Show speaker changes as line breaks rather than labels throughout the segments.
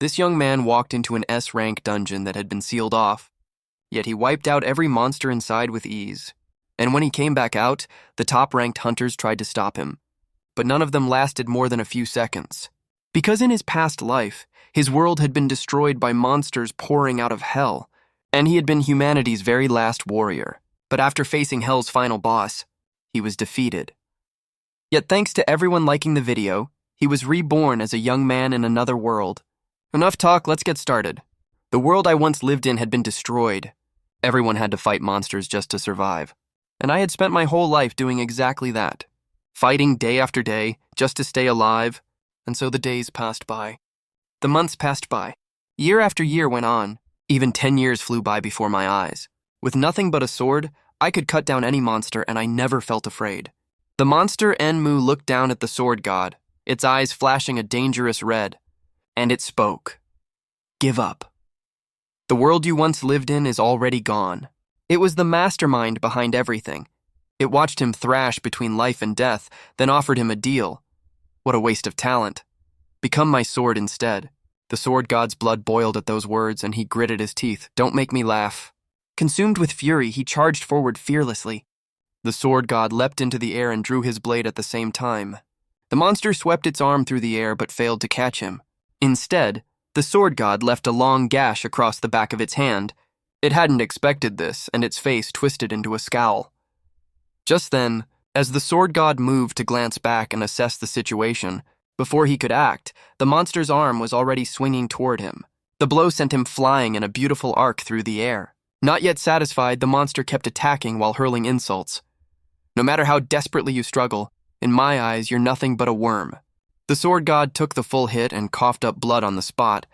This young man walked into an S-rank dungeon that had been sealed off, yet he wiped out every monster inside with ease. And when he came back out, the top-ranked hunters tried to stop him, but none of them lasted more than a few seconds. Because in his past life, his world had been destroyed by monsters pouring out of hell, and he had been humanity's very last warrior. But after facing hell's final boss, he was defeated. Yet thanks to everyone liking the video, he was reborn as a young man in another world. Enough talk, let's get started. The world I once lived in had been destroyed. Everyone had to fight monsters just to survive. And I had spent my whole life doing exactly that. Fighting day after day, just to stay alive. And so the days passed by. The months passed by. Year after year went on. Even 10 years flew by before my eyes. With nothing but a sword, I could cut down any monster and I never felt afraid. The monster Enmu looked down at the sword god, its eyes flashing a dangerous red, and it spoke. Give up. The world you once lived in is already gone. It was the mastermind behind everything. It watched him thrash between life and death, then offered him a deal. What a waste of talent. Become my sword instead. The sword god's blood boiled at those words, and he gritted his teeth. Don't make me laugh. Consumed with fury, he charged forward fearlessly. The sword god leapt into the air and drew his blade at the same time. The monster swept its arm through the air but failed to catch him. Instead, the sword god left a long gash across the back of its hand. It hadn't expected this, and its face twisted into a scowl. Just then, as the sword god moved to glance back and assess the situation, before he could act, the monster's arm was already swinging toward him. The blow sent him flying in a beautiful arc through the air. Not yet satisfied, the monster kept attacking while hurling insults. No matter how desperately you struggle, in my eyes, you're nothing but a worm. The sword god took the full hit and coughed up blood on the spot,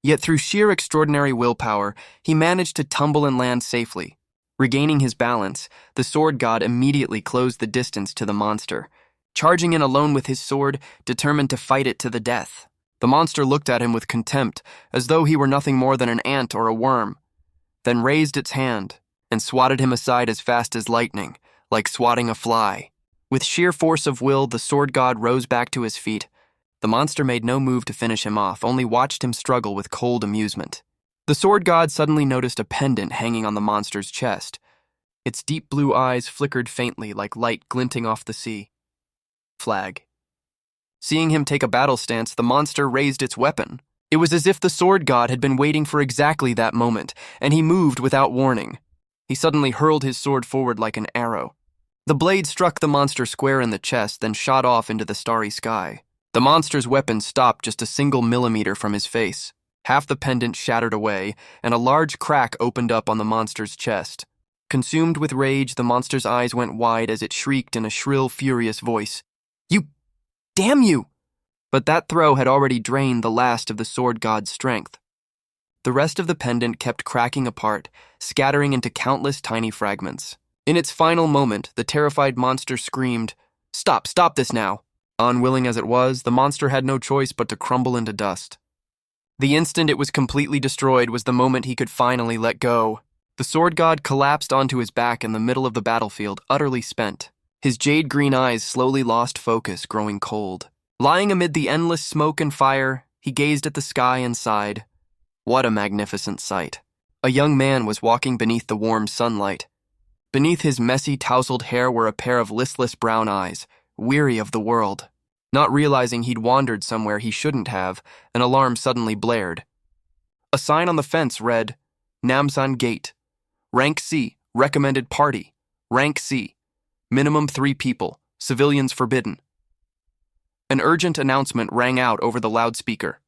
yet through sheer extraordinary willpower, he managed to tumble and land safely. Regaining his balance, the sword god immediately closed the distance to the monster, charging in alone with his sword, determined to fight it to the death. The monster looked at him with contempt, as though he were nothing more than an ant or a worm, then raised its hand and swatted him aside as fast as lightning, like swatting a fly. With sheer force of will, the sword god rose back to his feet. The monster made no move to finish him off, only watched him struggle with cold amusement. The sword god suddenly noticed a pendant hanging on the monster's chest. Its deep blue eyes flickered faintly like light glinting off the sea. Flag. Seeing him take a battle stance, the monster raised its weapon. It was as if the sword god had been waiting for exactly that moment, and he moved without warning. He suddenly hurled his sword forward like an arrow. The blade struck the monster square in the chest, then shot off into the starry sky. The monster's weapon stopped just a single millimeter from his face. Half the pendant shattered away, and a large crack opened up on the monster's chest. Consumed with rage, the monster's eyes went wide as it shrieked in a shrill, furious voice. "You! Damn you!" But that throw had already drained the last of the sword god's strength. The rest of the pendant kept cracking apart, scattering into countless tiny fragments. In its final moment, the terrified monster screamed, "Stop this now!" Unwilling as it was, the monster had no choice but to crumble into dust. The instant it was completely destroyed was the moment he could finally let go. The sword god collapsed onto his back in the middle of the battlefield, utterly spent. His jade-green eyes slowly lost focus, growing cold. Lying amid the endless smoke and fire, he gazed at the sky and sighed. What a magnificent sight. A young man was walking beneath the warm sunlight. Beneath his messy, tousled hair were a pair of listless brown eyes, weary of the world. Not realizing he'd wandered somewhere he shouldn't have, an alarm suddenly blared. A sign on the fence read, Namsan Gate. Rank C, recommended party. Rank C. Minimum 3 people. Civilians forbidden. An urgent announcement rang out over the loudspeaker.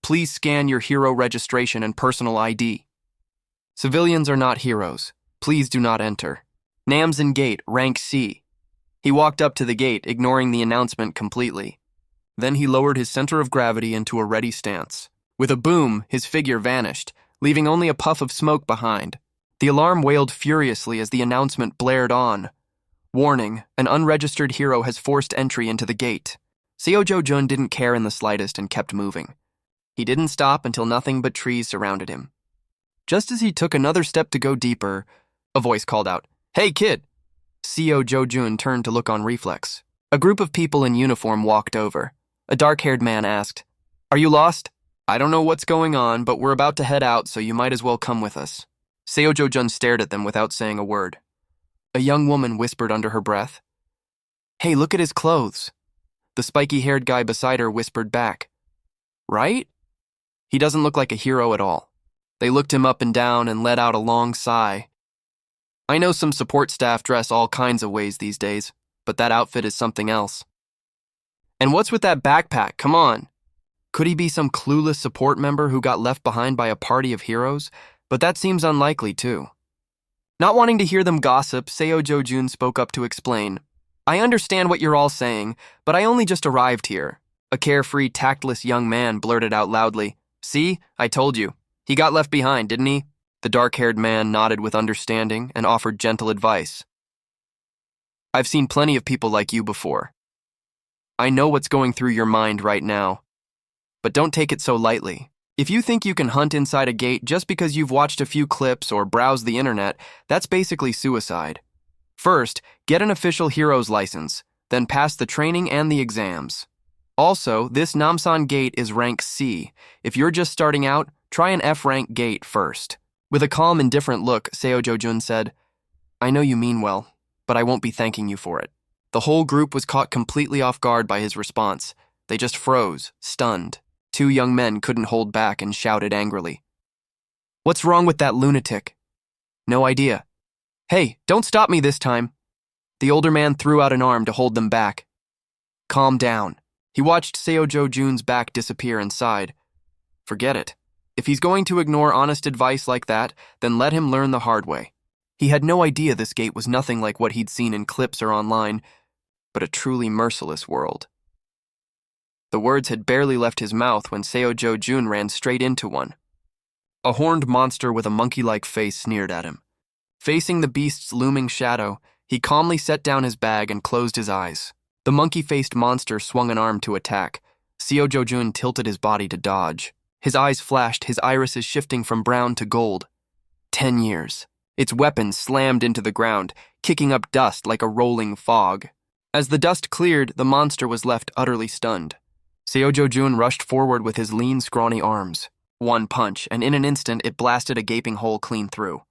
Please scan your hero registration and personal ID. Civilians are not heroes. Please do not enter. Namsan Gate, rank C. He walked up to the gate, ignoring the announcement completely. Then he lowered his center of gravity into a ready stance. With a boom, his figure vanished, leaving only a puff of smoke behind. The alarm wailed furiously as the announcement blared on. Warning, an unregistered hero has forced entry into the gate. Seo Jo-jun didn't care in the slightest and kept moving. He didn't stop until nothing but trees surrounded him. Just as he took another step to go deeper, a voice called out, "Hey, kid!" Seo Jo-jun turned to look on reflex. A group of people in uniform walked over. A dark-haired man asked, "Are you lost?" I don't know what's going on, but we're about to head out, so you might as well come with us. Seo-jo-jun stared at them without saying a word. A young woman whispered under her breath, "Hey, look at his clothes." The spiky-haired guy beside her whispered back, "Right? He doesn't look like a hero at all." They looked him up and down and let out a long sigh. I know some support staff dress all kinds of ways these days, but that outfit is something else. And what's with that backpack? Come on. Could he be some clueless support member who got left behind by a party of heroes? But that seems unlikely, too. Not wanting to hear them gossip, Seo-jo-jun spoke up to explain. "I understand what you're all saying, but I only just arrived here." A carefree, tactless young man blurted out loudly, "See, I told you. He got left behind, didn't he?" The dark-haired man nodded with understanding and offered gentle advice. "I've seen plenty of people like you before. I know what's going through your mind right now. But don't take it so lightly. If you think you can hunt inside a gate just because you've watched a few clips or browsed the internet, that's basically suicide. First, get an official hero's license, then pass the training and the exams. Also, this Namsan gate is rank C. If you're just starting out, try an F-rank gate first." With a calm, indifferent look, Seo-jo-jun said, "I know you mean well, but I won't be thanking you for it." The whole group was caught completely off guard by his response. They just froze, stunned. Two young men couldn't hold back and shouted angrily, "What's wrong with that lunatic?" "No idea." "Hey, don't stop me this time." The older man threw out an arm to hold them back. "Calm down." He watched Seo-jo-jun's back disappear and sighed. "Forget it. If he's going to ignore honest advice like that, then let him learn the hard way." He had no idea this gate was nothing like what he'd seen in clips or online, but a truly merciless world. The words had barely left his mouth when Seo-jo-jun ran straight into one. A horned monster with a monkey-like face sneered at him. Facing the beast's looming shadow, he calmly set down his bag and closed his eyes. The monkey-faced monster swung an arm to attack. Seo-jo-jun tilted his body to dodge. His eyes flashed, his irises shifting from brown to gold. 10 years. Its weapon slammed into the ground, kicking up dust like a rolling fog. As the dust cleared, the monster was left utterly stunned. Seo-jo-jun rushed forward with his lean, scrawny arms. One punch, and in an instant it blasted a gaping hole clean through.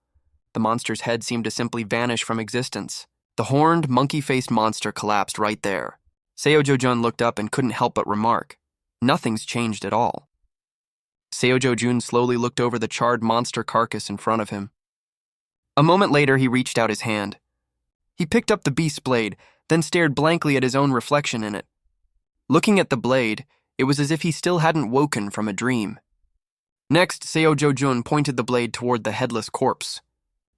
The monster's head seemed to simply vanish from existence. The horned, monkey-faced monster collapsed right there. Seo-jo-jun looked up and couldn't help but remark, "Nothing's changed at all." Seo-jo-jun slowly looked over the charred monster carcass in front of him. A moment later, he reached out his hand. He picked up the beast's blade, then stared blankly at his own reflection in it. Looking at the blade, it was as if he still hadn't woken from a dream. Next, Seo-jo-jun pointed the blade toward the headless corpse.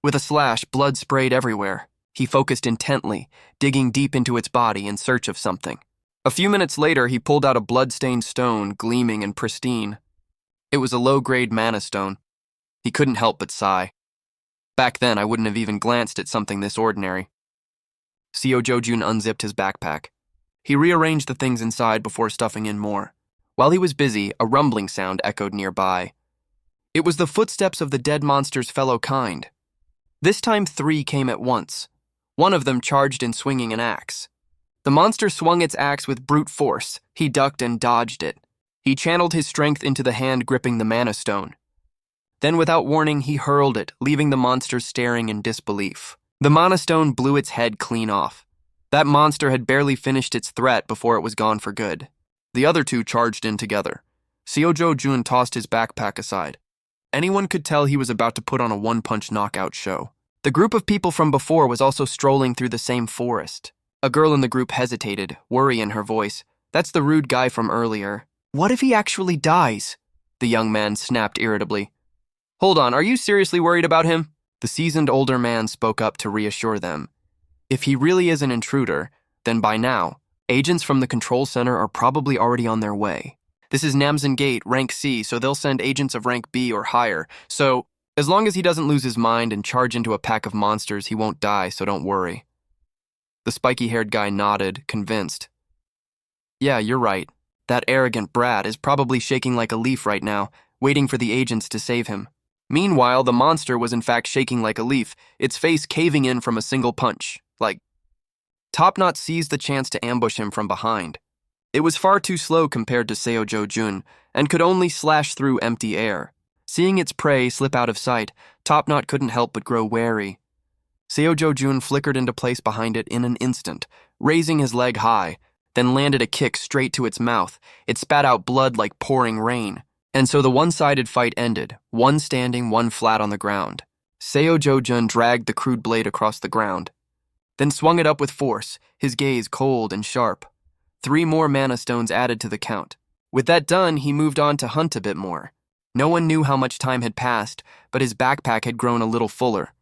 With a slash, blood sprayed everywhere. He focused intently, digging deep into its body in search of something. A few minutes later, he pulled out a blood-stained stone, gleaming and pristine. It was a low-grade mana stone. He couldn't help but sigh. Back then, I wouldn't have even glanced at something this ordinary. Seo-jo-jun unzipped his backpack. He rearranged the things inside before stuffing in more. While he was busy, a rumbling sound echoed nearby. It was the footsteps of the dead monster's fellow kind. This time 3 came at once. One of them charged in swinging an axe. The monster swung its axe with brute force. He ducked and dodged it. He channeled his strength into the hand gripping the mana stone. Then without warning, he hurled it, leaving the monster staring in disbelief. The mana stone blew its head clean off. That monster had barely finished its threat before it was gone for good. The other 2 charged in together. Seo-jo-jun tossed his backpack aside. Anyone could tell he was about to put on a one-punch knockout show. The group of people from before was also strolling through the same forest. A girl in the group hesitated, worry in her voice. "That's the rude guy from earlier." "What if he actually dies?" the young man snapped irritably. "Hold on, are you seriously worried about him?" The seasoned older man spoke up to reassure them. If he really is an intruder, then by now, agents from the control center are probably already on their way. This is Namsan Gate, rank C, so they'll send agents of rank B or higher. So, as long as he doesn't lose his mind and charge into a pack of monsters, he won't die, so don't worry. The spiky-haired guy nodded, convinced. "Yeah, you're right. That arrogant brat is probably shaking like a leaf right now, waiting for the agents to save him." Meanwhile, the monster was in fact shaking like a leaf, its face caving in from a single punch. Top Knot seized the chance to ambush him from behind. It was far too slow compared to Seo Jun and could only slash through empty air. Seeing its prey slip out of sight, Top Knot couldn't help but grow wary. Seo Jun flickered into place behind it in an instant, raising his leg high, then landed a kick straight to its mouth. It spat out blood like pouring rain. And so the one-sided fight ended, one standing, one flat on the ground. Seo Jun dragged the crude blade across the ground, then swung it up with force, his gaze cold and sharp. 3 more mana stones added to the count. With that done, he moved on to hunt a bit more. No one knew how much time had passed, but his backpack had grown a little fuller.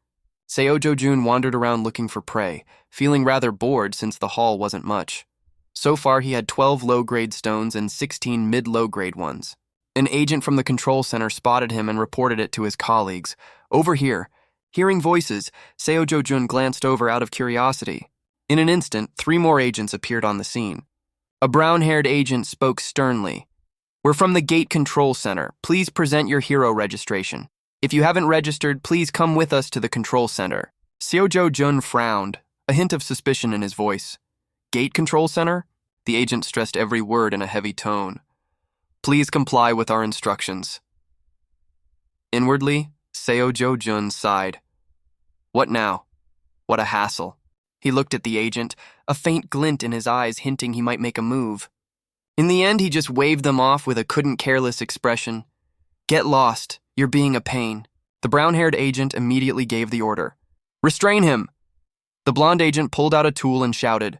Seo Jun wandered around looking for prey, feeling rather bored since the haul wasn't much. So far, he had 12 low-grade stones and 16 mid-low-grade ones. An agent from the control center spotted him and reported it to his colleagues. Over here, hearing voices, Seo Jun glanced over out of curiosity. In an instant, 3 more agents appeared on the scene. A brown-haired agent spoke sternly. "We're from the Gate Control Center. Please present your hero registration. If you haven't registered, please come with us to the control center." Seo Jun frowned, a hint of suspicion in his voice. "Gate Control Center?" The agent stressed every word in a heavy tone. "Please comply with our instructions." Inwardly, Seo Jun sighed. What now? What a hassle. He looked at the agent, a faint glint in his eyes hinting he might make a move. In the end, he just waved them off with a couldn't-careless expression. "Get lost. You're being a pain." The brown-haired agent immediately gave the order. "Restrain him!" The blonde agent pulled out a tool and shouted,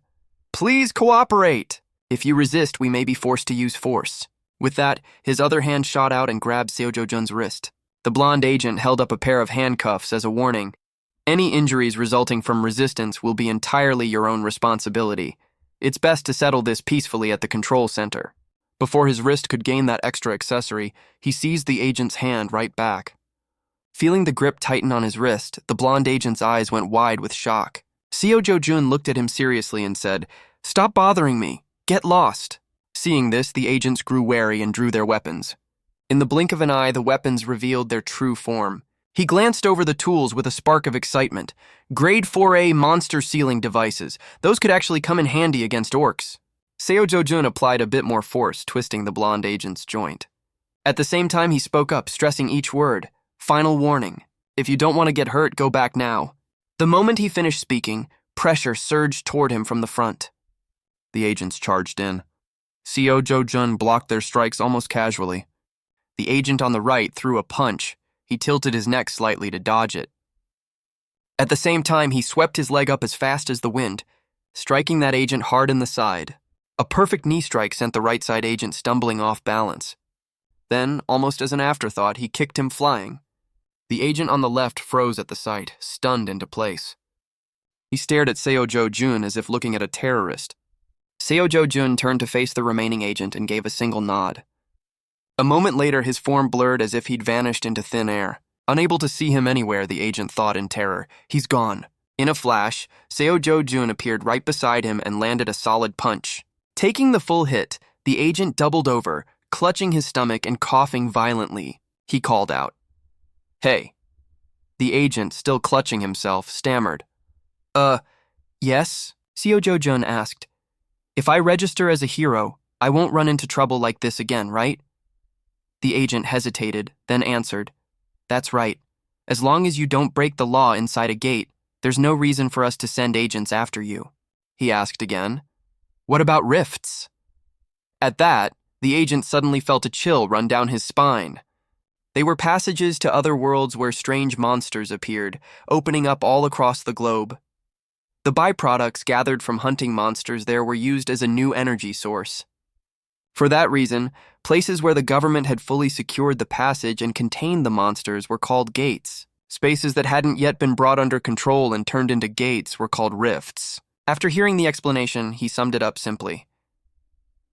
"Please cooperate! If you resist, we may be forced to use force." With that, his other hand shot out and grabbed Seo Jun's wrist. The blonde agent held up a pair of handcuffs as a warning. "Any injuries resulting from resistance will be entirely your own responsibility. It's best to settle this peacefully at the control center." Before his wrist could gain that extra accessory, he seized the agent's hand right back. Feeling the grip tighten on his wrist, the blonde agent's eyes went wide with shock. Seo Jun looked at him seriously and said, "Stop bothering me. Get lost." Seeing this, the agents grew wary and drew their weapons. In the blink of an eye, the weapons revealed their true form. He glanced over the tools with a spark of excitement. Grade 4A monster sealing devices. Those could actually come in handy against orcs. Seo Jun applied a bit more force, twisting the blonde agent's joint. At the same time, he spoke up, stressing each word. "Final warning. If you don't want to get hurt, go back now." The moment he finished speaking, pressure surged toward him from the front. The agents charged in. Seo Jun blocked their strikes almost casually. The agent on the right threw a punch. He tilted his neck slightly to dodge it. At the same time, he swept his leg up as fast as the wind, striking that agent hard in the side. A perfect knee strike sent the right side agent stumbling off balance. Then, almost as an afterthought, he kicked him flying. The agent on the left froze at the sight, stunned into place. He stared at Seo Jun as if looking at a terrorist. Seo Jun turned to face the remaining agent and gave a single nod. A moment later, his form blurred as if he'd vanished into thin air. Unable to see him anywhere, the agent thought in terror. He's gone. In a flash, Seo Jun appeared right beside him and landed a solid punch. Taking the full hit, the agent doubled over, clutching his stomach and coughing violently. He called out, "Hey." The agent, still clutching himself, stammered. Yes?" Seo Jun asked. "If I register as a hero, I won't run into trouble like this again, right?" The agent hesitated, then answered, "That's right. As long as you don't break the law inside a gate, there's no reason for us to send agents after you." He asked again, "What about rifts?" At that, the agent suddenly felt a chill run down his spine. They were passages to other worlds where strange monsters appeared, opening up all across the globe. The byproducts gathered from hunting monsters there were used as a new energy source. For that reason, places where the government had fully secured the passage and contained the monsters were called gates. Spaces that hadn't yet been brought under control and turned into gates were called rifts. After hearing the explanation, he summed it up simply.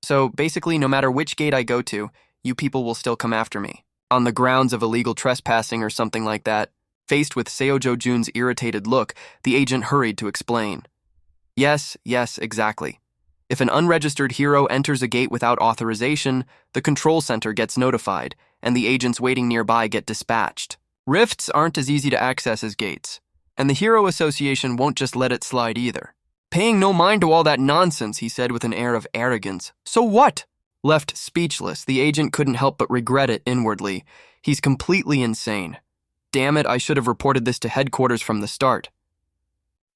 "So basically, no matter which gate I go to, you people will still come after me, on the grounds of illegal trespassing or something like that." Faced with Seo Jun's irritated look, the agent hurried to explain. Yes, exactly. If an unregistered hero enters a gate without authorization, the control center gets notified, and the agents waiting nearby get dispatched. Rifts aren't as easy to access as gates, and the Hero Association won't just let it slide either. Paying no mind to all that nonsense, he said with an air of arrogance. So what? Left speechless, the agent couldn't help but regret it inwardly. He's completely insane. Damn it, I should have reported this to headquarters from the start.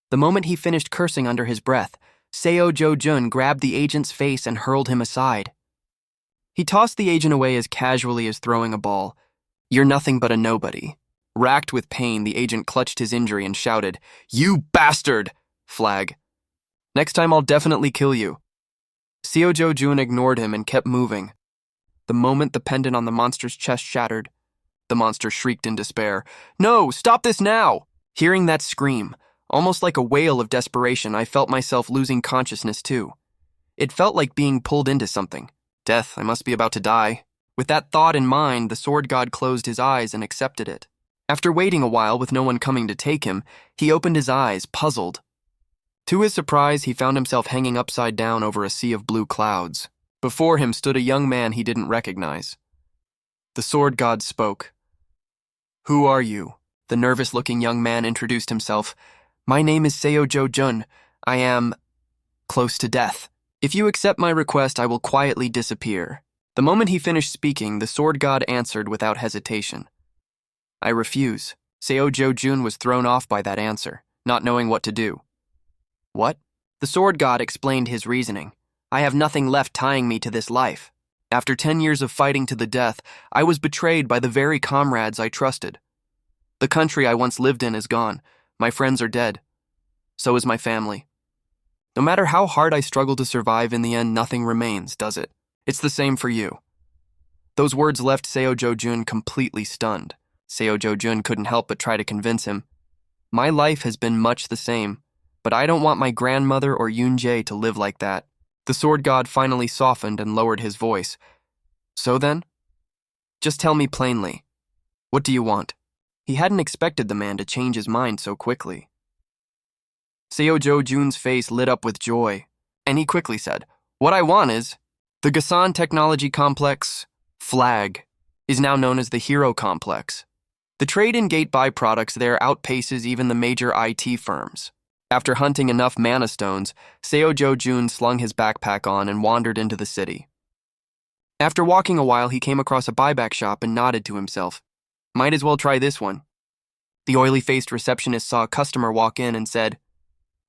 The moment he finished cursing under his breath, Seo Jo-jun grabbed the agent's face and hurled him aside. He tossed the agent away as casually as throwing a ball. You're nothing but a nobody. Racked with pain, the agent clutched his injury and shouted, You bastard! Flag. Next time I'll definitely kill you. Seo Jo-jun ignored him and kept moving. The moment the pendant on the monster's chest shattered, the monster shrieked in despair. No, stop this now! Hearing that scream, almost like a wail of desperation, I felt myself losing consciousness too. It felt like being pulled into something. Death, I must be about to die. With that thought in mind, the sword god closed his eyes and accepted it. After waiting a while with no one coming to take him, he opened his eyes, puzzled. To his surprise, he found himself hanging upside down over a sea of blue clouds. Before him stood a young man he didn't recognize. The sword god spoke. Who are you? The nervous-looking young man introduced himself. My name is Seo Jo-jun. I am close to death. If you accept my request, I will quietly disappear. The moment he finished speaking, the sword god answered without hesitation. I refuse. Seo Jo-jun was thrown off by that answer, not knowing what to do. What? The sword god explained his reasoning. I have nothing left tying me to this life. After 10 years of fighting to the death, I was betrayed by the very comrades I trusted. The country I once lived in is gone. My friends are dead. So is my family. No matter how hard I struggle to survive, in the end, nothing remains, does it? It's the same for you. Those words left Seo Jo-jun completely stunned. Seo Jo-jun couldn't help but try to convince him. My life has been much the same, but I don't want my grandmother or Yoon-jae to live like that. The sword god finally softened and lowered his voice. So then? Just tell me plainly. What do you want? He hadn't expected the man to change his mind so quickly. Seo Jo-jun's face lit up with joy, and he quickly said, What I want is, the Gasan Technology Complex, FLAG, is now known as the Hero Complex. The trade in gate byproducts there outpaces even the major IT firms. After hunting enough mana stones, Seo Jo-jun slung his backpack on and wandered into the city. After walking a while, he came across a buyback shop and nodded to himself. Might as well try this one. The oily-faced receptionist saw a customer walk in and said,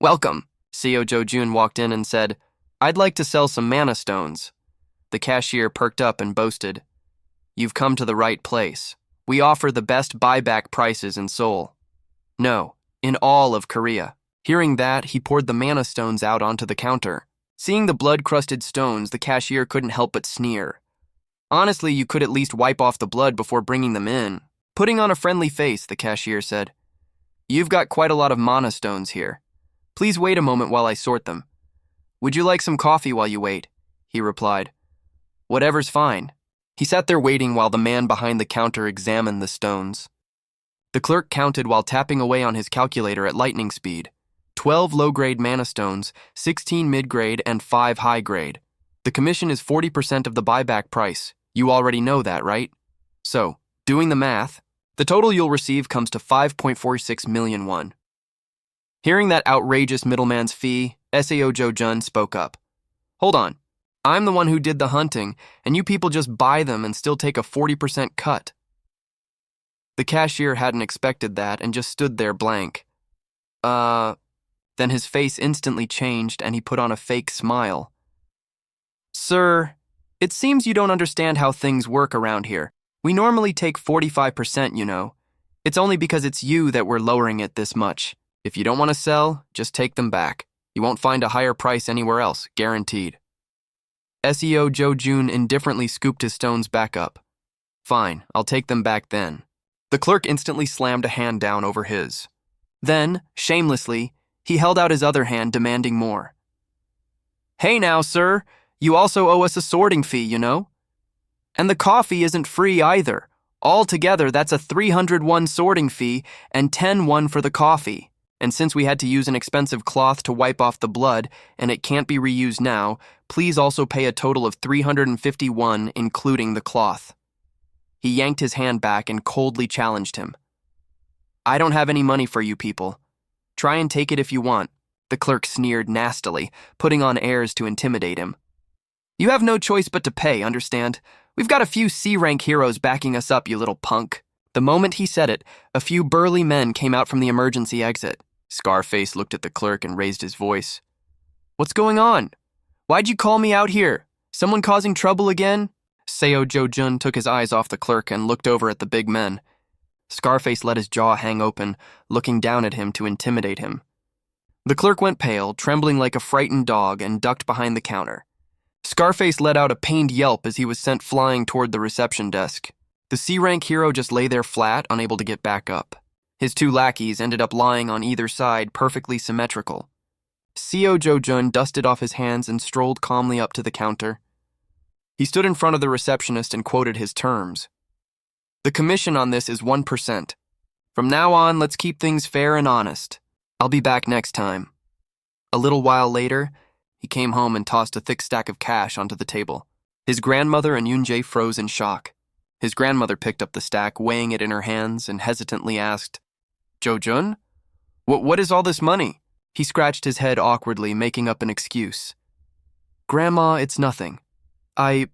Welcome. Seo Jo-jun walked in and said, I'd like to sell some mana stones. The cashier perked up and boasted, You've come to the right place. We offer the best buyback prices in Seoul. No, in all of Korea. Hearing that, he poured the mana stones out onto the counter. Seeing the blood-crusted stones, the cashier couldn't help but sneer. Honestly, you could at least wipe off the blood before bringing them in. Putting on a friendly face, the cashier said, You've got quite a lot of mana stones here. Please wait a moment while I sort them. Would you like some coffee while you wait? He replied. Whatever's fine. He sat there waiting while the man behind the counter examined the stones. The clerk counted while tapping away on his calculator at lightning speed. 12 low-grade mana stones, 16 mid-grade, and 5 high-grade. The commission is 40% of the buyback price. You already know that, right? So, doing the math, the total you'll receive comes to 5.46 million won. Hearing that outrageous middleman's fee, Seo Jo-jun spoke up. Hold on. I'm the one who did the hunting, and you people just buy them and still take a 40% cut. The cashier hadn't expected that and just stood there blank. Then his face instantly changed and he put on a fake smile. Sir, it seems you don't understand how things work around here. We normally take 45%, you know. It's only because it's you that we're lowering it this much. If you don't want to sell, just take them back. You won't find a higher price anywhere else, guaranteed. Seo Jo-jun indifferently scooped his stones back up. Fine, I'll take them back then. The clerk instantly slammed a hand down over his. Then, shamelessly, he held out his other hand, demanding more. Hey now, sir, you also owe us a sorting fee, you know? And the coffee isn't free either. Altogether, that's a 301 sorting fee and 10 for the coffee. And since we had to use an expensive cloth to wipe off the blood, and it can't be reused now, please also pay a total of 351, including the cloth. He yanked his hand back and coldly challenged him. I don't have any money for you people. Try and take it if you want. The clerk sneered nastily, putting on airs to intimidate him. You have no choice but to pay, understand? We've got a few C-rank heroes backing us up, you little punk. The moment he said it, a few burly men came out from the emergency exit. Scarface looked at the clerk and raised his voice. What's going on? Why'd you call me out here? Someone causing trouble again? Seo Jo-jun took his eyes off the clerk and looked over at the big men. Scarface let his jaw hang open, looking down at him to intimidate him. The clerk went pale, trembling like a frightened dog, and ducked behind the counter. Scarface let out a pained yelp as he was sent flying toward the reception desk. The C-rank hero just lay there flat, unable to get back up. His two lackeys ended up lying on either side, perfectly symmetrical. Seo Jo-jun dusted off his hands and strolled calmly up to the counter. He stood in front of the receptionist and quoted his terms. The commission on this is 1%. From now on, let's keep things fair and honest. I'll be back next time. A little while later, he came home and tossed a thick stack of cash onto the table. His grandmother and Yoon-jae froze in shock. His grandmother picked up the stack, weighing it in her hands, and hesitantly asked, Jo-jun? What is all this money? He scratched his head awkwardly, making up an excuse. Grandma, it's nothing. I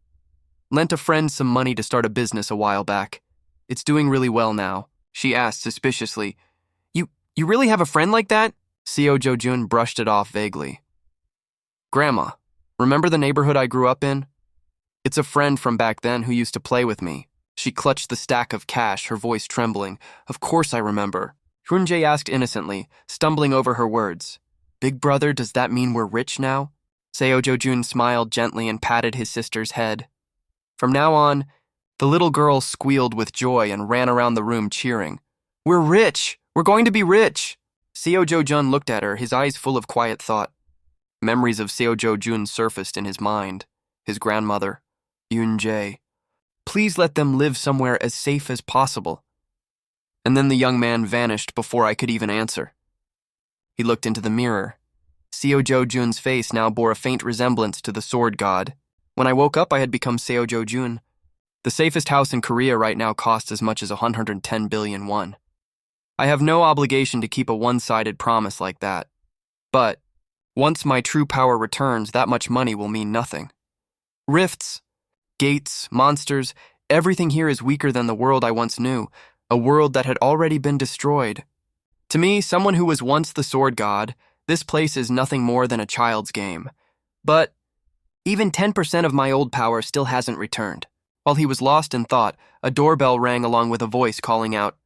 lent a friend some money to start a business a while back. It's doing really well now, she asked suspiciously. You really have a friend like that? Seo Jo-jun brushed it off vaguely. Grandma, remember the neighborhood I grew up in? It's a friend from back then who used to play with me. She clutched the stack of cash, her voice trembling. Of course I remember. Hyun-jae asked innocently, stumbling over her words. Big brother, does that mean we're rich now? Seo Jo-jun smiled gently and patted his sister's head. From now on, the little girl squealed with joy and ran around the room cheering. We're rich! We're going to be rich! Seo Jo-jun looked at her, his eyes full of quiet thought. Memories of Seo Jo-jun surfaced in his mind. His grandmother, Yoon-jae. Please let them live somewhere as safe as possible. And then the young man vanished before I could even answer. He looked into the mirror. Seo Jo-jun's face now bore a faint resemblance to the sword god. When I woke up, I had become Seo Jo-jun. The safest house in Korea right now costs as much as 110 billion won. I have no obligation to keep a one-sided promise like that. But once my true power returns, that much money will mean nothing. Rifts, gates, monsters, everything here is weaker than the world I once knew, a world that had already been destroyed. To me, someone who was once the sword god, this place is nothing more than a child's game. But even 10% of my old power still hasn't returned. While he was lost in thought, a doorbell rang along with a voice calling out,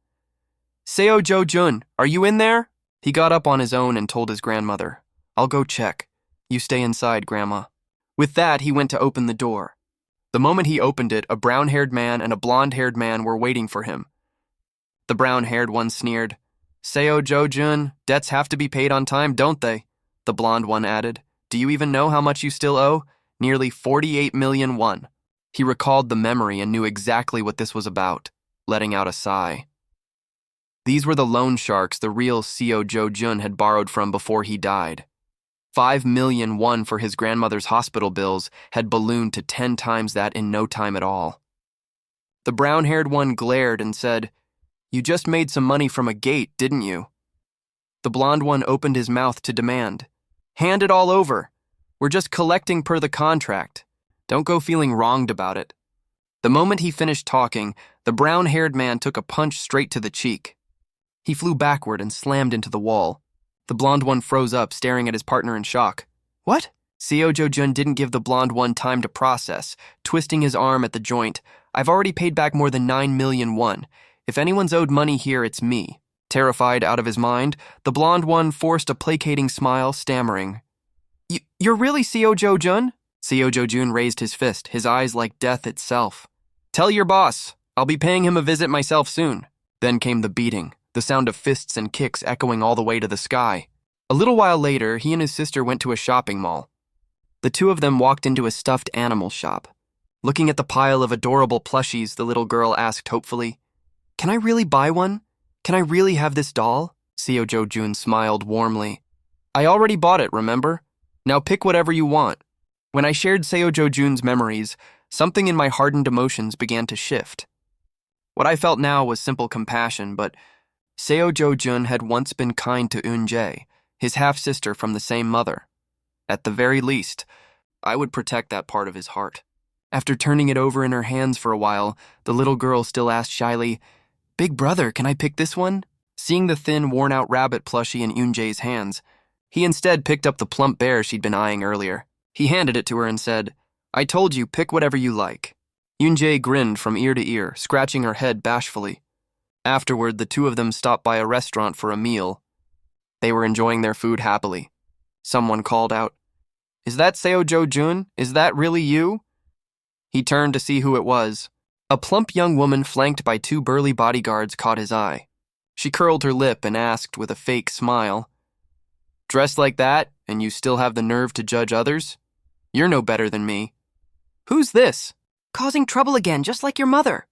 Seo Jo-jun, are you in there? He got up on his own and told his grandmother, I'll go check. You stay inside, Grandma. With that, he went to open the door. The moment he opened it, a brown-haired man and a blonde-haired man were waiting for him. The brown-haired one sneered, Seo Jo-jun, debts have to be paid on time, don't they? The blonde one added, Do you even know how much you still owe? Nearly 48 million won. He recalled the memory and knew exactly what this was about, letting out a sigh. These were the loan sharks the real Seo Jo-jun had borrowed from before he died. 5 million won for his grandmother's hospital bills had ballooned to 10 times that in no time at all. The brown-haired one glared and said, You just made some money from a gate, didn't you? The blonde one opened his mouth to demand, Hand it all over. We're just collecting per the contract. Don't go feeling wronged about it. The moment he finished talking, the brown-haired man took a punch straight to the cheek. He flew backward and slammed into the wall. The blonde one froze up, staring at his partner in shock. What? Seo Jo-jun didn't give the blonde one time to process, twisting his arm at the joint. I've already paid back more than 9 million won. If anyone's owed money here, it's me. Terrified out of his mind, the blonde one forced a placating smile, stammering. You're really Seo Jo-jun? Seo Jo-jun raised his fist, his eyes like death itself. Tell your boss. I'll be paying him a visit myself soon. Then came the beating, the sound of fists and kicks echoing all the way to the sky. A little while later, he and his sister went to a shopping mall. The two of them walked into a stuffed animal shop. Looking at the pile of adorable plushies, the little girl asked hopefully, Can I really buy one? Can I really have this doll? Seo Jo-jun smiled warmly. I already bought it, remember? Now pick whatever you want. When I shared Seo Jo-jun's memories, something in my hardened emotions began to shift. What I felt now was simple compassion, but Seo Jo-jun had once been kind to Eun-jae, his half-sister from the same mother. At the very least, I would protect that part of his heart. After turning it over in her hands for a while, the little girl still asked shyly, "Big brother, can I pick this one?" Seeing the thin, worn-out rabbit plushie in Yoonjae's hands, he instead picked up the plump bear she'd been eyeing earlier. He handed it to her and said, "I told you, pick whatever you like." Yoonjae grinned from ear to ear, scratching her head bashfully. Afterward, the two of them stopped by a restaurant for a meal. They were enjoying their food happily. Someone called out, "Is that Seo Jun? Is that really you?" He turned to see who it was. A plump young woman flanked by two burly bodyguards caught his eye. She curled her lip and asked with a fake smile, "Dressed like that, and you still have the nerve to judge others? You're no better than me." "Who's this? Causing trouble again, just like your mother."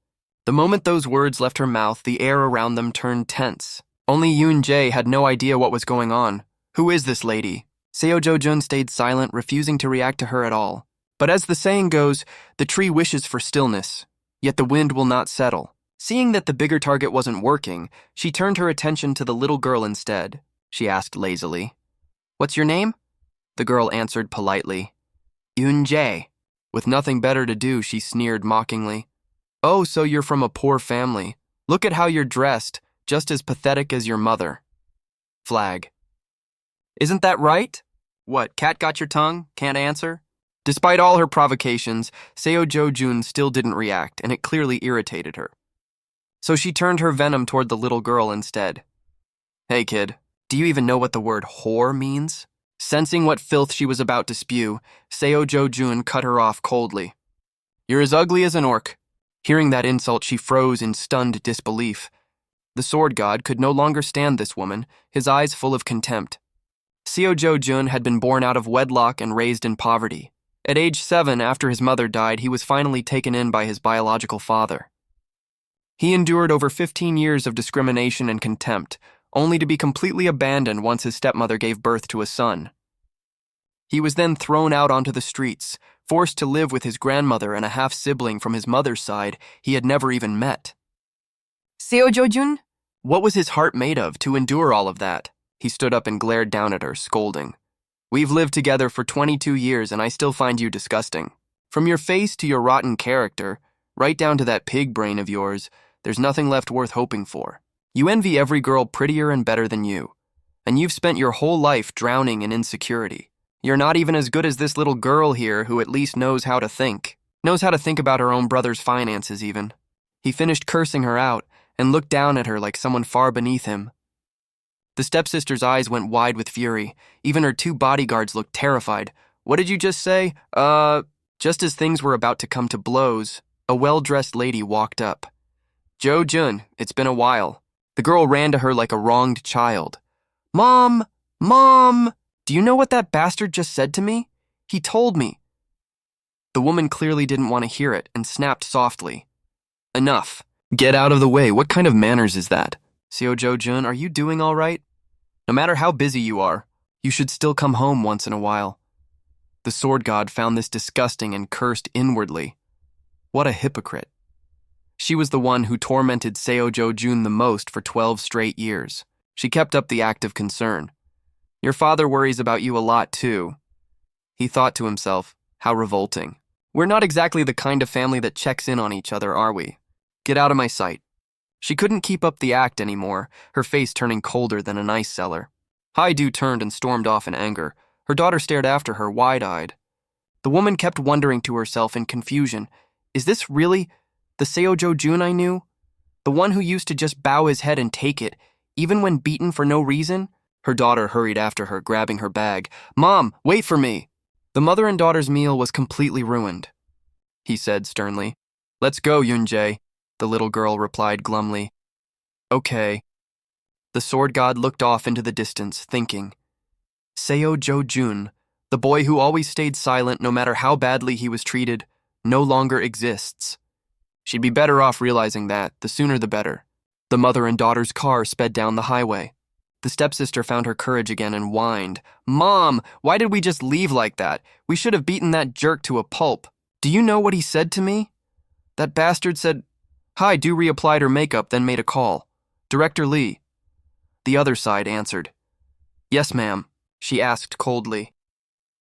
The moment those words left her mouth, the air around them turned tense. Only Yoon-jae had no idea what was going on. "Who is this lady?" Seo Jo-jun stayed silent, refusing to react to her at all. But as the saying goes, the tree wishes for stillness, yet the wind will not settle. Seeing that the bigger target wasn't working, she turned her attention to the little girl instead. She asked lazily, "What's your name?" The girl answered politely, "Yoon-jae." With nothing better to do, she sneered mockingly, "Oh, so you're from a poor family. Look at how you're dressed, just as pathetic as your mother." Flag. "Isn't that right? What, cat got your tongue? Can't answer?" Despite all her provocations, Seo Jo-jun still didn't react, and it clearly irritated her. So she turned her venom toward the little girl instead. "Hey kid, do you even know what the word whore means?" Sensing what filth she was about to spew, Seo Jo-jun cut her off coldly. "You're as ugly as an orc." Hearing that insult, she froze in stunned disbelief. The sword god could no longer stand this woman, his eyes full of contempt. Seo Jo-jun had been born out of wedlock and raised in poverty. At age 7, after his mother died, he was finally taken in by his biological father. He endured over 15 years of discrimination and contempt, only to be completely abandoned once his stepmother gave birth to a son. He was then thrown out onto the streets, forced to live with his grandmother and a half-sibling from his mother's side he had never even met. Seo Jo-jun? What was his heart made of to endure all of that? He stood up and glared down at her, scolding. "We've lived together for 22 years and I still find you disgusting. From your face to your rotten character, right down to that pig brain of yours, there's nothing left worth hoping for. You envy every girl prettier and better than you, and you've spent your whole life drowning in insecurity. You're not even as good as this little girl here who at least knows how to think about her own brother's finances even." He finished cursing her out and looked down at her like someone far beneath him. The stepsister's eyes went wide with fury. Even her two bodyguards looked terrified. "What did you just say?" Just as things were about to come to blows, a well-dressed lady walked up. "Jo-jun, it's been a while." The girl ran to her like a wronged child. "Mom! Mom! Do you know what that bastard just said to me? He told me." The woman clearly didn't want to hear it and snapped softly. "Enough. Get out of the way. What kind of manners is that? Seo Jo-jun, are you doing all right? No matter how busy you are, you should still come home once in a while." The sword god found this disgusting and cursed inwardly. What a hypocrite. She was the one who tormented Seo Jo-jun the most for 12 straight years. She kept up the act of concern. "Your father worries about you a lot, too." He thought to himself, how revolting. We're not exactly the kind of family that checks in on each other, are we? Get out of my sight. She couldn't keep up the act anymore, her face turning colder than an ice cellar. Haidu turned and stormed off in anger. Her daughter stared after her, wide-eyed. The woman kept wondering to herself in confusion, is this really the Seo Jo-jun I knew? The one who used to just bow his head and take it, even when beaten for no reason? Her daughter hurried after her, grabbing her bag. "Mom, wait for me!" The mother and daughter's meal was completely ruined. He said sternly. "Let's go, Yoon-jae," the little girl replied glumly. "Okay." The sword god looked off into the distance, thinking. Seo Jo-jun, the boy who always stayed silent no matter how badly he was treated, no longer exists. She'd be better off realizing that, the sooner the better. The mother and daughter's car sped down the highway. The stepsister found her courage again and whined. "Mom, why did we just leave like that? We should have beaten that jerk to a pulp. Do you know what he said to me? That bastard said..." Haidu reapplied her makeup, then made a call. "Director Lee." The other side answered. Yes, ma'am, she asked coldly.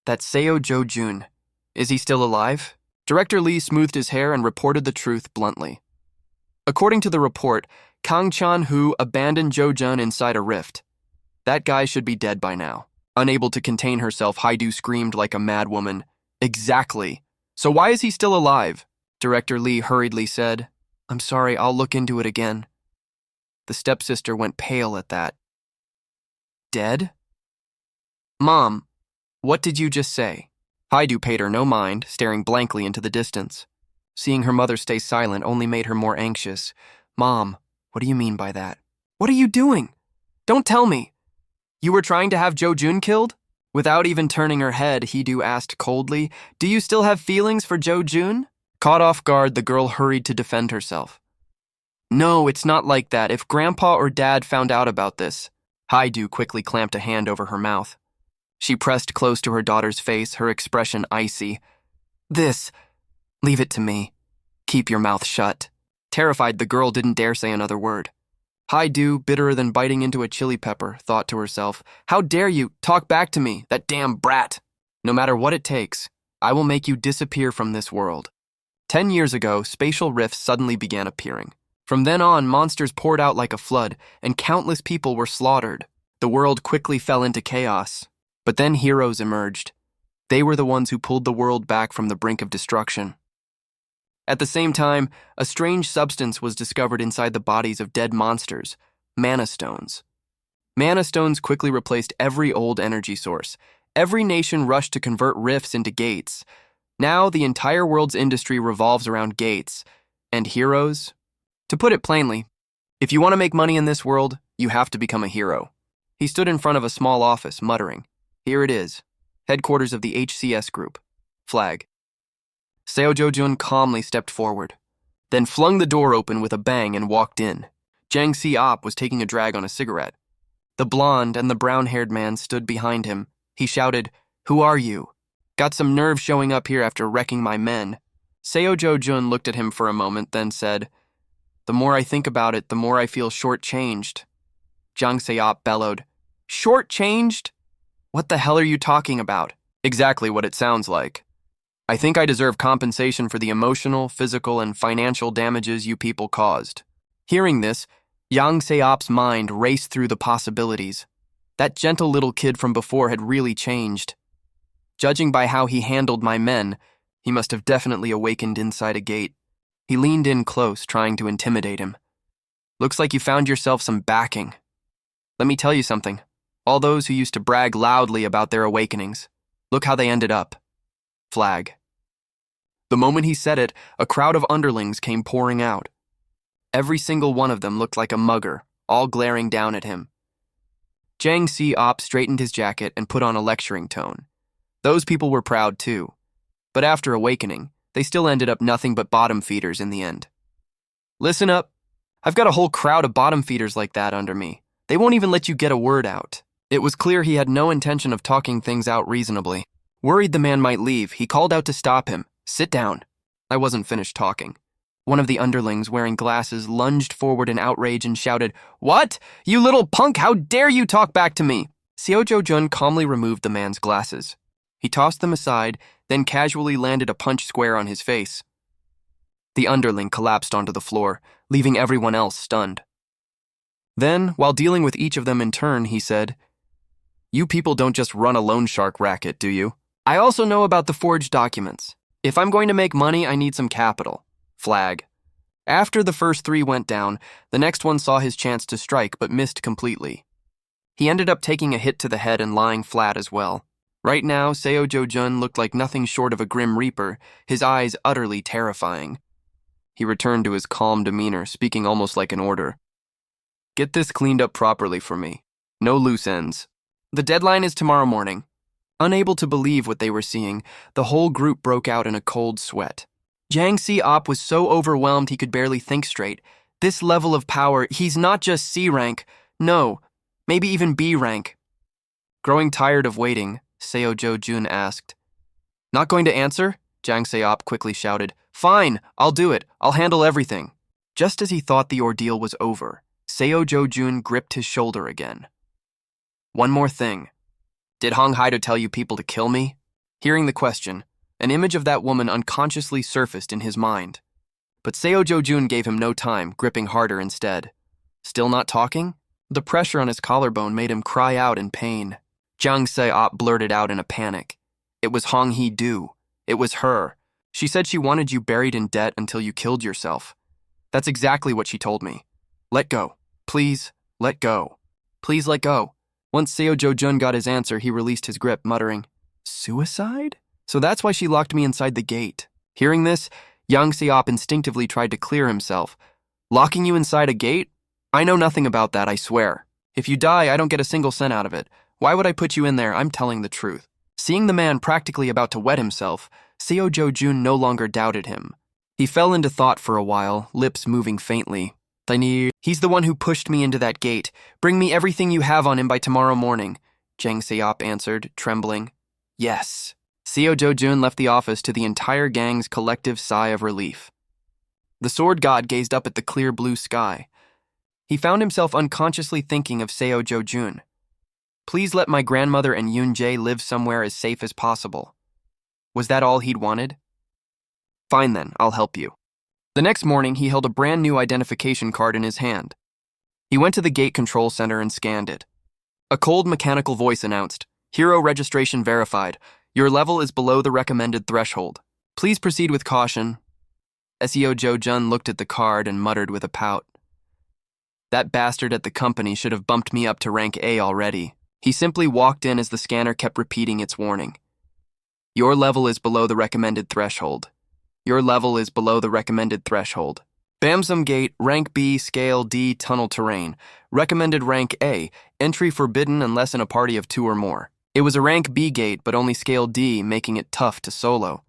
That's Seo Jo-jun. Is he still alive? Director Lee smoothed his hair and reported the truth bluntly. According to the report, Kang Chan-hu abandoned Jo-jun inside a rift. That guy should be dead by now. Unable to contain herself, Haidu screamed like a madwoman. Exactly. So why is he still alive? Director Lee hurriedly said. I'm sorry, I'll look into it again. The stepsister went pale at that. Dead? Mom, what did you just say? Haidu paid her no mind, staring blankly into the distance. Seeing her mother stay silent only made her more anxious. Mom, what do you mean by that? What are you doing? Don't tell me. You were trying to have Jo-jun killed? Without even turning her head, Haidu asked coldly, Do you still have feelings for Jo-jun? Caught off guard, the girl hurried to defend herself. No, it's not like that. If Grandpa or Dad found out about this. Haidu quickly clamped a hand over her mouth. She pressed close to her daughter's face, her expression icy. Leave it to me. Keep your mouth shut. Terrified, the girl didn't dare say another word. Haidu, bitterer than biting into a chili pepper, thought to herself, How dare you talk back to me, that damn brat! No matter what it takes, I will make you disappear from this world. 10 years ago, spatial rifts suddenly began appearing. From then on, monsters poured out like a flood, and countless people were slaughtered. The world quickly fell into chaos. But then heroes emerged. They were the ones who pulled the world back from the brink of destruction. At the same time, a strange substance was discovered inside the bodies of dead monsters, mana stones. Mana stones quickly replaced every old energy source. Every nation rushed to convert rifts into gates. Now, the entire world's industry revolves around gates. And heroes? To put it plainly, if you want to make money in this world, you have to become a hero. He stood in front of a small office, muttering, Here it is, headquarters of the HCS group. Flag. Seo Jo-jun calmly stepped forward, then flung the door open with a bang and walked in. Jang Si-op was taking a drag on a cigarette. The blonde and the brown-haired man stood behind him. He shouted, Who are you? Got some nerve showing up here after wrecking my men. Seo Jo-jun looked at him for a moment, then said, The more I think about it, the more I feel short-changed. Jang Si-op bellowed, Short-changed? What the hell are you talking about? Exactly what it sounds like. I think I deserve compensation for the emotional, physical, and financial damages you people caused. Hearing this, Yang Se-op's mind raced through the possibilities. That gentle little kid from before had really changed. Judging by how he handled my men, he must have definitely awakened inside a gate. He leaned in close, trying to intimidate him. Looks like you found yourself some backing. Let me tell you something. All those who used to brag loudly about their awakenings, look how they ended up. Flag. The moment he said it, a crowd of underlings came pouring out. Every single one of them looked like a mugger, all glaring down at him. Jang Si-op straightened his jacket and put on a lecturing tone. Those people were proud too. But after awakening, they still ended up nothing but bottom feeders in the end. Listen up. I've got a whole crowd of bottom feeders like that under me. They won't even let you get a word out. It was clear he had no intention of talking things out reasonably. Worried the man might leave, he called out to stop him. Sit down. I wasn't finished talking. One of the underlings wearing glasses lunged forward in outrage and shouted, What? You little punk, how dare you talk back to me? Seo Jo-jun calmly removed the man's glasses. He tossed them aside, then casually landed a punch square on his face. The underling collapsed onto the floor, leaving everyone else stunned. Then, while dealing with each of them in turn, he said, You people don't just run a loan shark racket, do you? I also know about the forged documents. If I'm going to make money, I need some capital. Flag. After the first three went down, the next one saw his chance to strike but missed completely. He ended up taking a hit to the head and lying flat as well. Right now, Seo Jo-jun looked like nothing short of a grim reaper, his eyes utterly terrifying. He returned to his calm demeanor, speaking almost like an order. Get this cleaned up properly for me. No loose ends. The deadline is tomorrow morning. Unable to believe what they were seeing, the whole group broke out in a cold sweat. Jang Si-op was so overwhelmed he could barely think straight. This level of power, he's not just C rank, no, maybe even B rank. Growing tired of waiting, Seo Jo-jun asked. Not going to answer? Jang Si-op quickly shouted. Fine, I'll do it. I'll handle everything. Just as he thought the ordeal was over, Seo Jo-jun gripped his shoulder again. One more thing. Did Hong Haido tell you people to kill me? Hearing the question, an image of that woman unconsciously surfaced in his mind. But Seo Jo-jun gave him no time, gripping harder instead. Still not talking? The pressure on his collarbone made him cry out in pain. Jang Se-op blurted out in a panic. It was Hong Hee-do. It was her. She said she wanted you buried in debt until you killed yourself. That's exactly what she told me. Let go. Please, let go. Please let go. Once Seo Jo-jun got his answer, he released his grip, muttering, Suicide? So that's why she locked me inside the gate. Hearing this, Yang Se-op instinctively tried to clear himself. Locking you inside a gate? I know nothing about that, I swear. If you die, I don't get a single cent out of it. Why would I put you in there? I'm telling the truth. Seeing the man practically about to wet himself, Seo Jo-jun no longer doubted him. He fell into thought for a while, lips moving faintly. He's the one who pushed me into that gate. Bring me everything you have on him by tomorrow morning, Jang Se-op answered, trembling. Yes. Seo Jo-jun left the office to the entire gang's collective sigh of relief. The sword god gazed up at the clear blue sky. He found himself unconsciously thinking of Seo Jo-jun. Please let my grandmother and Yoon-jae live somewhere as safe as possible. Was that all he'd wanted? Fine then, I'll help you. The next morning, he held a brand new identification card in his hand. He went to the gate control center and scanned it. A cold mechanical voice announced, Hero registration verified. Your level is below the recommended threshold. Please proceed with caution. Seo Jo-jun looked at the card and muttered with a pout. That bastard at the company should have bumped me up to rank A already. He simply walked in as the scanner kept repeating its warning. Your level is below the recommended threshold. Your level is below the recommended threshold. Bamsum Gate, rank B, scale D, tunnel terrain. Recommended rank A, entry forbidden unless in a party of 2 or more. It was a rank B gate, but only scale D, making it tough to solo.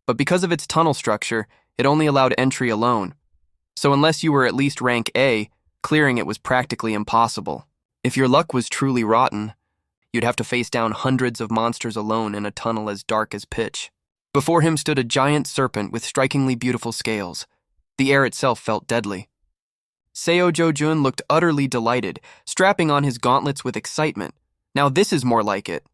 But because of its tunnel structure, it only allowed entry alone. So unless you were at least rank A, clearing it was practically impossible. If your luck was truly rotten, you'd have to face down hundreds of monsters alone in a tunnel as dark as pitch. Before him stood a giant serpent with strikingly beautiful scales. The air itself felt deadly. Seo Jo-jun looked utterly delighted, strapping on his gauntlets with excitement. Now this is more like it.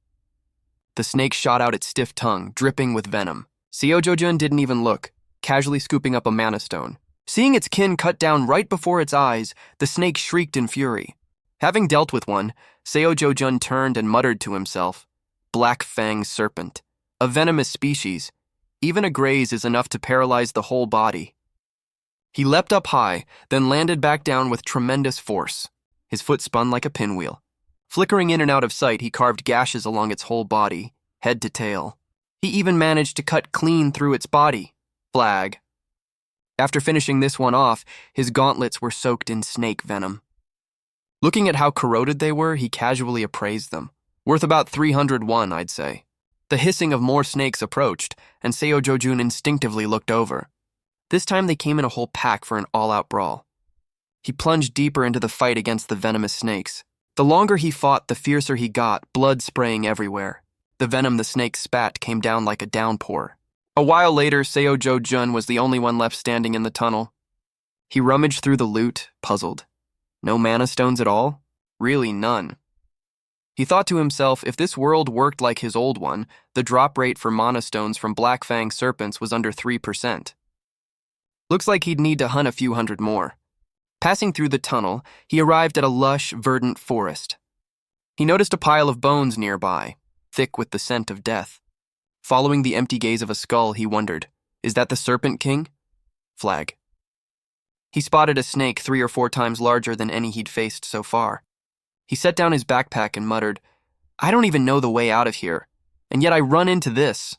The snake shot out its stiff tongue, dripping with venom. Seo Jo-jun didn't even look, casually scooping up a mana stone. Seeing its kin cut down right before its eyes, the snake shrieked in fury. Having dealt with one, Seo Jo-jun turned and muttered to himself, Black Fang Serpent. A venomous species. Even a graze is enough to paralyze the whole body. He leapt up high, then landed back down with tremendous force. His foot spun like a pinwheel. Flickering in and out of sight, he carved gashes along its whole body, head to tail. He even managed to cut clean through its body. Flag. After finishing this one off, his gauntlets were soaked in snake venom. Looking at how corroded they were, he casually appraised them. Worth about 301, I'd say. The hissing of more snakes approached, and Seo Jo-jun instinctively looked over. This time they came in a whole pack for an all-out brawl. He plunged deeper into the fight against the venomous snakes. The longer he fought, the fiercer he got, blood spraying everywhere. The venom the snakes spat came down like a downpour. A while later, Seo Jo-jun was the only one left standing in the tunnel. He rummaged through the loot, puzzled. No mana stones at all? Really none. He thought to himself, if this world worked like his old one, the drop rate for mana stones from Black Fang serpents was under 3%. Looks like he'd need to hunt a few hundred more. Passing through the tunnel, he arrived at a lush, verdant forest. He noticed a pile of bones nearby, thick with the scent of death. Following the empty gaze of a skull, he wondered, is that the Serpent King? Flag. He spotted a snake 3 or 4 times larger than any he'd faced so far. He set down his backpack and muttered, I don't even know the way out of here, and yet I run into this.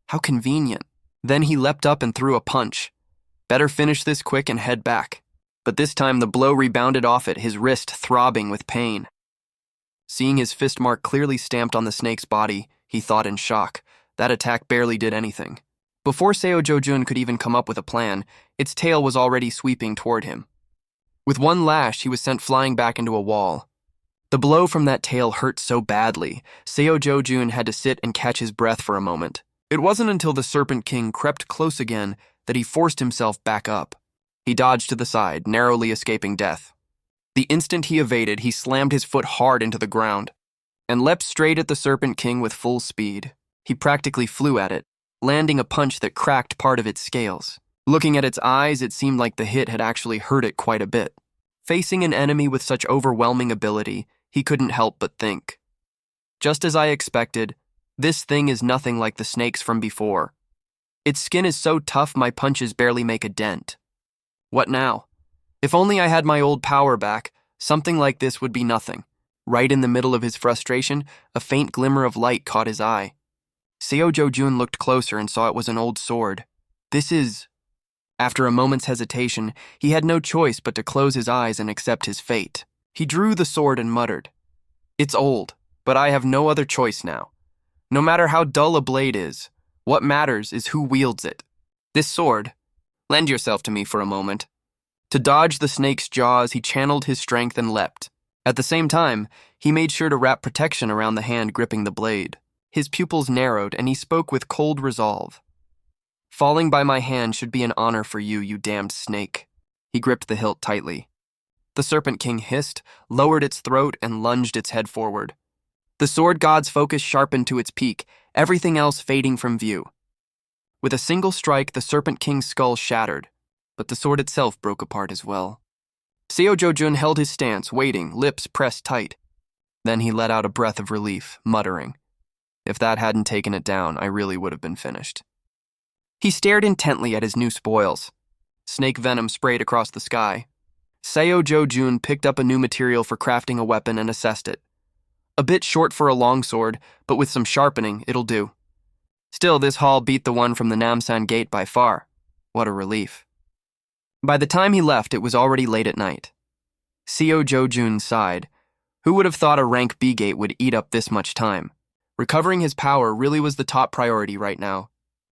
How convenient. Then he leapt up and threw a punch. Better finish this quick and head back. But this time the blow rebounded off it, his wrist throbbing with pain. Seeing his fist mark clearly stamped on the snake's body, he thought in shock. That attack barely did anything. Before Seo Jo-jun could even come up with a plan, its tail was already sweeping toward him. With one lash, he was sent flying back into a wall. The blow from that tail hurt so badly, Seo Jo-jun had to sit and catch his breath for a moment. It wasn't until the Serpent King crept close again that he forced himself back up. He dodged to the side, narrowly escaping death. The instant he evaded, he slammed his foot hard into the ground. and leapt straight at the Serpent King with full speed. He practically flew at it, landing a punch that cracked part of its scales. Looking at its eyes, it seemed like the hit had actually hurt it quite a bit. Facing an enemy with such overwhelming ability, he couldn't help but think. Just as I expected, this thing is nothing like the snakes from before. Its skin is so tough my punches barely make a dent. What now? If only I had my old power back, something like this would be nothing. Right in the middle of his frustration, a faint glimmer of light caught his eye. Seo Jo-jun looked closer and saw it was an old sword. This is... After a moment's hesitation, he had no choice but to close his eyes and accept his fate. He drew the sword and muttered, "It's old, but I have no other choice now. No matter how dull a blade is, what matters is who wields it. This sword, lend yourself to me for a moment." To dodge the snake's jaws, he channeled his strength and leapt. At the same time, he made sure to wrap protection around the hand gripping the blade. His pupils narrowed, and he spoke with cold resolve. "Falling by my hand should be an honor for you, you damned snake." He gripped the hilt tightly. The Serpent King hissed, lowered its throat, and lunged its head forward. The sword god's focus sharpened to its peak, everything else fading from view. With a single strike, the Serpent King's skull shattered, but the sword itself broke apart as well. Seo Jo-jun held his stance, waiting, lips pressed tight. Then he let out a breath of relief, muttering, "If that hadn't taken it down, I really would have been finished." He stared intently at his new spoils. Snake venom sprayed across the sky. Seo Jo-jun picked up a new material for crafting a weapon and assessed it. A bit short for a longsword, but with some sharpening, it'll do. Still, this haul beat the one from the Namsan Gate by far. What a relief. By the time he left, it was already late at night. Seo Jo-jun sighed. Who would have thought a rank B gate would eat up this much time? Recovering his power really was the top priority right now.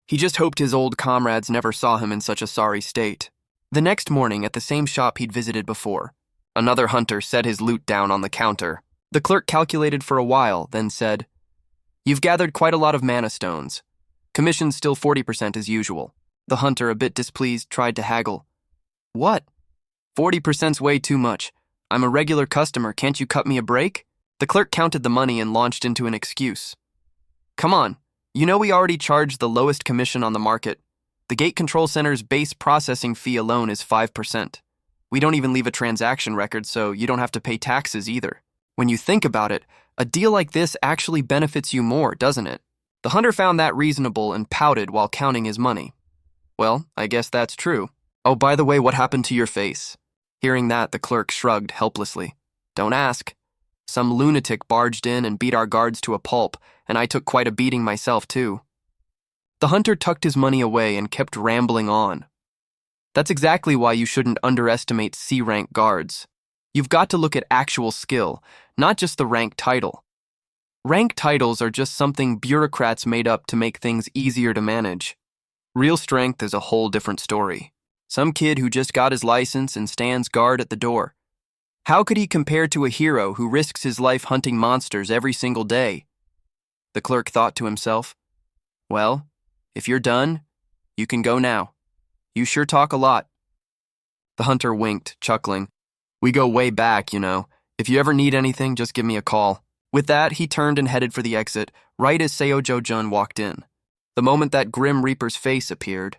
He just hoped his old comrades never saw him in such a sorry state. The next morning, at the same shop he'd visited before, another hunter set his loot down on the counter. The clerk calculated for a while, then said, "You've gathered quite a lot of mana stones. Commission's still 40% as usual." The hunter, a bit displeased, tried to haggle. "What? 40%'s way too much. I'm a regular customer, can't you cut me a break?" The clerk counted the money and launched into an excuse. "Come on, you know we already charge the lowest commission on the market. The Gate Control Center's base processing fee alone is 5%. We don't even leave a transaction record, so you don't have to pay taxes either. When you think about it, a deal like this actually benefits you more, doesn't it?" The hunter found that reasonable and pouted while counting his money. "Well, I guess that's true. Oh, by the way, what happened to your face?" Hearing that, the clerk shrugged helplessly. "Don't ask. Some lunatic barged in and beat our guards to a pulp, and I took quite a beating myself, too." The hunter tucked his money away and kept rambling on. "That's exactly why you shouldn't underestimate C-rank guards. You've got to look at actual skill, not just the rank title. Rank titles are just something bureaucrats made up to make things easier to manage. Real strength is a whole different story. Some kid who just got his license and stands guard at the door. How could he compare to a hero who risks his life hunting monsters every single day?" The clerk thought to himself, "Well, if you're done, you can go now. You sure talk a lot." The hunter winked, chuckling. "We go way back, you know. If you ever need anything, just give me a call." With that, he turned and headed for the exit, right as Seo Jo-jun walked in. The moment that Grim Reaper's face appeared,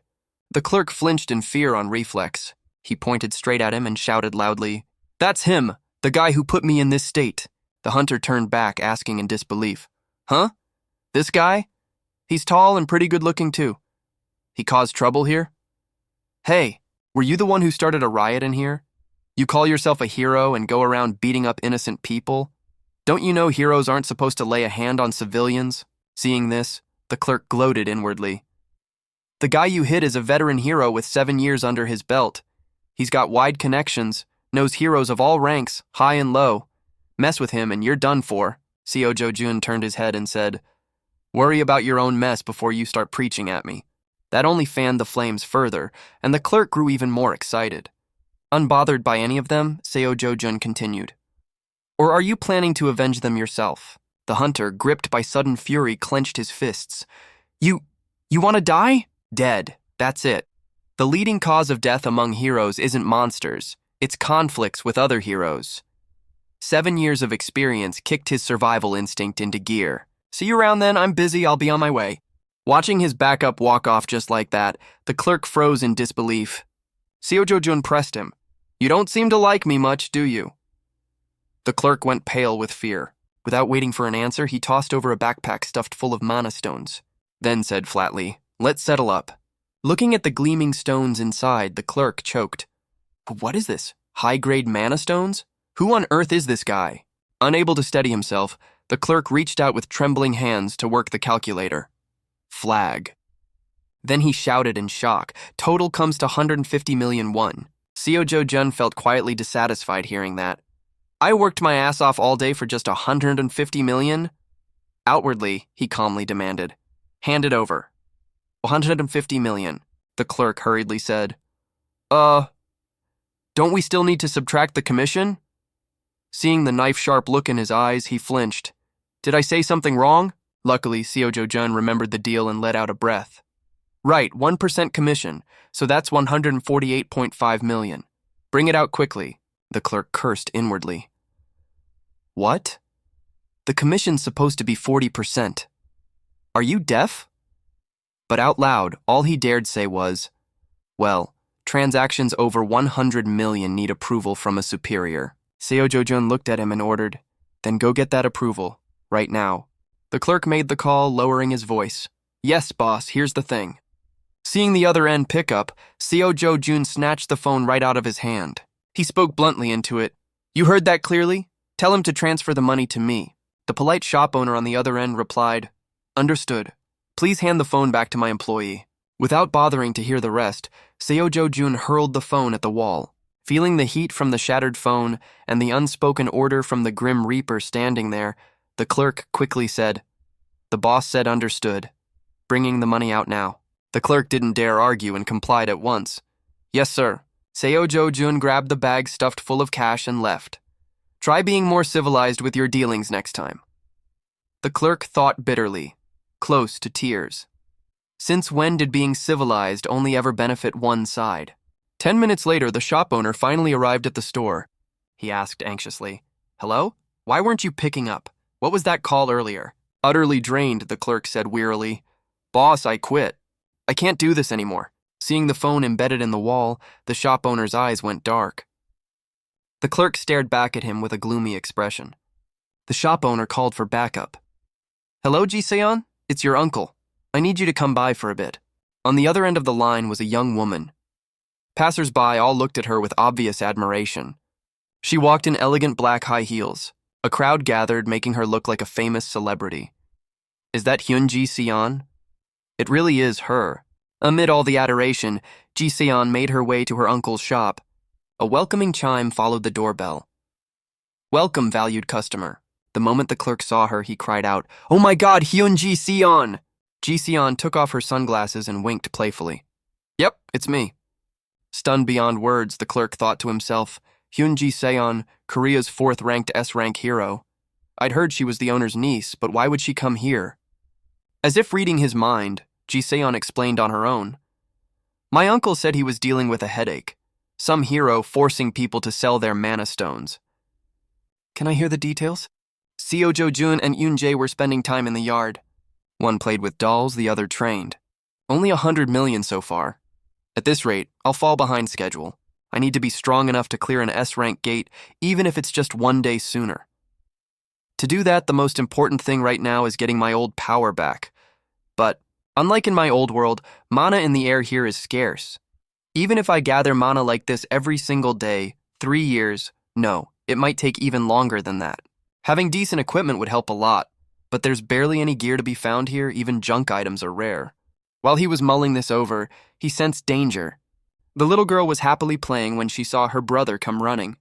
the clerk flinched in fear on reflex. He pointed straight at him and shouted loudly, "That's him, the guy who put me in this state." The hunter turned back, asking in disbelief, "Huh? This guy? He's tall and pretty good-looking, too. He caused trouble here? Hey, were you the one who started a riot in here? You call yourself a hero and go around beating up innocent people? Don't you know heroes aren't supposed to lay a hand on civilians?" Seeing this, the clerk gloated inwardly. "The guy you hit is a veteran hero with 7 years under his belt. He's got wide connections, knows heroes of all ranks, high and low. Mess with him and you're done for." Seo Jo-jun turned his head and said, "Worry about your own mess before you start preaching at me." That only fanned the flames further, and the clerk grew even more excited. Unbothered by any of them, Seo Jo-jun continued, "Or are you planning to avenge them yourself?" The hunter, gripped by sudden fury, clenched his fists. You want to die? Dead. That's it. The leading cause of death among heroes isn't monsters. It's conflicts with other heroes." 7 years of experience kicked his survival instinct into gear. See you around then, I'm busy, I'll be on my way. Watching his backup walk off just like that, the clerk froze in disbelief. Seo Jo-jun pressed him. You don't seem to like me much, do you? The clerk went pale with fear. Without waiting for an answer, he tossed over a backpack stuffed full of mana stones, then said flatly, Let's settle up. Looking at the gleaming stones inside, the clerk choked. What is this? High-grade mana stones? Who on earth is this guy? Unable to steady himself, the clerk reached out with trembling hands to work the calculator. Flag. Then he shouted in shock. Total comes to 150 million won. Seo Jo-jun felt quietly dissatisfied hearing that. I worked my ass off all day for just 150 million? Outwardly, he calmly demanded. Hand it over. 150 million, the clerk hurriedly said. Don't we still need to subtract the commission? Seeing the knife-sharp look in his eyes, he flinched. Did I say something wrong? Luckily, Seo Jo-jun remembered the deal and let out a breath. Right, 1% commission, so that's 148.5 million. Bring it out quickly, the clerk cursed inwardly. What? The commission's supposed to be 40%. Are you deaf? But out loud, all he dared say was, well, transactions over 100 million need approval from a superior. Seo Jo-jun looked at him and ordered, then go get that approval, right now. The clerk made the call, lowering his voice. Yes, boss, here's the thing. Seeing the other end pick up, Seo Jo-jun snatched the phone right out of his hand. He spoke bluntly into it. You heard that clearly? Tell him to transfer the money to me. The polite shop owner on the other end replied, Understood. Please hand the phone back to my employee. Without bothering to hear the rest, Seo Jo-jun hurled the phone at the wall. Feeling the heat from the shattered phone and the unspoken order from the Grim Reaper standing there, the clerk quickly said, The boss said understood. Bringing the money out now. The clerk didn't dare argue and complied at once. Yes, sir. Seo Jo-jun grabbed the bag stuffed full of cash and left. Try being more civilized with your dealings next time. The clerk thought bitterly, close to tears. Since when did being civilized only ever benefit one side? 10 minutes later, the shop owner finally arrived at the store. He asked anxiously, Hello? Why weren't you picking up? What was that call earlier? Utterly drained, the clerk said wearily. Boss, I quit. I can't do this anymore. Seeing the phone embedded in the wall, the shop owner's eyes went dark. The clerk stared back at him with a gloomy expression. The shop owner called for backup. Hello, Ji-seon? It's your uncle. I need you to come by for a bit. On the other end of the line was a young woman. Passers-by all looked at her with obvious admiration. She walked in elegant black high heels. A crowd gathered, making her look like a famous celebrity. Is that Hyun Ji-seon? It really is her. Amid all the adoration, Ji-seon made her way to her uncle's shop. A welcoming chime followed the doorbell. Welcome, valued customer. The moment the clerk saw her, he cried out, Oh my God, Hyun Ji-seon! Ji-seon took off her sunglasses and winked playfully. Yep, it's me. Stunned beyond words, the clerk thought to himself, Hyun Ji-seon, Korea's 4th-ranked S-rank hero. I'd heard she was the owner's niece, but why would she come here? As if reading his mind, Ji-seon explained on her own. My uncle said he was dealing with a headache. Some hero forcing people to sell their mana stones. Can I hear the details? Seo Jo-jun and Yoon-jae were spending time in the yard. One played with dolls, the other trained. Only 100 million so far. At this rate, I'll fall behind schedule. I need to be strong enough to clear an S-rank gate, even if it's just 1 day sooner. To do that, the most important thing right now is getting my old power back. But, unlike in my old world, mana in the air here is scarce. Even if I gather mana like this every single day, 3 years, no, it might take even longer than that. Having decent equipment would help a lot, but there's barely any gear to be found here, even junk items are rare. While he was mulling this over, he sensed danger. The little girl was happily playing when she saw her brother come running.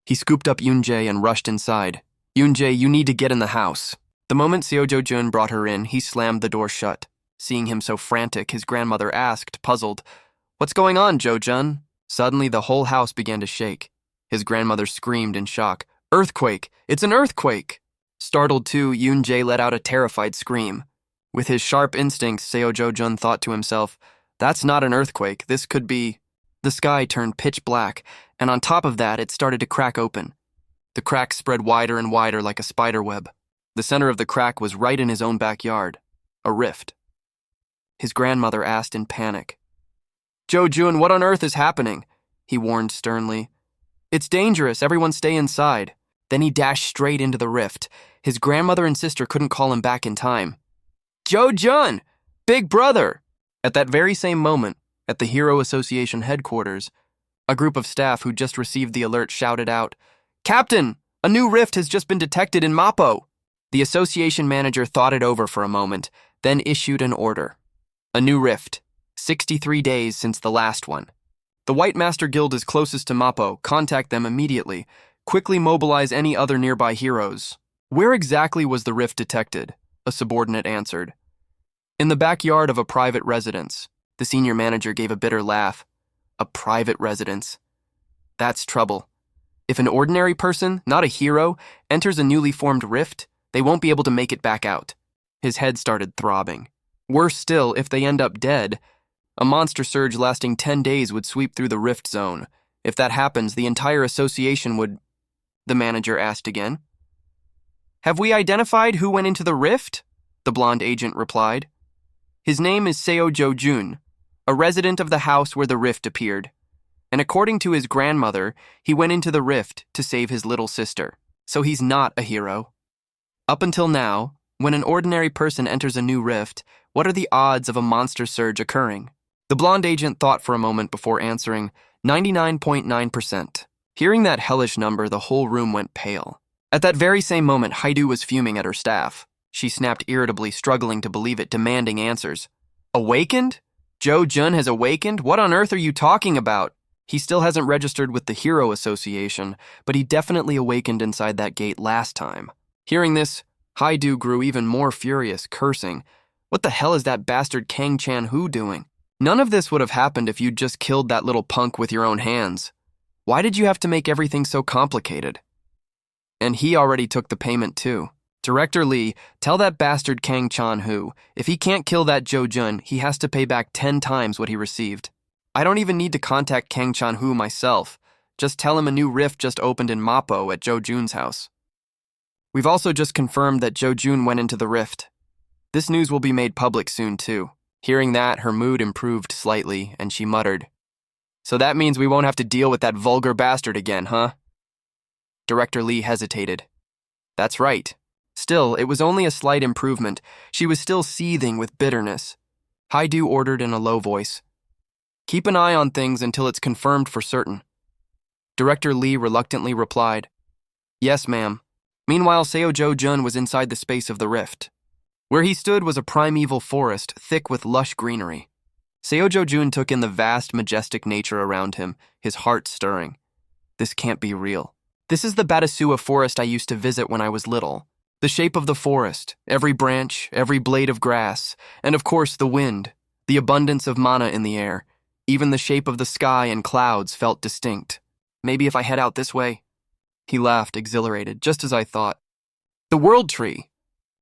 He scooped up Yoon-jae and rushed inside. Yoon-jae, you need to get in the house. The moment Seo Jo-jun brought her in, he slammed the door shut. Seeing him so frantic, his grandmother asked, puzzled, What's going on, Jo-jun? Suddenly, the whole house began to shake. His grandmother screamed in shock, Earthquake! It's an earthquake! Startled too, Yoon-jae let out a terrified scream. With his sharp instincts, Seo Jo-jun thought to himself, That's not an earthquake, this could be... The sky turned pitch black, and on top of that, it started to crack open. The crack spread wider and wider like a spider web. The center of the crack was right in his own backyard, a rift. His grandmother asked in panic. "Jo-jun, what on earth is happening?" he warned sternly. "It's dangerous, everyone stay inside." Then he dashed straight into the rift. His grandmother and sister couldn't call him back in time. "Jo-jun! Big brother!" At that very same moment, at the Hero Association headquarters, a group of staff who'd just received the alert shouted out, "Captain, a new rift has just been detected in Mappo." The association manager thought it over for a moment, then issued an order. A new rift, 63 days since the last one. The White Master Guild is closest to Mappo. Contact them immediately. Quickly mobilize any other nearby heroes. Where exactly was the rift detected? A subordinate answered. In the backyard of a private residence. The senior manager gave a bitter laugh. A private residence. That's trouble. If an ordinary person, not a hero, enters a newly formed rift, they won't be able to make it back out. His head started throbbing. Worse still, if they end up dead, a monster surge lasting 10 days would sweep through the rift zone. If that happens, the entire association would... The manager asked again. "Have we identified who went into the rift?" The blonde agent replied. "His name is Seo Jo-jun, a resident of the house where the rift appeared. And according to his grandmother, he went into the rift to save his little sister. So he's not a hero. Up until now, when an ordinary person enters a new rift, what are the odds of a monster surge occurring?" The blonde agent thought for a moment before answering, 99.9%. Hearing that hellish number, the whole room went pale. At that very same moment, Haidu was fuming at her staff. She snapped irritably, struggling to believe it, demanding answers. "Awakened? Jo-jun has awakened? What on earth are you talking about? He still hasn't registered with the Hero Association, but he definitely awakened inside that gate last time." Hearing this, Haidu grew even more furious, cursing. "What the hell is that bastard Kang Chan-hu doing? None of this would have happened if you'd just killed that little punk with your own hands. Why did you have to make everything so complicated?" And he already took the payment too. "Director Lee, tell that bastard Kang Chan-hu, if he can't kill that Jo-jun, he has to pay back 10 times what he received. I don't even need to contact Kang Chan-hu myself. Just tell him a new rift just opened in Mappo at Jo-jun's house. We've also just confirmed that Jo-jun went into the rift. This news will be made public soon too." Hearing that, her mood improved slightly, and she muttered, "So that means we won't have to deal with that vulgar bastard again, huh?" Director Lee hesitated. "That's right. Still, it was only a slight improvement. She was still seething with bitterness." Haidu ordered in a low voice, "Keep an eye on things until it's confirmed for certain." Director Lee reluctantly replied, "Yes, ma'am." Meanwhile, Seo Jo-jun was inside the space of the rift. Where he stood was a primeval forest, thick with lush greenery. Seo Jo-jun took in the vast, majestic nature around him, his heart stirring. This can't be real. This is the Batasua forest I used to visit when I was little. The shape of the forest, every branch, every blade of grass, and of course the wind, the abundance of mana in the air. Even the shape of the sky and clouds felt distinct. Maybe if I head out this way. He laughed, exhilarated, just as I thought. The World Tree.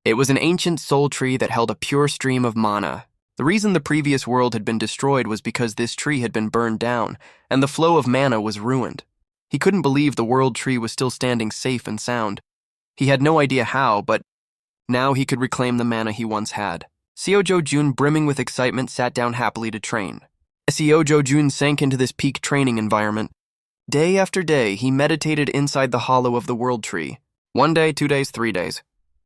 It was an ancient soul tree that held a pure stream of mana. The reason the previous world had been destroyed was because this tree had been burned down, and the flow of mana was ruined. He couldn't believe the World Tree was still standing safe and sound. He had no idea how, but now he could reclaim the mana he once had. Seo Jo-jun, brimming with excitement, sat down happily to train. As Seo Jo-jun sank into this peak training environment, day after day he meditated inside the hollow of the World Tree. 1 day, 2 days, 3 days.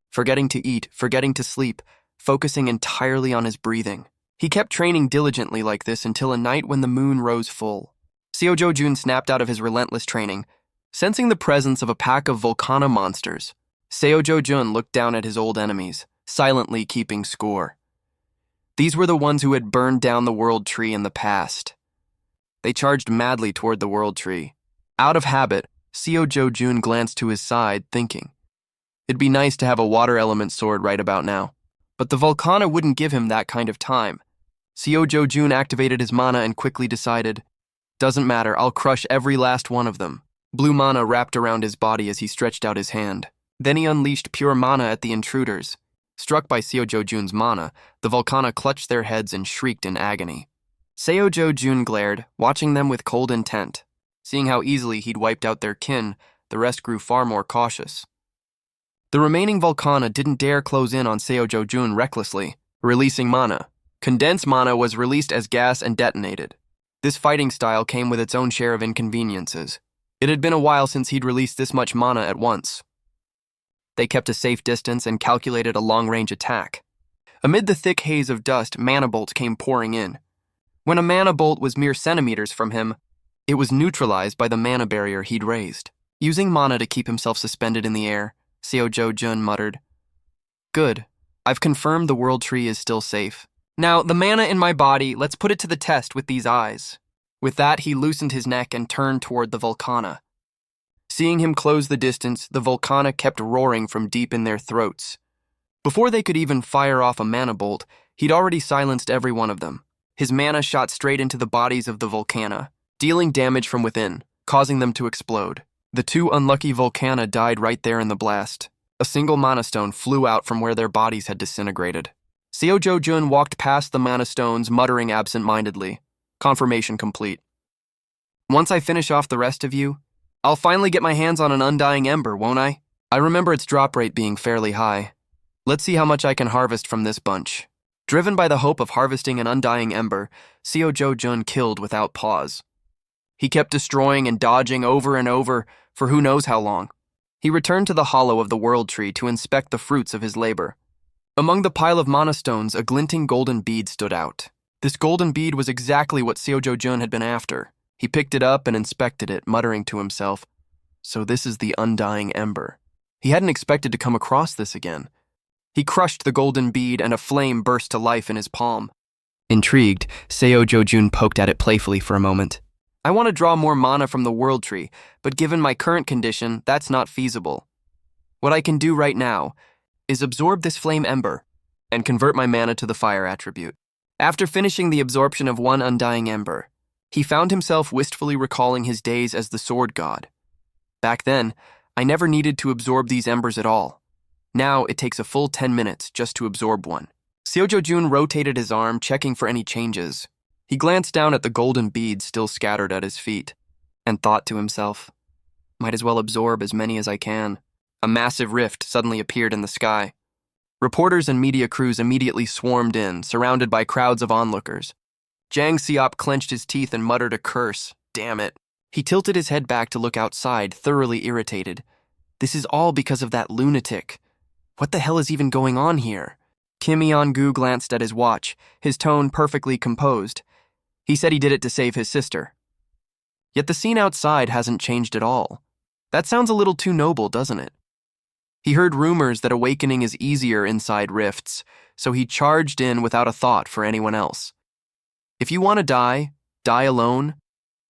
Forgetting to eat, forgetting to sleep, focusing entirely on his breathing. He kept training diligently like this until a night when the moon rose full. Seo Jo-jun snapped out of his relentless training, sensing the presence of a pack of volcano monsters. Seo Jo-jun looked down at his old enemies, silently keeping score. These were the ones who had burned down the World Tree in the past. They charged madly toward the World Tree. Out of habit, Seo Jo-jun glanced to his side, thinking, it'd be nice to have a water element sword right about now. But the Volcana wouldn't give him that kind of time. Seo Jo-jun activated his mana and quickly decided, doesn't matter, I'll crush every last one of them. Blue mana wrapped around his body as he stretched out his hand. Then he unleashed pure mana at the intruders. Struck by Seo Jo-jun's mana, the Volcana clutched their heads and shrieked in agony. Seo Jo-jun glared, watching them with cold intent. Seeing how easily he'd wiped out their kin, the rest grew far more cautious. The remaining Volcana didn't dare close in on Seo-jo-jun recklessly, releasing mana. Condensed mana was released as gas and detonated. This fighting style came with its own share of inconveniences. It had been a while since he'd released this much mana at once. They kept a safe distance and calculated a long-range attack. Amid the thick haze of dust, mana bolts came pouring in. When a mana bolt was mere centimeters from him, it was neutralized by the mana barrier he'd raised. Using mana to keep himself suspended in the air, Seo-jo-jun muttered, "Good. I've confirmed the world tree is still safe. Now, the mana in my body, let's put it to the test with these eyes." With that, he loosened his neck and turned toward the Volcana. Seeing him close the distance, the Volcana kept roaring from deep in their throats. Before they could even fire off a mana bolt, he'd already silenced every one of them. His mana shot straight into the bodies of the Volcana, dealing damage from within, causing them to explode. The two unlucky Volcana died right there in the blast. A single mana stone flew out from where their bodies had disintegrated. Seo-jo-jun walked past the mana stones, muttering absent-mindedly. Confirmation complete. "Once I finish off the rest of you, I'll finally get my hands on an undying ember, won't I? I remember its drop rate being fairly high. Let's see how much I can harvest from this bunch." Driven by the hope of harvesting an undying ember, Seo-jo-jun killed without pause. He kept destroying and dodging over and over for who knows how long. He returned to the hollow of the world tree to inspect the fruits of his labor. Among the pile of mana stones, a glinting golden bead stood out. This golden bead was exactly what Seo-jo-jun had been after. He picked it up and inspected it, muttering to himself, "So this is the undying ember." He hadn't expected to come across this again. He crushed the golden bead and a flame burst to life in his palm. Intrigued, Seo-jo-jun poked at it playfully for a moment. "I want to draw more mana from the world tree, but given my current condition, that's not feasible. What I can do right now is absorb this flame ember and convert my mana to the fire attribute." After finishing the absorption of one undying ember, he found himself wistfully recalling his days as the sword god. Back then, I never needed to absorb these embers at all. Now it takes a full 10 minutes just to absorb one. Seo-jo-jun rotated his arm, checking for any changes. He glanced down at the golden beads still scattered at his feet, and thought to himself, "Might as well absorb as many as I can." A massive rift suddenly appeared in the sky. Reporters and media crews immediately swarmed in, surrounded by crowds of onlookers. Jang Seop clenched his teeth and muttered a curse. Damn it. He tilted his head back to look outside, thoroughly irritated. This is all because of that lunatic. What the hell is even going on here? Kim Yeon-gu glanced at his watch, his tone perfectly composed. He said he did it to save his sister. Yet the scene outside hasn't changed at all. That sounds a little too noble, doesn't it? He heard rumors that awakening is easier inside rifts, so he charged in without a thought for anyone else. If you want to die alone.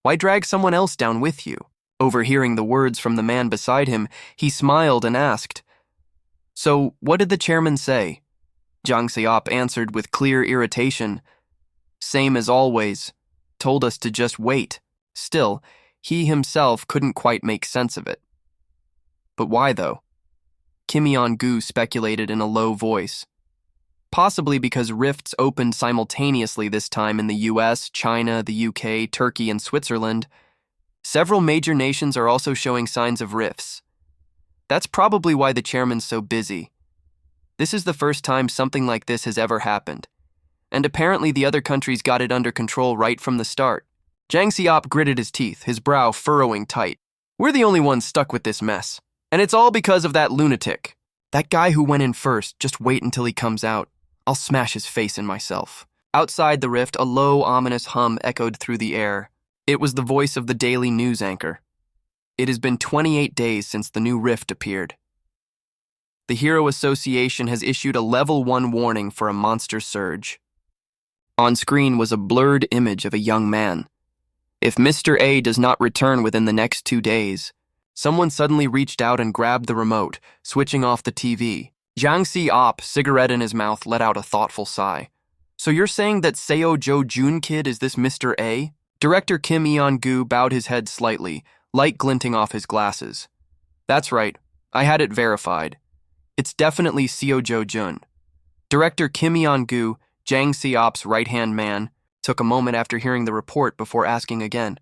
Why drag someone else down with you? Overhearing the words from the man beside him, he smiled and asked, "So, what did the chairman say?" Jang Seop answered with clear irritation, "Same as always. Told us to just wait." Still, he himself couldn't quite make sense of it. But why, though? Kim Yeon-gu speculated in a low voice. Possibly because rifts opened simultaneously this time in the US, China, the UK, Turkey, and Switzerland. Several major nations are also showing signs of rifts. That's probably why the chairman's so busy. This is the first time something like this has ever happened. And apparently the other countries got it under control right from the start. Jang Seop gritted his teeth, his brow furrowing tight. We're the only ones stuck with this mess. And it's all because of that lunatic. That guy who went in first, just wait until he comes out. I'll smash his face in myself. Outside the rift, a low, ominous hum echoed through the air. It was the voice of the daily news anchor. It has been 28 days since the new rift appeared. The Hero Association has issued a Level 1 warning for a monster surge. On screen was a blurred image of a young man. If Mr. A does not return within the next 2 days, someone suddenly reached out and grabbed the remote, switching off the TV. Jang Seop, cigarette in his mouth, let out a thoughtful sigh. So you're saying that Seo-jo-jun kid is this Mr. A? Director Kim Yeon-gu bowed his head slightly, light glinting off his glasses. That's right. I had it verified. It's definitely Seo-jo-jun. Director Kim Yeon-gu, Jang Seop's right-hand man, took a moment after hearing the report before asking again,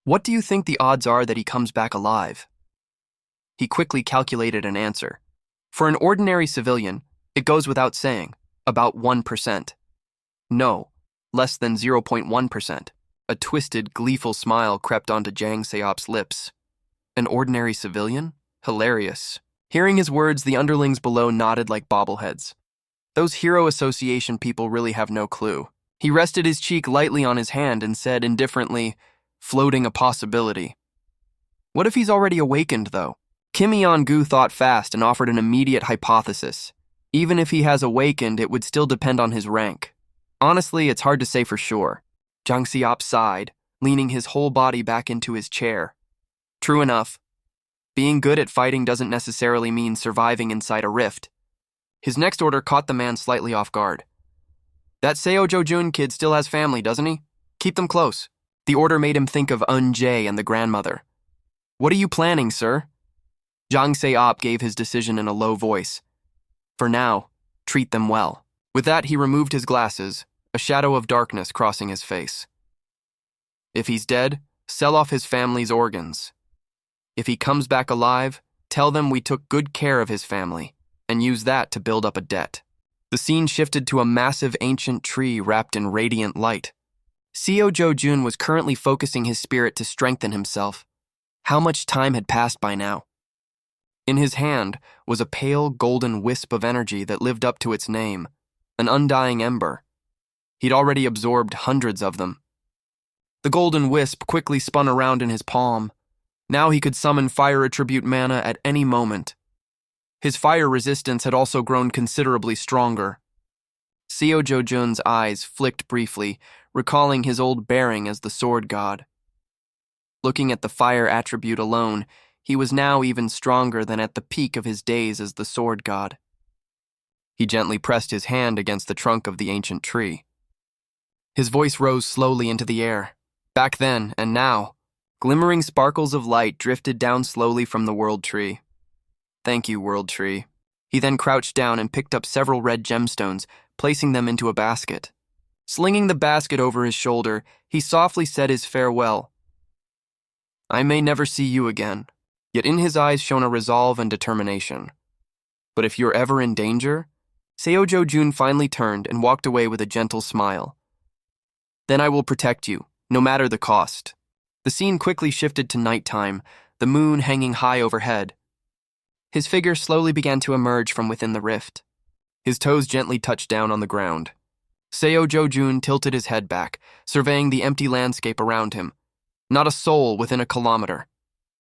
"What do you think the odds are that he comes back alive?" He quickly calculated an answer. For an ordinary civilian, it goes without saying, about 1%. No, less than 0.1%. A twisted, gleeful smile crept onto Jang Seop's lips. An ordinary civilian? Hilarious. Hearing his words, the underlings below nodded like bobbleheads. Those Hero Association people really have no clue. He rested his cheek lightly on his hand and said indifferently, floating a possibility. What if he's already awakened, though? Kim Yeon-gu thought fast and offered an immediate hypothesis. Even if he has awakened, it would still depend on his rank. Honestly, it's hard to say for sure. Jang Seop sighed, leaning his whole body back into his chair. True enough. Being good at fighting doesn't necessarily mean surviving inside a rift. His next order caught the man slightly off guard. That Seo Jo-jun kid still has family, doesn't he? Keep them close. The order made him think of Eun-jae and the grandmother. What are you planning, sir? Jang Se-op gave his decision in a low voice. For now, treat them well. With that, he removed his glasses, a shadow of darkness crossing his face. If he's dead, sell off his family's organs. If he comes back alive, tell them we took good care of his family, and use that to build up a debt. The scene shifted to a massive ancient tree wrapped in radiant light. Seo Jo-jun was currently focusing his spirit to strengthen himself. How much time had passed by now? In his hand was a pale golden wisp of energy that lived up to its name, an undying ember. He'd already absorbed hundreds of them. The golden wisp quickly spun around in his palm. Now he could summon fire attribute mana at any moment. His fire resistance had also grown considerably stronger. Seo Jo-jun's eyes flicked briefly, recalling his old bearing as the sword god. Looking at the fire attribute alone, he was now even stronger than at the peak of his days as the sword god. He gently pressed his hand against the trunk of the ancient tree. His voice rose slowly into the air. Back then, and now, glimmering sparkles of light drifted down slowly from the world tree. Thank you, world tree. He then crouched down and picked up several red gemstones, placing them into a basket. Slinging the basket over his shoulder, he softly said his farewell. I may never see you again, yet in his eyes shone a resolve and determination. But if you're ever in danger, Seo Jo-jun finally turned and walked away with a gentle smile. Then I will protect you, no matter the cost. The scene quickly shifted to nighttime, the moon hanging high overhead. His figure slowly began to emerge from within the rift. His toes gently touched down on the ground. Seo Jo-jun tilted his head back, surveying the empty landscape around him. Not a soul within a kilometer.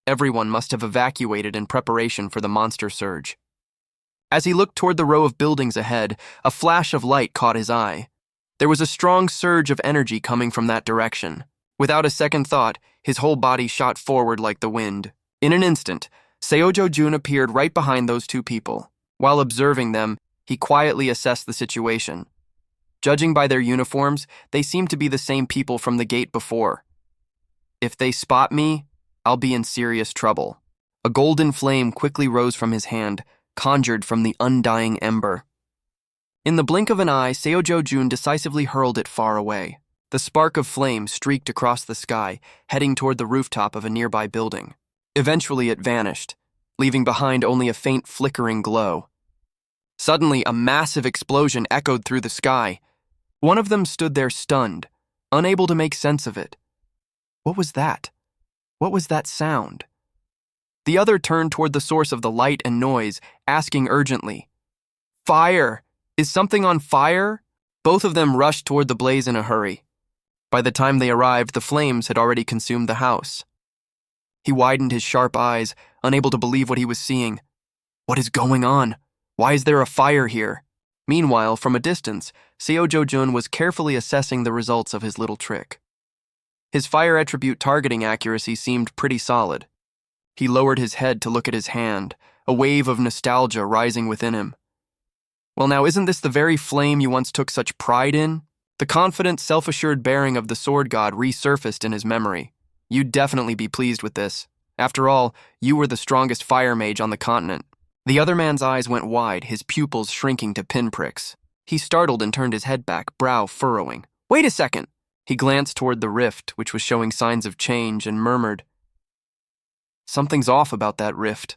Everyone must have evacuated in preparation for the monster surge. As he looked toward the row of buildings ahead, a flash of light caught his eye. There was a strong surge of energy coming from that direction. Without a second thought, his whole body shot forward like the wind. In an instant, Seo Jo-jun appeared right behind those two people. While observing them, he quietly assessed the situation. Judging by their uniforms, they seemed to be the same people from the gate before. If they spot me, I'll be in serious trouble. A golden flame quickly rose from his hand, conjured from the undying ember. In the blink of an eye, Seo Jo-jun decisively hurled it far away. The spark of flame streaked across the sky, heading toward the rooftop of a nearby building. Eventually it vanished, leaving behind only a faint flickering glow. Suddenly, a massive explosion echoed through the sky. One of them stood there stunned, unable to make sense of it. What was that? What was that sound? The other turned toward the source of the light and noise, asking urgently, Fire! Is something on fire? Both of them rushed toward the blaze in a hurry. By the time they arrived, the flames had already consumed the house. He widened his sharp eyes, unable to believe what he was seeing. What is going on? Why is there a fire here? Meanwhile, from a distance, Seo Jo-jun was carefully assessing the results of his little trick. His fire attribute targeting accuracy seemed pretty solid. He lowered his head to look at his hand, a wave of nostalgia rising within him. Well, now, isn't this the very flame you once took such pride in? The confident, self-assured bearing of the sword god resurfaced in his memory. You'd definitely be pleased with this. After all, you were the strongest fire mage on the continent. The other man's eyes went wide, his pupils shrinking to pinpricks. He startled and turned his head back, brow furrowing. Wait a second! He glanced toward the rift, which was showing signs of change, and murmured, Something's off about that rift.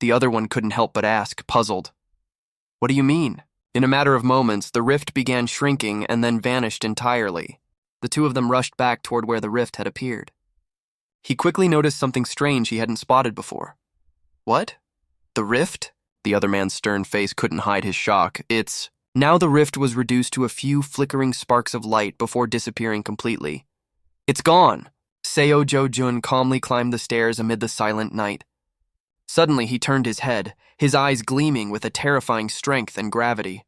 The other one couldn't help but ask, puzzled. What do you mean? In a matter of moments, the rift began shrinking and then vanished entirely. The two of them rushed back toward where the rift had appeared. He quickly noticed something strange he hadn't spotted before. What? The rift? The other man's stern face couldn't hide his shock. Now the rift was reduced to a few flickering sparks of light before disappearing completely. It's gone! Seo Jo-jun calmly climbed the stairs amid the silent night. Suddenly he turned his head, his eyes gleaming with a terrifying strength and gravity.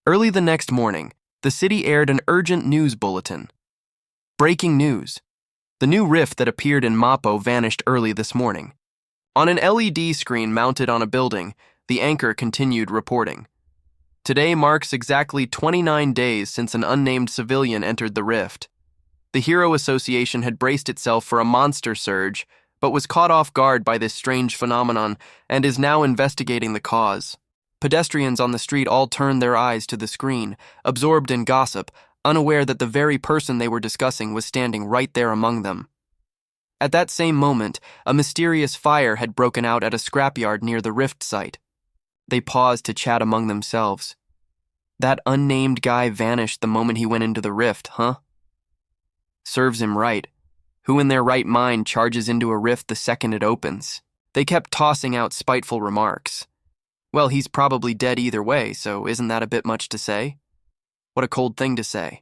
Early the next morning, the city aired an urgent news bulletin. Breaking news. The new rift that appeared in Mappo vanished early this morning. On an LED screen mounted on a building, the anchor continued reporting. Today marks exactly 29 days since an unnamed civilian entered the rift. The Hero Association had braced itself for a monster surge, but was caught off guard by this strange phenomenon and is now investigating the cause. Pedestrians on the street all turned their eyes to the screen, absorbed in gossip, unaware that the very person they were discussing was standing right there among them. At that same moment, a mysterious fire had broken out at a scrapyard near the rift site. They paused to chat among themselves. That unnamed guy vanished the moment he went into the rift, huh? Serves him right. Who in their right mind charges into a rift the second it opens? They kept tossing out spiteful remarks. Well, he's probably dead either way, so isn't that a bit much to say? What a cold thing to say.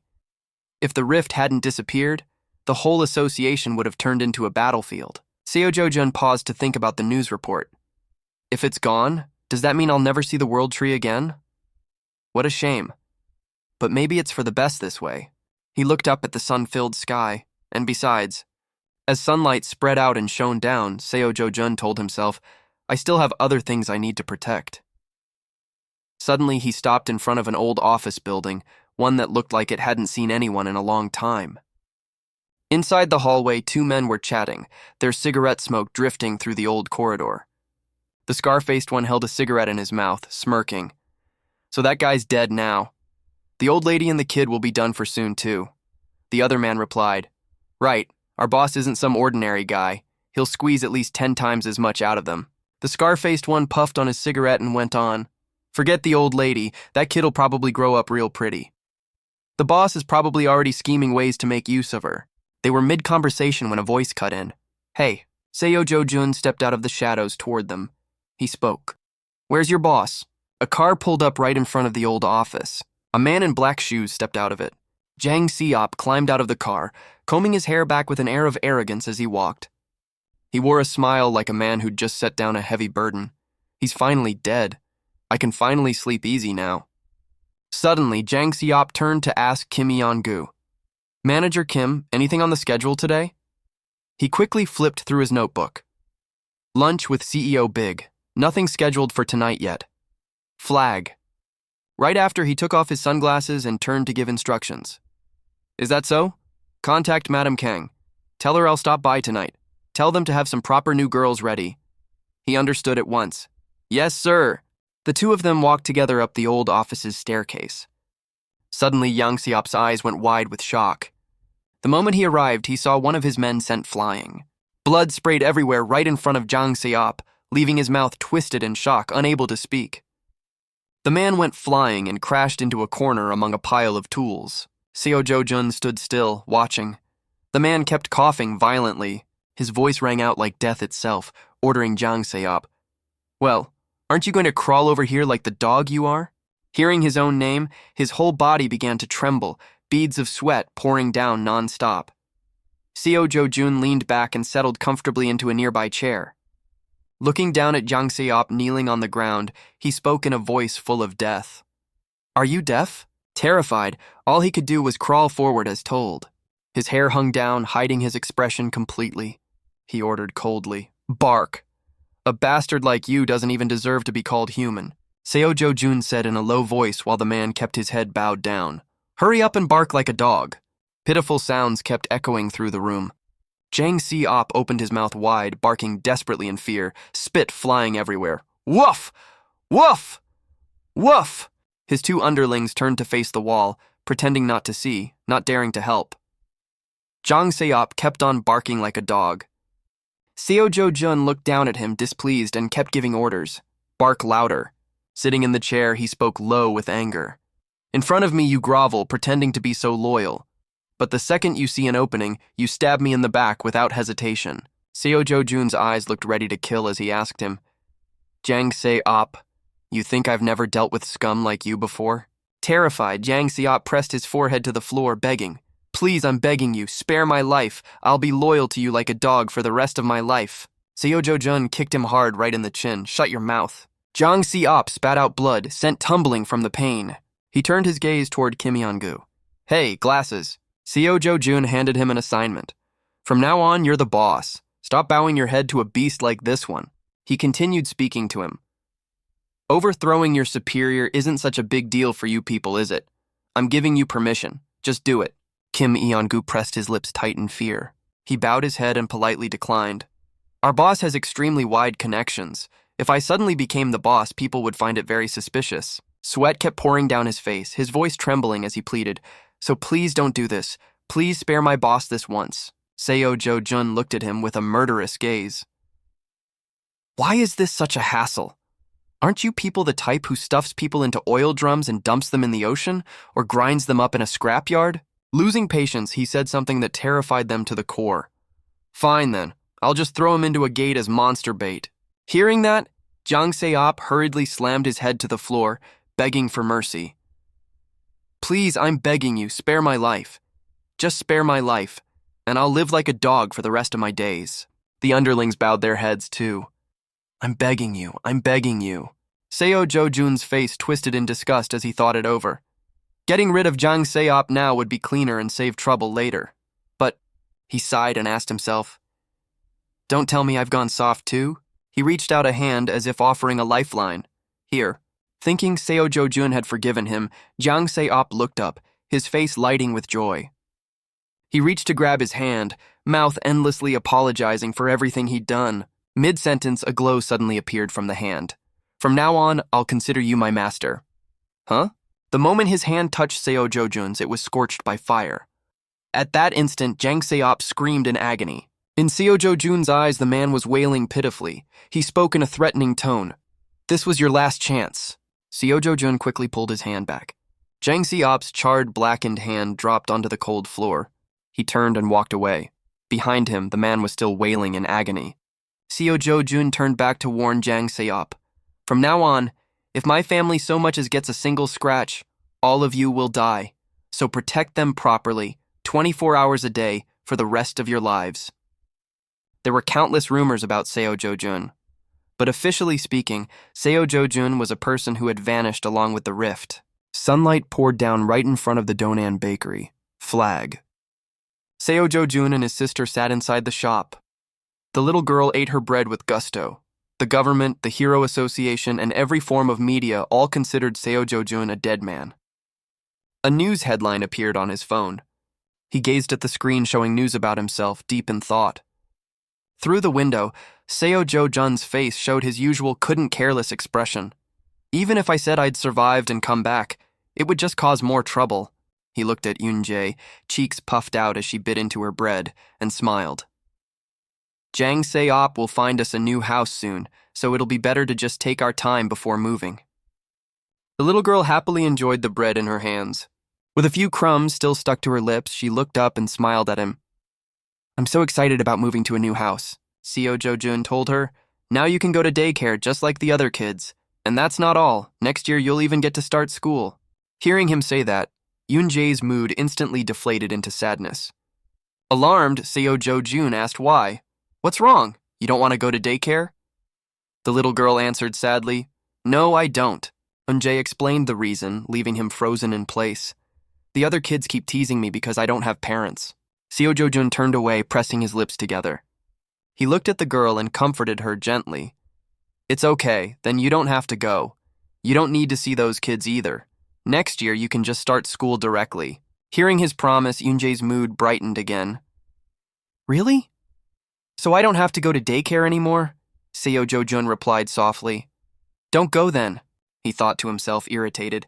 If the rift hadn't disappeared, the whole association would have turned into a battlefield. Seo Jo-jun paused to think about the news report. If it's gone, does that mean I'll never see the world tree again? What a shame. But maybe it's for the best this way. He looked up at the sun-filled sky, and besides, as sunlight spread out and shone down, Seo Jo-jun told himself, I still have other things I need to protect. Suddenly, he stopped in front of an old office building, one that looked like it hadn't seen anyone in a long time. Inside the hallway, two men were chatting, their cigarette smoke drifting through the old corridor. The scar-faced one held a cigarette in his mouth, smirking. So that guy's dead now. The old lady and the kid will be done for soon, too. The other man replied, Right, our boss isn't some ordinary guy. He'll squeeze at least 10 times as much out of them. The scar-faced one puffed on his cigarette and went on, Forget the old lady, that kid'll probably grow up real pretty. The boss is probably already scheming ways to make use of her. They were mid-conversation when a voice cut in. Hey, Seo Jo-jun stepped out of the shadows toward them. He spoke. Where's your boss? A car pulled up right in front of the old office. A man in black shoes stepped out of it. Jang Seop climbed out of the car, combing his hair back with an air of arrogance as he walked. He wore a smile like a man who'd just set down a heavy burden. He's finally dead. I can finally sleep easy now. Suddenly, Jang Seop turned to ask Kim Yeon-gu, Manager Kim, anything on the schedule today? He quickly flipped through his notebook. Lunch with CEO Big. Nothing scheduled for tonight yet. Flag. Right after, he took off his sunglasses and turned to give instructions. Is that so? Contact Madam Kang. Tell her I'll stop by tonight. Tell them to have some proper new girls ready. He understood at once. Yes, sir. The two of them walked together up the old office's staircase. Suddenly, Yang Seop's eyes went wide with shock. The moment he arrived, he saw one of his men sent flying. Blood sprayed everywhere right in front of Jang Seop, leaving his mouth twisted in shock, unable to speak. The man went flying and crashed into a corner among a pile of tools. Seo Jo-jun stood still, watching. The man kept coughing violently. His voice rang out like death itself, ordering Jang Seop. Well, aren't you going to crawl over here like the dog you are? Hearing his own name, his whole body began to tremble, beads of sweat pouring down non-stop. Seo Jo-jun leaned back and settled comfortably into a nearby chair. Looking down at Jang Seop kneeling on the ground, he spoke in a voice full of death. Are you deaf? Terrified, all he could do was crawl forward as told. His hair hung down, hiding his expression completely. He ordered coldly, Bark! A bastard like you doesn't even deserve to be called human. Seo Jo-jun said in a low voice while the man kept his head bowed down. Hurry up and bark like a dog. Pitiful sounds kept echoing through the room. Jang Seop opened his mouth wide, barking desperately in fear, spit flying everywhere. Woof! Woof! Woof! His two underlings turned to face the wall, pretending not to see, not daring to help. Jang Seop kept on barking like a dog. Seo Jo-jun looked down at him, displeased, and kept giving orders. Bark louder. Sitting in the chair, he spoke low with anger. In front of me, you grovel, pretending to be so loyal. But the second you see an opening, you stab me in the back without hesitation. Seo Jo-jun's eyes looked ready to kill as he asked him, Jang Se-op, you think I've never dealt with scum like you before? Terrified, Jang Se-op pressed his forehead to the floor, begging, Please, I'm begging you, spare my life. I'll be loyal to you like a dog for the rest of my life. Seo Jo-jun kicked him hard right in the chin. Shut your mouth. Jang Se-op spat out blood, sent tumbling from the pain. He turned his gaze toward Kim Yeon-gu. Hey, glasses. Seo Jo-jun handed him an assignment. From now on, you're the boss. Stop bowing your head to a beast like this one. He continued speaking to him. Overthrowing your superior isn't such a big deal for you people, is it? I'm giving you permission. Just do it. Kim Yeon-gu pressed his lips tight in fear. He bowed his head and politely declined. Our boss has extremely wide connections. If I suddenly became the boss, people would find it very suspicious. Sweat kept pouring down his face, his voice trembling as he pleaded, So please don't do this. Please spare my boss this once. Seo Jo-jun looked at him with a murderous gaze. Why is this such a hassle? Aren't you people the type who stuffs people into oil drums and dumps them in the ocean, or grinds them up in a scrapyard? Losing patience, he said something that terrified them to the core. Fine then, I'll just throw him into a gate as monster bait. Hearing that, Jang Se-op hurriedly slammed his head to the floor, begging for mercy. Please, I'm begging you, spare my life. Just spare my life, and I'll live like a dog for the rest of my days. The underlings bowed their heads too. I'm begging you, I'm begging you. Seo Jo-jun's face twisted in disgust as he thought it over. Getting rid of Jang Se-op now would be cleaner and save trouble later. But, he sighed and asked himself, Don't tell me I've gone soft too? He reached out a hand as if offering a lifeline. Here. Thinking Seo Jo-jun had forgiven him, Jang Se-op looked up, his face lighting with joy. He reached to grab his hand, mouth endlessly apologizing for everything he'd done. Mid-sentence, a glow suddenly appeared from the hand. From now on, I'll consider you my master. Huh? The moment his hand touched Seo Jo-jun's, it was scorched by fire. At that instant, Jang Se-op screamed in agony. In Seo Jo-jun's eyes, the man was wailing pitifully. He spoke in a threatening tone. This was your last chance. Seo Jo-jun quickly pulled his hand back. Jang Se-op's charred, blackened hand dropped onto the cold floor. He turned and walked away. Behind him, the man was still wailing in agony. Seo Jo-jun turned back to warn Jang Se-op. From now on, if my family so much as gets a single scratch, all of you will die. So protect them properly, 24 hours a day, for the rest of your lives. There were countless rumors about Seo Jo-jun. But officially speaking, Seo Jo-jun was a person who had vanished along with the rift. Sunlight poured down right in front of the Donan bakery. Flag. Seo Jo-jun and his sister sat inside the shop. The little girl ate her bread with gusto. The government, the Hero Association, and every form of media all considered Seo Jo-jun a dead man. A news headline appeared on his phone. He gazed at the screen showing news about himself, deep in thought. Through the window, Seo Jo-jun's face showed his usual couldn't-careless expression. Even if I said I'd survived and come back, it would just cause more trouble. He looked at Yoon-jae, cheeks puffed out as she bit into her bread, and smiled. Jang Se-op will find us a new house soon, so it'll be better to just take our time before moving. The little girl happily enjoyed the bread in her hands. With a few crumbs still stuck to her lips, she looked up and smiled at him. I'm so excited about moving to a new house, Seo Jo-jun told her. Now you can go to daycare just like the other kids. And that's not all. Next year you'll even get to start school. Hearing him say that, Yoon-jae's mood instantly deflated into sadness. Alarmed, Seo Jo-jun asked why. What's wrong? You don't want to go to daycare? The little girl answered sadly, No, I don't. Yoon-jae explained the reason, leaving him frozen in place. The other kids keep teasing me because I don't have parents. Seo Jo-jun turned away, pressing his lips together. He looked at the girl and comforted her gently. It's okay, then you don't have to go. You don't need to see those kids either. Next year you can just start school directly. Hearing his promise, Yoon-jae's mood brightened again. Really? So I don't have to go to daycare anymore? Seo Jo-jun replied softly. Don't go then, he thought to himself, irritated.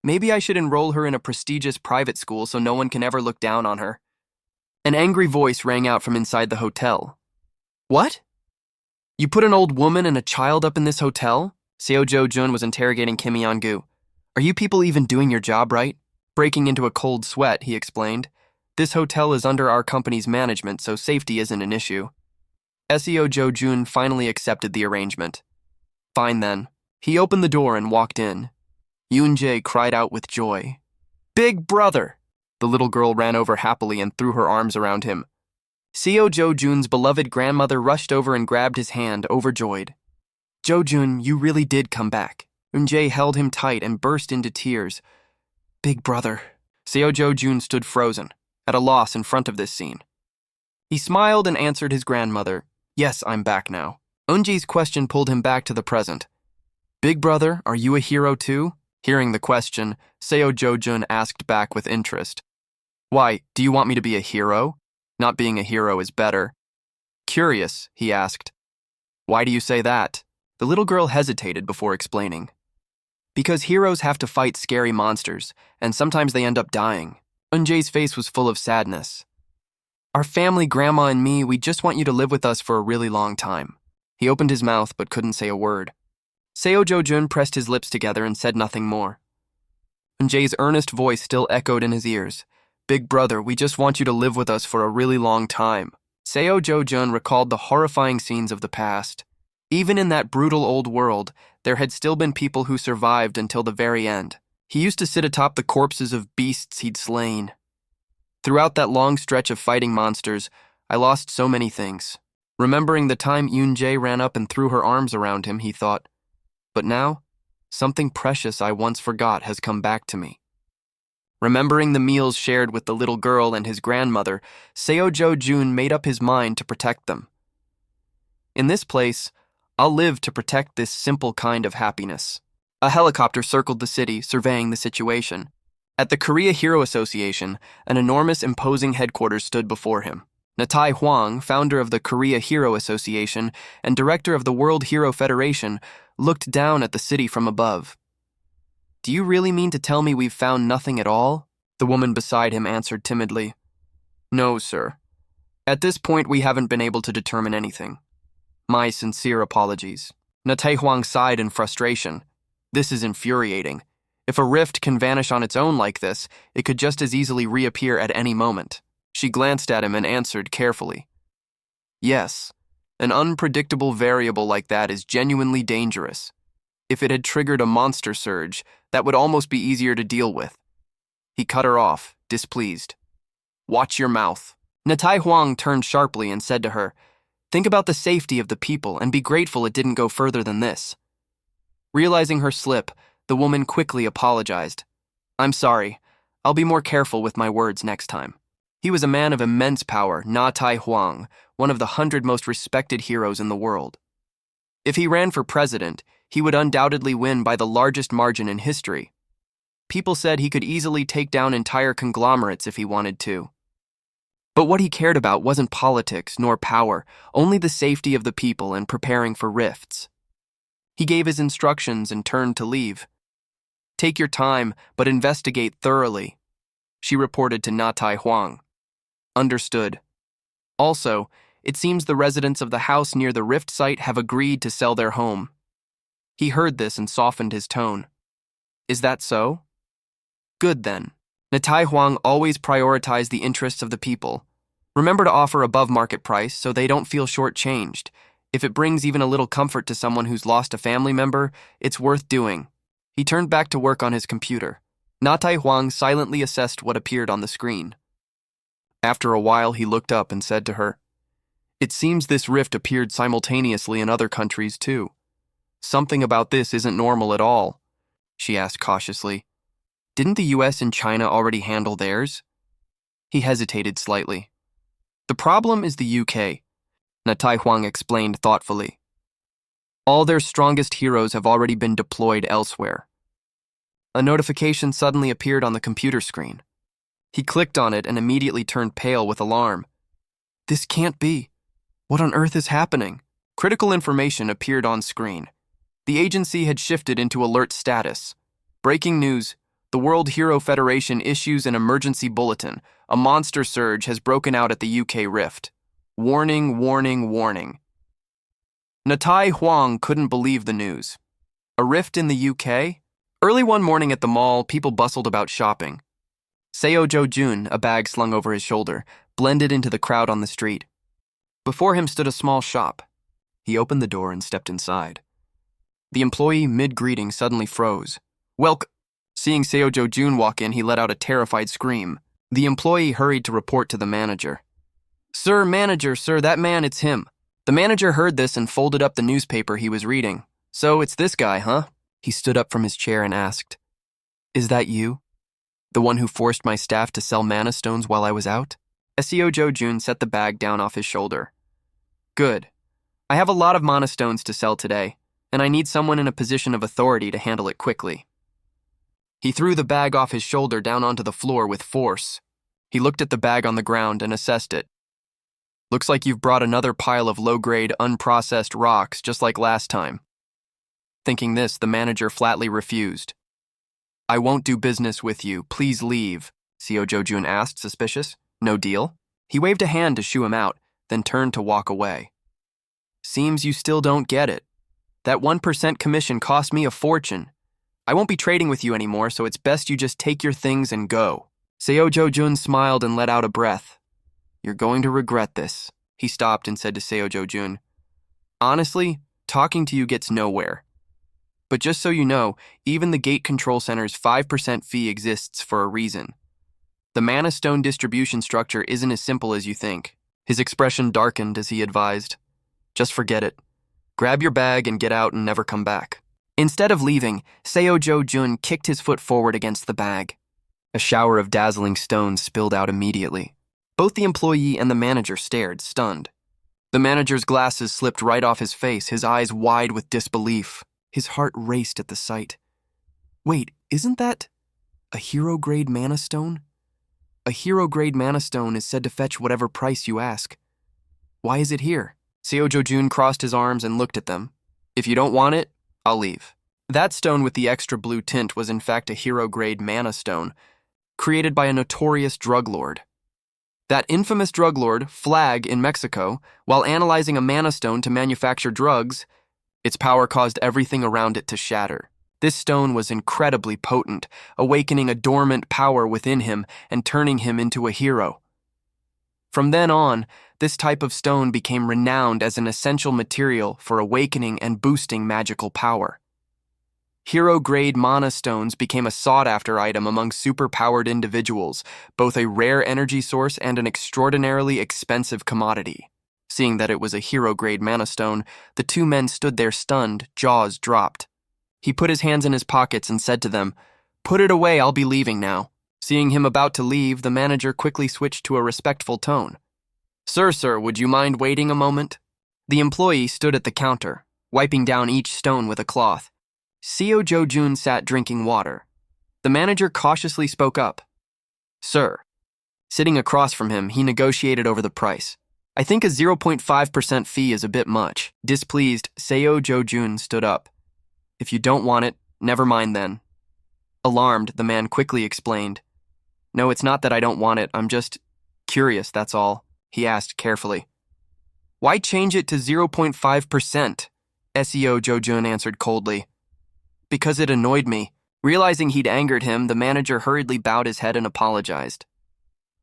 Maybe I should enroll her in a prestigious private school so no one can ever look down on her. An angry voice rang out from inside the hotel. What? You put an old woman and a child up in this hotel? Seo Jo-jun was interrogating Kim Yeon-gu. Are you people even doing your job right? Breaking into a cold sweat, he explained. This hotel is under our company's management, so safety isn't an issue. Seo Jo-jun finally accepted the arrangement. Fine then. He opened the door and walked in. Yoon-jae cried out with joy. Big brother! The little girl ran over happily and threw her arms around him. Seo Jo-jun's beloved grandmother rushed over and grabbed his hand, overjoyed. Jo-jun, you really did come back. Yoon-jae held him tight and burst into tears. Big brother. Seo Jo-jun stood frozen, at a loss in front of this scene. He smiled and answered his grandmother. Yes, I'm back now. Eun-jae's question pulled him back to the present. Big brother, are you a hero too? Hearing the question, Seo Jo-jun asked back with interest. Why, do you want me to be a hero? Not being a hero is better. Curious, he asked. Why do you say that? The little girl hesitated before explaining. Because heroes have to fight scary monsters, and sometimes they end up dying. Eun-jae's face was full of sadness. Our family, Grandma and me, we just want you to live with us for a really long time. He opened his mouth but couldn't say a word. Seo Jo-jun pressed his lips together and said nothing more. Eun-jae's earnest voice still echoed in his ears. Big brother, we just want you to live with us for a really long time. Seo Jo-jun recalled the horrifying scenes of the past. Even in that brutal old world, there had still been people who survived until the very end. He used to sit atop the corpses of beasts he'd slain. Throughout that long stretch of fighting monsters, I lost so many things. Remembering the time Yoon-jae ran up and threw her arms around him, he thought, but now, something precious I once forgot has come back to me. Remembering the meals shared with the little girl and his grandmother, Seo Jo-jun made up his mind to protect them. In this place, I'll live to protect this simple kind of happiness. A helicopter circled the city, surveying the situation. At the Korea Hero Association, an enormous, imposing headquarters stood before him. Natai Hwang, founder of the Korea Hero Association and director of the World Hero Federation, looked down at the city from above. Do you really mean to tell me we've found nothing at all? The woman beside him answered timidly. No, sir. At this point, we haven't been able to determine anything. My sincere apologies. Natai Hwang sighed in frustration. This is infuriating. If a rift can vanish on its own like this, it could just as easily reappear at any moment. She glanced at him and answered carefully. Yes, an unpredictable variable like that is genuinely dangerous. If it had triggered a monster surge, that would almost be easier to deal with. He cut her off, displeased. Watch your mouth. Natai Hwang turned sharply and said to her, Think about the safety of the people and be grateful it didn't go further than this. Realizing her slip, the woman quickly apologized. I'm sorry. I'll be more careful with my words next time. He was a man of immense power, Natai Hwang, one of the 100 most respected heroes in the world. If he ran for president, he would undoubtedly win by the largest margin in history. People said he could easily take down entire conglomerates if he wanted to. But what he cared about wasn't politics nor power, only the safety of the people and preparing for rifts. He gave his instructions and turned to leave. Take your time, but investigate thoroughly, she reported to Natai Hwang. Understood. Also, it seems the residents of the house near the rift site have agreed to sell their home. He heard this and softened his tone. Is that so? Good then. Natai Hwang always prioritized the interests of the people. Remember to offer above market price so they don't feel shortchanged. If it brings even a little comfort to someone who's lost a family member, it's worth doing. He turned back to work on his computer. Natai Hwang silently assessed what appeared on the screen. After a while, he looked up and said to her, It seems this rift appeared simultaneously in other countries too. Something about this isn't normal at all, she asked cautiously. Didn't the US and China already handle theirs? He hesitated slightly. The problem is the UK, Natai Hwang explained thoughtfully. All their strongest heroes have already been deployed elsewhere. A notification suddenly appeared on the computer screen. He clicked on it and immediately turned pale with alarm. This can't be. What on earth is happening? Critical information appeared on screen. The agency had shifted into alert status. Breaking news. The World Hero Federation issues an emergency bulletin. A monster surge has broken out at the UK Rift. Warning, warning, warning. Natai Huang couldn't believe the news. A rift in the UK? Early one morning at the mall, people bustled about shopping. Seo Jo-jun, a bag slung over his shoulder, blended into the crowd on the street. Before him stood a small shop. He opened the door and stepped inside. The employee, mid-greeting, suddenly froze. Seeing Seo Jo-jun walk in, he let out a terrified scream. The employee hurried to report to the manager. "Sir, manager, sir, that man, it's him." The manager heard this and folded up the newspaper he was reading. "So it's this guy, huh?" He stood up from his chair and asked, "Is that you? The one who forced my staff to sell mana stones while I was out?" Seo Jo-jun set the bag down off his shoulder. "Good. I have a lot of mana stones to sell today, and I need someone in a position of authority to handle it quickly." He threw the bag off his shoulder down onto the floor with force. He looked at the bag on the ground and assessed it. "Looks like you've brought another pile of low-grade, unprocessed rocks, just like last time." Thinking this, the manager flatly refused. "I won't do business with you. Please leave," Seo Jo-jun asked, suspicious. "No deal?" He waved a hand to shoo him out, then turned to walk away. "Seems you still don't get it. That 1% commission cost me a fortune. I won't be trading with you anymore, so it's best you just take your things and go." Seo Jo-jun smiled and let out a breath. "You're going to regret this," he stopped and said to Seo Jo-jun. "Honestly, talking to you gets nowhere. But just so you know, even the Gate Control Center's 5% fee exists for a reason. The Mana Stone distribution structure isn't as simple as you think." His expression darkened as he advised, "Just forget it. Grab your bag and get out and never come back." Instead of leaving, Seo Jo-jun kicked his foot forward against the bag. A shower of dazzling stones spilled out immediately. Both the employee and the manager stared, stunned. The manager's glasses slipped right off his face, his eyes wide with disbelief. His heart raced at the sight. "Wait, isn't that a hero-grade mana stone? A hero-grade mana stone is said to fetch whatever price you ask. Why is it here?" Seo Jo-jun crossed his arms and looked at them. "If you don't want it, I'll leave." That stone with the extra blue tint was in fact a hero-grade mana stone, created by a notorious drug lord. That infamous drug lord, Flag, in Mexico, while analyzing a mana stone to manufacture drugs, its power caused everything around it to shatter. This stone was incredibly potent, awakening a dormant power within him and turning him into a hero. From then on, this type of stone became renowned as an essential material for awakening and boosting magical power. Hero-grade mana stones became a sought-after item among super-powered individuals, both a rare energy source and an extraordinarily expensive commodity. Seeing that it was a hero-grade mana stone, the two men stood there stunned, jaws dropped. He put his hands in his pockets and said to them, "Put it away, I'll be leaving now." Seeing him about to leave, the manager quickly switched to a respectful tone. Sir, would you mind waiting a moment?" The employee stood at the counter, wiping down each stone with a cloth. Seo Jo-jun sat drinking water. The manager cautiously spoke up. "Sir." Sitting across from him, he negotiated over the price. "I think a 0.5% fee is a bit much." Displeased, Seo Jo-jun stood up. "If you don't want it, never mind then." Alarmed, the man quickly explained. "No, it's not that I don't want it, I'm just curious, that's all," he asked carefully. "Why change it to 0.5%? Seo Jo-jun answered coldly. "Because it annoyed me." Realizing he'd angered him, the manager hurriedly bowed his head and apologized.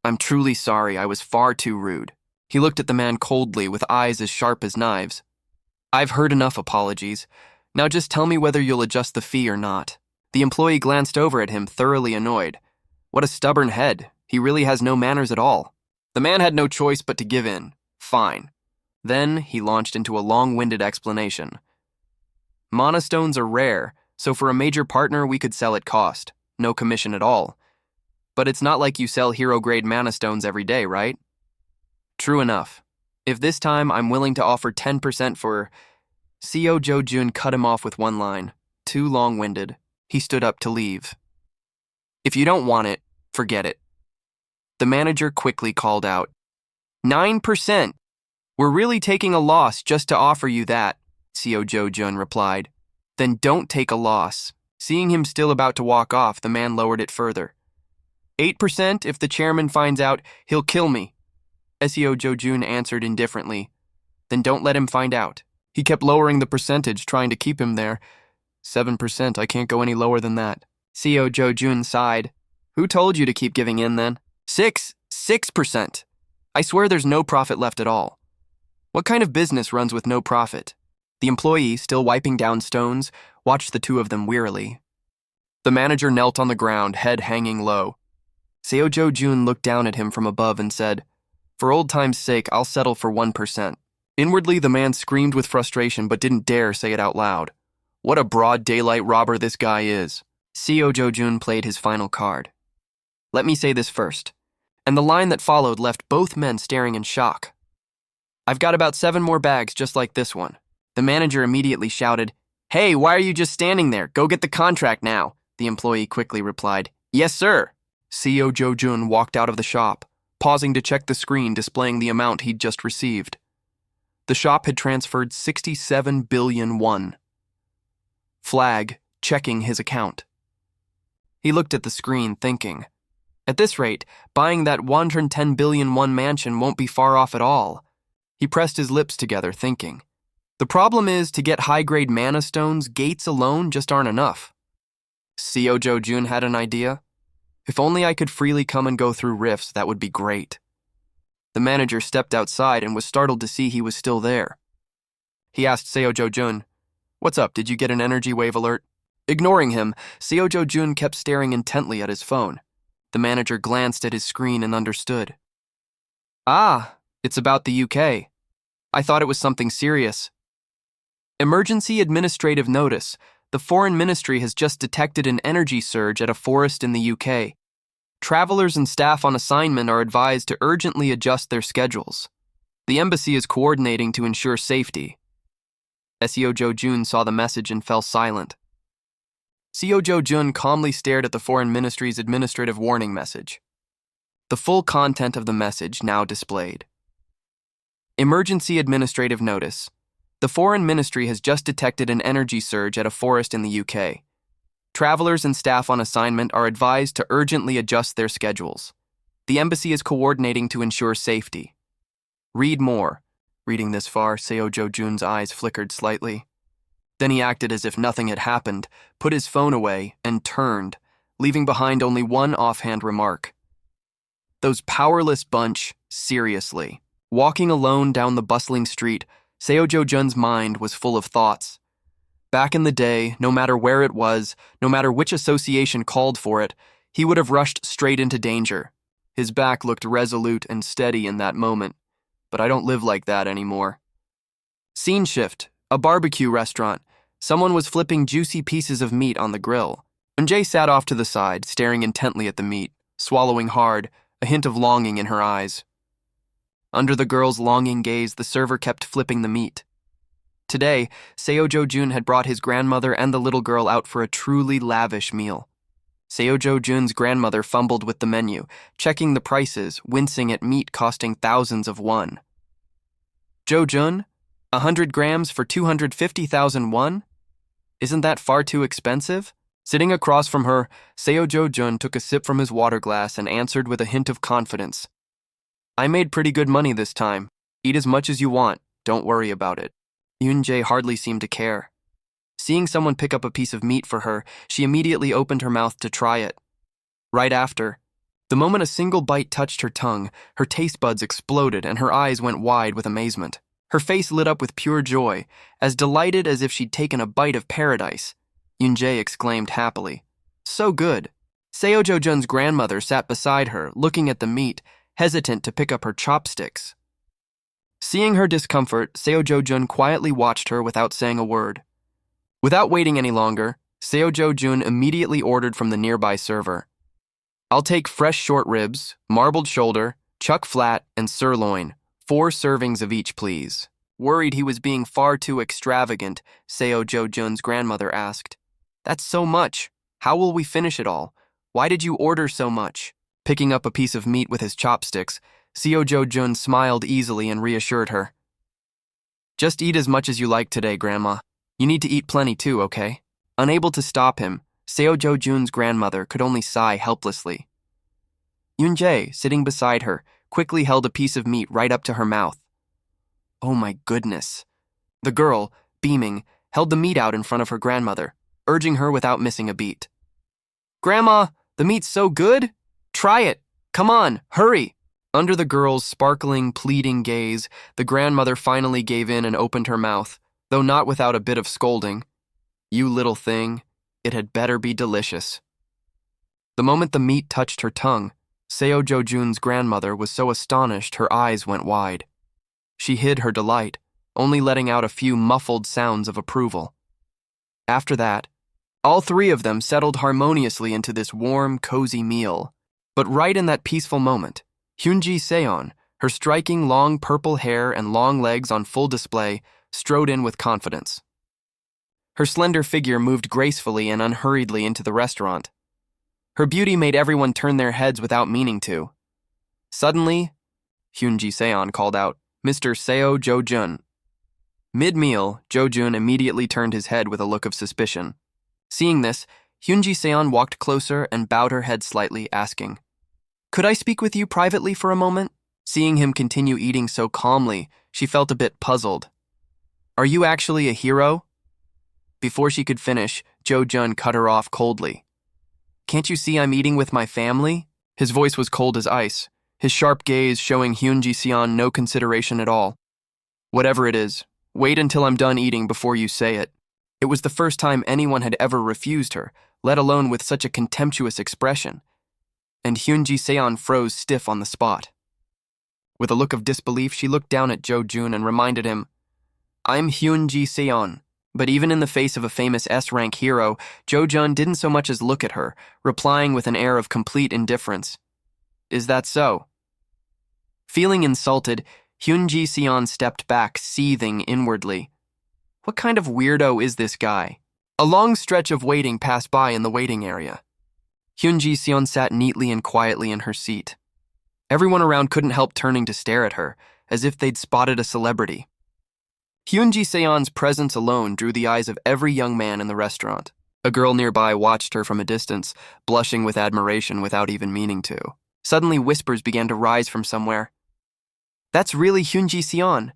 "I'm truly sorry, I was far too rude." He looked at the man coldly with eyes as sharp as knives. "I've heard enough apologies. Now just tell me whether you'll adjust the fee or not." The employee glanced over at him, thoroughly annoyed. What a stubborn head. He really has no manners at all. The man had no choice but to give in. Fine. Then he launched into a long-winded explanation. "Mana stones are rare, so for a major partner we could sell at cost. No commission at all. But it's not like you sell hero-grade mana stones every day, right?" "True enough. If this time I'm willing to offer 10% for..." Seo Jo-jun cut him off with one line. Too long-winded. He stood up to leave. "If you don't want it, forget it." The manager quickly called out. 9%! We're really taking a loss just to offer you that, Seo Jo-jun replied. "Then don't take a loss." Seeing him still about to walk off, the man lowered it further. 8% if the chairman finds out, he'll kill me. Seo Jo-jun answered indifferently. Then don't let him find out. He kept lowering the percentage, trying to keep him there. 7%, I can't go any lower than that. Seo Jo-jun sighed. Who told you to keep giving in then? 6%. I swear there's no profit left at all. What kind of business runs with no profit? The employee, still wiping down stones, watched the two of them wearily. The manager knelt on the ground, head hanging low. Seo Jo-jun looked down at him from above and said, For old time's sake, I'll settle for 1%. Inwardly, the man screamed with frustration but didn't dare say it out loud. What a broad daylight robber this guy is. Seo Jo-jun played his final card. Let me say this first. And the line that followed left both men staring in shock. I've got about 7 more bags just like this one. The manager immediately shouted, Hey, why are you just standing there? Go get the contract now. The employee quickly replied, Yes, sir. Seo Jo-jun walked out of the shop, pausing to check the screen displaying the amount he'd just received. The shop had transferred 67 billion won. Flag, checking his account. He looked at the screen, thinking, At this rate, buying that 110 billion won mansion won't be far off at all. He pressed his lips together, thinking, The problem is, to get high-grade mana stones, gates alone just aren't enough. Seo Jo-jun had an idea. If only I could freely come and go through rifts, that would be great. The manager stepped outside and was startled to see he was still there. He asked Seo Jo-jun, What's up, did you get an energy wave alert? Ignoring him, Seo Jo-jun kept staring intently at his phone. The manager glanced at his screen and understood. Ah, it's about the UK. I thought it was something serious. Emergency administrative notice. The Foreign Ministry has just detected an energy surge at a forest in the UK. Travelers and staff on assignment are advised to urgently adjust their schedules. The embassy is coordinating to ensure safety. Seo Jo-jun saw the message and fell silent. Seo Jo-jun calmly stared at the Foreign Ministry's administrative warning message. The full content of the message now displayed. Emergency administrative notice. The Foreign Ministry has just detected an energy surge at a forest in the UK. Travelers and staff on assignment are advised to urgently adjust their schedules. The embassy is coordinating to ensure safety. Read more. Reading this far, Seo Jo-jun's eyes flickered slightly. Then he acted as if nothing had happened, put his phone away, and turned, leaving behind only one offhand remark. Those powerless bunch, seriously. Walking alone down the bustling street, Seo Jo-jun's mind was full of thoughts. Back in the day, no matter where it was, no matter which association called for it, he would have rushed straight into danger. His back looked resolute and steady in that moment, but I don't live like that anymore. Scene shift, a barbecue restaurant. Someone was flipping juicy pieces of meat on the grill. Eun-jae sat off to the side, staring intently at the meat, swallowing hard, a hint of longing in her eyes. Under the girl's longing gaze, the server kept flipping the meat. Today, Seo Jo-jun had brought his grandmother and the little girl out for a truly lavish meal. Seo Jo-jun's grandmother fumbled with the menu, checking the prices, wincing at meat costing thousands of won. Jo-jun, 100 grams for 250,000 won? Isn't that far too expensive? Sitting across from her, Seo Jo-jun took a sip from his water glass and answered with a hint of confidence. I made pretty good money this time. Eat as much as you want. Don't worry about it. Eun-jae hardly seemed to care. Seeing someone pick up a piece of meat for her, she immediately opened her mouth to try it. Right after, the moment a single bite touched her tongue, her taste buds exploded and her eyes went wide with amazement. Her face lit up with pure joy, as delighted as if she'd taken a bite of paradise. Eun-jae exclaimed happily. So good. Seo Jo-jun's grandmother sat beside her, looking at the meat, hesitant to pick up her chopsticks. Seeing her discomfort, Seo Jo-jun quietly watched her without saying a word. Without waiting any longer, Seo Jo-jun immediately ordered from the nearby server. I'll take fresh short ribs, marbled shoulder, chuck flat, and sirloin. 4 servings of each, please. Worried he was being far too extravagant, Seo Jo-jun's grandmother asked. That's so much. How will we finish it all? Why did you order so much? Picking up a piece of meat with his chopsticks, Seo Jo-jun smiled easily and reassured her. Just eat as much as you like today, Grandma. You need to eat plenty too, okay? Unable to stop him, Seo Jo-jun's grandmother could only sigh helplessly. Eun-jae, sitting beside her, quickly held a piece of meat right up to her mouth. Oh my goodness. The girl, beaming, held the meat out in front of her grandmother, urging her without missing a beat. "Grandma, the meat's so good! Try it! Come on, hurry!" Under the girl's sparkling, pleading gaze, the grandmother finally gave in and opened her mouth, though not without a bit of scolding. "You little thing, it had better be delicious." The moment the meat touched her tongue, Seo Jo-jun's grandmother was so astonished her eyes went wide. She hid her delight, only letting out a few muffled sounds of approval. After that, all three of them settled harmoniously into this warm, cozy meal. But right in that peaceful moment, Hyunji Seon, her striking long purple hair and long legs on full display, strode in with confidence. Her slender figure moved gracefully and unhurriedly into the restaurant. Her beauty made everyone turn their heads without meaning to. Suddenly, Hyunji Seon called out, "Mr. Seo Jo-jun." Mid-meal, Jo-jun immediately turned his head with a look of suspicion. Seeing this, Hyunji Seon walked closer and bowed her head slightly, asking, "Could I speak with you privately for a moment?" Seeing him continue eating so calmly, she felt a bit puzzled. "Are you actually a hero?" Before she could finish, Jo-jun cut her off coldly. "Can't you see I'm eating with my family?" His voice was cold as ice, his sharp gaze showing Hyunji Seon no consideration at all. "Whatever it is, wait until I'm done eating before you say it." It was the first time anyone had ever refused her, let alone with such a contemptuous expression, and Hyunji Seon froze stiff on the spot. With a look of disbelief, she looked down at Jo-jun and reminded him, "I'm Hyunji Seon." But even in the face of a famous S-rank hero, Jo-jun didn't so much as look at her, replying with an air of complete indifference. "Is that so?" Feeling insulted, Hyunji Seon stepped back, seething inwardly. What kind of weirdo is this guy? A long stretch of waiting passed by in the waiting area. Hyunji Seon sat neatly and quietly in her seat. Everyone around couldn't help turning to stare at her, as if they'd spotted a celebrity. Hyunji Seon's presence alone drew the eyes of every young man in the restaurant. A girl nearby watched her from a distance, blushing with admiration without even meaning to. Suddenly, whispers began to rise from somewhere. "That's really Hyunji Seon,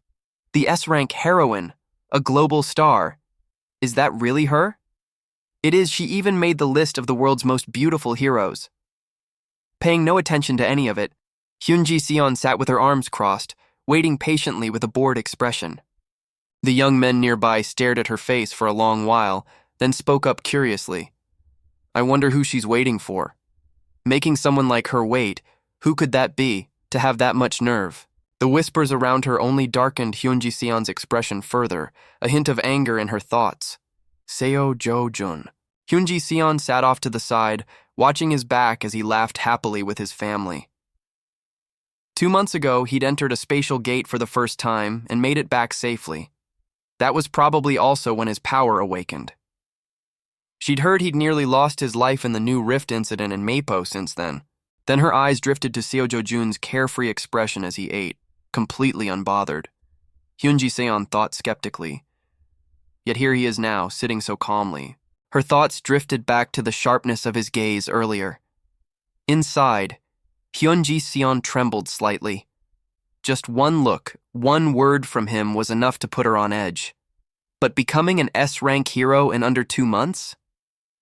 the S-rank heroine, a global star. Is that really her? It is. She even made the list of the world's most beautiful heroes." Paying no attention to any of it, Hyunji Seon sat with her arms crossed, waiting patiently with a bored expression. The young men nearby stared at her face for a long while, then spoke up curiously. "I wonder who she's waiting for. Making someone like her wait, who could that be, to have that much nerve?" The whispers around her only darkened Hyunji Seon's expression further, a hint of anger in her thoughts. Seo Jo-jun. Hyunji Seon sat off to the side, watching his back as he laughed happily with his family. 2 months ago, he'd entered a spatial gate for the first time and made it back safely. That was probably also when his power awakened. She'd heard he'd nearly lost his life in the new rift incident in Meipo since then. Then her eyes drifted to Seo Jo-jun's carefree expression as he ate, completely unbothered. Hyunji Seon thought skeptically. Yet here he is now, sitting so calmly. Her thoughts drifted back to the sharpness of his gaze earlier. Inside, Hyunji Seon trembled slightly. Just one look, one word from him was enough to put her on edge. But becoming an S-rank hero in under 2 months?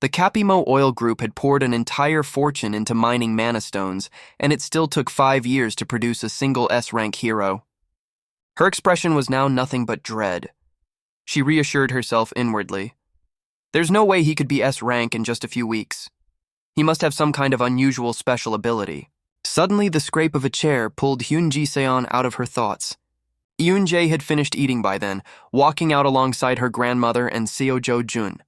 The Capimo Oil Group had poured an entire fortune into mining mana stones, and it still took 5 years to produce a single S-rank hero. Her expression was now nothing but dread. She reassured herself inwardly. There's no way he could be S-rank in just a few weeks. He must have some kind of unusual special ability. Suddenly, the scrape of a chair pulled Hyunji Seon out of her thoughts. Yoon-jae had finished eating by then, walking out alongside her grandmother and Seo Jo-jun.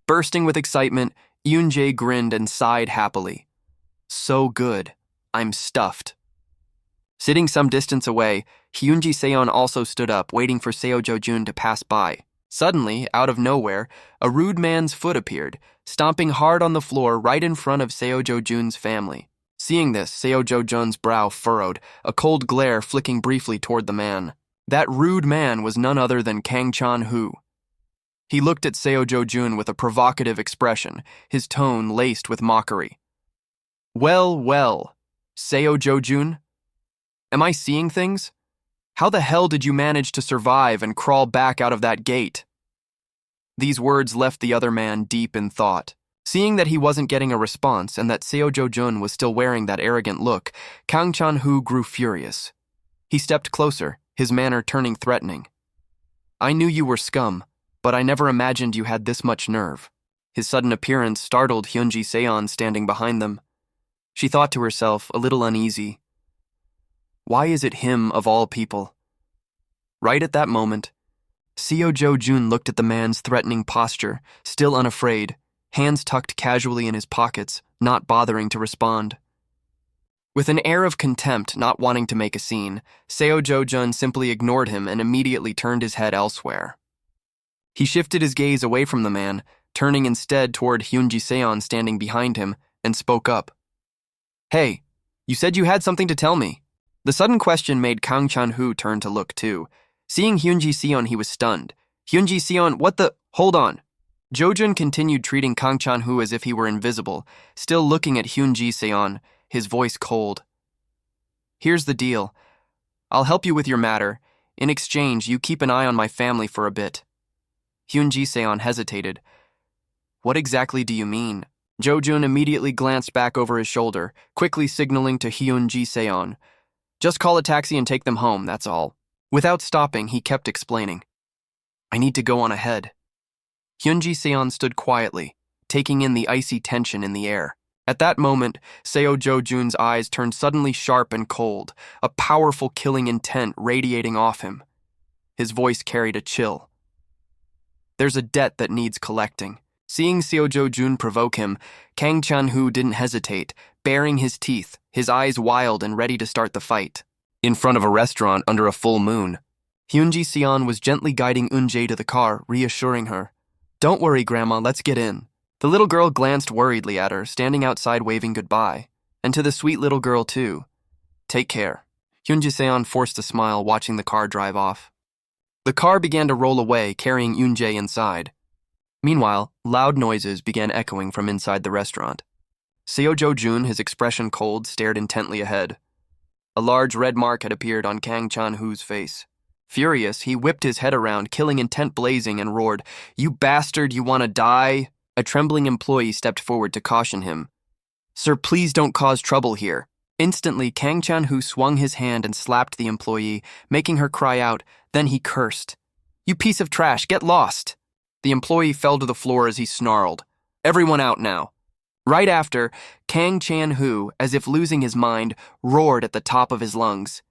Bursting with excitement, Yoon-jae grinned and sighed happily. So good. I'm stuffed. Sitting some distance away, Hyunji Seon also stood up, waiting for Seo Jo-jun to pass by. Suddenly, out of nowhere, a rude man's foot appeared, stomping hard on the floor right in front of Seo Jo-jun's family. Seeing this, Seo Jo-jun's brow furrowed, a cold glare flicking briefly toward the man. That rude man was none other than Kang Chan-hu. He looked at Seo Jo-jun with a provocative expression, his tone laced with mockery. Well, Seo Jo-jun, Am I seeing things? How the hell did you manage to survive and crawl back out of that gate? These words left the other man deep in thought. Seeing that he wasn't getting a response and that Seo Jo-jun was still wearing that arrogant look, Kang Chan-hoo grew furious. He stepped closer, his manner turning threatening. I knew you were scum, but I never imagined you had this much nerve. His sudden appearance startled Hyunji Seon standing behind them. She thought to herself, a little uneasy. Why is it him of all people? Right at that moment, Seo Jo-jun looked at the man's threatening posture, still unafraid, hands tucked casually in his pockets, not bothering to respond. With an air of contempt, not wanting to make a scene, Seo Jo-jun simply ignored him and immediately turned his head elsewhere. He shifted his gaze away from the man, turning instead toward Hyunji Seon standing behind him, and spoke up. Hey, you said you had something to tell me. The sudden question made Kang Chan-hoo turn to look too. Seeing Hyunji Seon, he was stunned. Hyunji Seon, what the— Hold on. Jo-jun continued treating Kang Chan-hoo as if he were invisible, still looking at Hyunji Seon, his voice cold. Here's the deal. I'll help you with your matter. In exchange, you keep an eye on my family for a bit. Hyunji Seon hesitated. What exactly do you mean? Jo-jun immediately glanced back over his shoulder, quickly signaling to Hyunji Seon. Just call a taxi and take them home, that's all. Without stopping, he kept explaining. I need to go on ahead. Hyunji Seon stood quietly, taking in the icy tension in the air. At that moment, Seo Jo-jun's eyes turned suddenly sharp and cold, a powerful killing intent radiating off him. His voice carried a chill. There's a debt that needs collecting. Seeing Seo Jo-jun provoke him, Kang Chan-hoo didn't hesitate, baring his teeth, his eyes wild and ready to start the fight. In front of a restaurant under a full moon, Hyunji Seon was gently guiding Eun-jae to the car, reassuring her. Don't worry, Grandma, let's get in. The little girl glanced worriedly at her, standing outside waving goodbye. And to the sweet little girl, too. Take care. Hyunji Seon forced a smile, watching the car drive off. The car began to roll away, carrying Eun-jae inside. Meanwhile, loud noises began echoing from inside the restaurant. Seo Jo-jun, his expression cold, stared intently ahead. A large red mark had appeared on Kang Chan-hoo's face. Furious, he whipped his head around, killing intent blazing, and roared, You bastard, you want to die? A trembling employee stepped forward to caution him. Sir, please don't cause trouble here. Instantly, Kang Chan-hoo swung his hand and slapped the employee, making her cry out. Then he cursed. You piece of trash, get lost. The employee fell to the floor as he snarled. Everyone out now. Right after, Kang Chan-hoo, as if losing his mind, roared at the top of his lungs.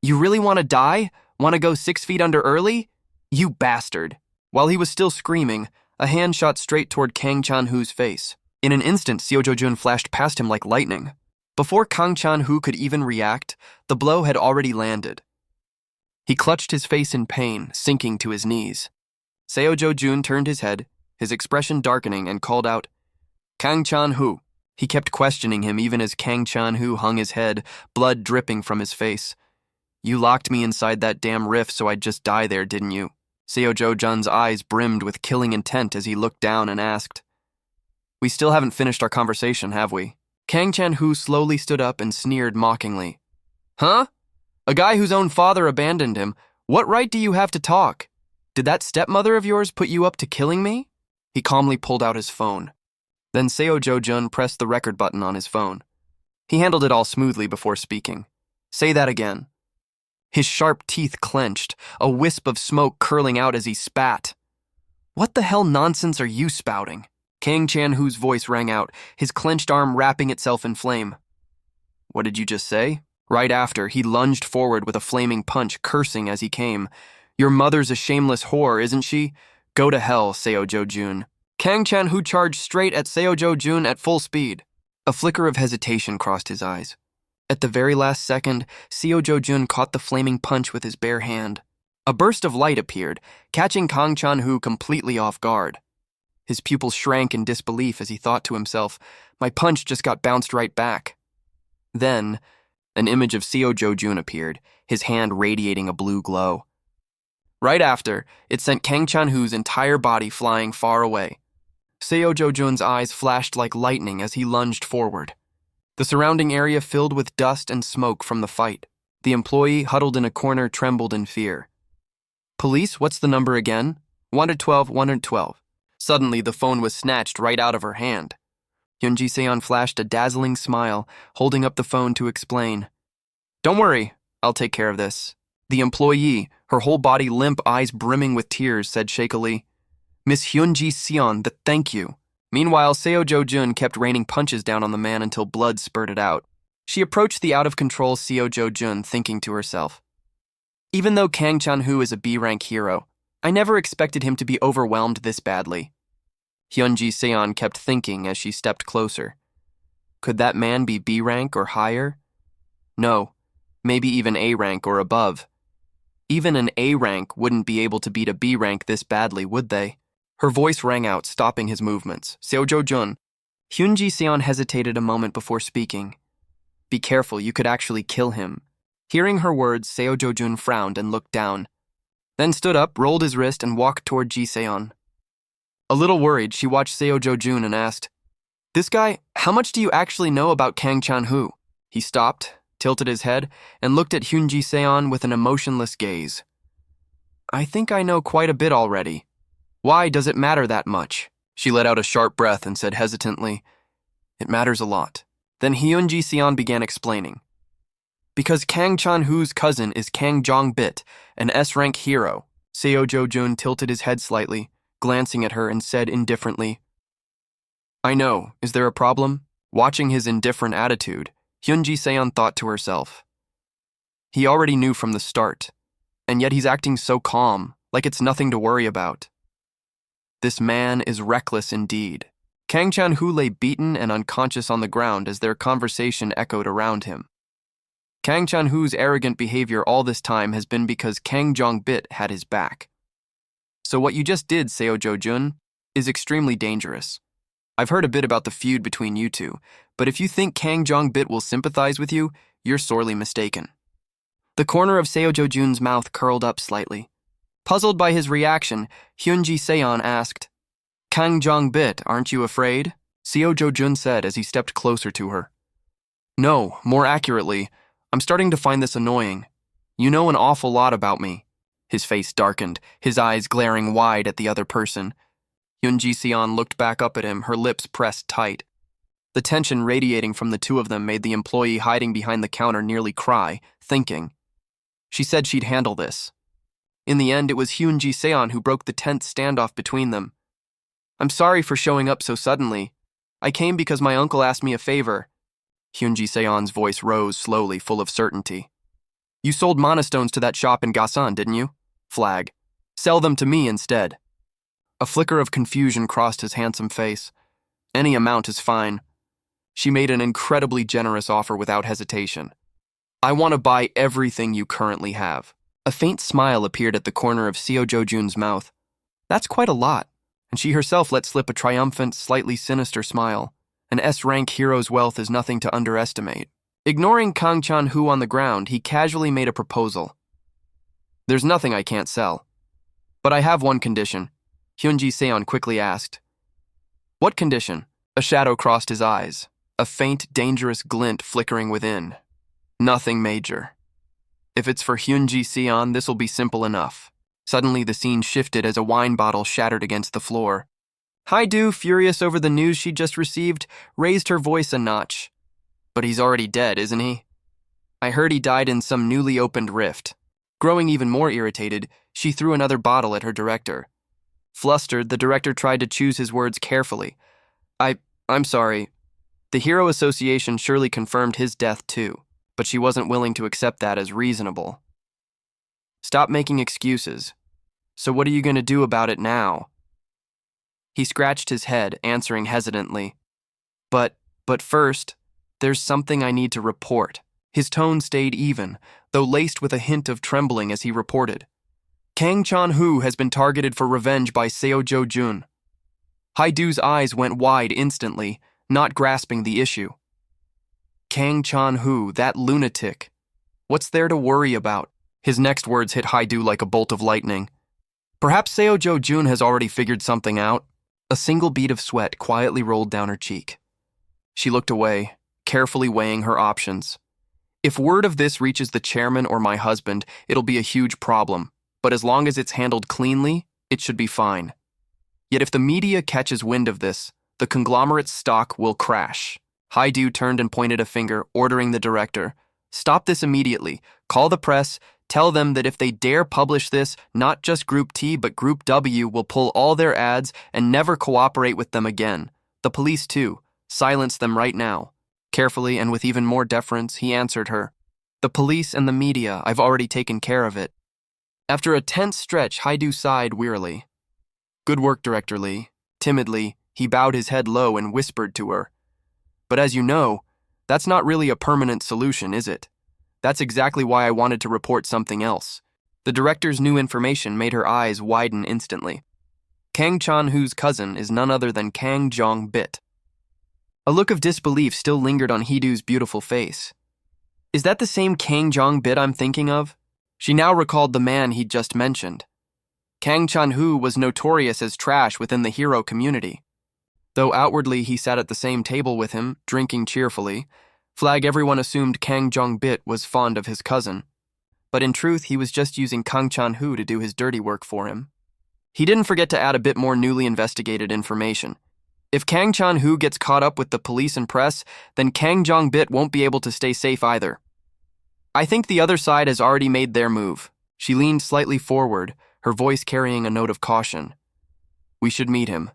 You really want to die? Want to go 6 feet under early? You bastard. While he was still screaming, a hand shot straight toward Kang Chan-hoo's face. In an instant, Seo Jo-jun flashed past him like lightning. Before Kang Chan-hoo could even react, the blow had already landed. He clutched his face in pain, sinking to his knees. Seo Jo-jun turned his head, his expression darkening, and called out, Kang Chan-hoo. He kept questioning him even as Kang Chan-hoo hung his head, blood dripping from his face. You locked me inside that damn rift so I'd just die there, didn't you? Seo Jo-jun's eyes brimmed with killing intent as he looked down and asked. We still haven't finished our conversation, have we? Kang Chan-hoo slowly stood up and sneered mockingly. Huh? A guy whose own father abandoned him. What right do you have to talk? Did that stepmother of yours put you up to killing me? He calmly pulled out his phone. Then Seo Jo-jun pressed the record button on his phone. He handled it all smoothly before speaking. Say that again. His sharp teeth clenched, a wisp of smoke curling out as he spat. What the hell nonsense are you spouting? Kang Chan-hoo's voice rang out, his clenched arm wrapping itself in flame. What did you just say? Right after, he lunged forward with a flaming punch, cursing as he came. Your mother's a shameless whore, isn't she? Go to hell, Seo Jo-jun. Kang Chan-hoo charged straight at Seo Jo-jun at full speed. A flicker of hesitation crossed his eyes. At the very last second, Seo Jo-jun caught the flaming punch with his bare hand. A burst of light appeared, catching Kang Chan-hoo completely off guard. His pupils shrank in disbelief as he thought to himself, my punch just got bounced right back. Then, an image of Seo Jo-jun appeared, his hand radiating a blue glow. Right after, it sent Kang Chan-hoo's entire body flying far away. Seo Jo-jun's eyes flashed like lightning as he lunged forward. The surrounding area filled with dust and smoke from the fight. The employee, huddled in a corner, trembled in fear. Police, what's the number again? 112, 112. Suddenly, the phone was snatched right out of her hand. Hyun Ji-seon flashed a dazzling smile, holding up the phone to explain. Don't worry, I'll take care of this. The employee, her whole body limp, eyes brimming with tears, said shakily, Miss Hyun Ji-seon, thank you. Meanwhile, Seo Jo-jun kept raining punches down on the man until blood spurted out. She approached the out-of-control Seo Jo-jun, thinking to herself, even though Kang Chan-woo is a B-rank hero, I never expected him to be overwhelmed this badly. Hyun Ji-seon kept thinking as she stepped closer. Could that man be B-rank or higher? No, maybe even A-rank or above. Even an A-rank wouldn't be able to beat a B-rank this badly, would they? Her voice rang out, stopping his movements. Seo Jo-jun. Hyun Ji-seon hesitated a moment before speaking. Be careful, you could actually kill him. Hearing her words, Seo Jo-jun frowned and looked down, then stood up, rolled his wrist, and walked toward Ji-seon. A little worried, she watched Seo Jo-jun and asked, This guy, how much do you actually know about Kang Chan-woo? He stopped, tilted his head, and looked at Hyun Ji-seon with an emotionless gaze. I think I know quite a bit already. Why does it matter that much? She let out a sharp breath and said hesitantly, It matters a lot. Then Hyun Ji-seon began explaining. Because Kang Chan-woo's cousin is Kang Jong-bit, an S-rank hero. Seo Jo-jun tilted his head slightly, glancing at her, and said indifferently, I know, is there a problem? Watching his indifferent attitude, Hyun Ji-seon thought to herself. He already knew from the start, and yet he's acting so calm, like it's nothing to worry about. This man is reckless indeed. Kang Chan-woo lay beaten and unconscious on the ground as their conversation echoed around him. Kang Chan-woo's arrogant behavior all this time has been because Kang Jong-bit had his back. So what you just did, Seo Jo-jun, is extremely dangerous. I've heard a bit about the feud between you two, but if you think Kang Jong-bit will sympathize with you, you're sorely mistaken. The corner of Seo Jo-jun's mouth curled up slightly. Puzzled by his reaction, Hyun Ji-seon asked, Kang Jong-bit, aren't you afraid? Seo Jo-jun said as he stepped closer to her. No, more accurately, I'm starting to find this annoying. You know an awful lot about me. His face darkened, his eyes glaring wide at the other person. Hyun Ji-seon looked back up at him, her lips pressed tight. The tension radiating from the two of them made the employee hiding behind the counter nearly cry, thinking. She said she'd handle this. In the end, it was Hyun Ji-seon who broke the tense standoff between them. I'm sorry for showing up so suddenly. I came because my uncle asked me a favor. Hyun Ji-seon's voice rose slowly, full of certainty. You sold monastones to that shop in Gasan, didn't you? Flag. Sell them to me instead. A flicker of confusion crossed his handsome face. Any amount is fine. She made an incredibly generous offer without hesitation. I want to buy everything you currently have. A faint smile appeared at the corner of Seo Jo-jun's mouth. That's quite a lot, and she herself let slip a triumphant, slightly sinister smile. An S-rank hero's wealth is nothing to underestimate. Ignoring Kang Chan-woo on the ground, he casually made a proposal. There's nothing I can't sell. But I have one condition. Hyun Ji-seon quickly asked. What condition? A shadow crossed his eyes, a faint, dangerous glint flickering within. Nothing major. If it's for Hyun Ji-seon, this'll be simple enough. Suddenly the scene shifted as a wine bottle shattered against the floor. Haidu, furious over the news she'd just received, raised her voice a notch. But he's already dead, isn't he? I heard he died in some newly opened rift. Growing even more irritated, she threw another bottle at her director. Flustered, the director tried to choose his words carefully. I'm sorry. The Hero Association surely confirmed his death too, but she wasn't willing to accept that as reasonable. Stop making excuses. So what are you going to do about it now? He scratched his head, answering hesitantly. But first, there's something I need to report. His tone stayed even, though laced with a hint of trembling as he reported. Kang Chan-woo has been targeted for revenge by Seo Jo-jun. Haidu's eyes went wide instantly, not grasping the issue. Kang Chan-woo, that lunatic. What's there to worry about? His next words hit Haidu like a bolt of lightning. Perhaps Seo Jo-jun has already figured something out. A single bead of sweat quietly rolled down her cheek. She looked away, carefully weighing her options. If word of this reaches the chairman or my husband, it'll be a huge problem. But as long as it's handled cleanly, it should be fine. Yet if the media catches wind of this, the conglomerate's stock will crash. Haidu turned and pointed a finger, ordering the director, "Stop this immediately. Call the press. Tell them that if they dare publish this, not just Group T but Group W will pull all their ads and never cooperate with them again. The police too. Silence them right now." Carefully and with even more deference, he answered her, "The police and the media, I've already taken care of it." After a tense stretch, Haidu sighed wearily. "Good work, Director Lee." Timidly, he bowed his head low and whispered to her, "But as you know, that's not really a permanent solution, is it? That's exactly why I wanted to report something else." The director's new information made her eyes widen instantly. Kang Chan-hoo's cousin is none other than Kang Jong-bit. A look of disbelief still lingered on Hee-doo's beautiful face. "Is that the same Kang Jong-bit I'm thinking of?" She now recalled the man he'd just mentioned. Kang Chan-hoo was notorious as trash within the hero community. Though outwardly he sat at the same table with him, drinking cheerfully, everyone assumed Kang Jong-bit was fond of his cousin. But in truth, he was just using Kang Chan-hoo to do his dirty work for him. He didn't forget to add a bit more newly investigated information. If Kang Chan-hoo gets caught up with the police and press, then Kang Jong-bit won't be able to stay safe either. "I think the other side has already made their move." She leaned slightly forward, her voice carrying a note of caution. "We should meet him.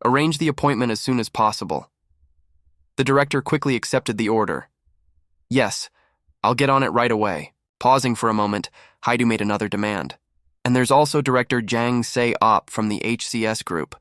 Arrange the appointment as soon as possible." The director quickly accepted the order. "Yes, I'll get on it right away." Pausing for a moment, Haidu made another demand. "And there's also Director Jang Se-op from the HCS group.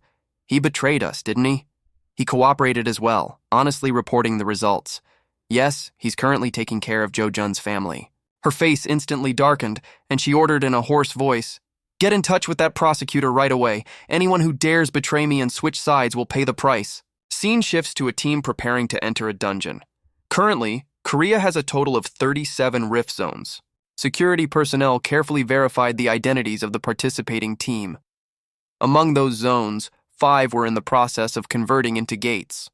He betrayed us, didn't he? He cooperated as well, honestly reporting the results. Yes, he's currently taking care of Jo Jun's family." Her face instantly darkened, and she ordered in a hoarse voice, "Get in touch with that prosecutor right away. Anyone who dares betray me and switch sides will pay the price." Scene shifts to a team preparing to enter a dungeon. Currently, Korea has a total of 37 rift zones. Security personnel carefully verified the identities of the participating team. Among those zones, 5 were in the process of converting into gates.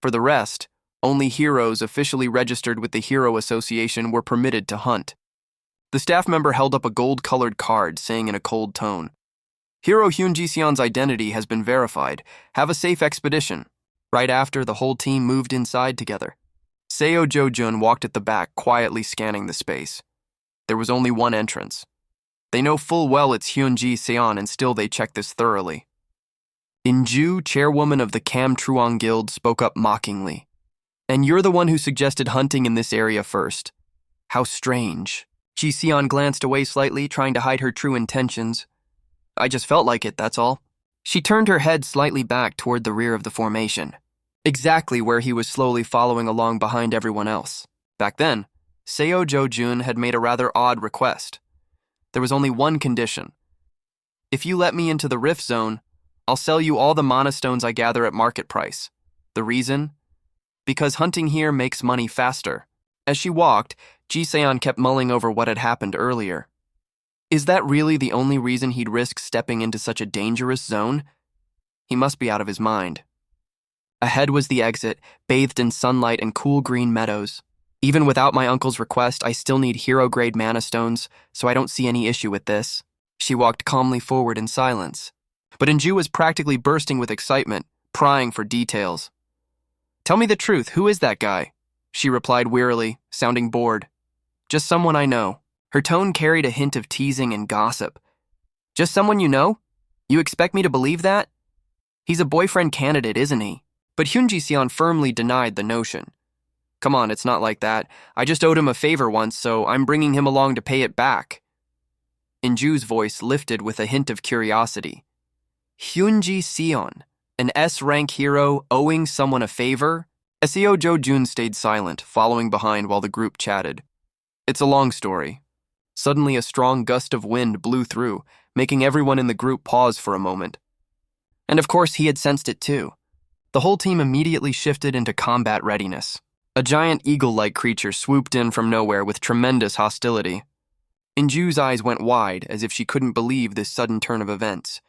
For the rest, only heroes officially registered with the Hero Association were permitted to hunt. The staff member held up a gold-colored card, saying in a cold tone, "Hero Hyun Ji-seon's identity has been verified. Have a safe expedition." Right after, the whole team moved inside together. Seo Jo-jun walked at the back, quietly scanning the space. There was only one entrance. They know full well it's Hyun Ji-seon, and still they check this thoroughly. Inju, chairwoman of the Cam Truong Guild, spoke up mockingly. "And you're the one who suggested hunting in this area first. How strange." Ji-seon glanced away slightly, trying to hide her true intentions. "I just felt like it, that's all." She turned her head slightly back toward the rear of the formation, exactly where he was slowly following along behind everyone else. Back then, Seo Jo-jun had made a rather odd request. There was only one condition. "If you let me into the rift zone, I'll sell you all the mana stones I gather at market price." The reason? Because hunting here makes money faster. As she walked, Ji-seon kept mulling over what had happened earlier. Is that really the only reason he'd risk stepping into such a dangerous zone? He must be out of his mind. Ahead was the exit, bathed in sunlight and cool green meadows. Even without my uncle's request, I still need hero-grade mana stones, so I don't see any issue with this. She walked calmly forward in silence. But Inju was practically bursting with excitement, prying for details. "Tell me the truth, who is that guy?" She replied wearily, sounding bored. "Just someone I know." Her tone carried a hint of teasing and gossip. "Just someone you know? You expect me to believe that? He's a boyfriend candidate, isn't he?" But Hyun Ji-seon firmly denied the notion. "Come on, it's not like that. I just owed him a favor once, so I'm bringing him along to pay it back." Inju's voice lifted with a hint of curiosity. Hyun Ji-seon, an S-rank hero owing someone a favor? Seo Jo-jun stayed silent, following behind while the group chatted. It's a long story. Suddenly a strong gust of wind blew through, making everyone in the group pause for a moment. And of course he had sensed it too. The whole team immediately shifted into combat readiness. A giant eagle-like creature swooped in from nowhere with tremendous hostility. Inju's eyes went wide, as if she couldn't believe this sudden turn of events.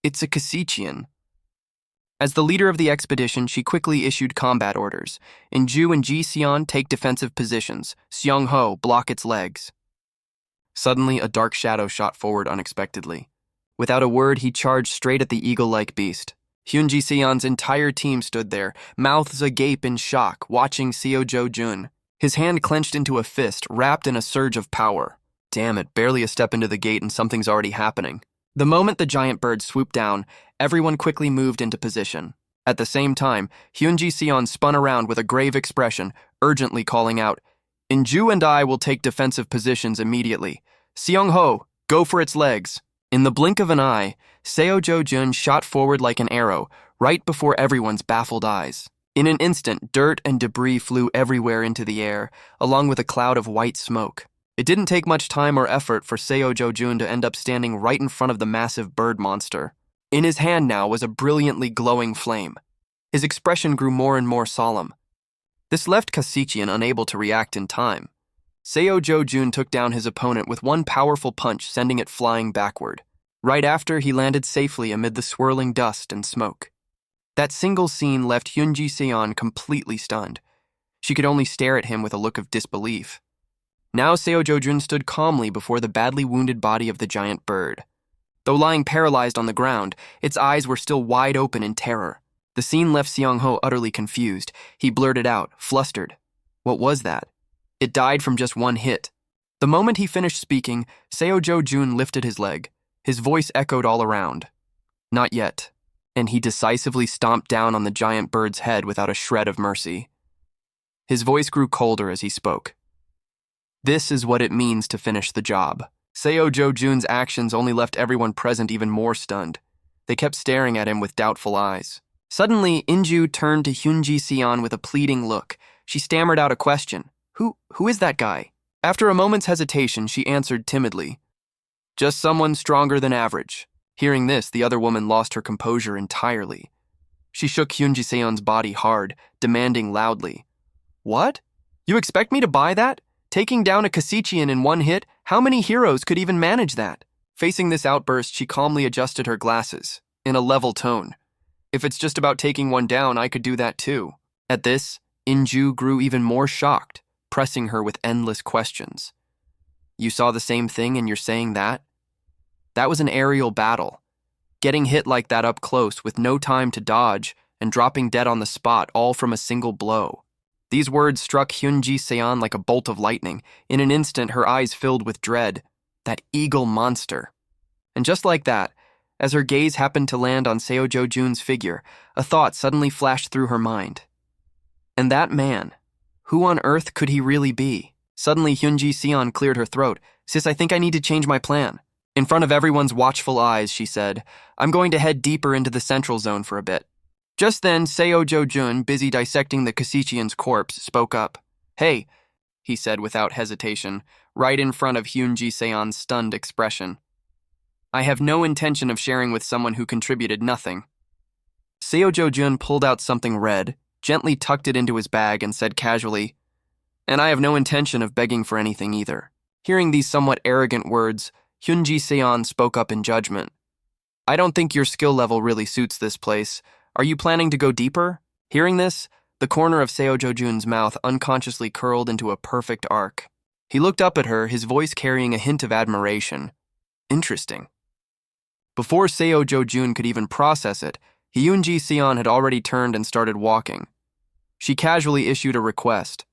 "It's a Kasichian." As the leader of the expedition, she quickly issued combat orders. Inju and Ji Xian take defensive positions. Seong Ho block its legs. Suddenly, a dark shadow shot forward unexpectedly. Without a word, he charged straight at the eagle-like beast. Hyun Ji Seon's entire team stood there, mouths agape in shock, watching Seo Jo-jun. His hand clenched into a fist, wrapped in a surge of power. Damn it, barely a step into the gate and something's already happening. The moment the giant bird swooped down, everyone quickly moved into position. At the same time, Hyun Ji Seon spun around with a grave expression, urgently calling out, "Inju and I will take defensive positions immediately. Seong Ho, go for its legs." In the blink of an eye, Seo Jo-jun shot forward like an arrow, right before everyone's baffled eyes. In an instant, dirt and debris flew everywhere into the air, along with a cloud of white smoke. It didn't take much time or effort for Seo Jo-jun to end up standing right in front of the massive bird monster. In his hand now was a brilliantly glowing flame. His expression grew more and more solemn. This left Kasichian unable to react in time. Seo Jo-jun took down his opponent with one powerful punch, sending it flying backward. Right after, he landed safely amid the swirling dust and smoke. That single scene left Hyun Ji Seon completely stunned. She could only stare at him with a look of disbelief. Now Seo Jo-jun stood calmly before the badly wounded body of the giant bird. Though lying paralyzed on the ground, its eyes were still wide open in terror. The scene left Seong Ho utterly confused. He blurted out, flustered, "What was that?" It died from just one hit. The moment he finished speaking, Seo Jo-jun lifted his leg. His voice echoed all around. "Not yet." And he decisively stomped down on the giant bird's head without a shred of mercy. His voice grew colder as he spoke. "This is what it means to finish the job." Seo Jo-jun's actions only left everyone present even more stunned. They kept staring at him with doubtful eyes. Suddenly, Inju turned to Hyun Ji Seon with a pleading look. She stammered out a question. Who is that guy?" After a moment's hesitation, she answered timidly, "Just someone stronger than average." Hearing this, the other woman lost her composure entirely. She shook Hyun Ji Seon's body hard, demanding loudly, "What? You expect me to buy that? Taking down a Kasichian in one hit? How many heroes could even manage that?" Facing this outburst, she calmly adjusted her glasses, in a level tone. "If it's just about taking one down, I could do that too." At this, Inju grew even more shocked, pressing her with endless questions. "You saw the same thing and you're saying that?" That was an aerial battle. Getting hit like that up close with no time to dodge and dropping dead on the spot all from a single blow. These words struck Hyun Ji Seon like a bolt of lightning. In an instant, her eyes filled with dread. That eagle monster. And just like that, as her gaze happened to land on Seo Jo-jun's figure, a thought suddenly flashed through her mind. And that man, who on earth could he really be? Suddenly, Hyun Ji Seon cleared her throat. "Sis, I think I need to change my plan." In front of everyone's watchful eyes, she said, "I'm going to head deeper into the central zone for a bit." Just then, Seo Jo-jun, busy dissecting the Kasichian's corpse, spoke up. "Hey," he said without hesitation, right in front of Hyun Ji Seon's stunned expression. "I have no intention of sharing with someone who contributed nothing." Seo Jo-jun pulled out something red, gently tucked it into his bag, and said casually, "And I have no intention of begging for anything either." Hearing these somewhat arrogant words, Hyun Ji Seon spoke up in judgment. "I don't think your skill level really suits this place. Are you planning to go deeper?" Hearing this, the corner of Seo Jo-jun's mouth unconsciously curled into a perfect arc. He looked up at her, his voice carrying a hint of admiration. "Interesting." Before Seo Jo-jun could even process it, Hyun Ji Seon had already turned and started walking. She casually issued a request.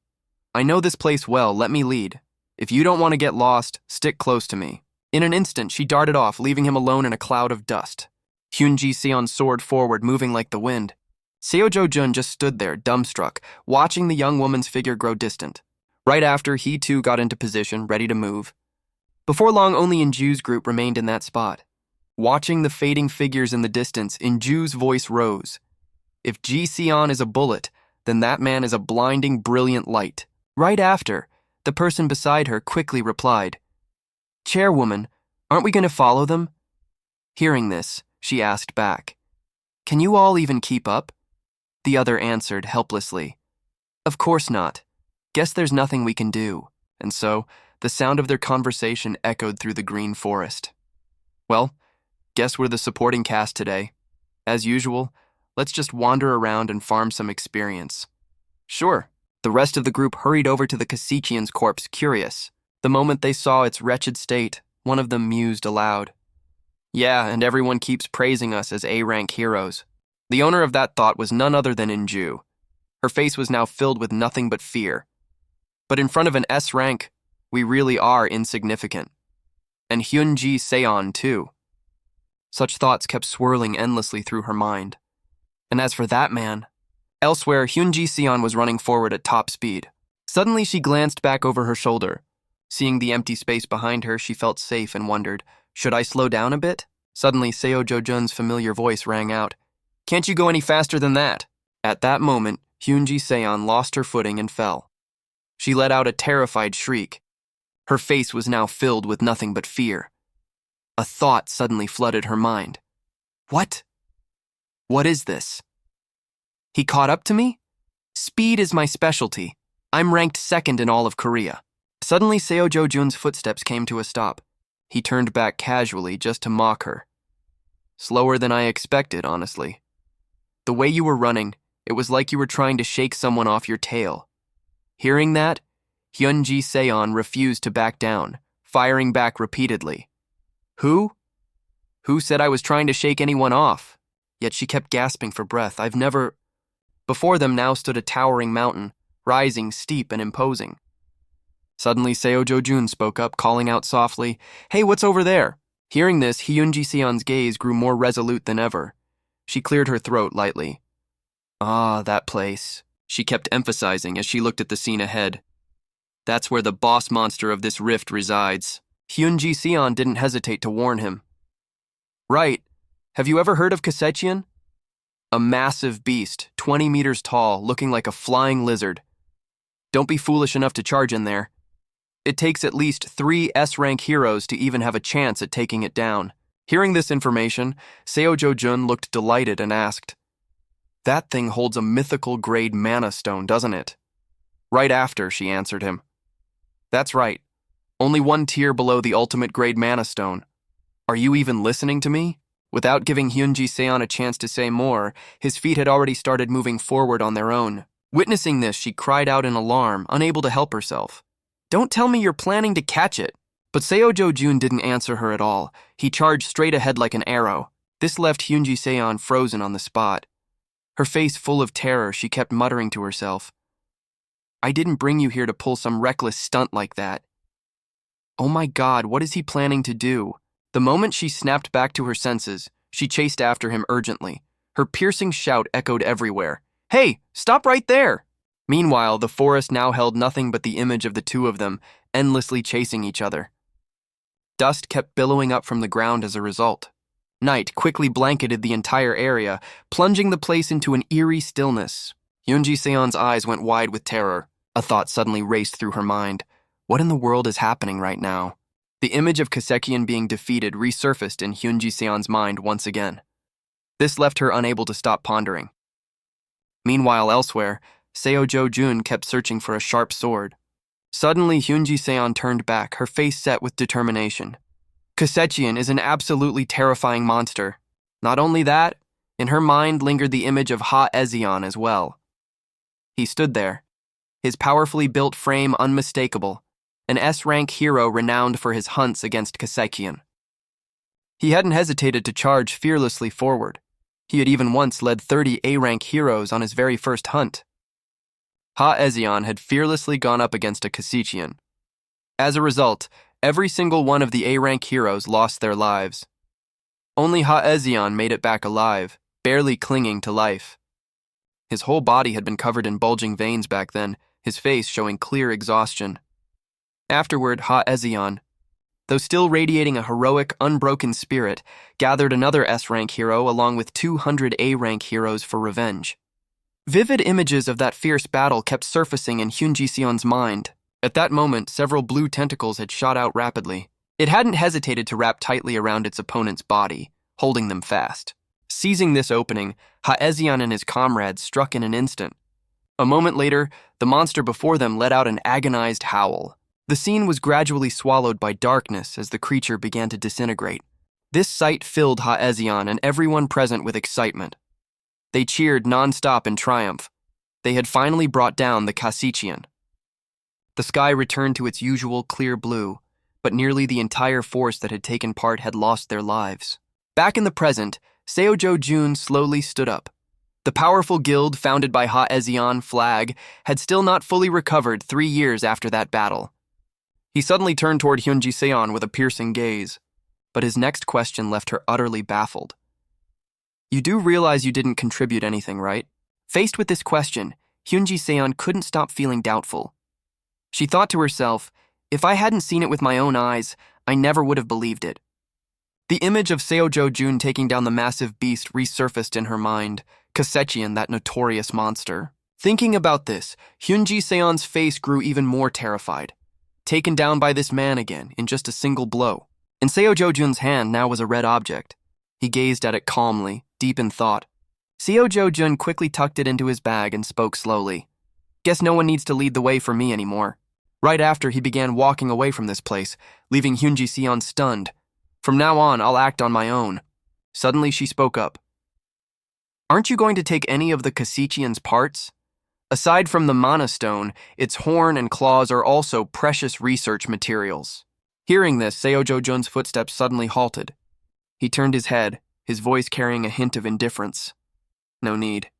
"I know this place well, let me lead. If you don't want to get lost, stick close to me." In an instant, she darted off, leaving him alone in a cloud of dust. Hyun Ji Seon soared forward, moving like the wind. Seo Jo-jun just stood there, dumbstruck, watching the young woman's figure grow distant. Right after, he too got into position, ready to move. Before long, only Inju's group remained in that spot. Watching the fading figures in the distance, Inju's voice rose. "If Ji Seon is a bullet, then that man is a blinding, brilliant light." Right after, the person beside her quickly replied, "Chairwoman, aren't we going to follow them?" Hearing this, she asked back, "Can you all even keep up?" The other answered helplessly, "Of course not. Guess there's nothing we can do." And so, the sound of their conversation echoed through the green forest. "Well, guess we're the supporting cast today. As usual, Let's just wander around and farm some experience. Sure. The rest of the group hurried over to the Kasechian's corpse, curious. The moment they saw its wretched state, one of them mused aloud. Yeah, and everyone keeps praising us as A-rank heroes. The owner of that thought was none other than Inju. Her face was now filled with nothing but fear. But in front of an S rank, we really are insignificant. And Hyunji Seon, too. Such thoughts kept swirling endlessly through her mind. And as for that man, elsewhere, Hyunji Seon was running forward at top speed. Suddenly, she glanced back over her shoulder. Seeing the empty space behind her, she felt safe and wondered, should I slow down a bit? Suddenly, Seo Jo-jun's familiar voice rang out. Can't you go any faster than that? At that moment, Hyunji Seon lost her footing and fell. She let out a terrified shriek. Her face was now filled with nothing but fear. A thought suddenly flooded her mind. What? What is this? He caught up to me? Speed is my specialty. I'm ranked second in all of Korea. Suddenly, Seo Jo-jun's footsteps came to a stop. He turned back casually just to mock her. Slower than I expected, honestly. The way you were running, it was like you were trying to shake someone off your tail. Hearing that, Hyunji Seon refused to back down, firing back repeatedly. Who? Who said I was trying to shake anyone off? Yet she kept gasping for breath. Before them now stood a towering mountain, rising steep and imposing. Suddenly, Seo Jo-jun spoke up, calling out softly, Hey, what's over there? Hearing this, Hyunji Seon's gaze grew more resolute than ever. She cleared her throat lightly. Ah, that place, she kept emphasizing as she looked at the scene ahead. That's where the boss monster of this rift resides. Hyunji Seon didn't hesitate to warn him. Right. Have you ever heard of Kasechian? A massive beast, 20 meters tall, looking like a flying lizard. Don't be foolish enough to charge in there. It takes at least 3 S-rank heroes to even have a chance at taking it down. Hearing this information, Seo Jo-jun looked delighted and asked, That thing holds a mythical-grade mana stone, doesn't it? Right after, she answered him. That's right. Only 1 tier below the ultimate grade mana stone. Are you even listening to me? Without giving Hyunji Seon a chance to say more, his feet had already started moving forward on their own. Witnessing this, she cried out in alarm, unable to help herself. Don't tell me you're planning to catch it. But Seo Jo-jun didn't answer her at all. He charged straight ahead like an arrow. This left Hyunji Seon frozen on the spot. Her face full of terror, she kept muttering to herself. I didn't bring you here to pull some reckless stunt like that. Oh my God, what is he planning to do? The moment she snapped back to her senses, she chased after him urgently. Her piercing shout echoed everywhere. Hey, stop right there! Meanwhile, the forest now held nothing but the image of the two of them, endlessly chasing each other. Dust kept billowing up from the ground as a result. Night quickly blanketed the entire area, plunging the place into an eerie stillness. Hyunji Seon's eyes went wide with terror. A thought suddenly raced through her mind. What in the world is happening right now? The image of Kasechian being defeated resurfaced in Hyunji Seon's mind once again. This left her unable to stop pondering. Meanwhile, elsewhere, Seo Jo-jun kept searching for a sharp sword. Suddenly, Hyunji Seon turned back, her face set with determination. Kasechian is an absolutely terrifying monster. Not only that, in her mind lingered the image of Ha Ezion as well. He stood there, his powerfully built frame unmistakable, an S-rank hero renowned for his hunts against Kasechian. He hadn't hesitated to charge fearlessly forward. He had even once led 30 A-rank heroes on his very first hunt. Ha Ezion had fearlessly gone up against a Kasechian. As a result, every single one of the A-rank heroes lost their lives. Only Ha Ezion made it back alive, barely clinging to life. His whole body had been covered in bulging veins back then, his face showing clear exhaustion. Afterward, Ha Ezion, though still radiating a heroic, unbroken spirit, gathered another S-rank hero along with 200 A-rank heroes for revenge. Vivid images of that fierce battle kept surfacing in Hyunji Seon's mind. At that moment, several blue tentacles had shot out rapidly. It hadn't hesitated to wrap tightly around its opponent's body, holding them fast. Seizing this opening, Ha Ezion and his comrades struck in an instant. A moment later, the monster before them let out an agonized howl. The scene was gradually swallowed by darkness as the creature began to disintegrate. This sight filled Ha Ezion and everyone present with excitement. They cheered non-stop in triumph. They had finally brought down the Kasichian. The sky returned to its usual clear blue, but nearly the entire force that had taken part had lost their lives. Back in the present, Seojo Jun slowly stood up. The powerful guild founded by Ha Ezion Flag had still not fully recovered 3 years after that battle. He suddenly turned toward Hyunji Seon with a piercing gaze, but his next question left her utterly baffled. You do realize you didn't contribute anything, right? Faced with this question, Hyunji Seon couldn't stop feeling doubtful. She thought to herself, if I hadn't seen it with my own eyes, I never would have believed it. The image of Seojo Jun taking down the massive beast resurfaced in her mind, Kasechian, that notorious monster. Thinking about this, Hyunji Seon's face grew even more terrified. Taken down by this man again, in just a single blow. In Seojo Jun's hand now was a red object. He gazed at it calmly, deep in thought. Seojo Jun quickly tucked it into his bag and spoke slowly. Guess no one needs to lead the way for me anymore. Right after, he began walking away from this place, leaving Hyunji Seon stunned. From now on, I'll act on my own. Suddenly, she spoke up. Aren't you going to take any of the Kasichian's parts? Aside from the mana stone, its horn and claws are also precious research materials. Hearing this, Seojo Jun's footsteps suddenly halted. He turned his head, his voice carrying a hint of indifference. No need.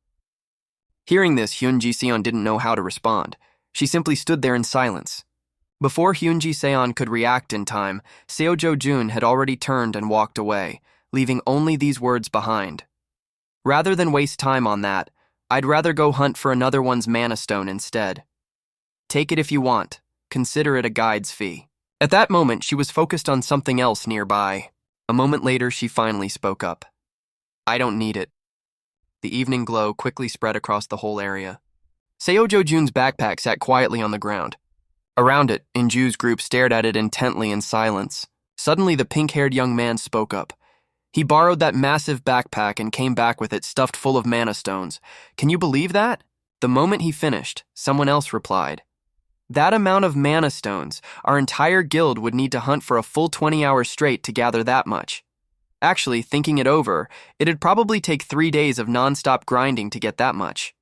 Hearing this, Hyunji Seon didn't know how to respond. She simply stood there in silence. Before Hyunji Seon could react in time, Seojo Jun had already turned and walked away, leaving only these words behind. Rather than waste time on that, I'd rather go hunt for another one's mana stone instead. Take it if you want. Consider it a guide's fee. At that moment, she was focused on something else nearby. A moment later, she finally spoke up. I don't need it. The evening glow quickly spread across the whole area. Seojo Jun's backpack sat quietly on the ground. Around it, Inju's group stared at it intently in silence. Suddenly, the pink-haired young man spoke up. He borrowed that massive backpack and came back with it stuffed full of mana stones. Can you believe that? The moment he finished, someone else replied. That amount of mana stones, our entire guild would need to hunt for a full 20 hours straight to gather that much. Actually, thinking it over, it'd probably take 3 days of non-stop grinding to get that much.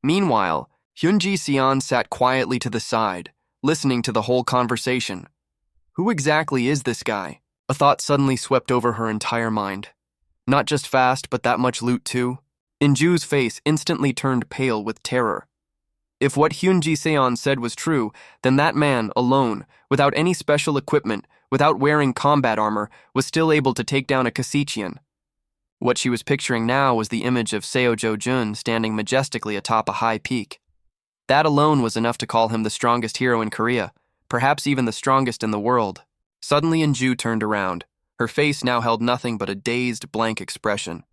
Meanwhile, Hyunji Seon sat quietly to the side, listening to the whole conversation. Who exactly is this guy? A thought suddenly swept over her entire mind. Not just fast, but that much loot too. Inju's face instantly turned pale with terror. If what Hyunji Seon said was true, then that man, alone, without any special equipment, without wearing combat armor, was still able to take down a Kasichian. What she was picturing now was the image of Seojo Jun standing majestically atop a high peak. That alone was enough to call him the strongest hero in Korea, perhaps even the strongest in the world. Suddenly Inju turned around. Her face now held nothing but a dazed, blank expression.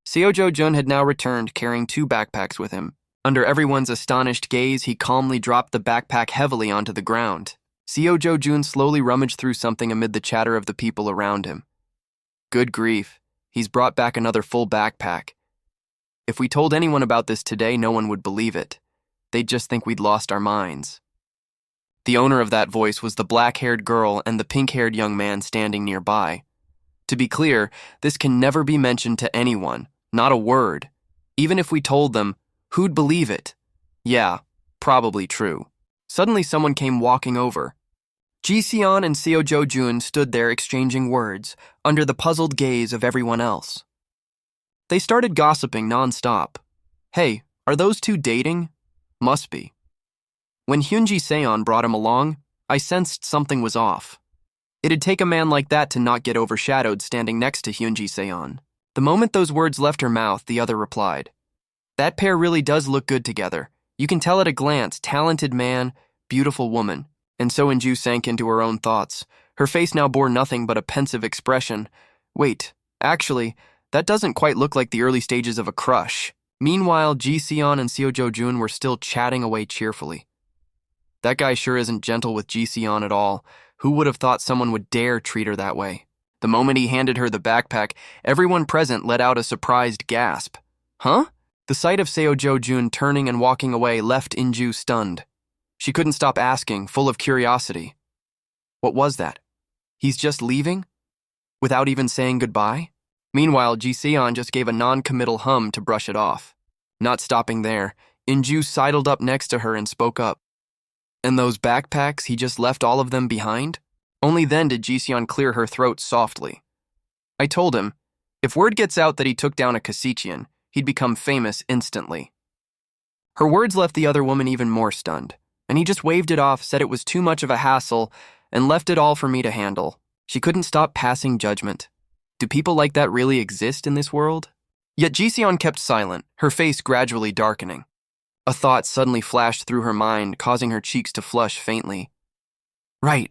Seojo Jun had now returned, carrying 2 backpacks with him. Under everyone's astonished gaze, he calmly dropped the backpack heavily onto the ground. Seojo Jun slowly rummaged through something amid the chatter of the people around him. Good grief, he's brought back another full backpack. If we told anyone about this today, no one would believe it. They'd just think we'd lost our minds. The owner of that voice was the black-haired girl and the pink-haired young man standing nearby. To be clear, this can never be mentioned to anyone, not a word. Even if we told them, who'd believe it? Yeah, probably true. Suddenly someone came walking over. Ji-seon and Seojo Jun stood there exchanging words, under the puzzled gaze of everyone else. They started gossiping non-stop. Hey, are those 2 dating? Must be. When Hyunji Seon brought him along, I sensed something was off. It'd take a man like that to not get overshadowed standing next to Hyunji Seon. The moment those words left her mouth, the other replied. That pair really does look good together. You can tell at a glance, talented man, beautiful woman. And so Inju sank into her own thoughts. Her face now bore nothing but a pensive expression. Wait, actually, that doesn't quite look like the early stages of a crush. Meanwhile, Ji-seon and Seojo Jun were still chatting away cheerfully. That guy sure isn't gentle with Ji-seon at all. Who would have thought someone would dare treat her that way? The moment he handed her the backpack, everyone present let out a surprised gasp. Huh? The sight of Seojo Jun turning and walking away left Inju stunned. She couldn't stop asking, full of curiosity. What was that? He's just leaving? Without even saying goodbye? Meanwhile, Ji-seon just gave a non-committal hum to brush it off. Not stopping there, In-ju sidled up next to her and spoke up. And those backpacks, he just left all of them behind? Only then did Ji-seon clear her throat softly. I told him, if word gets out that he took down a Kasichian, he'd become famous instantly. Her words left the other woman even more stunned, and he just waved it off, said it was too much of a hassle, and left it all for me to handle. She couldn't stop passing judgment. Do people like that really exist in this world? Yet Ji-seon kept silent, her face gradually darkening. A thought suddenly flashed through her mind, causing her cheeks to flush faintly. Right.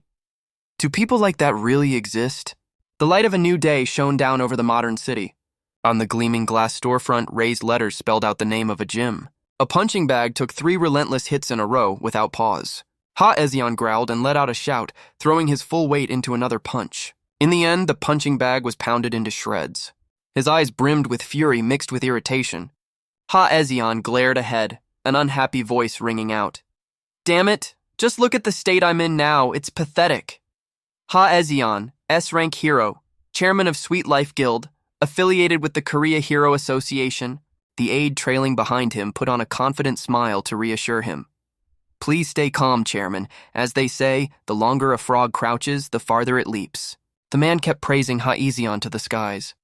Do people like that really exist? The light of a new day shone down over the modern city. On the gleaming glass storefront, raised letters spelled out the name of a gym. A punching bag took 3 relentless hits in a row without pause. Ha Ezion growled and let out a shout, throwing his full weight into another punch. In the end, the punching bag was pounded into shreds. His eyes brimmed with fury mixed with irritation. Ha Ezion glared ahead, an unhappy voice ringing out. Damn it, just look at the state I'm in now, it's pathetic. Ha Ezion, S-rank hero, chairman of Sweet Life Guild, affiliated with the Korea Hero Association. The aide trailing behind him put on a confident smile to reassure him. Please stay calm, Chairman. As they say, the longer a frog crouches, the farther it leaps. The man kept praising Ha Ezion to the skies.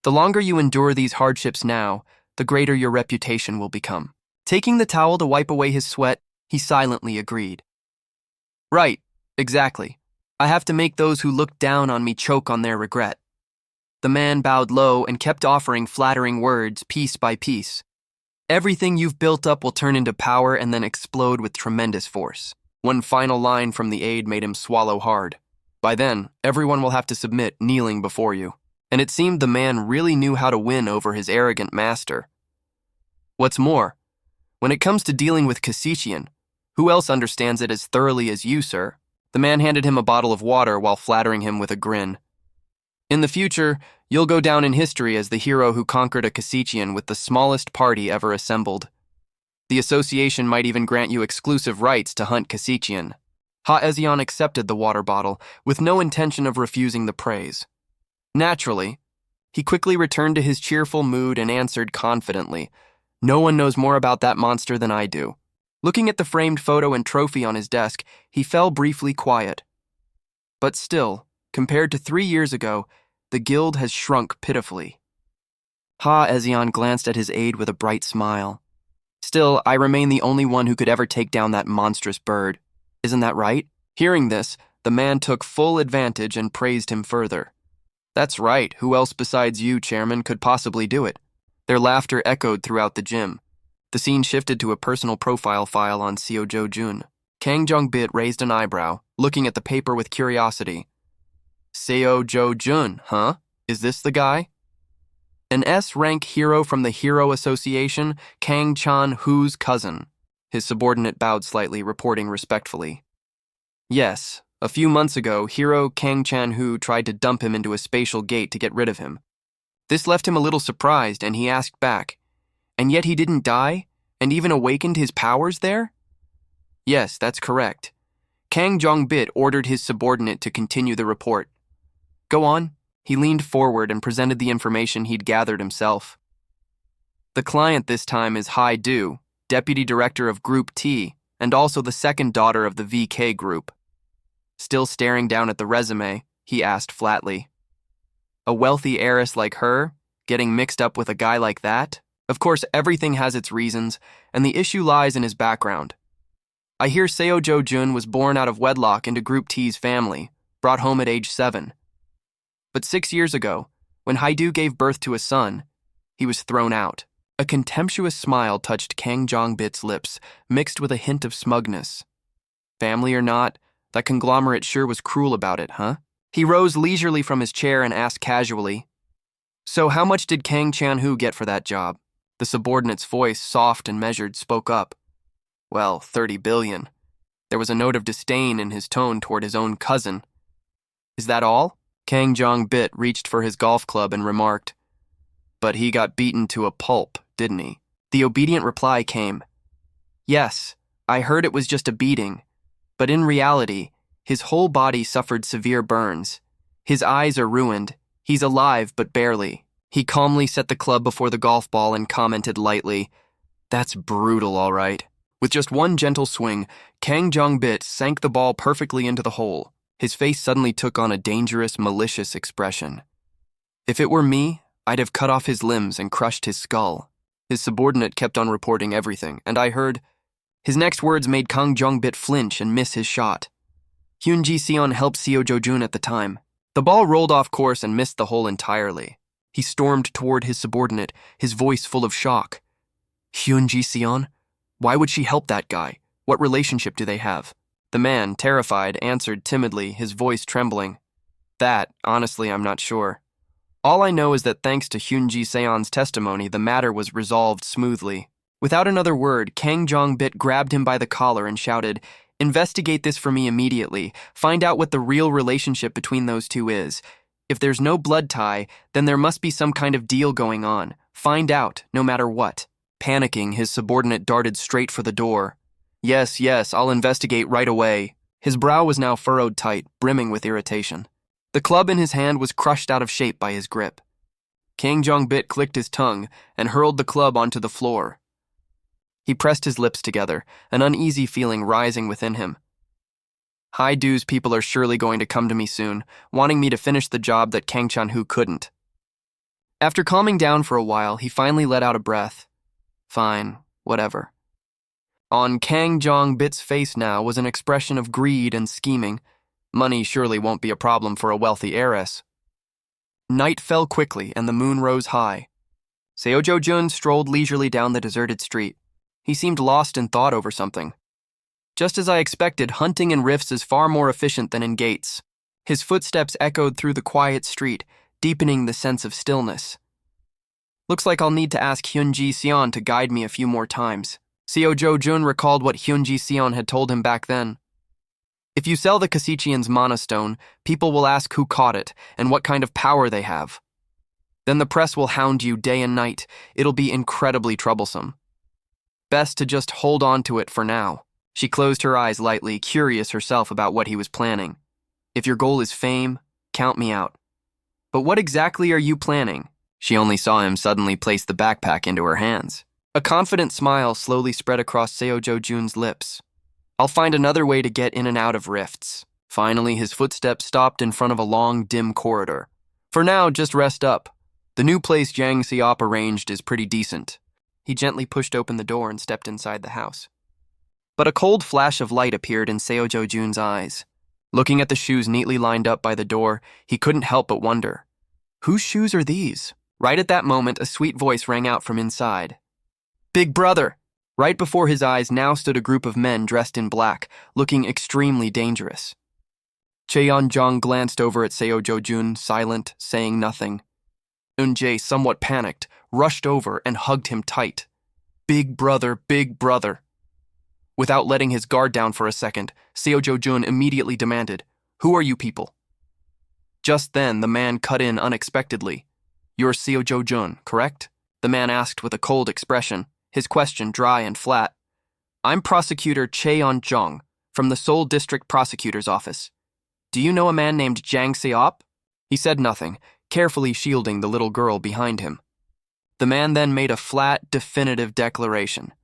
The longer you endure these hardships now, the greater your reputation will become. Taking the towel to wipe away his sweat, he silently agreed. Right, exactly. I have to make those who look down on me choke on their regret. The man bowed low and kept offering flattering words piece by piece. Everything you've built up will turn into power and then explode with tremendous force. One final line from the aide made him swallow hard. By then, everyone will have to submit kneeling before you. And it seemed the man really knew how to win over his arrogant master. What's more, when it comes to dealing with Kasichian, who else understands it as thoroughly as you, sir? The man handed him a bottle of water while flattering him with a grin. In the future, you'll go down in history as the hero who conquered a Kasichian with the smallest party ever assembled. The association might even grant you exclusive rights to hunt Kasichian. Ha Ezion accepted the water bottle, with no intention of refusing the praise. Naturally, he quickly returned to his cheerful mood and answered confidently, No one knows more about that monster than I do. Looking at the framed photo and trophy on his desk, he fell briefly quiet. But still, compared to 3 years ago, the guild has shrunk pitifully. Ha Ezion glanced at his aide with a bright smile. Still, I remain the only one who could ever take down that monstrous bird. Isn't that right? Hearing this, the man took full advantage and praised him further. That's right, who else besides you, Chairman, could possibly do it? Their laughter echoed throughout the gym. The scene shifted to a personal profile file on Seo Jo-jun. Kang Jong-bit raised an eyebrow, looking at the paper with curiosity. Seo Jo-jun, huh? Is this the guy? An S-rank hero from the Hero Association, Kang Chan-hoo's cousin. His subordinate bowed slightly, reporting respectfully. Yes, a few months ago, hero Kang Chan-hoo tried to dump him into a spatial gate to get rid of him. This left him a little surprised, and he asked back, And yet he didn't die, and even awakened his powers there? Yes, that's correct. Kang Jong-bit ordered his subordinate to continue the report. Go on. He leaned forward and presented the information he'd gathered himself. The client this time is Hai-do, deputy director of Group T, and also the second daughter of the VK group. Still staring down at the resume, he asked flatly. A wealthy heiress like her, getting mixed up with a guy like that? Of course, everything has its reasons, and the issue lies in his background. I hear Seo Jo-jun was born out of wedlock into Group T's family, brought home at age 7. But 6 years ago, when Hai-do gave birth to a son, he was thrown out. A contemptuous smile touched Kang Jong-bit's lips, mixed with a hint of smugness. Family or not, that conglomerate sure was cruel about it, huh? He rose leisurely from his chair and asked casually, So how much did Kang Chan-hoo get for that job? The subordinate's voice, soft and measured, spoke up. Well, 30 billion. There was a note of disdain in his tone toward his own cousin. Is that all? Kang Jong-bit reached for his golf club and remarked, But he got beaten to a pulp, didn't he? The obedient reply came, Yes, I heard it was just a beating, but in reality, his whole body suffered severe burns. His eyes are ruined, He's alive, but barely. He calmly set the club before the golf ball and commented lightly, "That's brutal, all right." With just one gentle swing, Kang Jong-bit sank the ball perfectly into the hole. His face suddenly took on a dangerous, malicious expression. If it were me, I'd have cut off his limbs and crushed his skull. His subordinate kept on reporting everything, and I heard. His next words made Kang Jong-bit flinch and miss his shot. Hyun Ji-seon helped Seo Jo-jun at the time. The ball rolled off course and missed the hole entirely. He stormed toward his subordinate, his voice full of shock. "Hyun Ji-seon? Why would she help that guy? What relationship do they have?" The man, terrified, answered timidly, his voice trembling. "That, honestly, I'm not sure. All I know is that thanks to Hyun Ji-seon's testimony, the matter was resolved smoothly." Without another word, Kang Jong-bit grabbed him by the collar and shouted, "Investigate this for me immediately. Find out what the real relationship between those two is. If there's no blood tie, then there must be some kind of deal going on. Find out, no matter what." Panicking, his subordinate darted straight for the door. Yes, I'll investigate right away." His brow was now furrowed tight, brimming with irritation. The club in his hand was crushed out of shape by his grip. Kang Jong-bit clicked his tongue and hurled the club onto the floor. He pressed his lips together, an uneasy feeling rising within him. Haidu's people are surely going to come to me soon, wanting me to finish the job that Kang Chan-hu couldn't. After calming down for a while, he finally let out a breath. Fine, whatever. On Kang Jong-bit's face now was an expression of greed and scheming. Money surely won't be a problem for a wealthy heiress. Night fell quickly and the moon rose high. Seo Jo-jun strolled leisurely down the deserted street. He seemed lost in thought over something. Just as I expected, hunting in rifts is far more efficient than in gates. His footsteps echoed through the quiet street, deepening the sense of stillness. Looks like I'll need to ask Hyun Ji-seon to guide me a few more times. Seo Jo-jun recalled what Hyun Ji-seon had told him back then. If you sell the Kasichian's mana stone, people will ask who caught it and what kind of power they have. Then the press will hound you day and night. It'll be incredibly troublesome. Best to just hold on to it for now. She closed her eyes lightly, curious herself about what he was planning. If your goal is fame, count me out. But what exactly are you planning? She only saw him suddenly place the backpack into her hands. A confident smile slowly spread across Seo Jo-jun's lips. I'll find another way to get in and out of rifts. Finally, his footsteps stopped in front of a long, dim corridor. For now, just rest up. The new place Jang Seop arranged is pretty decent. He gently pushed open the door and stepped inside the house. But a cold flash of light appeared in Seo Jo-jun's eyes. Looking at the shoes neatly lined up by the door, he couldn't help but wonder. Whose shoes are these? Right at that moment, a sweet voice rang out from inside. "Big brother!" Right before his eyes now stood a group of men dressed in black, looking extremely dangerous. Cheon-jong glanced over at Seo Jo-jun, silent, saying nothing. Eun-jae, somewhat panicked, rushed over and hugged him tight. Big brother, big brother." Without letting his guard down for a second, Seo Jo-jun immediately demanded, "Who are you people?" Just then, the man cut in unexpectedly. "You're Seo Jo-jun, correct?" The man asked with a cold expression, his question dry and flat. "I'm Prosecutor Cheon-jong, from the Seoul District Prosecutor's Office. Do you know a man named Jang Seop?" He said nothing, carefully shielding the little girl behind him. The man then made a flat, definitive declaration.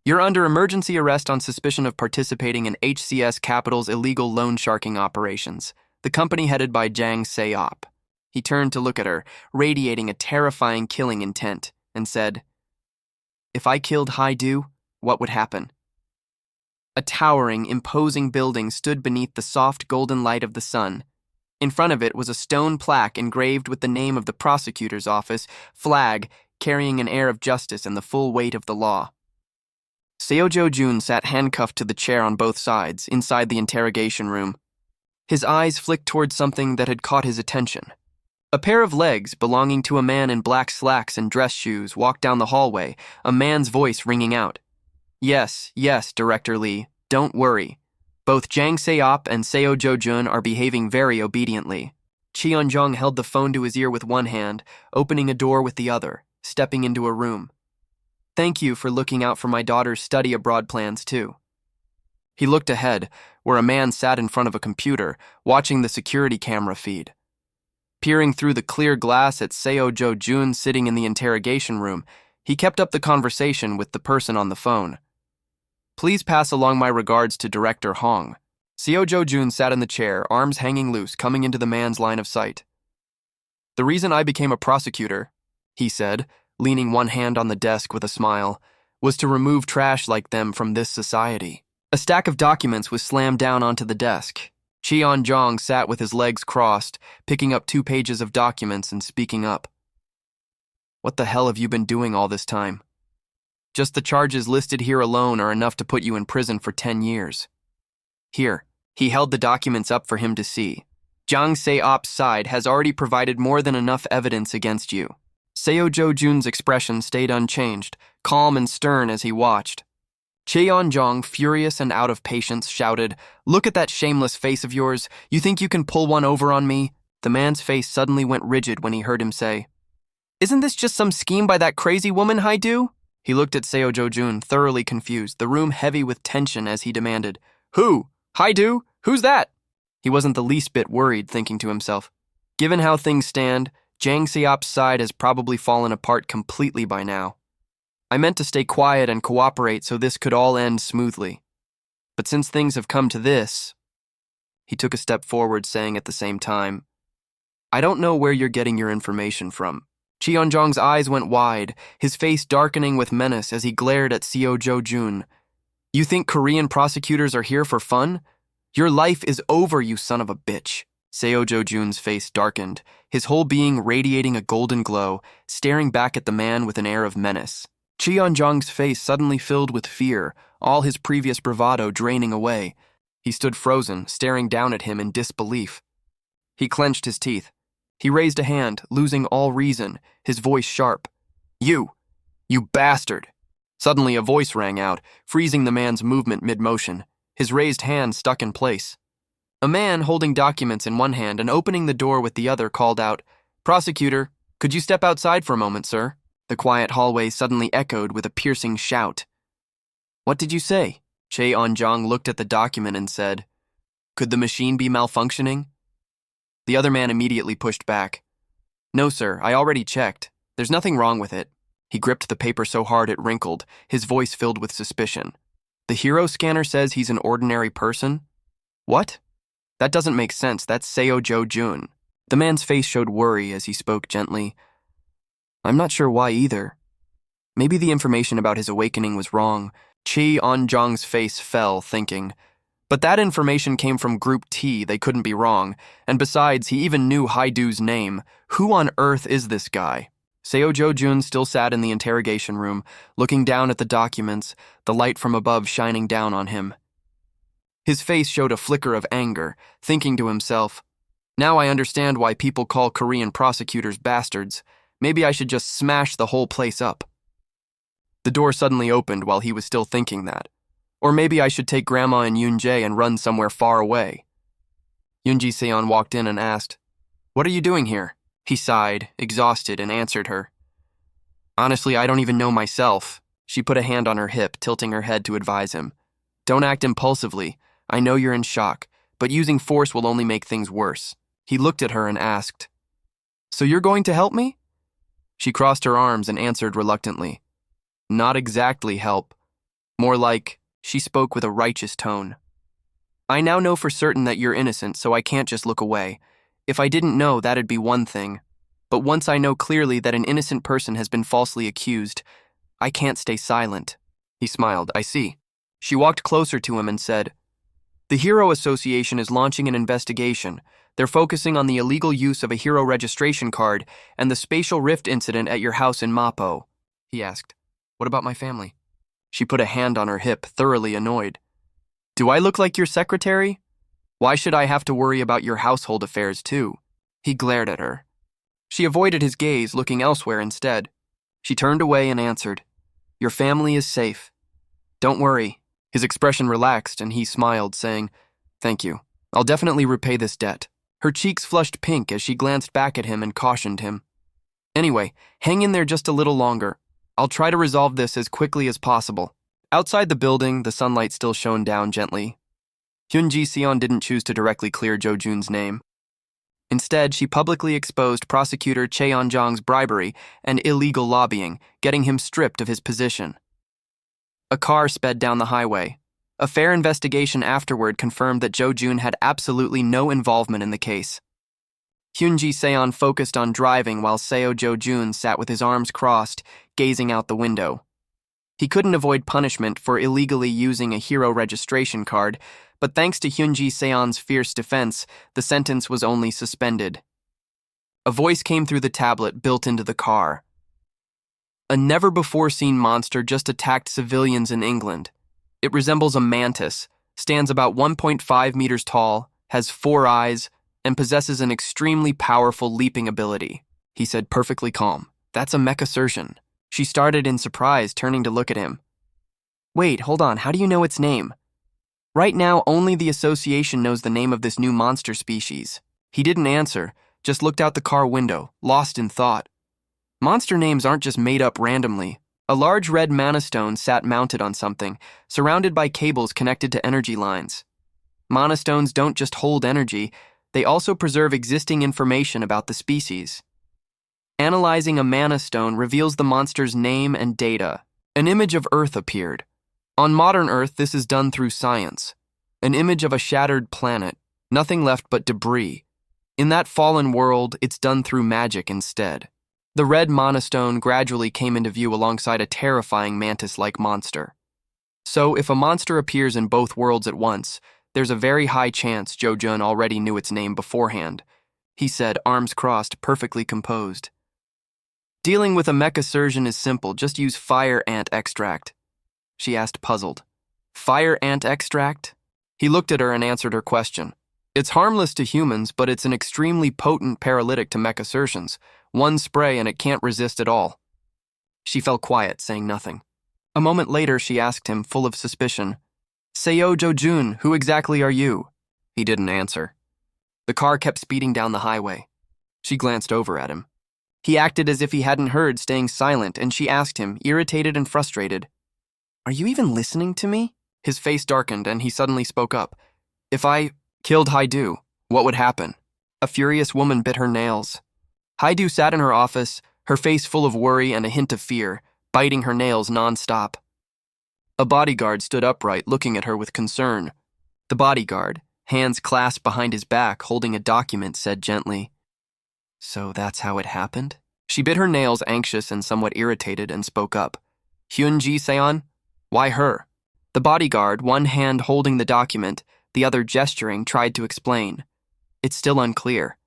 "You're under emergency arrest on suspicion of participating in HCS Capital's illegal loan sharking operations, the company headed by Jang Seop." He turned to look at her, radiating a terrifying killing intent, and said, "If I killed Haidu, what would happen?" A towering, imposing building stood beneath the soft golden light of the sun. In front of it was a stone plaque engraved with the name of the prosecutor's office, flag carrying an air of justice and the full weight of the law. Seo Jo-jun sat handcuffed to the chair on both sides, inside the interrogation room. His eyes flicked towards something that had caught his attention. A pair of legs belonging to a man in black slacks and dress shoes walked down the hallway, a man's voice ringing out. Yes, Director Lee, don't worry. Both Jang Seop and Seo Jo-jun are behaving very obediently." Cheon-jong held the phone to his ear with one hand, opening a door with the other, stepping into a room. "Thank you for looking out for my daughter's study abroad plans, too." He looked ahead, where a man sat in front of a computer, watching the security camera feed. Peering through the clear glass at Seo Jo-jun sitting in the interrogation room, he kept up the conversation with the person on the phone. Please pass along my regards to Director Hong. Seo Jo-jun sat in the chair, arms hanging loose, coming into the man's line of sight. The reason I became a prosecutor, he said, leaning one hand on the desk with a smile, was to remove trash like them from this society. A stack of documents was slammed down onto the desk. Cheon-jong sat with his legs crossed, picking up 2 pages of documents and speaking up. What the hell have you been doing all this time? Just the charges listed here alone are enough to put you in prison for 10 years. Here, he held the documents up for him to see. Jang Se-op's side has already provided more than enough evidence against you. Seo Jo-jun's expression stayed unchanged, calm and stern as he watched. Cheon-jong, furious and out of patience, shouted, "Look at that shameless face of yours. You think you can pull one over on me?" The man's face suddenly went rigid when he heard him say, "Isn't this just some scheme by that crazy woman, Haidu?" He looked at Seo Jo-jun, thoroughly confused, the room heavy with tension as he demanded, "Who? Haidu? Who's that?" He wasn't the least bit worried, thinking to himself. Given how things stand, Jang Se-op's side has probably fallen apart completely by now. I meant to stay quiet and cooperate so this could all end smoothly. But since things have come to this, he took a step forward, saying at the same time, I don't know where you're getting your information from. Cheon-jong's eyes went wide, his face darkening with menace as he glared at Seo Jo-jun. You think Korean prosecutors are here for fun? Your life is over, you son of a bitch. Seo Jo-jun's face darkened, his whole being radiating a golden glow, staring back at the man with an air of menace. Cheon-jong's face suddenly filled with fear, all his previous bravado draining away. He stood frozen, staring down at him in disbelief. He clenched his teeth. He raised a hand, losing all reason, his voice sharp. You bastard! Suddenly a voice rang out, freezing the man's movement mid-motion. His raised hand stuck in place. A man holding documents in one hand and opening the door with the other called out, Prosecutor, could you step outside for a moment, sir? The quiet hallway suddenly echoed with a piercing shout. What did you say? Cheon-jong looked at the document and said, Could the machine be malfunctioning? The other man immediately pushed back. No, sir, I already checked. There's nothing wrong with it. He gripped the paper so hard it wrinkled, his voice filled with suspicion. The hero scanner says he's an ordinary person? What? That doesn't make sense. That's Seo Jo-jun. The man's face showed worry as he spoke gently. I'm not sure why either. Maybe the information about his awakening was wrong. Cheon-jong's face fell, thinking. But that information came from Group T, they couldn't be wrong. And besides, he even knew Haidu's name. Who on earth is this guy? Seo Jo-jun still sat in the interrogation room, looking down at the documents, the light from above shining down on him. His face showed a flicker of anger, thinking to himself, Now I understand why people call Korean prosecutors bastards. Maybe I should just smash the whole place up. The door suddenly opened while he was still thinking that. Or maybe I should take Grandma and Yoon-jae and run somewhere far away. Yoon-ji-seon walked in and asked, What are you doing here? He sighed, exhausted, and answered her. Honestly, I don't even know myself. She put a hand on her hip, tilting her head to advise him. Don't act impulsively. I know you're in shock, but using force will only make things worse. He looked at her and asked, So you're going to help me? She crossed her arms and answered reluctantly. Not exactly help. More like, she spoke with a righteous tone. I now know for certain that you're innocent, so I can't just look away. If I didn't know, that'd be one thing. But once I know clearly that an innocent person has been falsely accused, I can't stay silent. He smiled. I see. She walked closer to him and said, The Hero Association is launching an investigation. They're focusing on the illegal use of a hero registration card and the spatial rift incident at your house in Mapo. He asked, What about my family? She put a hand on her hip, thoroughly annoyed. Do I look like your secretary? Why should I have to worry about your household affairs too? He glared at her. She avoided his gaze, looking elsewhere instead. She turned away and answered, Your family is safe. Don't worry. His expression relaxed and he smiled, saying, Thank you. I'll definitely repay this debt. Her cheeks flushed pink as she glanced back at him and cautioned him. Anyway, hang in there just a little longer. I'll try to resolve this as quickly as possible. Outside the building, the sunlight still shone down gently. Hyun-ji Seon didn't choose to directly clear Jo-jun's name. Instead, she publicly exposed prosecutor Cheon-jong's bribery and illegal lobbying, getting him stripped of his position. A car sped down the highway. A fair investigation afterward confirmed that Jo-jun had absolutely no involvement in the case. Hyun-ji Seon focused on driving while Seo Jo-jun sat with his arms crossed, gazing out the window. He couldn't avoid punishment for illegally using a hero registration card, but thanks to Hyun-ji Seon's fierce defense, the sentence was only suspended. A voice came through the tablet built into the car. A never-before-seen monster just attacked civilians in England. It resembles a mantis, stands about 1.5 meters tall, has 4 eyes, and possesses an extremely powerful leaping ability. He said perfectly calm. That's a mechasurgeon. She started in surprise, turning to look at him. Wait, hold on, how do you know its name? Right now, only the association knows the name of this new monster species. He didn't answer, just looked out the car window, lost in thought. Monster names aren't just made up randomly. A large red mana stone sat mounted on something, surrounded by cables connected to energy lines. Mana stones don't just hold energy, they also preserve existing information about the species. Analyzing a mana stone reveals the monster's name and data. An image of Earth appeared. On modern Earth, this is done through science. An image of a shattered planet, nothing left but debris. In that fallen world, it's done through magic instead. The red mana stone gradually came into view alongside a terrifying mantis-like monster. So, if a monster appears in both worlds at once, there's a very high chance Jo-jun already knew its name beforehand. He said, arms crossed, perfectly composed. Dealing with a mechasurgeon is simple, just use fire ant extract. She asked, puzzled. Fire ant extract? He looked at her and answered her question. It's harmless to humans, but it's an extremely potent paralytic to mechasurgeons. One spray and it can't resist at all. She fell quiet, saying nothing. A moment later, she asked him, full of suspicion, Seo Jo-jun, who exactly are you? He didn't answer. The car kept speeding down the highway. She glanced over at him. He acted as if he hadn't heard, staying silent, and she asked him, irritated and frustrated, Are you even listening to me? His face darkened, and he suddenly spoke up. If I killed Haidu, what would happen? A furious woman bit her nails. Haidu sat in her office, her face full of worry and a hint of fear, biting her nails non-stop. A bodyguard stood upright, looking at her with concern. The bodyguard, hands clasped behind his back, holding a document, said gently, So that's how it happened? She bit her nails, anxious and somewhat irritated, and spoke up. Hyun-ji Seon? Why her? The bodyguard, one hand holding the document, the other gesturing, tried to explain. It's still unclear.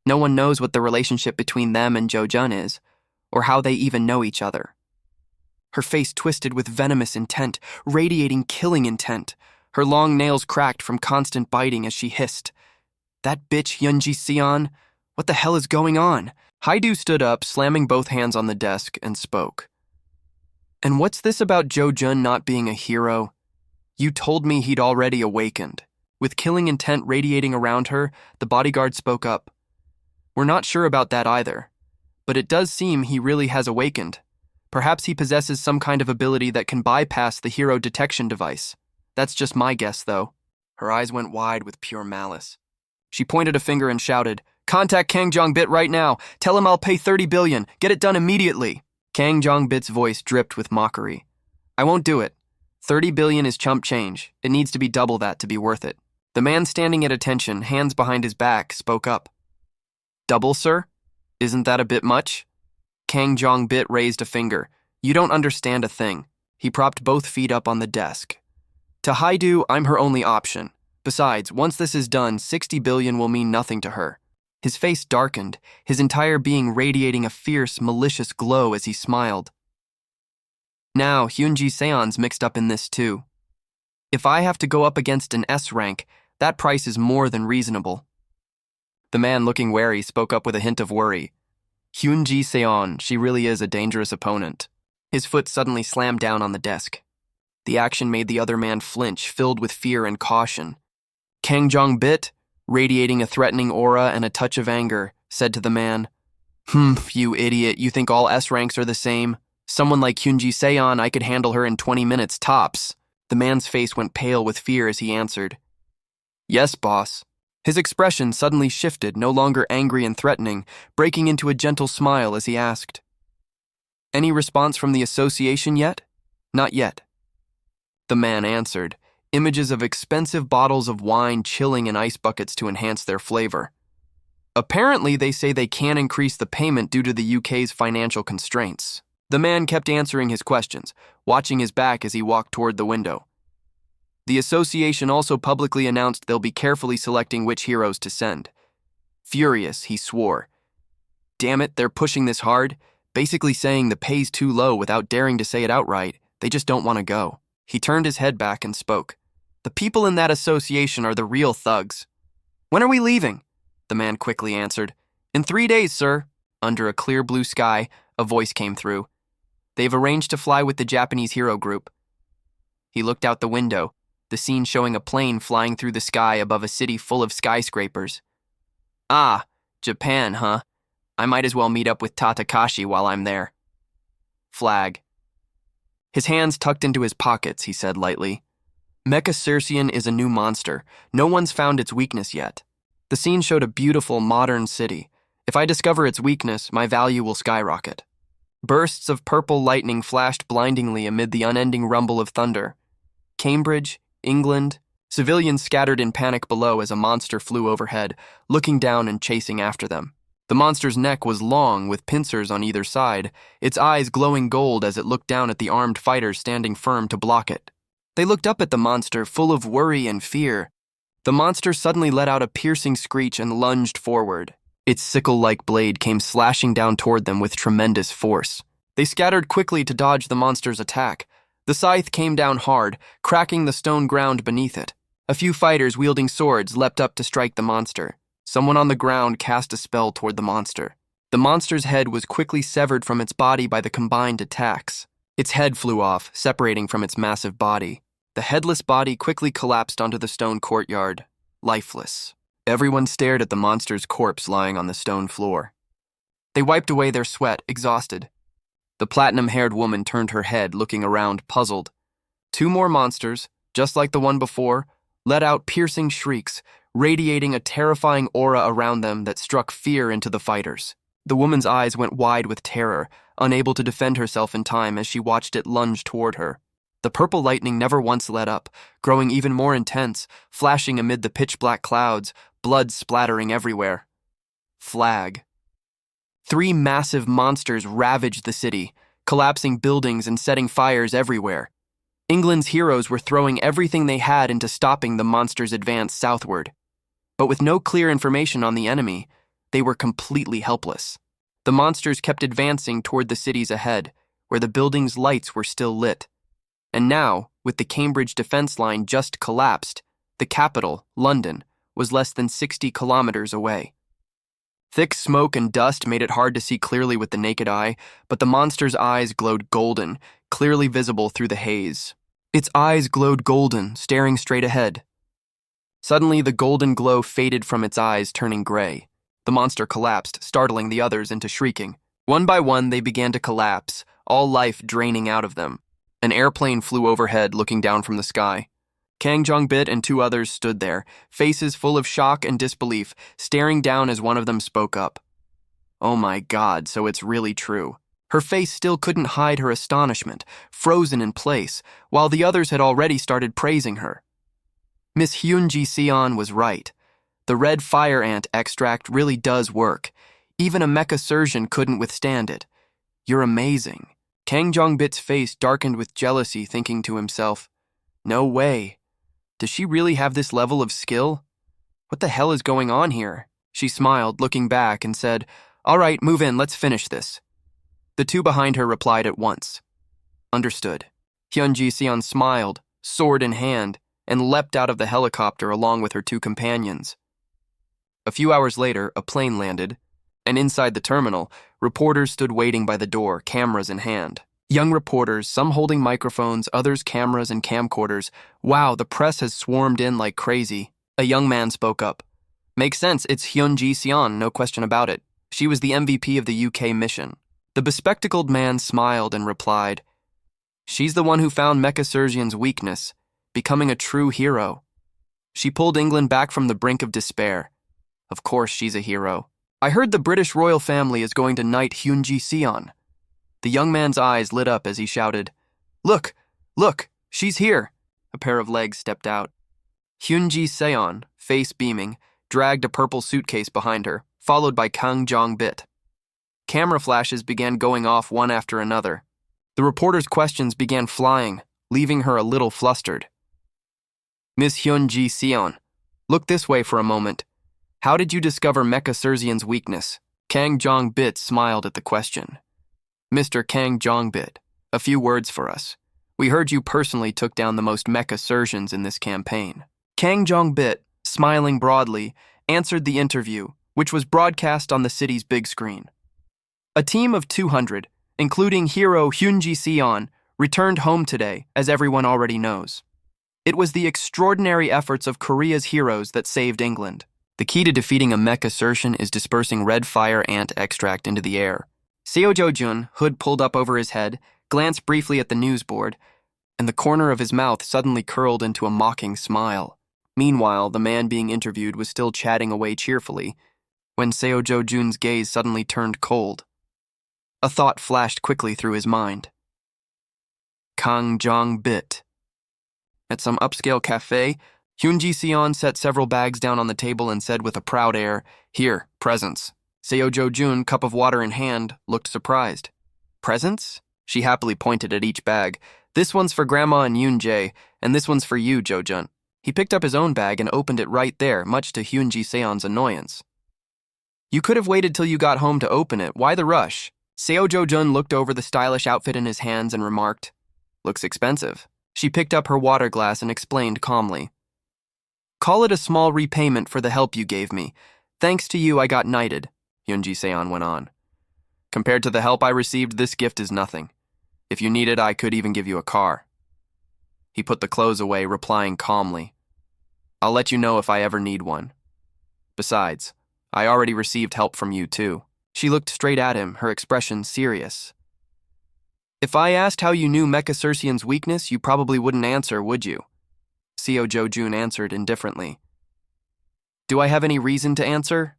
No one knows what the relationship between them and Jo-jun is, or how they even know each other. Her face twisted with venomous intent, radiating killing intent. Her long nails cracked from constant biting as she hissed. That bitch Hyun-ji Seon? What the hell is going on? Haidu stood up, slamming both hands on the desk, and spoke. And what's this about Jo-jun not being a hero? You told me he'd already awakened. With killing intent radiating around her, the bodyguard spoke up. We're not sure about that either, but it does seem he really has awakened. Perhaps he possesses some kind of ability that can bypass the hero detection device. That's just my guess, though. Her eyes went wide with pure malice. She pointed a finger and shouted, Contact Kang Jong-bit right now. Tell him I'll pay 30 billion. Get it done immediately. Kang Jong-bit's voice dripped with mockery. I won't do it. 30 billion is chump change. It needs to be double that to be worth it. The man standing at attention, hands behind his back, spoke up. Double, sir? Isn't that a bit much? Kang Jong-bit raised a finger. You don't understand a thing. He propped both feet up on the desk. To Haidu, I'm her only option. Besides, once this is done, 60 billion will mean nothing to her. His face darkened, his entire being radiating a fierce, malicious glow as he smiled. Now, Hyun-ji Seon's mixed up in this too. If I have to go up against an S rank, that price is more than reasonable. The man, looking wary, spoke up with a hint of worry. Hyun-ji Seon, she really is a dangerous opponent. His foot suddenly slammed down on the desk. The action made the other man flinch, filled with fear and caution. Kang Jong-bit, radiating a threatening aura and a touch of anger, said to the man, You idiot, you think all S ranks are the same? Someone like Hyun-ji Seon, I could handle her in 20 minutes tops. The man's face went pale with fear as he answered, Yes, boss. His expression suddenly shifted, no longer angry and threatening, breaking into a gentle smile as he asked, "Any response from the association yet?" "Not yet." The man answered, images of expensive bottles of wine chilling in ice buckets to enhance their flavor. "Apparently, they say they can't increase the payment due to the UK's financial constraints." The man kept answering his questions, watching his back as he walked toward the window. The association also publicly announced they'll be carefully selecting which heroes to send. Furious, he swore, "Damn it, they're pushing this hard, basically saying the pay's too low without daring to say it outright. They just don't want to go." He turned his head back and spoke. "The people in that association are the real thugs." "When are we leaving?" The man quickly answered. "In 3 days, sir." Under a clear blue sky, a voice came through. "They've arranged to fly with the Japanese hero group." He looked out the window, the scene showing a plane flying through the sky above a city full of skyscrapers. "Ah, Japan, huh? I might as well meet up with Tatakashi while I'm there." Flag. His hands tucked into his pockets, he said lightly. "Mecha Circean is a new monster. No one's found its weakness yet." The scene showed a beautiful, modern city. "If I discover its weakness, my value will skyrocket." Bursts of purple lightning flashed blindingly amid the unending rumble of thunder. Cambridge, England, civilians scattered in panic below as a monster flew overhead, looking down and chasing after them. The monster's neck was long, with pincers on either side, its eyes glowing gold as it looked down at the armed fighters standing firm to block it. They looked up at the monster, full of worry and fear. The monster suddenly let out a piercing screech and lunged forward. Its sickle-like blade came slashing down toward them with tremendous force. They scattered quickly to dodge the monster's attack. The scythe came down hard, cracking the stone ground beneath it. A few fighters wielding swords leapt up to strike the monster. Someone on the ground cast a spell toward the monster. The monster's head was quickly severed from its body by the combined attacks. Its head flew off, separating from its massive body. The headless body quickly collapsed onto the stone courtyard, lifeless. Everyone stared at the monster's corpse lying on the stone floor. They wiped away their sweat, exhausted. The platinum-haired woman turned her head, looking around, puzzled. 2 more monsters, just like the one before, let out piercing shrieks, radiating a terrifying aura around them that struck fear into the fighters. The woman's eyes went wide with terror, unable to defend herself in time as she watched it lunge toward her. The purple lightning never once let up, growing even more intense, flashing amid the pitch-black clouds, blood splattering everywhere. Flag. 3 massive monsters ravaged the city, collapsing buildings and setting fires everywhere. England's heroes were throwing everything they had into stopping the monsters' advance southward. But with no clear information on the enemy, they were completely helpless. The monsters kept advancing toward the cities ahead, where the buildings' lights were still lit. And now, with the Cambridge defense line just collapsed, the capital, London, was less than 60 kilometers away. Thick smoke and dust made it hard to see clearly with the naked eye, but the monster's eyes glowed golden, clearly visible through the haze. Its eyes glowed golden, staring straight ahead. Suddenly, the golden glow faded from its eyes, turning gray. The monster collapsed, startling the others into shrieking. One by one, they began to collapse, all life draining out of them. An airplane flew overhead, looking down from the sky. Kang Jong-bit and 2 others stood there, faces full of shock and disbelief, staring down as one of them spoke up. "Oh my God, so it's really true." Her face still couldn't hide her astonishment, frozen in place, while the others had already started praising her. Miss Hyun-ji-seon was right. The red fire ant extract really does work. Even a mecha surgeon couldn't withstand it. "You're amazing." Kang Jong-bit's face darkened with jealousy, thinking to himself, "No way. Does she really have this level of skill? What the hell is going on here?" She smiled, looking back, and said, "All right, move in, let's finish this." The 2 behind her replied at once. "Understood." Hyun-ji-seon smiled, sword in hand, and leapt out of the helicopter along with her 2 companions. A few hours later, a plane landed, and inside the terminal, reporters stood waiting by the door, cameras in hand. Young reporters, some holding microphones, others cameras and camcorders. Wow, the press has swarmed in like crazy. A young man spoke up. "Makes sense, it's Hyun-ji-seon, no question about it. She was the MVP of the UK mission." The bespectacled man smiled and replied, "She's the one who found Mecha Surgeon's weakness, becoming a true hero." She pulled England back from the brink of despair. Of course she's a hero. I heard the British royal family is going to knight Hyunji-seon. The young man's eyes lit up as he shouted, "Look! Look! She's here!" A pair of legs stepped out. Hyunji-seon, face beaming, dragged a purple suitcase behind her, followed by Kang Jong-bit. Camera flashes began going off one after another. The reporter's questions began flying, leaving her a little flustered. "Miss Hyunji-seon, look this way for a moment. How did you discover Mecha Surzian's weakness?" Kang Jong-bit smiled at the question. "Mr. Kang Jong-bit, a few words for us. We heard you personally took down the most Mecha Surgeons in this campaign." Kang Jong-bit, smiling broadly, answered the interview, which was broadcast on the city's big screen. A team of 200, including hero Hyunji-seon, returned home today, as everyone already knows. It was the extraordinary efforts of Korea's heroes that saved England. The key to defeating a mecha surgeon is dispersing red fire ant extract into the air. Seo Jo-jun, hood pulled up over his head, glanced briefly at the news board, and the corner of his mouth suddenly curled into a mocking smile. Meanwhile, the man being interviewed was still chatting away cheerfully, when Seo Jo-jun's gaze suddenly turned cold. A thought flashed quickly through his mind. Kang Jong-bit. At some upscale cafe, Hyunji-seon set several bags down on the table and said with a proud air, "Here, presents." Seo Jo-jun, cup of water in hand, looked surprised. "Presents?" She happily pointed at each bag. "This one's for Grandma and Yoon-jae, and this one's for you, Jo-jun." He picked up his own bag and opened it right there, much to Hyunji-seon's annoyance. "You could have waited till you got home to open it. Why the rush?" Seo Jo-jun looked over the stylish outfit in his hands and remarked, "Looks expensive." She picked up her water glass and explained calmly, "Call it a small repayment for the help you gave me. Thanks to you, I got knighted," Hyunji-seon went on. "Compared to the help I received, this gift is nothing. If you need it, I could even give you a car." He put the clothes away, replying calmly, "I'll let you know if I ever need one. Besides, I already received help from you, too." She looked straight at him, her expression serious. "If I asked how you knew Mecha Surzian's weakness, you probably wouldn't answer, would you?" Seo Jo-jun answered indifferently. "Do I have any reason to answer?"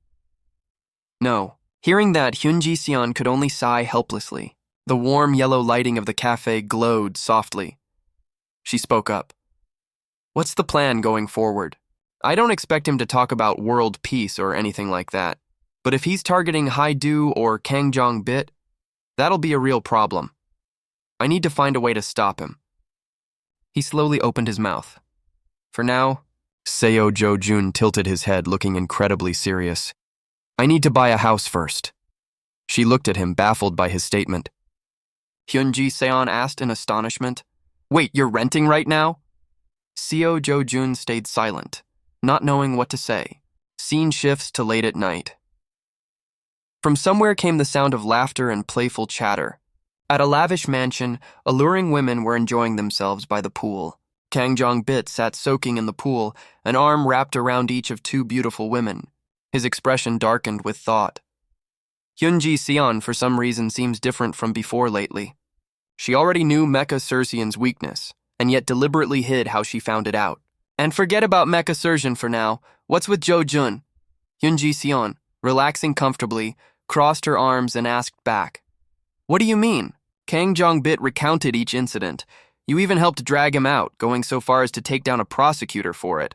"No." Hearing that, Hyunji-seon could only sigh helplessly. The warm yellow lighting of the cafe glowed softly. She spoke up. "What's the plan going forward? I don't expect him to talk about world peace or anything like that. But if he's targeting Haidu or Kang Jong-bit, that'll be a real problem. I need to find a way to stop him." He slowly opened his mouth. "For now," Seo Jo-jun tilted his head, looking incredibly serious, "I need to buy a house first." She looked at him, baffled by his statement. Hyunji-seon asked in astonishment, "Wait, you're renting right now?" Seo Jo-jun stayed silent, not knowing what to say. Scene shifts to late at night. From somewhere came the sound of laughter and playful chatter. At a lavish mansion, alluring women were enjoying themselves by the pool. Kang Jong-bit sat soaking in the pool, an arm wrapped around each of two beautiful women. His expression darkened with thought. Hyunji-seon, for some reason, seems different from before lately. She already knew Mecha Surzian's weakness, and yet deliberately hid how she found it out. "And forget about Mecha Surzian for now. What's with Jo-jun?" Hyunji-seon, relaxing comfortably, crossed her arms and asked back. "What do you mean?" Kang Jong-bit recounted each incident. "You even helped drag him out, going so far as to take down a prosecutor for it.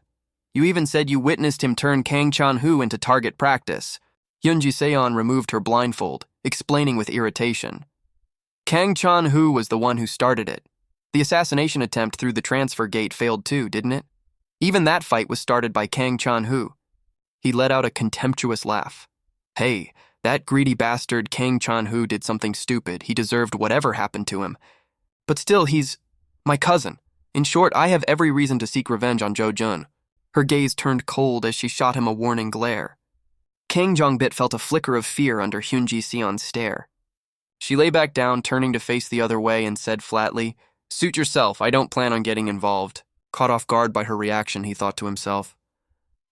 You even said you witnessed him turn Kang Chan-hoo into target practice." Hyunji-seon removed her blindfold, explaining with irritation. "Kang Chan-hoo was the one who started it. The assassination attempt through the transfer gate failed too, didn't it? Even that fight was started by Kang Chan-hoo." He let out a contemptuous laugh. "Hey, that greedy bastard Kang Chan-hoo did something stupid. He deserved whatever happened to him. But still, he's my cousin. In short, I have every reason to seek revenge on Jo-jun." Her gaze turned cold as she shot him a warning glare. Kang Jong-bit felt a flicker of fear under Hyunji-seon's stare. She lay back down, turning to face the other way, and said flatly, "Suit yourself, I don't plan on getting involved." Caught off guard by her reaction, he thought to himself,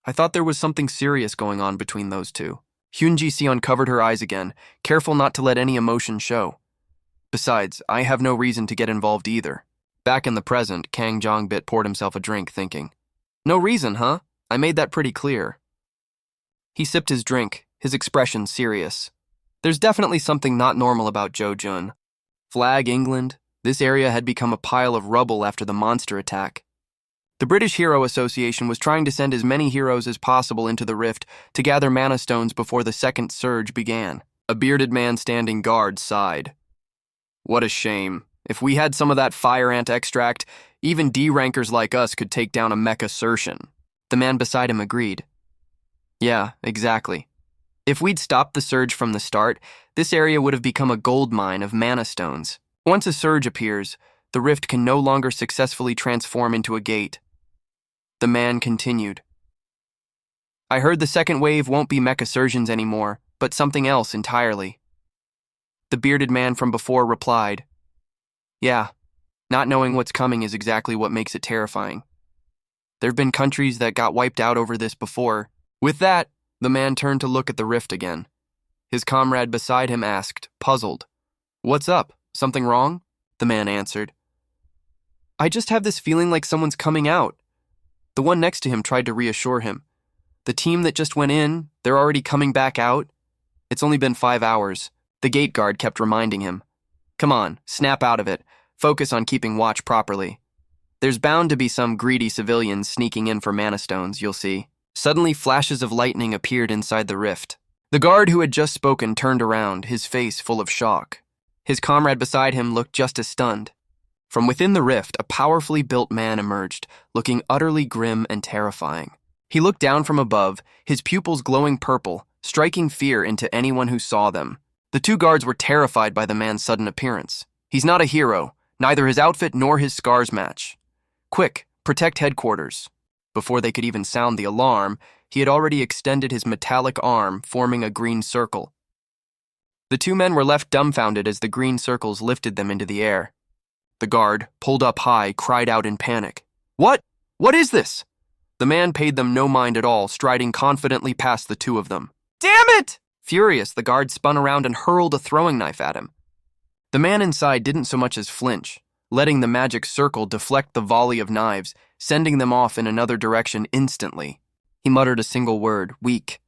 "I thought there was something serious going on between those two." Hyunji-seon covered her eyes again, careful not to let any emotion show. "Besides, I have no reason to get involved either." Back in the present, Kang Jong-bit poured himself a drink, thinking, No reason, huh? I made that pretty clear. He sipped his drink, his expression serious. There's definitely something not normal about Jo Jun. Flag England, this area had become a pile of rubble after the monster attack. The British Hero Association was trying to send as many heroes as possible into the rift to gather mana stones before the second surge began. A bearded man standing guard sighed. What a shame. If we had some of that fire ant extract, even D-rankers like us could take down a mech assertion. The man beside him agreed. Yeah, exactly. If we'd stopped the surge from the start, this area would have become a gold mine of mana stones. Once a surge appears, the rift can no longer successfully transform into a gate. The man continued. I heard the second wave won't be mecha surgeons anymore, but something else entirely. The bearded man from before replied, Yeah, not knowing what's coming is exactly what makes it terrifying. There've been countries that got wiped out over this before. With that, the man turned to look at the rift again. His comrade beside him asked, puzzled, What's up? Something wrong? The man answered, I just have this feeling like someone's coming out. The one next to him tried to reassure him. The team that just went in, they're already coming back out. It's only been 5 hours. The gate guard kept reminding him. Come on, snap out of it. Focus on keeping watch properly. There's bound to be some greedy civilians sneaking in for mana stones, you'll see. Suddenly, flashes of lightning appeared inside the rift. The guard who had just spoken turned around, his face full of shock. His comrade beside him looked just as stunned. From within the rift, a powerfully built man emerged, looking utterly grim and terrifying. He looked down from above, his pupils glowing purple, striking fear into anyone who saw them. The two guards were terrified by the man's sudden appearance. He's not a hero, neither his outfit nor his scars match. Quick, protect headquarters. Before they could even sound the alarm, he had already extended his metallic arm, forming a green circle. The two men were left dumbfounded as the green circles lifted them into the air. The guard, pulled up high, cried out in panic. What? What is this? The man paid them no mind at all, striding confidently past the two of them. Damn it! Furious, the guard spun around and hurled a throwing knife at him. The man inside didn't so much as flinch, letting the magic circle deflect the volley of knives, sending them off in another direction instantly. He muttered a single word, weak.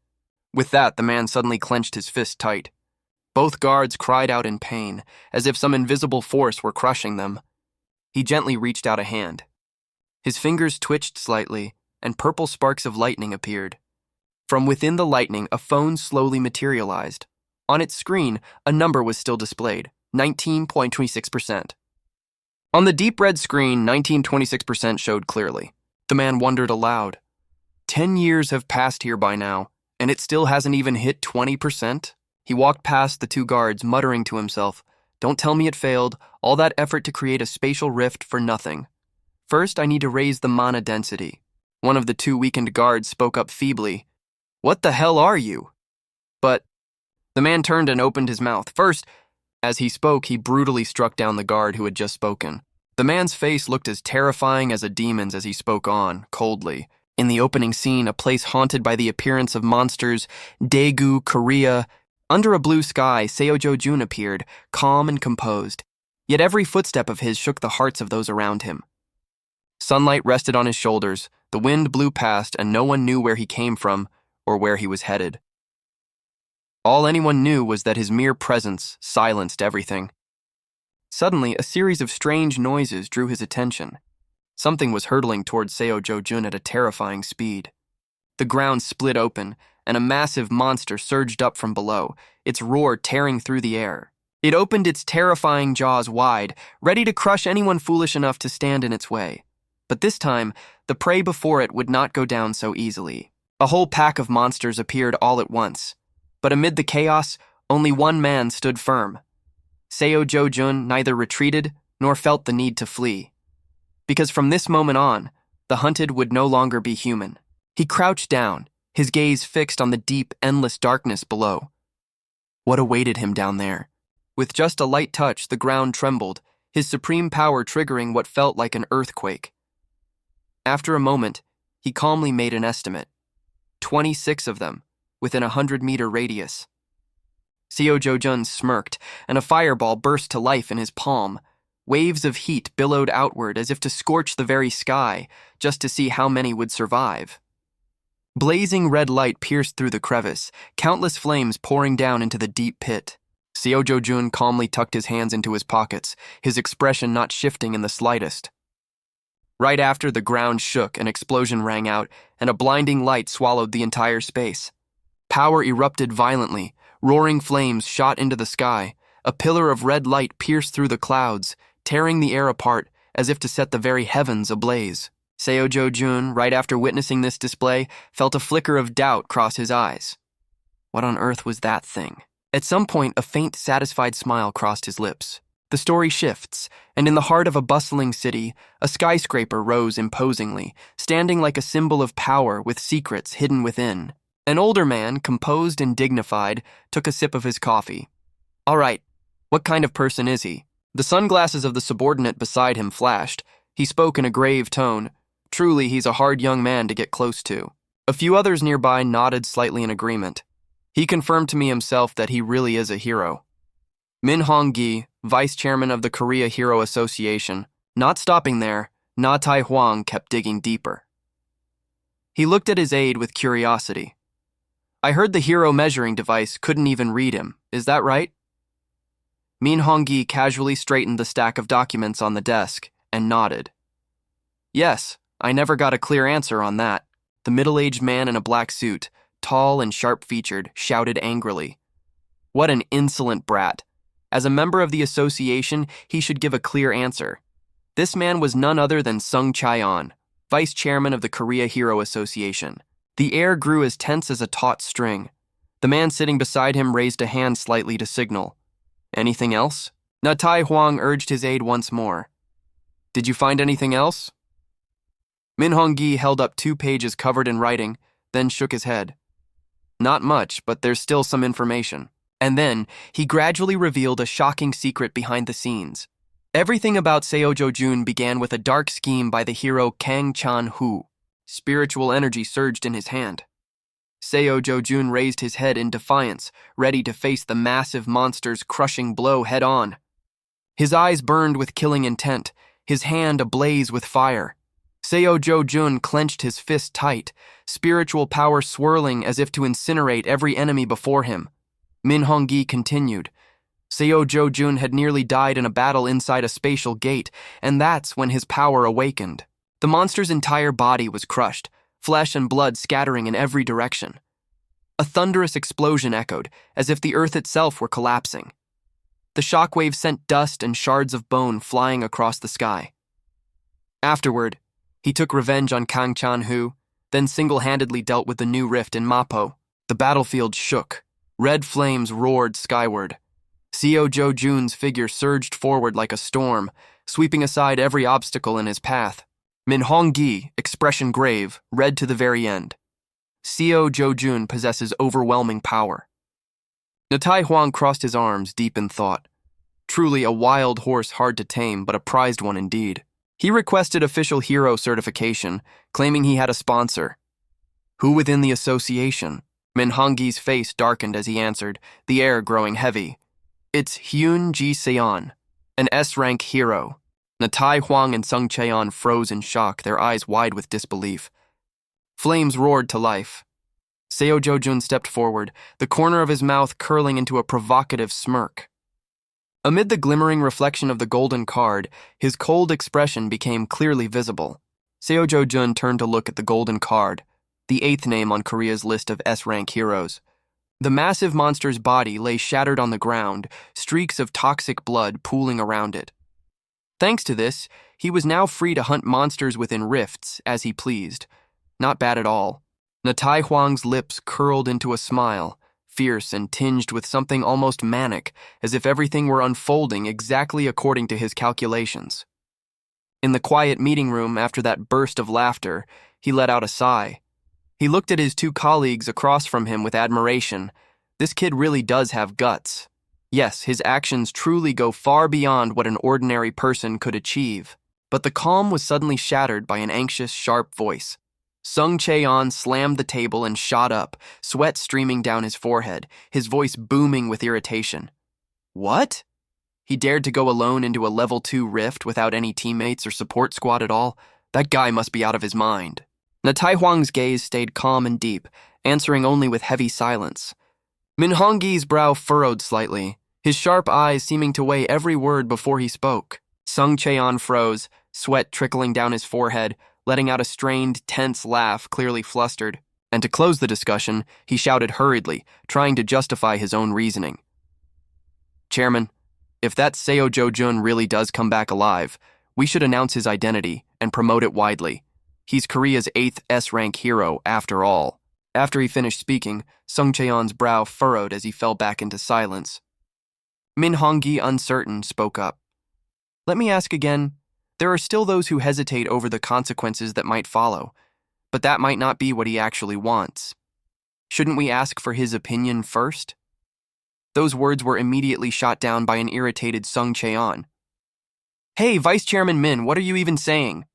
With that, the man suddenly clenched his fist tight. Both guards cried out in pain, as if some invisible force were crushing them. He gently reached out a hand. His fingers twitched slightly, and purple sparks of lightning appeared. From within the lightning, a phone slowly materialized. On its screen, a number was still displayed, 19.26%. On the deep red screen, 19.26% showed clearly. The man wondered aloud. 10 years have passed here by now, and it still hasn't even hit 20%? He walked past the two guards, muttering to himself, Don't tell me it failed, all that effort to create a spatial rift for nothing. First, I need to raise the mana density. One of the two weakened guards spoke up feebly. What the hell are you? But the man turned and opened his mouth. First, as he spoke, he brutally struck down the guard who had just spoken. The man's face looked as terrifying as a demon's as he spoke on, coldly. In the opening scene, a place haunted by the appearance of monsters, Daegu, Korea. Under a blue sky, Seo Jo-jun appeared, calm and composed. Yet every footstep of his shook the hearts of those around him. Sunlight rested on his shoulders, the wind blew past, and no one knew where he came from or where he was headed. All anyone knew was that his mere presence silenced everything. Suddenly, a series of strange noises drew his attention. Something was hurtling towards Seo Jo-jun at a terrifying speed. The ground split open, and a massive monster surged up from below, its roar tearing through the air. It opened its terrifying jaws wide, ready to crush anyone foolish enough to stand in its way. But this time, the prey before it would not go down so easily. A whole pack of monsters appeared all at once. But amid the chaos, only one man stood firm. Seo Jo-jun neither retreated nor felt the need to flee. Because from this moment on, the hunted would no longer be human. He crouched down, his gaze fixed on the deep, endless darkness below. What awaited him down there? With just a light touch, the ground trembled, his supreme power triggering what felt like an earthquake. After a moment, he calmly made an estimate. 26 of them, within a 100-meter radius. Seo Jo-jun smirked, and a fireball burst to life in his palm. Waves of heat billowed outward as if to scorch the very sky, just to see how many would survive. Blazing red light pierced through the crevice, countless flames pouring down into the deep pit. Seo-jo-jun calmly tucked his hands into his pockets, his expression not shifting in the slightest. Right after, the ground shook, an explosion rang out, and a blinding light swallowed the entire space. Power erupted violently, roaring flames shot into the sky. A pillar of red light pierced through the clouds, tearing the air apart as if to set the very heavens ablaze. Seo-jo-jun, right after witnessing this display, felt a flicker of doubt cross his eyes. What on earth was that thing? At some point, a faint, satisfied smile crossed his lips. The story shifts, and in the heart of a bustling city, a skyscraper rose imposingly, standing like a symbol of power with secrets hidden within. An older man, composed and dignified, took a sip of his coffee. All right, what kind of person is he? The sunglasses of the subordinate beside him flashed. He spoke in a grave tone. Truly, he's a hard young man to get close to. A few others nearby nodded slightly in agreement. He confirmed to me himself that he really is a hero. Min Hong-gi, vice chairman of the Korea Hero Association. Not stopping there, Na Tai-hwang kept digging deeper. He looked at his aide with curiosity. I heard the hero measuring device couldn't even read him. Is that right? Min Hong-gi casually straightened the stack of documents on the desk and nodded. Yes, I never got a clear answer on that. The middle-aged man in a black suit, tall and sharp-featured, shouted angrily. What an insolent brat. As a member of the association, he should give a clear answer. This man was none other than Sung Chae-on, vice chairman of the Korea Hero Association. The air grew as tense as a taut string. The man sitting beside him raised a hand slightly to signal. Anything else? Na Tai-hwang urged his aide once more. Did you find anything else? Min Hong-gi held up 2 pages covered in writing, then shook his head. Not much, but there's still some information. And then, he gradually revealed a shocking secret behind the scenes. Everything about Seo-jo-jun began with a dark scheme by the hero Kang Chan-hoo. Spiritual energy surged in his hand. Seo-jo-jun raised his head in defiance, ready to face the massive monster's crushing blow head-on. His eyes burned with killing intent, his hand ablaze with fire. Seo-jo-jun clenched his fist tight, spiritual power swirling as if to incinerate every enemy before him. Min Hong-gi continued. Seo-jo-jun had nearly died in a battle inside a spatial gate, and that's when his power awakened. The monster's entire body was crushed, flesh and blood scattering in every direction. A thunderous explosion echoed, as if the earth itself were collapsing. The shockwave sent dust and shards of bone flying across the sky. Afterward, he took revenge on Kang Chan-hoo, then single-handedly dealt with the new rift in Mapo. The battlefield shook. Red flames roared skyward. Seo-jo-jun's figure surged forward like a storm, sweeping aside every obstacle in his path. Min Hong-gi, expression grave, read to the very end. Seo-jo-jun possesses overwhelming power. Na Tai-hwang crossed his arms, deep in thought. Truly a wild horse hard to tame, but a prized one indeed. He requested official hero certification, claiming he had a sponsor. Who within the association? Min Hong-gi's face darkened as he answered, the air growing heavy. It's Hyun Ji-seon, an S-rank hero. Na Tai-hwang and Sung Chae-on froze in shock, their eyes wide with disbelief. Flames roared to life. Seo-jo-jun stepped forward, the corner of his mouth curling into a provocative smirk. Amid the glimmering reflection of the golden card, his cold expression became clearly visible. Seo-jo-jun turned to look at the golden card, the 8th name on Korea's list of S-rank heroes. The massive monster's body lay shattered on the ground, streaks of toxic blood pooling around it. Thanks to this, he was now free to hunt monsters within rifts as he pleased. Not bad at all. Na Tai-hwang's lips curled into a smile, fierce and tinged with something almost manic, as if everything were unfolding exactly according to his calculations. In the quiet meeting room after that burst of laughter, he let out a sigh. He looked at his 2 colleagues across from him with admiration. This kid really does have guts. Yes, his actions truly go far beyond what an ordinary person could achieve. But the calm was suddenly shattered by an anxious, sharp voice. Sung Chae-on slammed the table and shot up, sweat streaming down his forehead, his voice booming with irritation. What? He dared to go alone into a level 2 rift without any teammates or support squad at all. That guy must be out of his mind. Natai Huang's gaze stayed calm and deep, answering only with heavy silence. Min Hongyi's brow furrowed slightly, his sharp eyes seeming to weigh every word before he spoke. Sung Cheon froze, sweat trickling down his forehead, letting out a strained, tense laugh, clearly flustered. And to close the discussion, he shouted hurriedly, trying to justify his own reasoning. Chairman, if that Seo Jo-jun really does come back alive, we should announce his identity and promote it widely. He's Korea's 8th S-rank hero, after all. After he finished speaking, Sung Cheon's brow furrowed as he fell back into silence. Min Hongyi, uncertain, spoke up. Let me ask again. There are still those who hesitate over the consequences that might follow, but that might not be what he actually wants. Shouldn't we ask for his opinion first? Those words were immediately shot down by an irritated Sung Cheon. Hey, Vice Chairman Min, what are you even saying?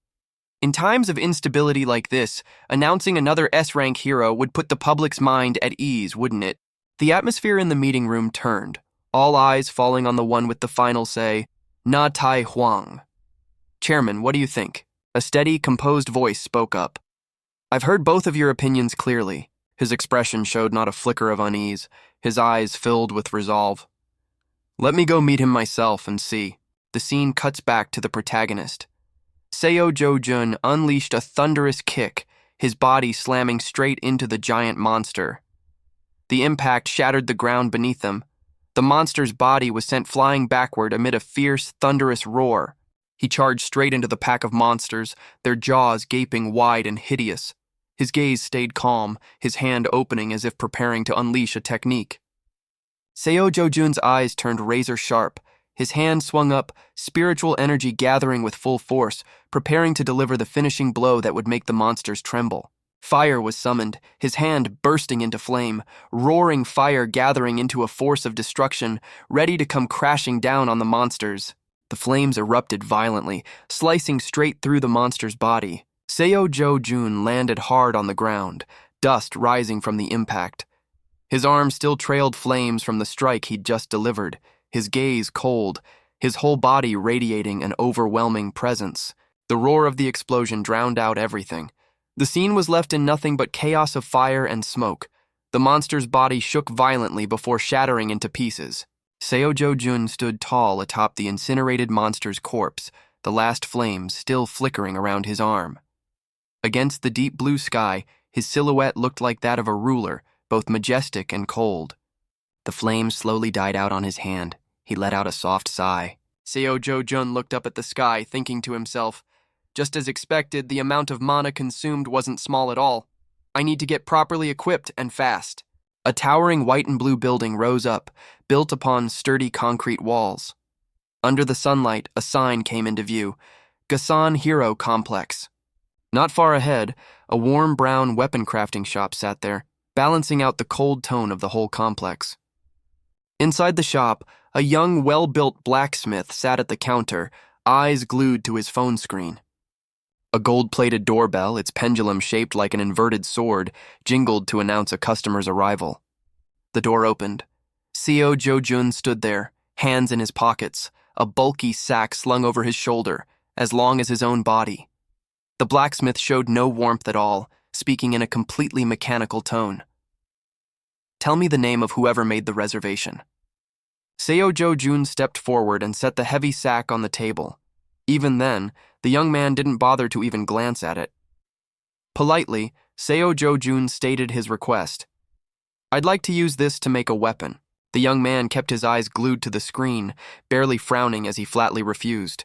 In times of instability like this, announcing another S-rank hero would put the public's mind at ease, wouldn't it? The atmosphere in the meeting room turned, all eyes falling on the one with the final say, Na Tai Huang. Chairman, what do you think? A steady, composed voice spoke up. I've heard both of your opinions clearly. His expression showed not a flicker of unease, his eyes filled with resolve. Let me go meet him myself and see. The scene cuts back to the protagonist. Seo Jo-jun unleashed a thunderous kick, his body slamming straight into the giant monster. The impact shattered the ground beneath them. The monster's body was sent flying backward amid a fierce, thunderous roar. He charged straight into the pack of monsters, their jaws gaping wide and hideous. His gaze stayed calm, his hand opening as if preparing to unleash a technique. Seo Jo-jun's eyes turned razor-sharp. His hand swung up, spiritual energy gathering with full force, preparing to deliver the finishing blow that would make the monsters tremble. Fire was summoned, his hand bursting into flame, roaring fire gathering into a force of destruction, ready to come crashing down on the monsters. The flames erupted violently, slicing straight through the monster's body. Seo Jo-jun landed hard on the ground, dust rising from the impact. His arm still trailed flames from the strike he'd just delivered, his gaze cold, his whole body radiating an overwhelming presence. The roar of the explosion drowned out everything. The scene was left in nothing but chaos of fire and smoke. The monster's body shook violently before shattering into pieces. Seo Jo-jun stood tall atop the incinerated monster's corpse, the last flames still flickering around his arm. Against the deep blue sky, his silhouette looked like that of a ruler, both majestic and cold. The flames slowly died out on his hand. He let out a soft sigh. Seo Jo-jun looked up at the sky, thinking to himself, just as expected, the amount of mana consumed wasn't small at all. I need to get properly equipped and fast. A towering white and blue building rose up, built upon sturdy concrete walls. Under the sunlight, a sign came into view, Gasan Hero Complex. Not far ahead, a warm brown weapon crafting shop sat there, balancing out the cold tone of the whole complex. Inside the shop, a young, well-built blacksmith sat at the counter, eyes glued to his phone screen. A gold-plated doorbell, its pendulum shaped like an inverted sword, jingled to announce a customer's arrival. The door opened. Seo Jo-jun stood there, hands in his pockets, a bulky sack slung over his shoulder, as long as his own body. The blacksmith showed no warmth at all, speaking in a completely mechanical tone. Tell me the name of whoever made the reservation. Seo Jo-jun stepped forward and set the heavy sack on the table. Even then, the young man didn't bother to even glance at it. Politely, Seo Jo-jun stated his request. I'd like to use this to make a weapon. The young man kept his eyes glued to the screen, barely frowning as he flatly refused.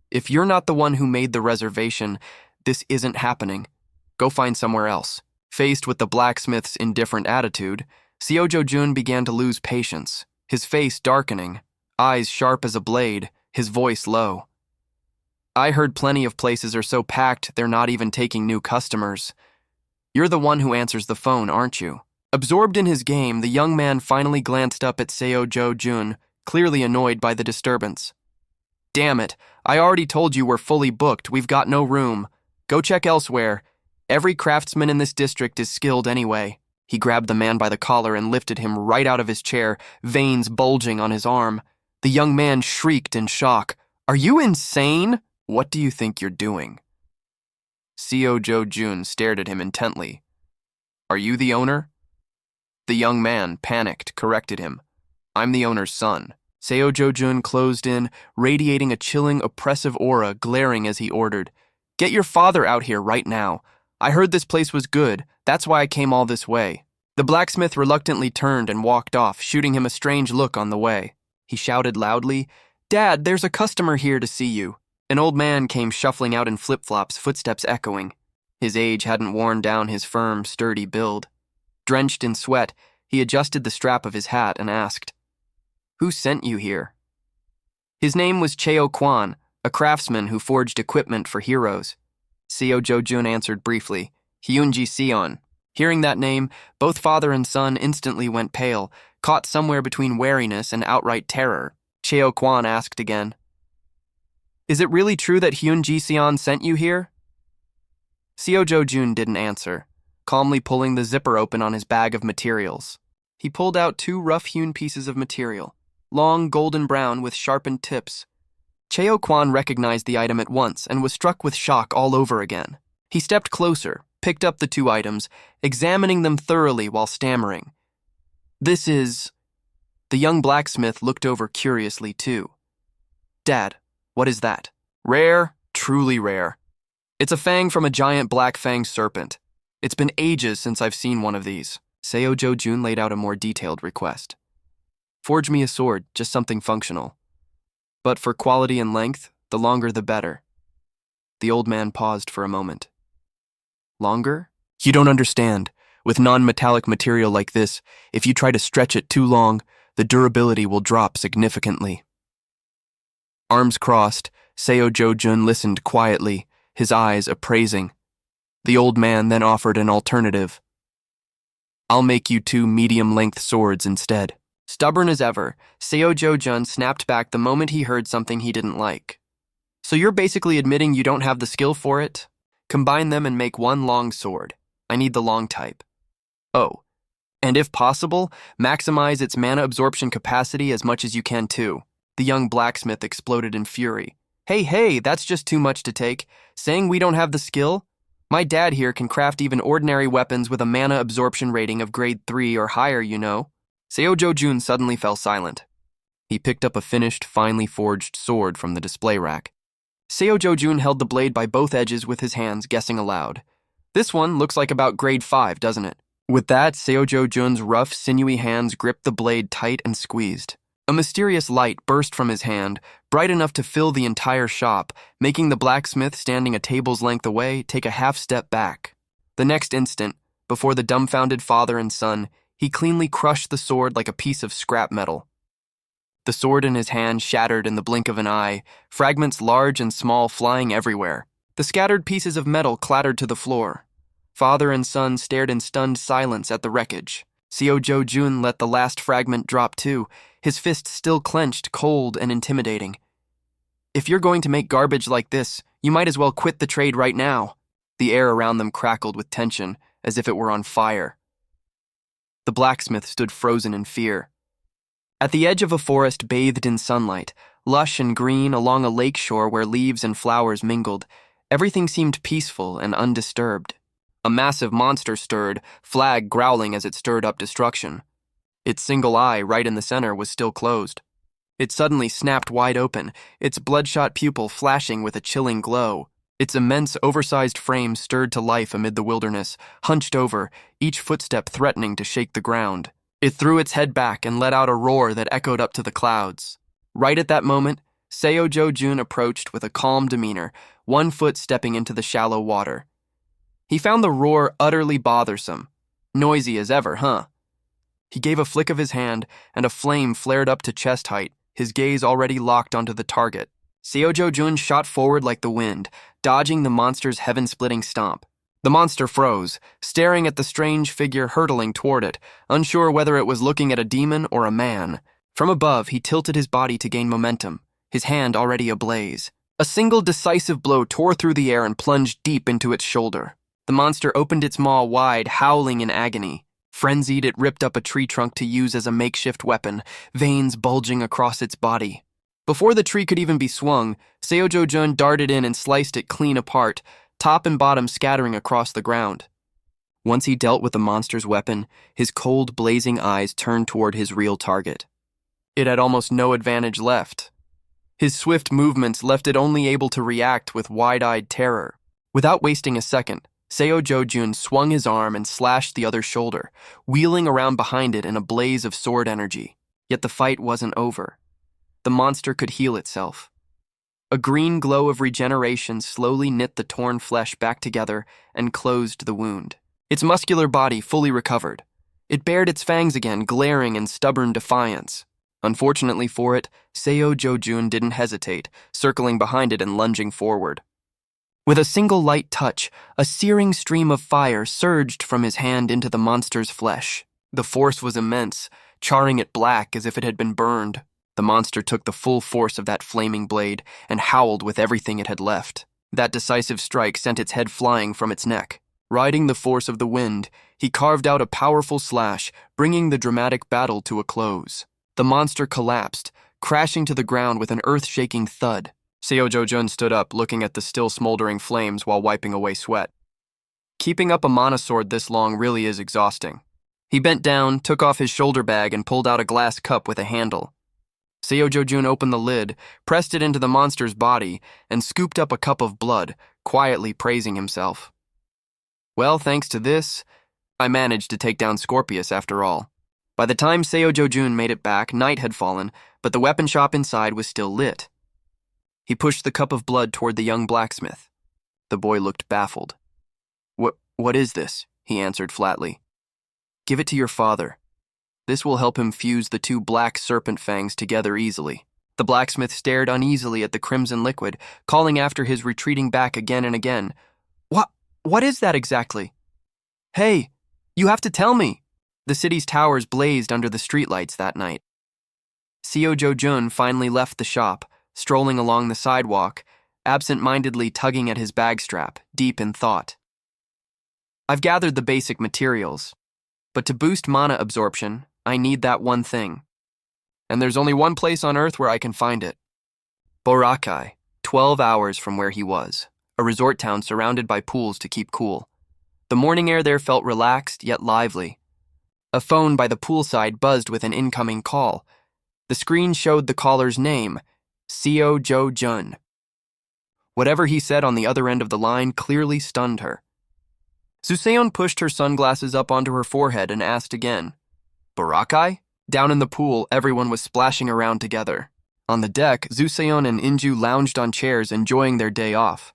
If you're not the one who made the reservation, this isn't happening. Go find somewhere else. Faced with the blacksmith's indifferent attitude, Seo Jo-jun began to lose patience, his face darkening, eyes sharp as a blade, his voice low. I heard plenty of places are so packed they're not even taking new customers. You're the one who answers the phone, aren't you? Absorbed in his game, the young man finally glanced up at Seo Jo-jun, clearly annoyed by the disturbance. Damn it, I already told you we're fully booked, we've got no room. Go check elsewhere. Every craftsman in this district is skilled anyway. He grabbed the man by the collar and lifted him right out of his chair, veins bulging on his arm. The young man shrieked in shock. "Are you insane? What do you think you're doing?" Seo Jo-jun stared at him intently. "Are you the owner?" The young man, panicked, corrected him. "I'm the owner's son." Seo Jo-jun closed in, radiating a chilling, oppressive aura, glaring as he ordered, "Get your father out here right now. I heard this place was good. That's why I came all this way." The blacksmith reluctantly turned and walked off, shooting him a strange look on the way. He shouted loudly, "Dad, there's a customer here to see you." An old man came shuffling out in flip-flops, footsteps echoing. His age hadn't worn down his firm, sturdy build. Drenched in sweat, he adjusted the strap of his hat and asked, "Who sent you here?" His name was Cheo Kwan, a craftsman who forged equipment for heroes. Seo Jo-jun answered briefly, "Hyunji Seon." Hearing that name, both father and son instantly went pale, caught somewhere between wariness and outright terror. Cheo Kwan asked again, "Is it really true that Hyunji Seon sent you here?" Seo Jo-jun didn't answer, calmly pulling the zipper open on his bag of materials. He pulled out 2 rough-hewn pieces of material, long golden brown with sharpened tips. Cheo Kwan recognized the item at once and was struck with shock all over again. He stepped closer, picked up the 2 items, examining them thoroughly while stammering. "This is..." The young blacksmith looked over curiously too. "Dad, what is that?" "Rare, truly rare. It's a fang from a giant black-fanged serpent. It's been ages since I've seen one of these." Seo Jo-jun laid out a more detailed request. "Forge me a sword, just something functional. But for quality and length, the longer the better." The old man paused for a moment. "Longer? You don't understand. With non-metallic material like this, if you try to stretch it too long, the durability will drop significantly." Arms crossed, Seo Jo-jun listened quietly, his eyes appraising. The old man then offered an alternative. "I'll make you 2 medium-length swords instead." Stubborn as ever, Seo Jo-jun snapped back the moment he heard something he didn't like. "So you're basically admitting you don't have the skill for it? Combine them and make 1 long sword. I need the long type. Oh, and if possible, maximize its mana absorption capacity as much as you can too." The young blacksmith exploded in fury. Hey, that's just too much to take. Saying we don't have the skill? My dad here can craft even ordinary weapons with a mana absorption rating of grade 3 or higher, you know." Seo Jo-jun suddenly fell silent. He picked up a finished, finely forged sword from the display rack. Seo Jo-jun held the blade by both edges with his hands, guessing aloud. "This one looks like about grade 5, doesn't it?" With that, Seo Jo-jun's rough, sinewy hands gripped the blade tight and squeezed. A mysterious light burst from his hand, bright enough to fill the entire shop, making the blacksmith standing a table's length away take a half-step back. The next instant, before the dumbfounded father and son, he cleanly crushed the sword like a piece of scrap metal. The sword in his hand shattered in the blink of an eye, fragments large and small flying everywhere. The scattered pieces of metal clattered to the floor. Father and son stared in stunned silence at the wreckage. Seo Jo-jun let the last fragment drop too, his fist still clenched, cold and intimidating. "If you're going to make garbage like this, you might as well quit the trade right now." The air around them crackled with tension, as if it were on fire. The blacksmith stood frozen in fear. At the edge of a forest bathed in sunlight, lush and green along a lake shore where leaves and flowers mingled, everything seemed peaceful and undisturbed. A massive monster stirred, flag growling as it stirred up destruction. Its single eye, right in the center, was still closed. It suddenly snapped wide open, its bloodshot pupil flashing with a chilling glow. Its immense, oversized frame stirred to life amid the wilderness, hunched over, each footstep threatening to shake the ground. It threw its head back and let out a roar that echoed up to the clouds. Right at that moment, Seo Jo-jun approached with a calm demeanor, 1 foot stepping into the shallow water. He found the roar utterly bothersome. Noisy as ever, huh? He gave a flick of his hand, and a flame flared up to chest height, his gaze already locked onto the target. Seo Jo-jun shot forward like the wind, dodging the monster's heaven-splitting stomp. The monster froze, staring at the strange figure hurtling toward it, unsure whether it was looking at a demon or a man. From above, he tilted his body to gain momentum, his hand already ablaze. A single decisive blow tore through the air and plunged deep into its shoulder. The monster opened its maw wide, howling in agony. Frenzied, it ripped up a tree trunk to use as a makeshift weapon, veins bulging across its body. Before the tree could even be swung, Seo-jo-jun darted in and sliced it clean apart, top and bottom scattering across the ground. Once he dealt with the monster's weapon, his cold, blazing eyes turned toward his real target. It had almost no advantage left. His swift movements left it only able to react with wide-eyed terror. Without wasting a second, Seo-jo-jun swung his arm and slashed the other shoulder, wheeling around behind it in a blaze of sword energy. Yet the fight wasn't over. The monster could heal itself. A green glow of regeneration slowly knit the torn flesh back together and closed the wound. Its muscular body fully recovered. It bared its fangs again, glaring in stubborn defiance. Unfortunately for it, Seo-jo-jun didn't hesitate, circling behind it and lunging forward. With a single light touch, a searing stream of fire surged from his hand into the monster's flesh. The force was immense, charring it black as if it had been burned. The monster took the full force of that flaming blade and howled with everything it had left. That decisive strike sent its head flying from its neck. Riding the force of the wind, he carved out a powerful slash, bringing the dramatic battle to a close. The monster collapsed, crashing to the ground with an earth-shaking thud. Seo-jo-jun stood up, looking at the still smoldering flames while wiping away sweat. Keeping up a mana sword this long really is exhausting. He bent down, took off his shoulder bag, and pulled out a glass cup with a handle. Seo-jo-jun opened the lid, pressed it into the monster's body, and scooped up a cup of blood, quietly praising himself. Well, thanks to this, I managed to take down Scorpius after all. By the time Seo-jo-jun made it back, night had fallen, but the weapon shop inside was still lit. He pushed the cup of blood toward the young blacksmith. The boy looked baffled. What is this? He answered flatly. Give it to your father. This will help him fuse the two black serpent fangs together easily. The blacksmith stared uneasily at the crimson liquid, calling after his retreating back again and again. What is that exactly? Hey, you have to tell me. The city's towers blazed under the streetlights that night. Seo-jo-jun finally left the shop, strolling along the sidewalk, absent-mindedly tugging at his bag strap, deep in thought. I've gathered the basic materials, but to boost mana absorption, I need that one thing. And there's only one place on Earth where I can find it. Boracay, 12 hours from where he was, a resort town surrounded by pools to keep cool. The morning air there felt relaxed yet lively. A phone by the poolside buzzed with an incoming call. The screen showed the caller's name, Seo-jo-jun. Whatever he said on the other end of the line clearly stunned her. Suseon pushed her sunglasses up onto her forehead and asked again. Boracay? Down in the pool, everyone was splashing around together. On the deck, Suseon and Inju lounged on chairs enjoying their day off.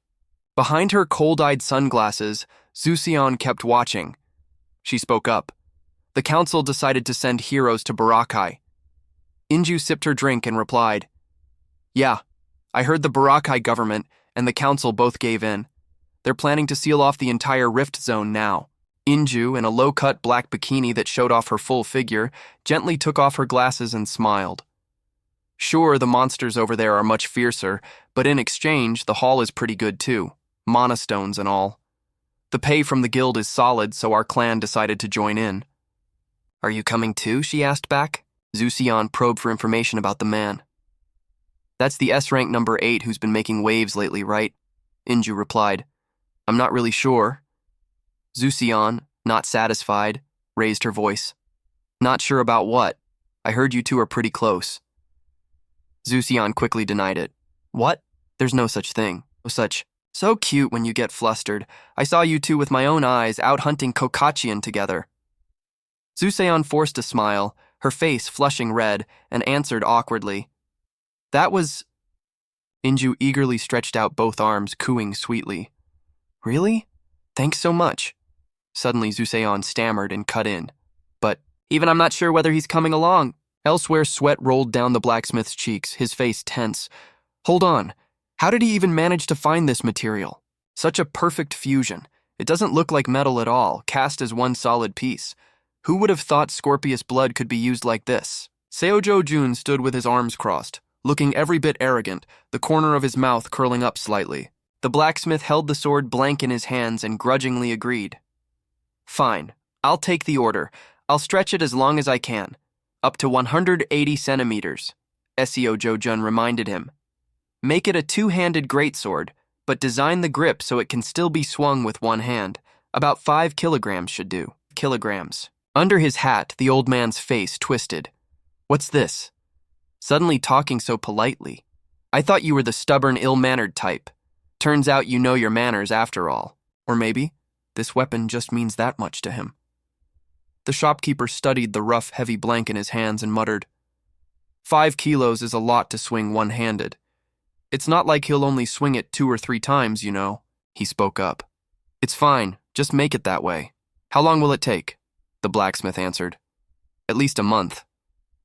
Behind her cold-eyed sunglasses, Suseon kept watching. She spoke up. The council decided to send heroes to Boracay. Inju sipped her drink and replied, Yeah, I heard the Boracay government and the council both gave in. They're planning to seal off the entire rift zone now. Inju, in a low-cut black bikini that showed off her full figure, gently took off her glasses and smiled. Sure, the monsters over there are much fiercer, but in exchange, the haul is pretty good too. Mana stones and all. The pay from the guild is solid, so our clan decided to join in. Are you coming too? She asked back. Suseon probed for information about the man. That's the S-rank number 8 who's been making waves lately, right? Inju replied. I'm not really sure. Suseon, not satisfied, raised her voice. Not sure about what? I heard you two are pretty close. Suseon quickly denied it. What? There's no such thing. No such. So cute when you get flustered. I saw you two with my own eyes out hunting Kokachian together. Suseon forced a smile, her face flushing red, and answered awkwardly. That was... Inju eagerly stretched out both arms, cooing sweetly. Really? Thanks so much. Suddenly Suseon stammered and cut in. But even I'm not sure whether he's coming along. Elsewhere, sweat rolled down the blacksmith's cheeks, his face tense. Hold on. How did he even manage to find this material? Such a perfect fusion. It doesn't look like metal at all, cast as one solid piece. Who would have thought Scorpius blood could be used like this? Seo-jo-jun stood with his arms crossed, looking every bit arrogant, the corner of his mouth curling up slightly. The blacksmith held the sword blank in his hands and grudgingly agreed. Fine, I'll take the order. I'll stretch it as long as I can. Up to 180 centimeters, Seo Jojun reminded him. Make it a two-handed greatsword, but design the grip so it can still be swung with one hand. About 5 kilograms should do. Kilograms. Under his hat, the old man's face twisted. What's this? Suddenly talking so politely. I thought you were the stubborn, ill-mannered type. Turns out you know your manners after all. Or maybe this weapon just means that much to him. The shopkeeper studied the rough, heavy blank in his hands and muttered, 5 kilos is a lot to swing one-handed. It's not like he'll only swing it 2 or 3 times, you know. He spoke up. It's fine, just make it that way. How long will it take? The blacksmith answered. At least a month.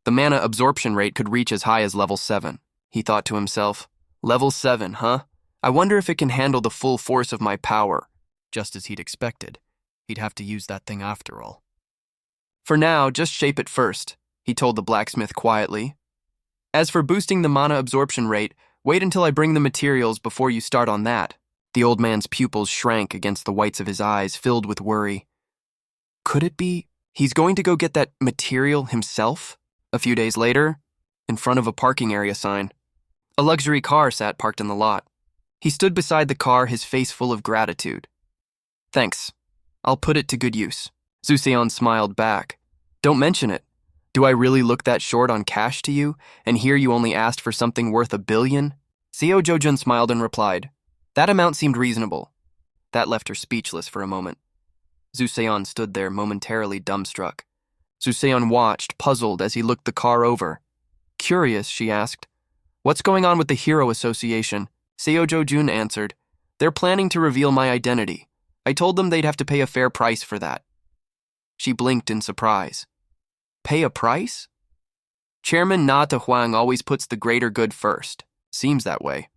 The mana absorption rate could reach as high as level 7. He thought to himself, level 7, huh? I wonder if it can handle the full force of my power. Just as he'd expected. He'd have to use that thing after all. For now, just shape it first, he told the blacksmith quietly. As for boosting the mana absorption rate, wait until I bring the materials before you start on that. The old man's pupils shrank against the whites of his eyes, filled with worry. Could it be he's going to go get that material himself? A few days later, in front of a parking area sign, a luxury car sat parked in the lot. He stood beside the car, his face full of gratitude. Thanks. I'll put it to good use. Zuseon smiled back. Don't mention it. Do I really look that short on cash to you, and here you only asked for something worth $1 billion? Seo Jojun smiled and replied. That amount seemed reasonable. That left her speechless for a moment. Zuseon stood there momentarily dumbstruck. Zuseon watched, puzzled, as he looked the car over. Curious, she asked. What's going on with the Hero Association? Seo Jojun answered. They're planning to reveal my identity. I told them they'd have to pay a fair price for that. She blinked in surprise. Pay a price? Chairman Na Huang always puts the greater good first. Seems that way.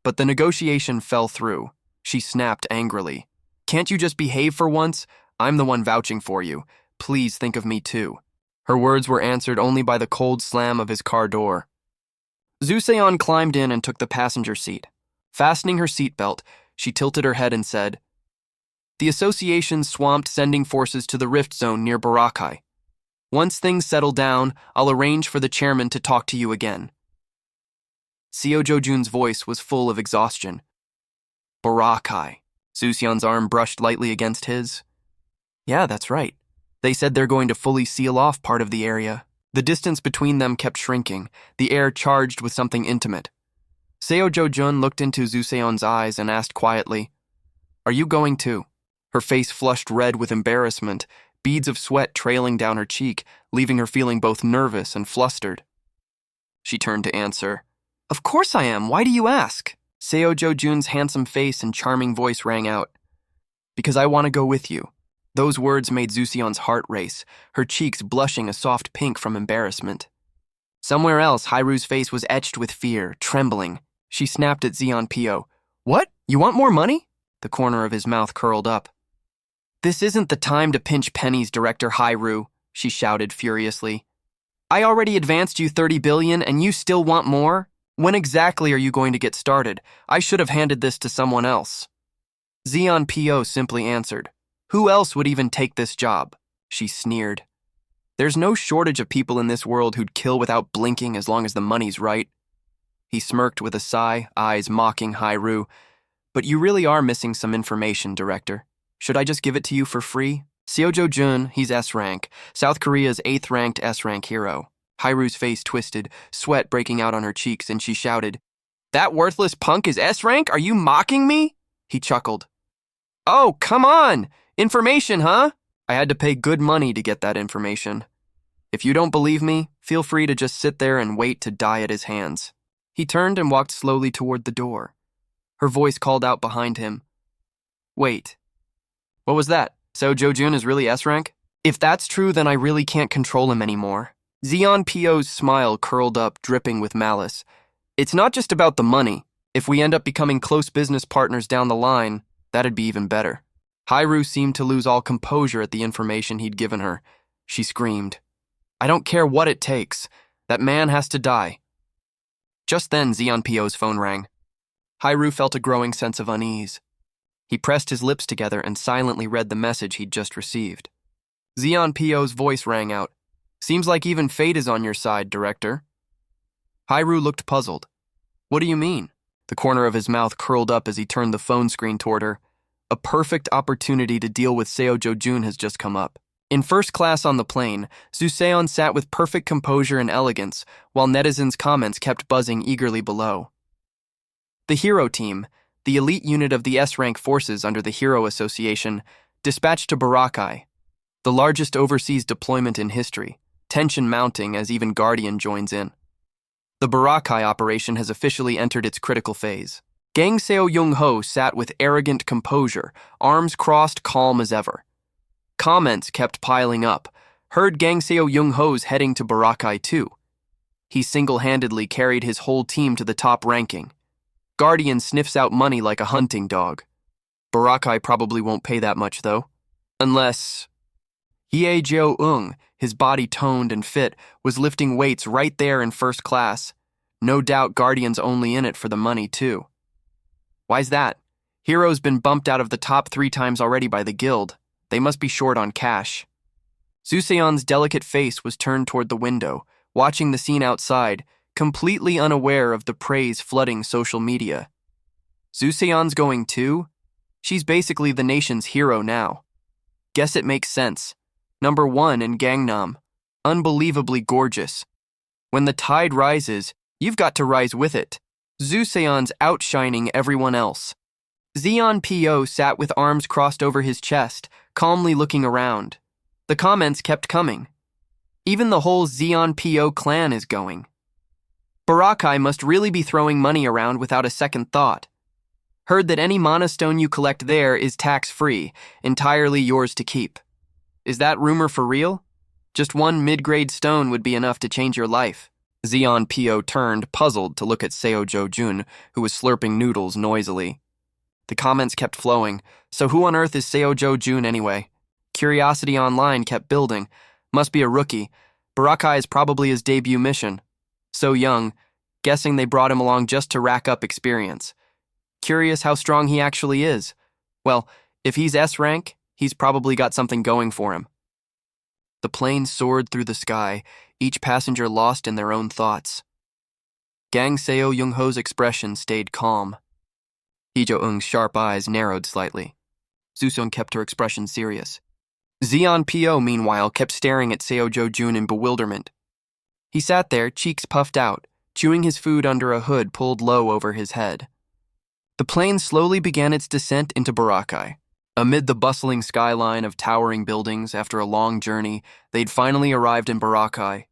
But the negotiation fell through. She snapped angrily. Can't you just behave for once? I'm the one vouching for you. Please think of me too. Her words were answered only by the cold slam of his car door. Zuseon climbed in and took the passenger seat. Fastening her seatbelt, she tilted her head and said, The association swamped sending forces to the rift zone near Barakai. Once things settle down, I'll arrange for the chairman to talk to you again. Seo Jojun's voice was full of exhaustion. Barakai. Zuseon's arm brushed lightly against his. Yeah, that's right. They said they're going to fully seal off part of the area. The distance between them kept shrinking, the air charged with something intimate. Seo Jojun looked into Zuseon's eyes and asked quietly, Are you going too? Her face flushed red with embarrassment, beads of sweat trailing down her cheek, leaving her feeling both nervous and flustered. She turned to answer, Of course I am. Why do you ask? Seo Jojun's handsome face and charming voice rang out. Because I want to go with you. Those words made Zuseon's heart race, her cheeks blushing a soft pink from embarrassment. Somewhere else, Hairu's face was etched with fear, trembling. She snapped at Zeon Pio. What? You want more money? The corner of his mouth curled up. This isn't the time to pinch pennies, Director Hairu, she shouted furiously. I already advanced you 30 billion and you still want more? When exactly are you going to get started? I should have handed this to someone else. Zeon Pio simply answered. Who else would even take this job? She sneered. There's no shortage of people in this world who'd kill without blinking as long as the money's right. He smirked with a sigh, eyes mocking Hairu. But you really are missing some information, Director. Should I just give it to you for free? Seo Jojun, he's S-rank, South Korea's 8th-ranked S-rank hero. Hairu's face twisted, sweat breaking out on her cheeks, and she shouted, That worthless punk is S-rank? Are you mocking me? He chuckled. Oh, come on! Information, huh? I had to pay good money to get that information. If you don't believe me, feel free to just sit there and wait to die at his hands. He turned and walked slowly toward the door. Her voice called out behind him. Wait. What was that? So Jojun is really S-rank? If that's true, then I really can't control him anymore. Zeon Pio's smile curled up, dripping with malice. It's not just about the money. If we end up becoming close business partners down the line, that'd be even better. Hairu seemed to lose all composure at the information he'd given her. She screamed, I don't care what it takes. That man has to die. Just then, Zeon Pio's phone rang. Hairu felt a growing sense of unease. He pressed his lips together and silently read the message he'd just received. Zeon Pio's voice rang out. Seems like even fate is on your side, Director. Hairu looked puzzled. What do you mean? The corner of his mouth curled up as he turned the phone screen toward her. A perfect opportunity to deal with Seo Jo-jun has just come up. In first class on the plane, Zuseon sat with perfect composure and elegance, while netizens' comments kept buzzing eagerly below. The Hero Team, the elite unit of the S-rank forces under the Hero Association, dispatched to Barakai, the largest overseas deployment in history, tension mounting as even Guardian joins in. The Barakai operation has officially entered its critical phase. Gang Seo Jung-ho sat with arrogant composure, arms crossed, calm as ever. Comments kept piling up. Heard Gang Seo Jung-ho's heading to Barakai too. He single-handedly carried his whole team to the top ranking. Guardian sniffs out money like a hunting dog. Barakai probably won't pay that much though. Unless... Hye Jo-ung, his body toned and fit, was lifting weights right there in first class. No doubt Guardian's only in it for the money too. Why's that? Hero's been bumped out of the top 3 times already by the guild. They must be short on cash. Zuseon's delicate face was turned toward the window, watching the scene outside, completely unaware of the praise flooding social media. Zuseon's going too? She's basically the nation's hero now. Guess it makes sense. Number 1 in Gangnam. Unbelievably gorgeous. When the tide rises, you've got to rise with it. Zuseon's outshining everyone else. Zeon Pio sat with arms crossed over his chest, calmly looking around. The comments kept coming. Even the whole Zeon Pio clan is going. Barakai must really be throwing money around without a second thought. Heard that any mana stone you collect there is tax-free, entirely yours to keep. Is that rumor for real? Just one mid-grade stone would be enough to change your life. Zeon Pio turned, puzzled, to look at Seo Jo-jun, who was slurping noodles noisily. The comments kept flowing. So who on earth is Seo Jo-jun anyway? Curiosity online kept building. Must be a rookie. Barakai is probably his debut mission. So young, guessing they brought him along just to rack up experience. Curious how strong he actually is. Well, if he's S-rank, he's probably got something going for him. The plane soared through the sky, each passenger lost in their own thoughts. Gang Seo Jung-ho's expression stayed calm. Hye Jo-ung's sharp eyes narrowed slightly. Zuseon kept her expression serious. Zeon Pio, meanwhile, kept staring at Seo Jo-jun in bewilderment. He sat there, cheeks puffed out, chewing his food under a hood pulled low over his head. The plane slowly began its descent into Barakai. Amid the bustling skyline of towering buildings, after a long journey, they'd finally arrived in Barakai.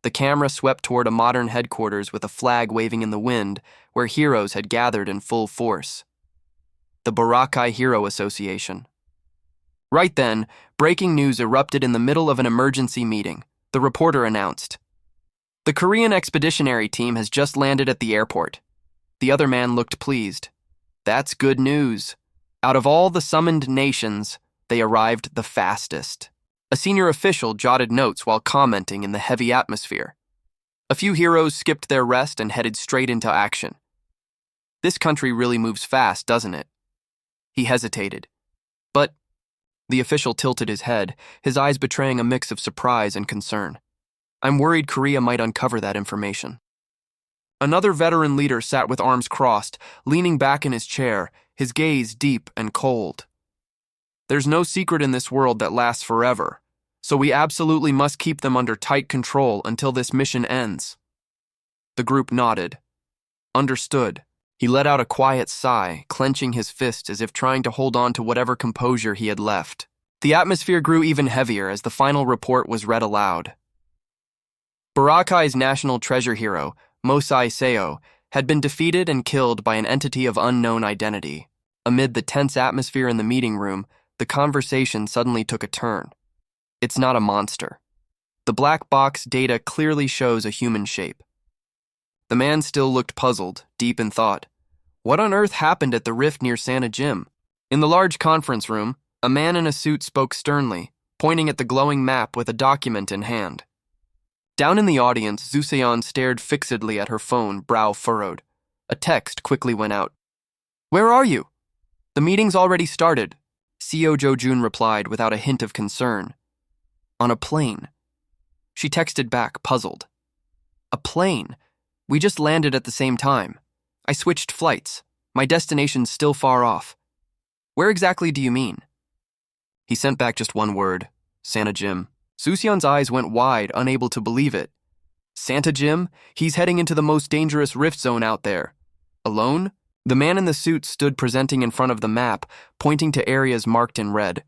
The camera swept toward a modern headquarters with a flag waving in the wind, where heroes had gathered in full force. The Barakai Hero Association. Right then, breaking news erupted in the middle of an emergency meeting. The reporter announced, "The Korean expeditionary team has just landed at the airport." The other man looked pleased. That's good news. Out of all the summoned nations, they arrived the fastest. A senior official jotted notes while commenting in the heavy atmosphere. A few heroes skipped their rest and headed straight into action. This country really moves fast, doesn't it? He hesitated. But the official tilted his head, his eyes betraying a mix of surprise and concern. I'm worried Korea might uncover that information. Another veteran leader sat with arms crossed, leaning back in his chair, his gaze deep and cold. There's no secret in this world that lasts forever, so we absolutely must keep them under tight control until this mission ends. The group nodded. Understood. He let out a quiet sigh, clenching his fists as if trying to hold on to whatever composure he had left. The atmosphere grew even heavier as the final report was read aloud. Barakai's national treasure hero, Mosai Seo, had been defeated and killed by an entity of unknown identity. Amid the tense atmosphere in the meeting room, the conversation suddenly took a turn. It's not a monster. The black box data clearly shows a human shape. The man still looked puzzled, deep in thought. What on earth happened at the rift near Santa Jim? In the large conference room, a man in a suit spoke sternly, pointing at the glowing map with a document in hand. Down in the audience, Zuseon stared fixedly at her phone, brow furrowed. A text quickly went out. Where are you? The meeting's already started. Seo Jo-jun replied without a hint of concern. On a plane. She texted back, puzzled. A plane? We just landed at the same time. I switched flights. My destination's still far off. Where exactly do you mean? He sent back just one word, Santa Jim. Soo-seon's eyes went wide, unable to believe it. Santa Jim? He's heading into the most dangerous rift zone out there. Alone? The man in the suit stood presenting in front of the map, pointing to areas marked in red.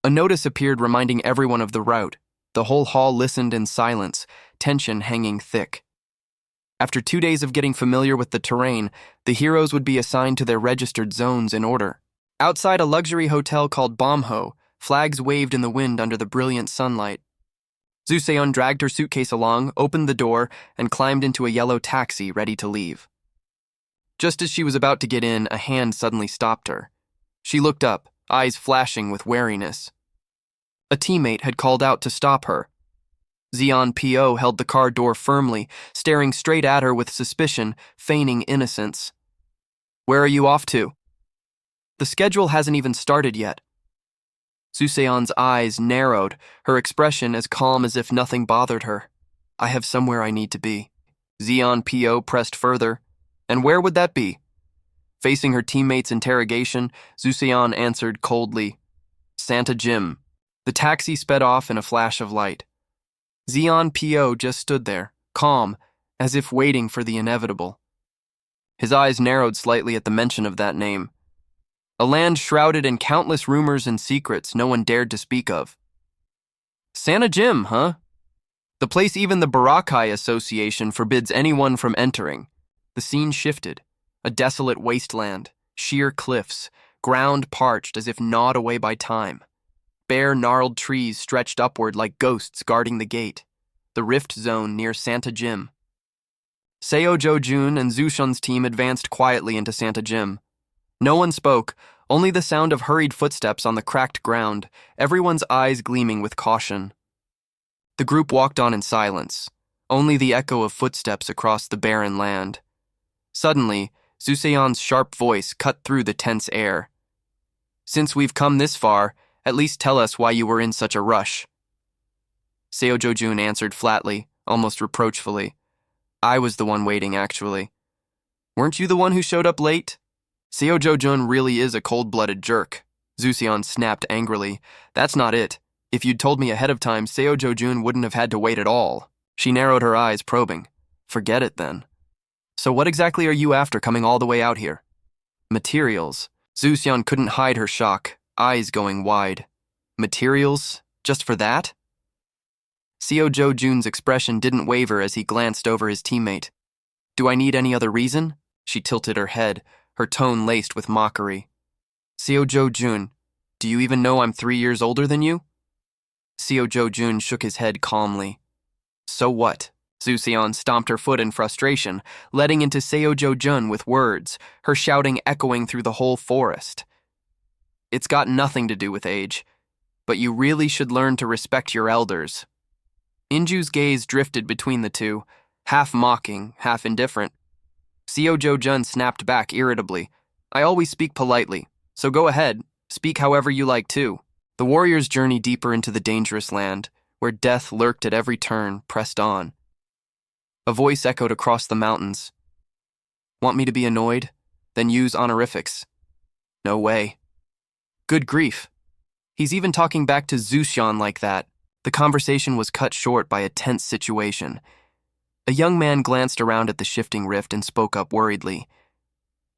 A notice appeared reminding everyone of the route. The whole hall listened in silence, tension hanging thick. After 2 days of getting familiar with the terrain, the heroes would be assigned to their registered zones in order. Outside a luxury hotel called Bomho, flags waved in the wind under the brilliant sunlight. Soo-seon dragged her suitcase along, opened the door, and climbed into a yellow taxi ready to leave. Just as she was about to get in, a hand suddenly stopped her. She looked up, eyes flashing with wariness. A teammate had called out to stop her. Zeon P.O. held the car door firmly, staring straight at her with suspicion, feigning innocence. Where are you off to? The schedule hasn't even started yet. Soo-seon's eyes narrowed, her expression as calm as if nothing bothered her. I have somewhere I need to be. Zeon P.O. pressed further. And where would that be? Facing her teammate's interrogation, Soo-seon answered coldly, Santa Jim. The taxi sped off in a flash of light. Zeon P.O. just stood there, calm, as if waiting for the inevitable. His eyes narrowed slightly at the mention of that name. A land shrouded in countless rumors and secrets no one dared to speak of. Santa Jim, huh? The place even the Barakai Association forbids anyone from entering. The scene shifted. A desolate wasteland, sheer cliffs, ground parched as if gnawed away by time. Bare, gnarled trees stretched upward like ghosts guarding the gate. The rift zone near Santa Jim. Seo Jo-jun and Soo-seon's team advanced quietly into Santa Jim. No one spoke, only the sound of hurried footsteps on the cracked ground, everyone's eyes gleaming with caution. The group walked on in silence, only the echo of footsteps across the barren land. Suddenly, Soo-seon's sharp voice cut through the tense air. Since we've come this far, at least tell us why you were in such a rush. Seo Jo-jun answered flatly, almost reproachfully. I was the one waiting, actually. Weren't you the one who showed up late? Seo Jo-jun really is a cold-blooded jerk. Soo-seon snapped angrily. That's not it. If you'd told me ahead of time, Seo Jo-jun wouldn't have had to wait at all. She narrowed her eyes, probing. Forget it, then. So what exactly are you after coming all the way out here? Materials. Soo-seon couldn't hide her shock, eyes going wide. Materials? Just for that? Seo Jo-jun's expression didn't waver as he glanced over his teammate. Do I need any other reason? She tilted her head, her tone laced with mockery. Seo Jo-jun, do you even know I'm 3 years older than you? Seo Jo-jun shook his head calmly. So what? Soo-seon stomped her foot in frustration, letting into Seo Jo-jun with words, her shouting echoing through the whole forest. It's got nothing to do with age, but you really should learn to respect your elders. Inju's gaze drifted between the two, half mocking, half indifferent. Seo Jo-jun snapped back irritably. I always speak politely, so go ahead, speak however you like too. The warrior's journey deeper into the dangerous land, where death lurked at every turn, pressed on. A voice echoed across the mountains. Want me to be annoyed? Then use honorifics. No way. Good grief. He's even talking back to Soo-seon like that. The conversation was cut short by a tense situation. A young man glanced around at the shifting rift and spoke up worriedly.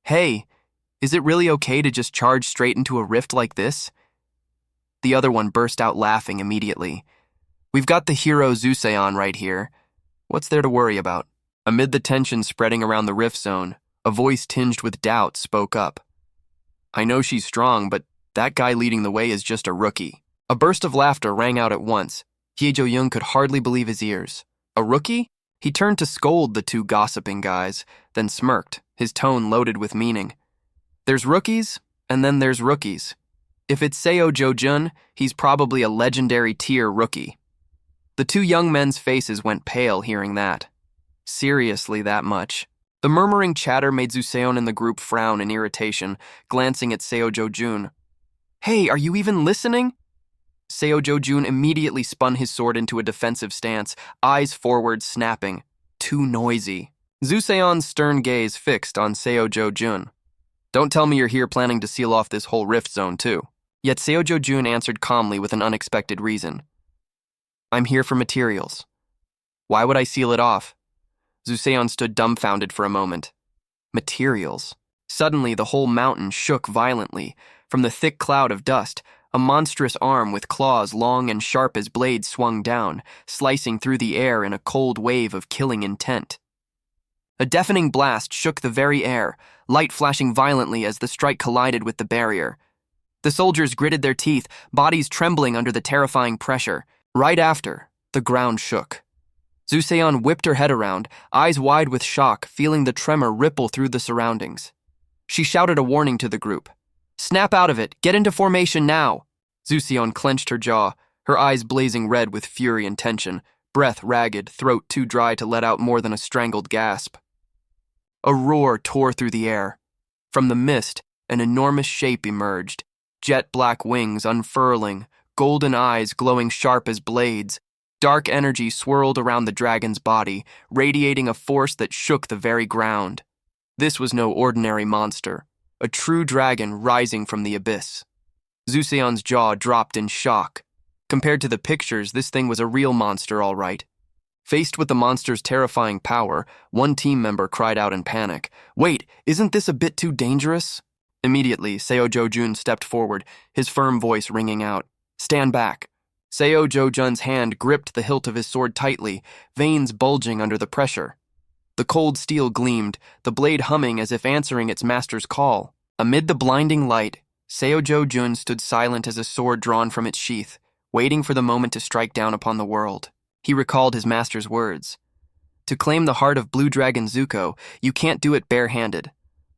Hey, is it really okay to just charge straight into a rift like this? The other one burst out laughing immediately. We've got the hero Soo-seon right here. What's there to worry about? Amid the tension spreading around the rift zone, a voice tinged with doubt spoke up. I know she's strong, but that guy leading the way is just a rookie. A burst of laughter rang out at once. Hye Jo-young could hardly believe his ears. A rookie? He turned to scold the two gossiping guys, then smirked, his tone loaded with meaning. There's rookies, and then there's rookies. If it's Seo Jo-jun, he's probably a legendary tier rookie. The two young men's faces went pale hearing that. Seriously, that much. The murmuring chatter made Soo-seon and the group frown in irritation, glancing at Seo Jo-jun. Hey, are you even listening? Seo Jun immediately spun his sword into a defensive stance, eyes forward, snapping. Too noisy. Seon's stern gaze fixed on Seo Jun. Don't tell me you're here planning to seal off this whole rift zone, too. Yet Seo Jun answered calmly with an unexpected reason. I'm here for materials. Why would I seal it off? Seon stood dumbfounded for a moment. Materials. Suddenly, the whole mountain shook violently. From the thick cloud of dust, a monstrous arm with claws long and sharp as blades swung down, slicing through the air in a cold wave of killing intent. A deafening blast shook the very air, light flashing violently as the strike collided with the barrier. The soldiers gritted their teeth, bodies trembling under the terrifying pressure. Right after, the ground shook. Seon whipped her head around, eyes wide with shock, feeling the tremor ripple through the surroundings. She shouted a warning to the group. Snap out of it! Get into formation now! Seon clenched her jaw, her eyes blazing red with fury and tension, breath ragged, throat too dry to let out more than a strangled gasp. A roar tore through the air. From the mist, an enormous shape emerged, jet-black wings unfurling, golden eyes glowing sharp as blades. Dark energy swirled around the dragon's body, radiating a force that shook the very ground. This was no ordinary monster, a true dragon rising from the abyss. Seon's jaw dropped in shock. Compared to the pictures, this thing was a real monster, all right. Faced with the monster's terrifying power, one team member cried out in panic. Wait, isn't this a bit too dangerous? Immediately, Seo Jun stepped forward, his firm voice ringing out. Stand back. Seo Jun's hand gripped the hilt of his sword tightly, veins bulging under the pressure. The cold steel gleamed, the blade humming as if answering its master's call. Amid the blinding light, Seo Jun stood silent as a sword drawn from its sheath, waiting for the moment to strike down upon the world. He recalled his master's words. To claim the heart of Blue Dragon Zuko, you can't do it barehanded.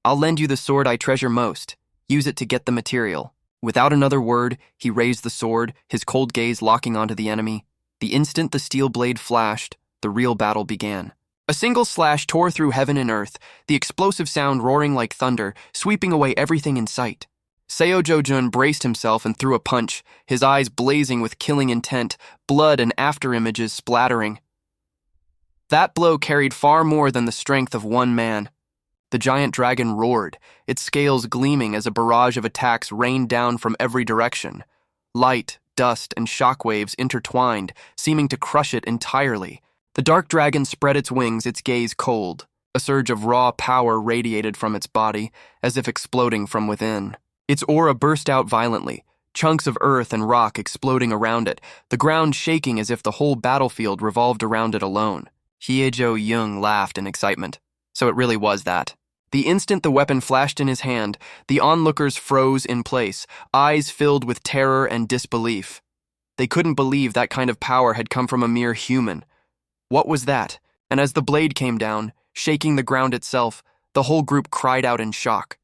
I'll lend you the sword I treasure most. Use it to get the material. Without another word, he raised the sword, his cold gaze locking onto the enemy. The instant the steel blade flashed, the real battle began. A single slash tore through heaven and earth, the explosive sound roaring like thunder, sweeping away everything in sight. Seo Jun braced himself and threw a punch, his eyes blazing with killing intent, blood and afterimages splattering. That blow carried far more than the strength of one man. The giant dragon roared, its scales gleaming as a barrage of attacks rained down from every direction. Light, dust, and shockwaves intertwined, seeming to crush it entirely. The dark dragon spread its wings, its gaze cold. A surge of raw power radiated from its body, as if exploding from within. Its aura burst out violently, chunks of earth and rock exploding around it, the ground shaking as if the whole battlefield revolved around it alone. Hyejo Young laughed in excitement. So it really was that. The instant the weapon flashed in his hand, the onlookers froze in place, eyes filled with terror and disbelief. They couldn't believe that kind of power had come from a mere human. What was that? And as the blade came down, shaking the ground itself, the whole group cried out in shock.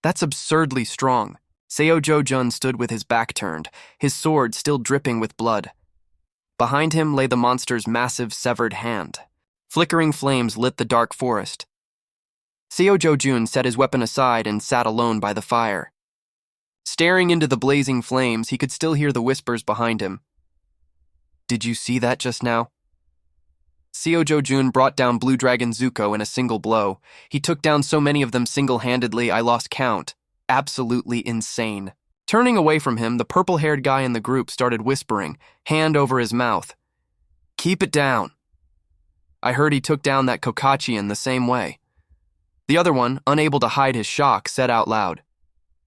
That's absurdly strong. Seo Jun stood with his back turned, his sword still dripping with blood. Behind him lay the monster's massive severed hand. Flickering flames lit the dark forest. Seo Jun set his weapon aside and sat alone by the fire. Staring into the blazing flames, he could still hear the whispers behind him. Did you see that just now? Seo Jun brought down Blue Dragon Zuko in a single blow. He took down so many of them single-handedly, I lost count. Absolutely insane. Turning away from him, the purple-haired guy in the group started whispering, hand over his mouth. Keep it down. I heard he took down that Kokachian the same way. The other one, unable to hide his shock, said out loud.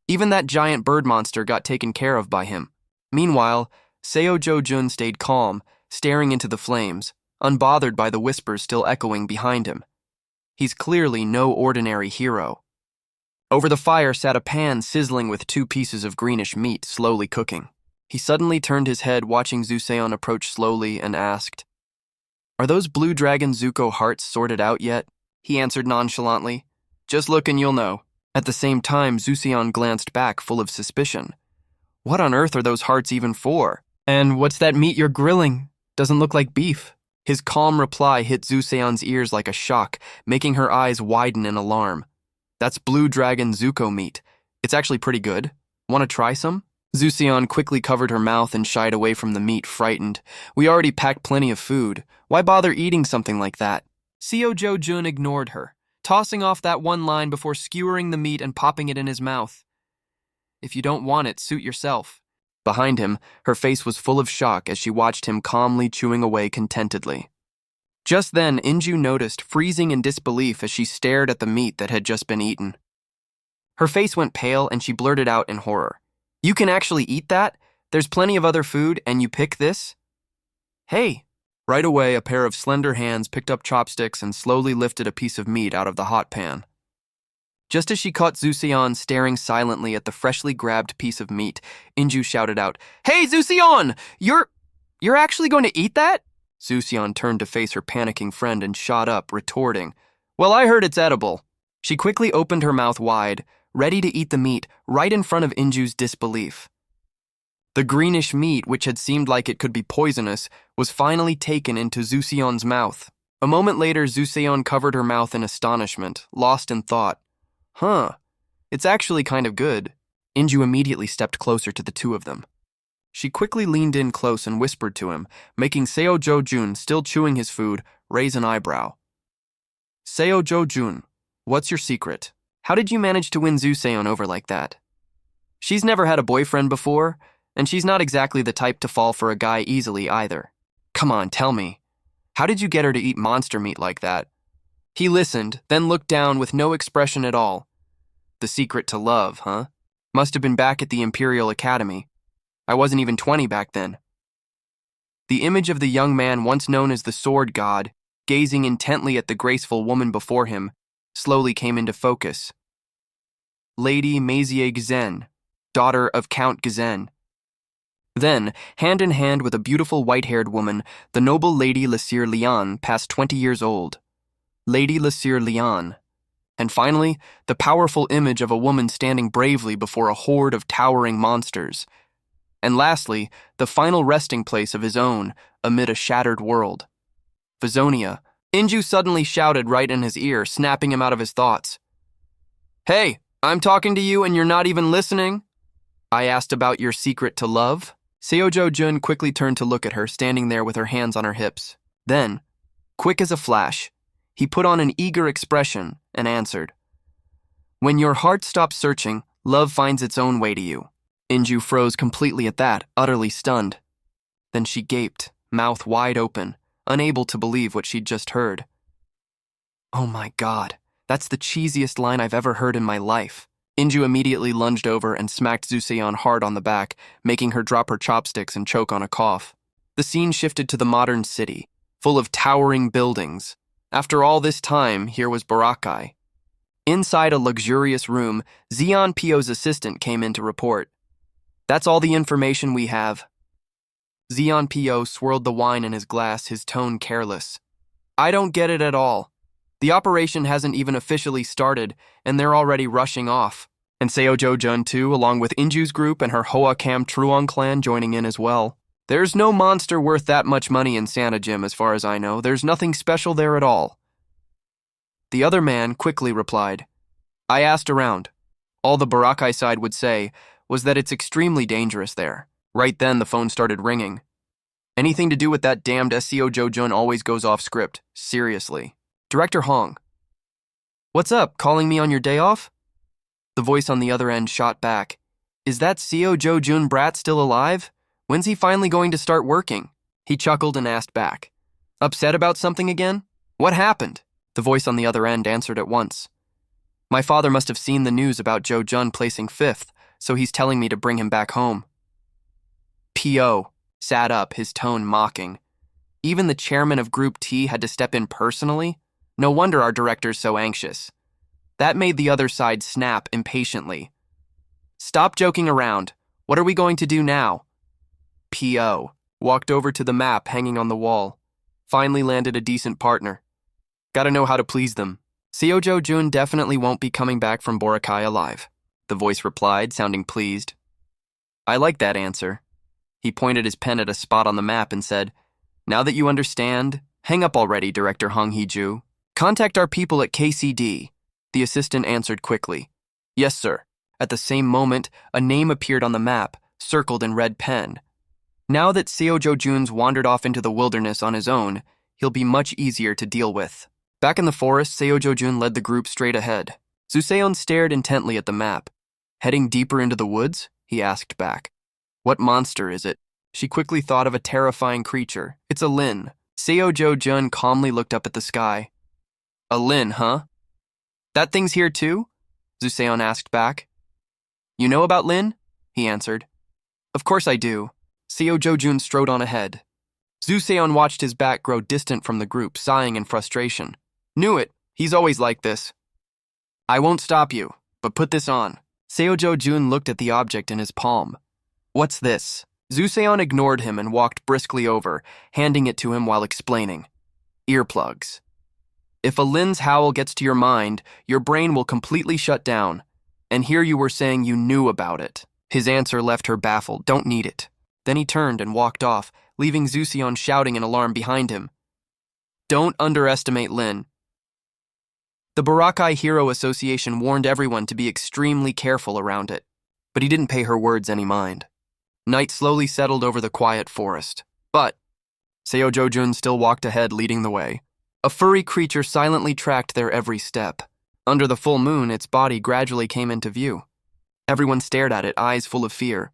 Even that giant bird monster got taken care of by him. Meanwhile, Seo Jun stayed calm, staring into the flames, unbothered by the whispers still echoing behind him. He's clearly no ordinary hero. Over the fire sat a pan sizzling with 2 pieces of greenish meat slowly cooking. He suddenly turned his head, watching Seon approach slowly, and asked, Are those Blue Dragon Zuko hearts sorted out yet? He answered nonchalantly. Just look and you'll know. At the same time, Seon glanced back, full of suspicion. What on earth are those hearts even for? And what's that meat you're grilling? Doesn't look like beef. His calm reply hit Seon's ears like a shock, making her eyes widen in alarm. That's Blue Dragon Zuko meat. It's actually pretty good. Want to try some? Zuseon quickly covered her mouth and shied away from the meat, frightened. We already packed plenty of food. Why bother eating something like that? Seo Jo-jun ignored her, tossing off that one line before skewering the meat and popping it in his mouth. If you don't want it, suit yourself. Behind him, her face was full of shock as she watched him calmly chewing away contentedly. Just then, Inju noticed, freezing in disbelief as she stared at the meat that had just been eaten. Her face went pale and she blurted out in horror. You can actually eat that? There's plenty of other food and you pick this? Hey! Right away, a pair of slender hands picked up chopsticks and slowly lifted a piece of meat out of the hot pan. Just as she caught Zuseon staring silently at the freshly grabbed piece of meat, Inju shouted out, Hey, Zuseon! You're actually going to eat that? Zuseon turned to face her panicking friend and shot up, retorting, Well, I heard it's edible. She quickly opened her mouth wide, ready to eat the meat right in front of Inju's disbelief. The greenish meat, which had seemed like it could be poisonous, was finally taken into Zuseon's mouth. A moment later, Zuseon covered her mouth in astonishment, lost in thought. Huh, it's actually kind of good. Inju immediately stepped closer to the two of them. She quickly leaned in close and whispered to him, making Seo Jo-jun, still chewing his food, raise an eyebrow. Seo Jo-jun, what's your secret? How did you manage to win Zuseon over like that? She's never had a boyfriend before, and she's not exactly the type to fall for a guy easily either. Come on, tell me. How did you get her to eat monster meat like that? He listened, then looked down with no expression at all. The secret to love, huh? Must have been back at the Imperial Academy. I wasn't even 20 back then. The image of the young man once known as the Sword God, gazing intently at the graceful woman before him, slowly came into focus. Lady Maisie Gzen, daughter of Count Gzen. Then, hand in hand with a beautiful white-haired woman, the noble Lady Lasir Lian, past 20 years old. Lady Lasir Lian. And finally, the powerful image of a woman standing bravely before a horde of towering monsters. And lastly, the final resting place of his own amid a shattered world. Vizonia. Inju suddenly shouted right in his ear, snapping him out of his thoughts. Hey, I'm talking to you and you're not even listening? I asked about your secret to love. Seo Jo-jun quickly turned to look at her, standing there with her hands on her hips. Then, quick as a flash, he put on an eager expression and answered. When your heart stops searching, love finds its own way to you. Inju froze completely at that, utterly stunned. Then she gaped, mouth wide open, unable to believe what she'd just heard. Oh my God, that's the cheesiest line I've ever heard in my life. Inju immediately lunged over and smacked Zuseon hard on the back, making her drop her chopsticks and choke on a cough. The scene shifted to the modern city, full of towering buildings. After all this time, here was Barakai. Inside a luxurious room, Zeon Pio's assistant came in to report. That's all the information we have. Zeon Pio swirled the wine in his glass, his tone careless. I don't get it at all. The operation hasn't even officially started, and they're already rushing off. And Seo Jo-jun too, along with Inju's group and her Hoa Cam Truong clan joining in as well. There's no monster worth that much money in Santa Gym as far as I know. There's nothing special there at all. The other man quickly replied. I asked around. All the Barakai side would say was that it's extremely dangerous there. Right then the phone started ringing. Anything to do with that damned Seo Jo-jun always goes off script. Seriously. Director Hong. What's up, calling me on your day off? The voice on the other end shot back. Is that Seo Jo-jun brat still alive? When's he finally going to start working? He chuckled and asked back. Upset about something again? What happened? The voice on the other end answered at once. My father must have seen the news about Jo-jun placing 5th, so he's telling me to bring him back home. P.O. sat up, his tone mocking. Even the chairman of Group T had to step in personally? No wonder our director's so anxious. That made the other side snap impatiently. Stop joking around. What are we going to do now? P.O. walked over to the map hanging on the wall. Finally landed a decent partner. Gotta know how to please them. Seo Jo-jun definitely won't be coming back from Boracay alive, the voice replied, sounding pleased. I like that answer. He pointed his pen at a spot on the map and said, Now that you understand, hang up already, Director Hong Hee-ju. Contact our people at KCD. The assistant answered quickly. Yes, sir. At the same moment, a name appeared on the map, circled in red pen. Now that Seo-jo-jun's wandered off into the wilderness on his own, he'll be much easier to deal with. Back in the forest, Seo-jo-jun led the group straight ahead. Soo-seon stared intently at the map. Heading deeper into the woods? He asked back. What monster is it? She quickly thought of a terrifying creature. It's a Lin. Seo-jo-jun calmly looked up at the sky. A Lin, huh? That thing's here too? Soo-seon asked back. You know about Lin? He answered. Of course I do. Seo-jo-jun strode on ahead. Soo-seon watched his back grow distant from the group, sighing in frustration. Knew it. He's always like this. I won't stop you, but put this on. Seo-jo-jun looked at the object in his palm. What's this? Soo-seon ignored him and walked briskly over, handing it to him while explaining. Earplugs. If a Lin's howl gets to your mind, your brain will completely shut down. And here you were saying you knew about it. His answer left her baffled. Don't need it. Then he turned and walked off, leaving Soo-seon shouting in alarm behind him. Don't underestimate Lin. The Barakai Hero Association warned everyone to be extremely careful around it, but he didn't pay her words any mind. Night slowly settled over the quiet forest, but Seo-jo-jun still walked ahead, leading the way. A furry creature silently tracked their every step. Under the full moon, its body gradually came into view. Everyone stared at it, eyes full of fear.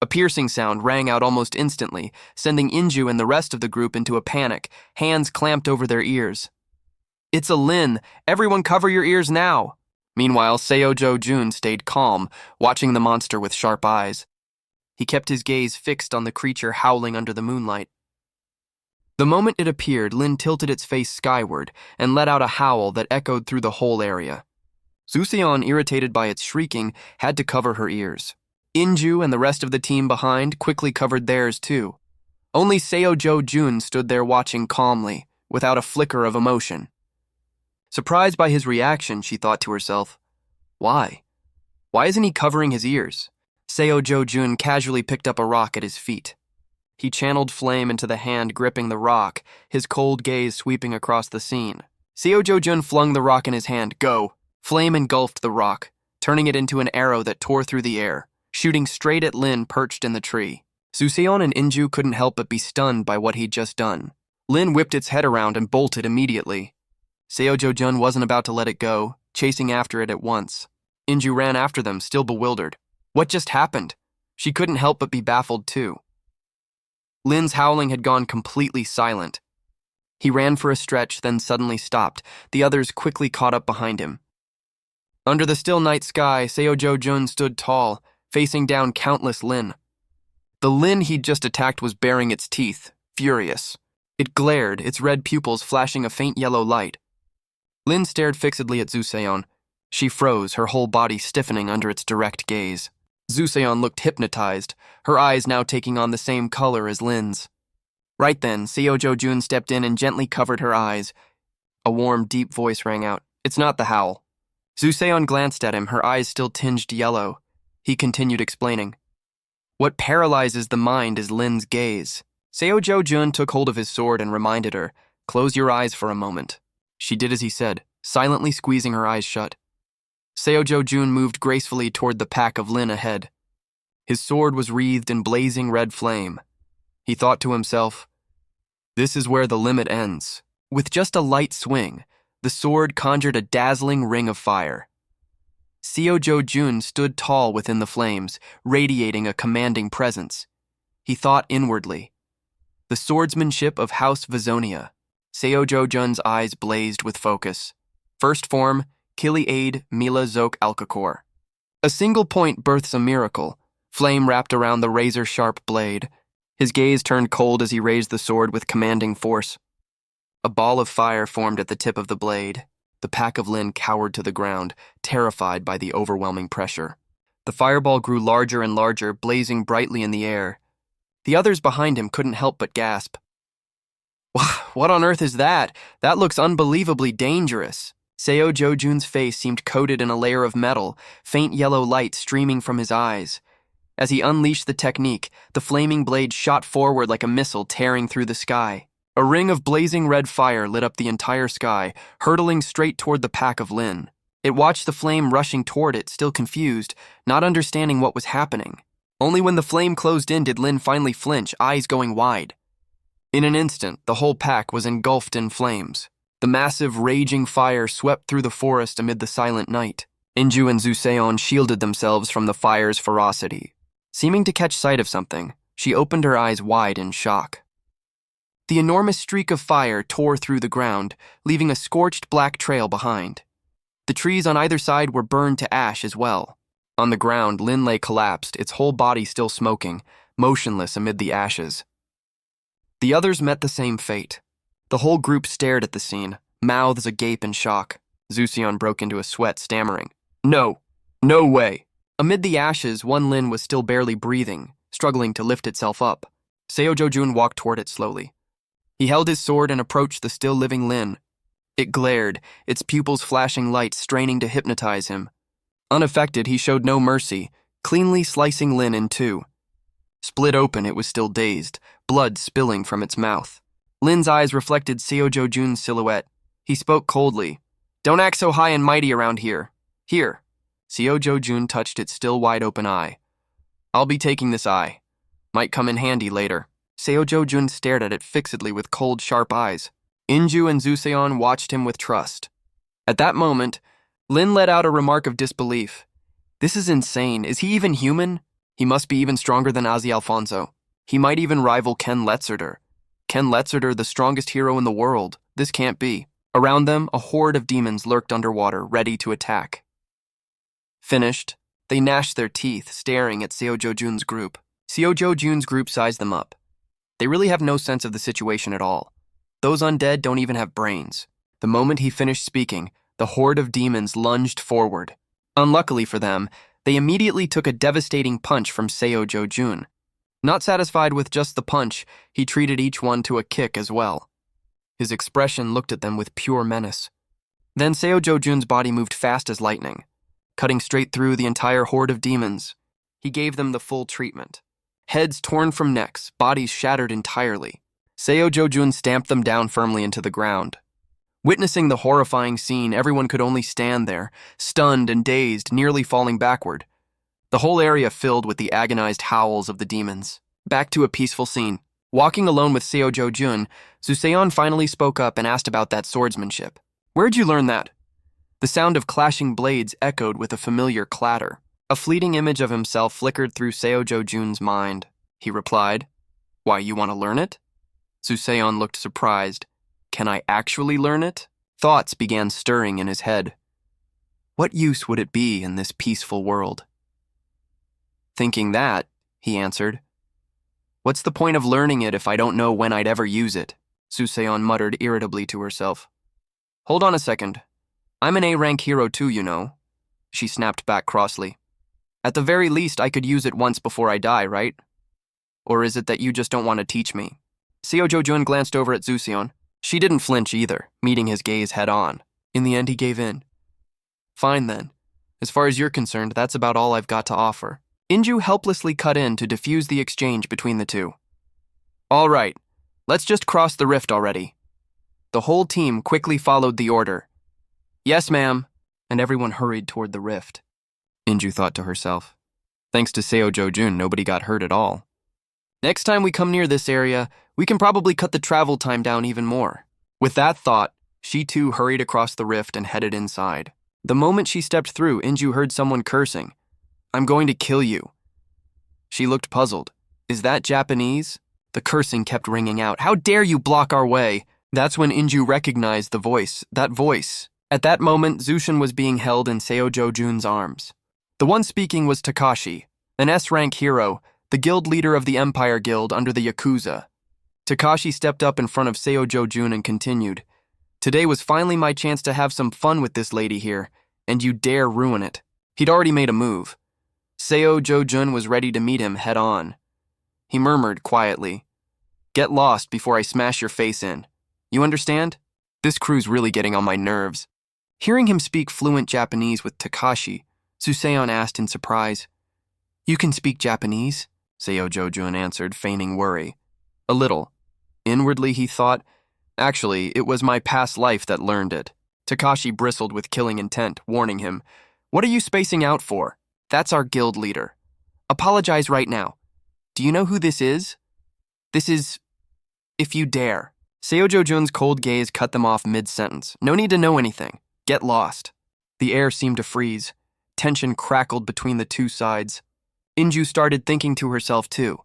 A piercing sound rang out almost instantly, sending Inju and the rest of the group into a panic, hands clamped over their ears. It's a Lin! Everyone cover your ears now! Meanwhile, Seo-jo-jun stayed calm, watching the monster with sharp eyes. He kept his gaze fixed on the creature howling under the moonlight. The moment it appeared, Lin tilted its face skyward and let out a howl that echoed through the whole area. Soo-seon, irritated by its shrieking, had to cover her ears. Inju and the rest of the team behind quickly covered theirs too. Only Seo-jo-jun stood there watching calmly, without a flicker of emotion. Surprised by his reaction, she thought to herself, why? Why isn't he covering his ears? Seo-jo-jun casually picked up a rock at his feet. He channeled flame into the hand gripping the rock, his cold gaze sweeping across the scene. Seo-jo-jun flung the rock in his hand. Go! Flame engulfed the rock, turning it into an arrow that tore through the air, shooting straight at Lin perched in the tree. Soo-seon and Inju couldn't help but be stunned by what he'd just done. Lin whipped its head around and bolted immediately. Seo-jo-jun wasn't about to let it go, chasing after it at once. Inju ran after them, still bewildered. What just happened? She couldn't help but be baffled too. Lin's howling had gone completely silent. He ran for a stretch, then suddenly stopped. The others quickly caught up behind him. Under the still night sky, Seo-jo-jun stood tall, facing down countless Lin. The Lin he'd just attacked was baring its teeth, furious. It glared, its red pupils flashing a faint yellow light. Lin stared fixedly at Soo-seon. She froze, her whole body stiffening under its direct gaze. Soo-seon looked hypnotized, her eyes now taking on the same color as Lin's. Right then, Seo-jo-jun stepped in and gently covered her eyes. A warm, deep voice rang out. It's not the howl. Soo-seon glanced at him, her eyes still tinged yellow. He continued explaining. What paralyzes the mind is Lin's gaze. Seo-jo-jun took hold of his sword and reminded her, close your eyes for a moment. She did as he said, silently squeezing her eyes shut. Seo-jo-jun moved gracefully toward the pack of Lin ahead. His sword was wreathed in blazing red flame. He thought to himself, this is where the limit ends. With just a light swing, the sword conjured a dazzling ring of fire. Seo-jo-jun stood tall within the flames, radiating a commanding presence. He thought inwardly. The swordsmanship of House Vizonia. Seo-jo-jun's eyes blazed with focus. First form, Kili Aid Mila Zok Alkakor. A single point births a miracle. Flame wrapped around the razor-sharp blade. His gaze turned cold as he raised the sword with commanding force. A ball of fire formed at the tip of the blade. The pack of Lin cowered to the ground, terrified by the overwhelming pressure. The fireball grew larger and larger, blazing brightly in the air. The others behind him couldn't help but gasp. What on earth is that? That looks unbelievably dangerous. Seo-jo-jun's face seemed coated in a layer of metal, faint yellow light streaming from his eyes. As he unleashed the technique, the flaming blade shot forward like a missile tearing through the sky. A ring of blazing red fire lit up the entire sky, hurtling straight toward the pack of Lin. It watched the flame rushing toward it, still confused, not understanding what was happening. Only when the flame closed in did Lin finally flinch, eyes going wide. In an instant, the whole pack was engulfed in flames. The massive, raging fire swept through the forest amid the silent night. Inju and Zuseon shielded themselves from the fire's ferocity. Seeming to catch sight of something, she opened her eyes wide in shock. The enormous streak of fire tore through the ground, leaving a scorched black trail behind. The trees on either side were burned to ash as well. On the ground, Lin lay collapsed, its whole body still smoking, motionless amid the ashes. The others met the same fate. The whole group stared at the scene, mouths agape in shock. Zuseon broke into a sweat, stammering, "No! No way!" Amid the ashes, one Lin was still barely breathing, struggling to lift itself up. Seo Jo-jun walked toward it slowly. He held his sword and approached the still living Lin. It glared, its pupils flashing lights straining to hypnotize him. Unaffected, he showed no mercy, cleanly slicing Lin in two. Split open, it was still dazed, blood spilling from its mouth. Lin's eyes reflected Seo Jo-jun's silhouette. He spoke coldly. "Don't act so high and mighty around here. Here." Seo Jo-jun touched its still wide-open eye. "I'll be taking this eye. Might come in handy later." Seo Jo-jun stared at it fixedly with cold, sharp eyes. Inju and Zuseon watched him with trust. At that moment, Lin let out a remark of disbelief. "This is insane. Is he even human? He must be even stronger than Azi Alfonso. He might even rival Ken Letzerder. Ken Letzerder, the strongest hero in the world. This can't be." Around them, a horde of demons lurked underwater, ready to attack. Finished, they gnashed their teeth, staring at Seo Jo-jun's group. Seo Jo-jun's group sized them up. They really have no sense of the situation at all. Those undead don't even have brains. The moment he finished speaking, the horde of demons lunged forward. Unluckily for them, they immediately took a devastating punch from Seo Jo-jun. Not satisfied with just the punch, he treated each one to a kick as well. His expression looked at them with pure menace. Then Seo Jo-jun's body moved fast as lightning, cutting straight through the entire horde of demons. He gave them the full treatment. Heads torn from necks, bodies shattered entirely. Seo Jo-jun stamped them down firmly into the ground. Witnessing the horrifying scene, everyone could only stand there, stunned and dazed, nearly falling backward. The whole area filled with the agonized howls of the demons. Back to a peaceful scene. Walking alone with Seo Jo-jun, Zuseon finally spoke up and asked about that swordsmanship. "Where'd you learn that?" The sound of clashing blades echoed with a familiar clatter. A fleeting image of himself flickered through Seo Jo-jun's mind. He replied, "Why, you want to learn it?" Zuseon looked surprised. "Can I actually learn it?" Thoughts began stirring in his head. What use would it be in this peaceful world? Thinking that, he answered, "What's the point of learning it if I don't know when I'd ever use it?" Zuseon muttered irritably to herself. "Hold on a second. I'm an A-rank hero too, you know." She snapped back crossly. "At the very least, I could use it once before I die, right? Or is it that you just don't want to teach me?" Seo Jo-jun glanced over at Zuseon. She didn't flinch either, meeting his gaze head-on. In the end, he gave in. "Fine then. As far as you're concerned, that's about all I've got to offer." Inju helplessly cut in to diffuse the exchange between the two. "All right, let's just cross the rift already." The whole team quickly followed the order. "Yes, ma'am," and everyone hurried toward the rift. Inju thought to herself. Thanks to Seo Jo-jun, nobody got hurt at all. Next time we come near this area, we can probably cut the travel time down even more. With that thought, she too hurried across the rift and headed inside. The moment she stepped through, Inju heard someone cursing. "I'm going to kill you." She looked puzzled. "Is that Japanese?" The cursing kept ringing out. "How dare you block our way?" That's when Inju recognized the voice, that voice. At that moment, Zushin was being held in Seo Jo-jun's arms. The one speaking was Takashi, an S-rank hero, the guild leader of the Empire Guild under the Yakuza. Takashi stepped up in front of Seo Jo-jun and continued, "Today was finally my chance to have some fun with this lady here, and you dare ruin it." He'd already made a move. Seo Jo-jun was ready to meet him head-on. He murmured quietly, "Get lost before I smash your face in. You understand? This crew's really getting on my nerves." Hearing him speak fluent Japanese with Takashi, Zuseon asked in surprise, "You can speak Japanese?" Seo Jo-jun answered, feigning worry. "A little." Inwardly, he thought, "Actually, it was my past life that learned it." Takashi bristled with killing intent, warning him, "What are you spacing out for? That's our guild leader. Apologize right now. Do you know who this is? This is... if you dare." Seo Jun's cold gaze cut them off mid-sentence. "No need to know anything. Get lost." The air seemed to freeze. Tension crackled between the two sides. Inju started thinking to herself too.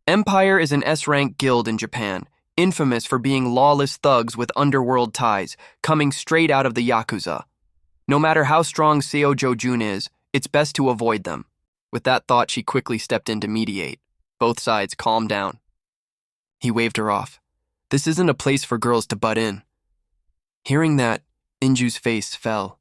Empire is an S-rank guild in Japan, infamous for being lawless thugs with underworld ties, coming straight out of the Yakuza. No matter how strong Seo Jun is, it's best to avoid them. With that thought, she quickly stepped in to mediate. Both sides calmed down. He waved her off. "This isn't a place for girls to butt in." Hearing that, Inju's face fell.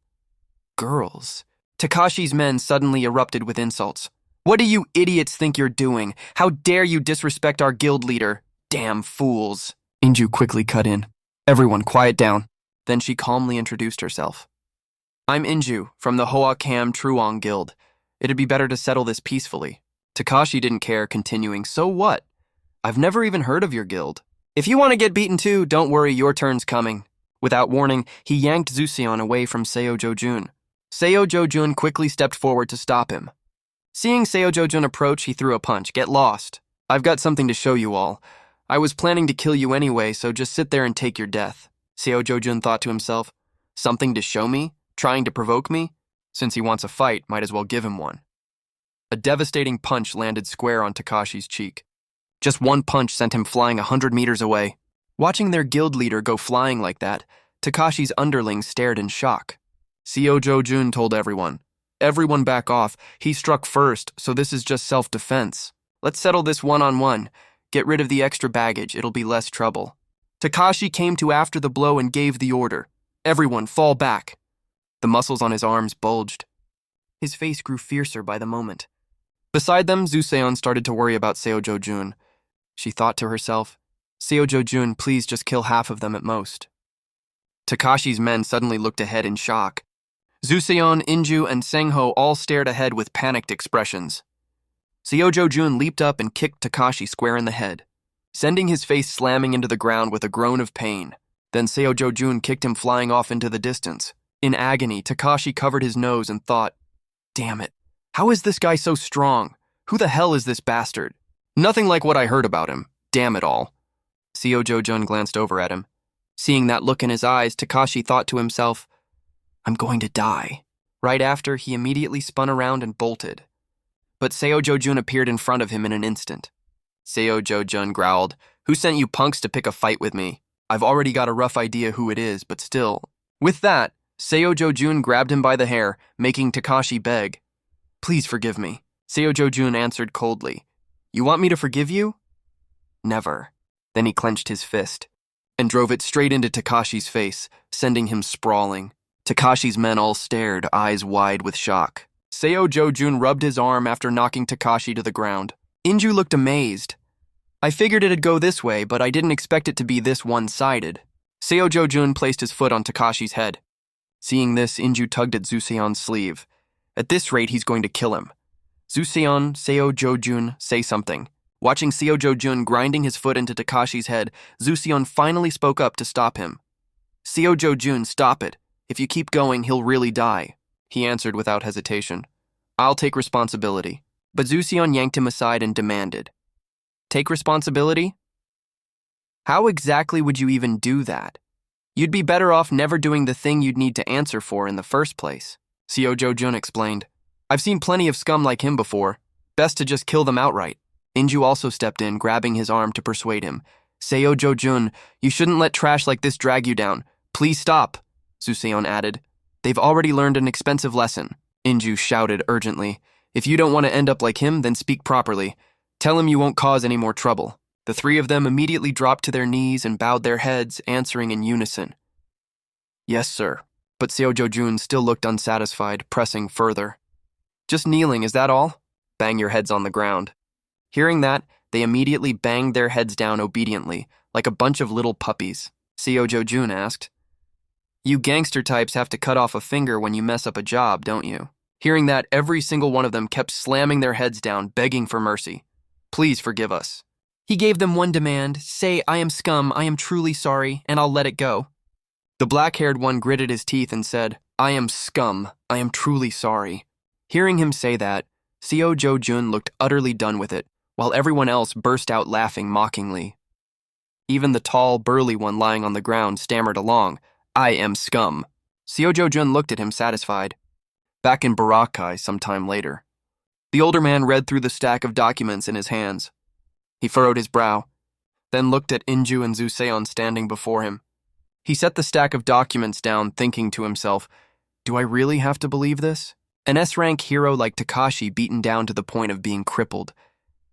Girls? Takashi's men suddenly erupted with insults. "What do you idiots think you're doing? How dare you disrespect our guild leader? Damn fools." Inju quickly cut in. "Everyone, quiet down." Then she calmly introduced herself. "I'm Inju, from the Hoakam Truong Guild. It'd be better to settle this peacefully." Takashi didn't care, continuing, "So what? I've never even heard of your guild. If you want to get beaten too, don't worry, your turn's coming." Without warning, he yanked Zuseon away from Seo Jun. Seo Jun quickly stepped forward to stop him. Seeing Seo Jun approach, he threw a punch. "Get lost. I've got something to show you all. I was planning to kill you anyway, so just sit there and take your death." Seo Jun thought to himself, "Something to show me? Trying to provoke me? Since he wants a fight, might as well give him one." A devastating punch landed square on Takashi's cheek. Just one punch sent him flying 100 meters away. Watching their guild leader go flying like that, Takashi's underlings stared in shock. Seo Jun told everyone, "Everyone back off. He struck first, so this is just self-defense. Let's settle this one-on-one. Get rid of the extra baggage, it'll be less trouble." Takashi came to after the blow and gave the order. "Everyone, fall back." The muscles on his arms bulged. His face grew fiercer by the moment. Beside them, Zuseon started to worry about Seo Jun. She thought to herself, "Seo Jun, please just kill half of them at most." Takashi's men suddenly looked ahead in shock. Zuseon, Inju, and Sengho all stared ahead with panicked expressions. Seo Jun leaped up and kicked Takashi square in the head, sending his face slamming into the ground with a groan of pain. Then Seo Jun kicked him flying off into the distance. In agony, Takashi covered his nose and thought, "Damn it, how is this guy so strong? Who the hell is this bastard? Nothing like what I heard about him. Damn it all." Seo Jun glanced over at him. Seeing that look in his eyes, Takashi thought to himself, "I'm going to die." Right after, he immediately spun around and bolted. But Seo Jun appeared in front of him in an instant. Seo Jun growled, "Who sent you punks to pick a fight with me? I've already got a rough idea who it is, but still." With that, Seo Jun grabbed him by the hair, making Takashi beg. "Please forgive me." Seo Jun answered coldly, "You want me to forgive you?" "Never." Then he clenched his fist and drove it straight into Takashi's face, sending him sprawling. Takashi's men all stared, eyes wide with shock. Seo Jun rubbed his arm after knocking Takashi to the ground. Inju looked amazed. "I figured it'd go this way, but I didn't expect it to be this one-sided." Seo Jun placed his foot on Takashi's head. Seeing this, Inju tugged at Zuseon's sleeve. At this rate, he's going to kill him. "Zuseon, Seo Jun, say something." Watching Seo Jun grinding his foot into Takashi's head, Zuseon finally spoke up to stop him. "Seo Jun, stop it. If you keep going, he'll really die." He answered without hesitation, "I'll take responsibility." But Zuseon yanked him aside and demanded, "Take responsibility? How exactly would you even do that? You'd be better off never doing the thing you'd need to answer for in the first place." Seo Jun explained, "I've seen plenty of scum like him before. Best to just kill them outright." Inju also stepped in, grabbing his arm to persuade him. "Seo Jun, you shouldn't let trash like this drag you down. Please stop," Zuseon added. "They've already learned an expensive lesson." Inju shouted urgently, "If you don't want to end up like him, then speak properly. Tell him you won't cause any more trouble." The three of them immediately dropped to their knees and bowed their heads, answering in unison, "Yes, sir." But Seo Jun still looked unsatisfied, pressing further. "Just kneeling, is that all? Bang your heads on the ground." Hearing that, they immediately banged their heads down obediently, like a bunch of little puppies. Seo Jun asked, "You gangster types have to cut off a finger when you mess up a job, don't you?" Hearing that, every single one of them kept slamming their heads down, begging for mercy. "Please forgive us." He gave them one demand, "Say, I am scum, I am truly sorry, and I'll let it go." The black-haired one gritted his teeth and said, "I am scum. I am truly sorry." Hearing him say that, Seo Jo-jun looked utterly done with it, while everyone else burst out laughing mockingly. Even the tall, burly one lying on the ground stammered along, "I am scum." Seo Jo-jun looked at him satisfied. Back in Barakai some time later, the older man read through the stack of documents in his hands. He furrowed his brow, then looked at Inju and Zuseon standing before him. He set the stack of documents down, thinking to himself, "Do I really have to believe this? An S-rank hero like Takashi beaten down to the point of being crippled,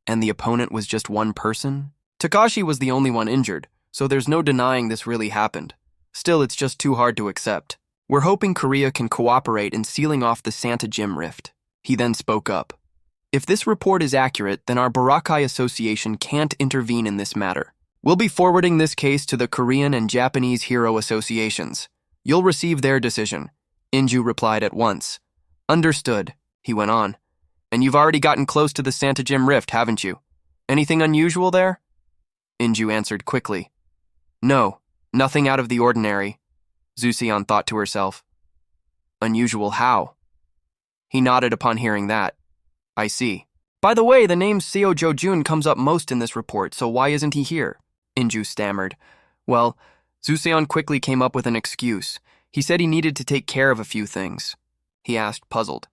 and the opponent was just one person? Takashi was the only one injured, so there's no denying this really happened. Still, it's just too hard to accept. We're hoping Korea can cooperate in sealing off the Santa Gym rift." He then spoke up. "If this report is accurate, then our Barakai Association can't intervene in this matter. We'll be forwarding this case to the Korean and Japanese Hero Associations. You'll receive their decision." Inju replied at once. "Understood," he went on. "And you've already gotten close to the Santa Gym rift, haven't you? Anything unusual there?" Inju answered quickly. "No, nothing out of the ordinary," Zuseon thought to herself. "Unusual how?" He nodded upon hearing that. "I see. By the way, the name Seo Jo-jun comes up most in this report, so why isn't he here?" Inju stammered. Well, Zuseon quickly came up with an excuse. He said he needed to take care of a few things. He asked, puzzled.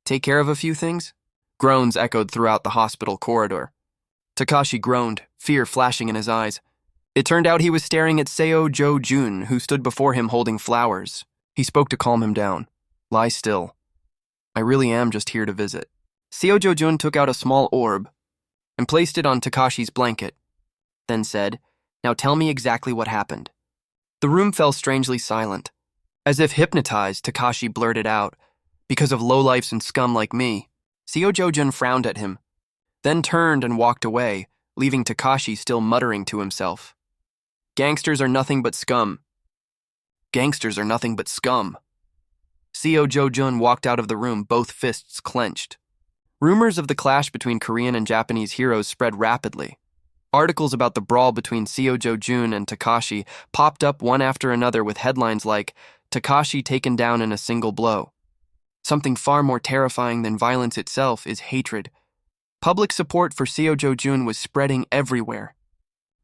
"Take care of a few things?" Groans echoed throughout the hospital corridor. Takashi groaned, fear flashing in his eyes. It turned out he was staring at Seo Jo-jun, who stood before him holding flowers. He spoke to calm him down. "Lie still. I really am just here to visit." Seo Jo-jun took out a small orb and placed it on Takashi's blanket, then said, "Now tell me exactly what happened." The room fell strangely silent. As if hypnotized, Takashi blurted out, "Because of lowlifes and scum like me." Seo Jo-jun frowned at him, then turned and walked away, leaving Takashi still muttering to himself. "Gangsters are nothing but scum. Gangsters are nothing but scum." Seo Jo-jun walked out of the room, both fists clenched. Rumors of the clash between Korean and Japanese heroes spread rapidly. Articles about the brawl between Seo Jo-jun and Takashi popped up one after another with headlines like, "Takashi taken down in a single blow." Something far more terrifying than violence itself is hatred. Public support for Seo Jo-jun was spreading everywhere.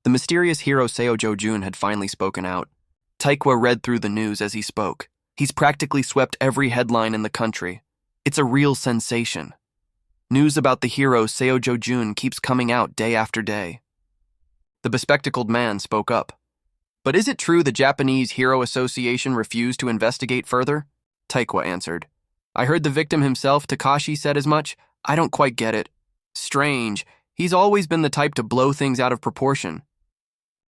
The mysterious hero Seo Jo-jun had finally spoken out. Taekwa read through the news as he spoke. He's practically swept every headline in the country. It's a real sensation. News about the hero Seo Jo-jun keeps coming out day after day. The bespectacled man spoke up. "But is it true the Japanese Hero Association refused to investigate further?" Taekwa answered. "I heard the victim himself, Takashi, said as much. I don't quite get it. Strange. He's always been the type to blow things out of proportion.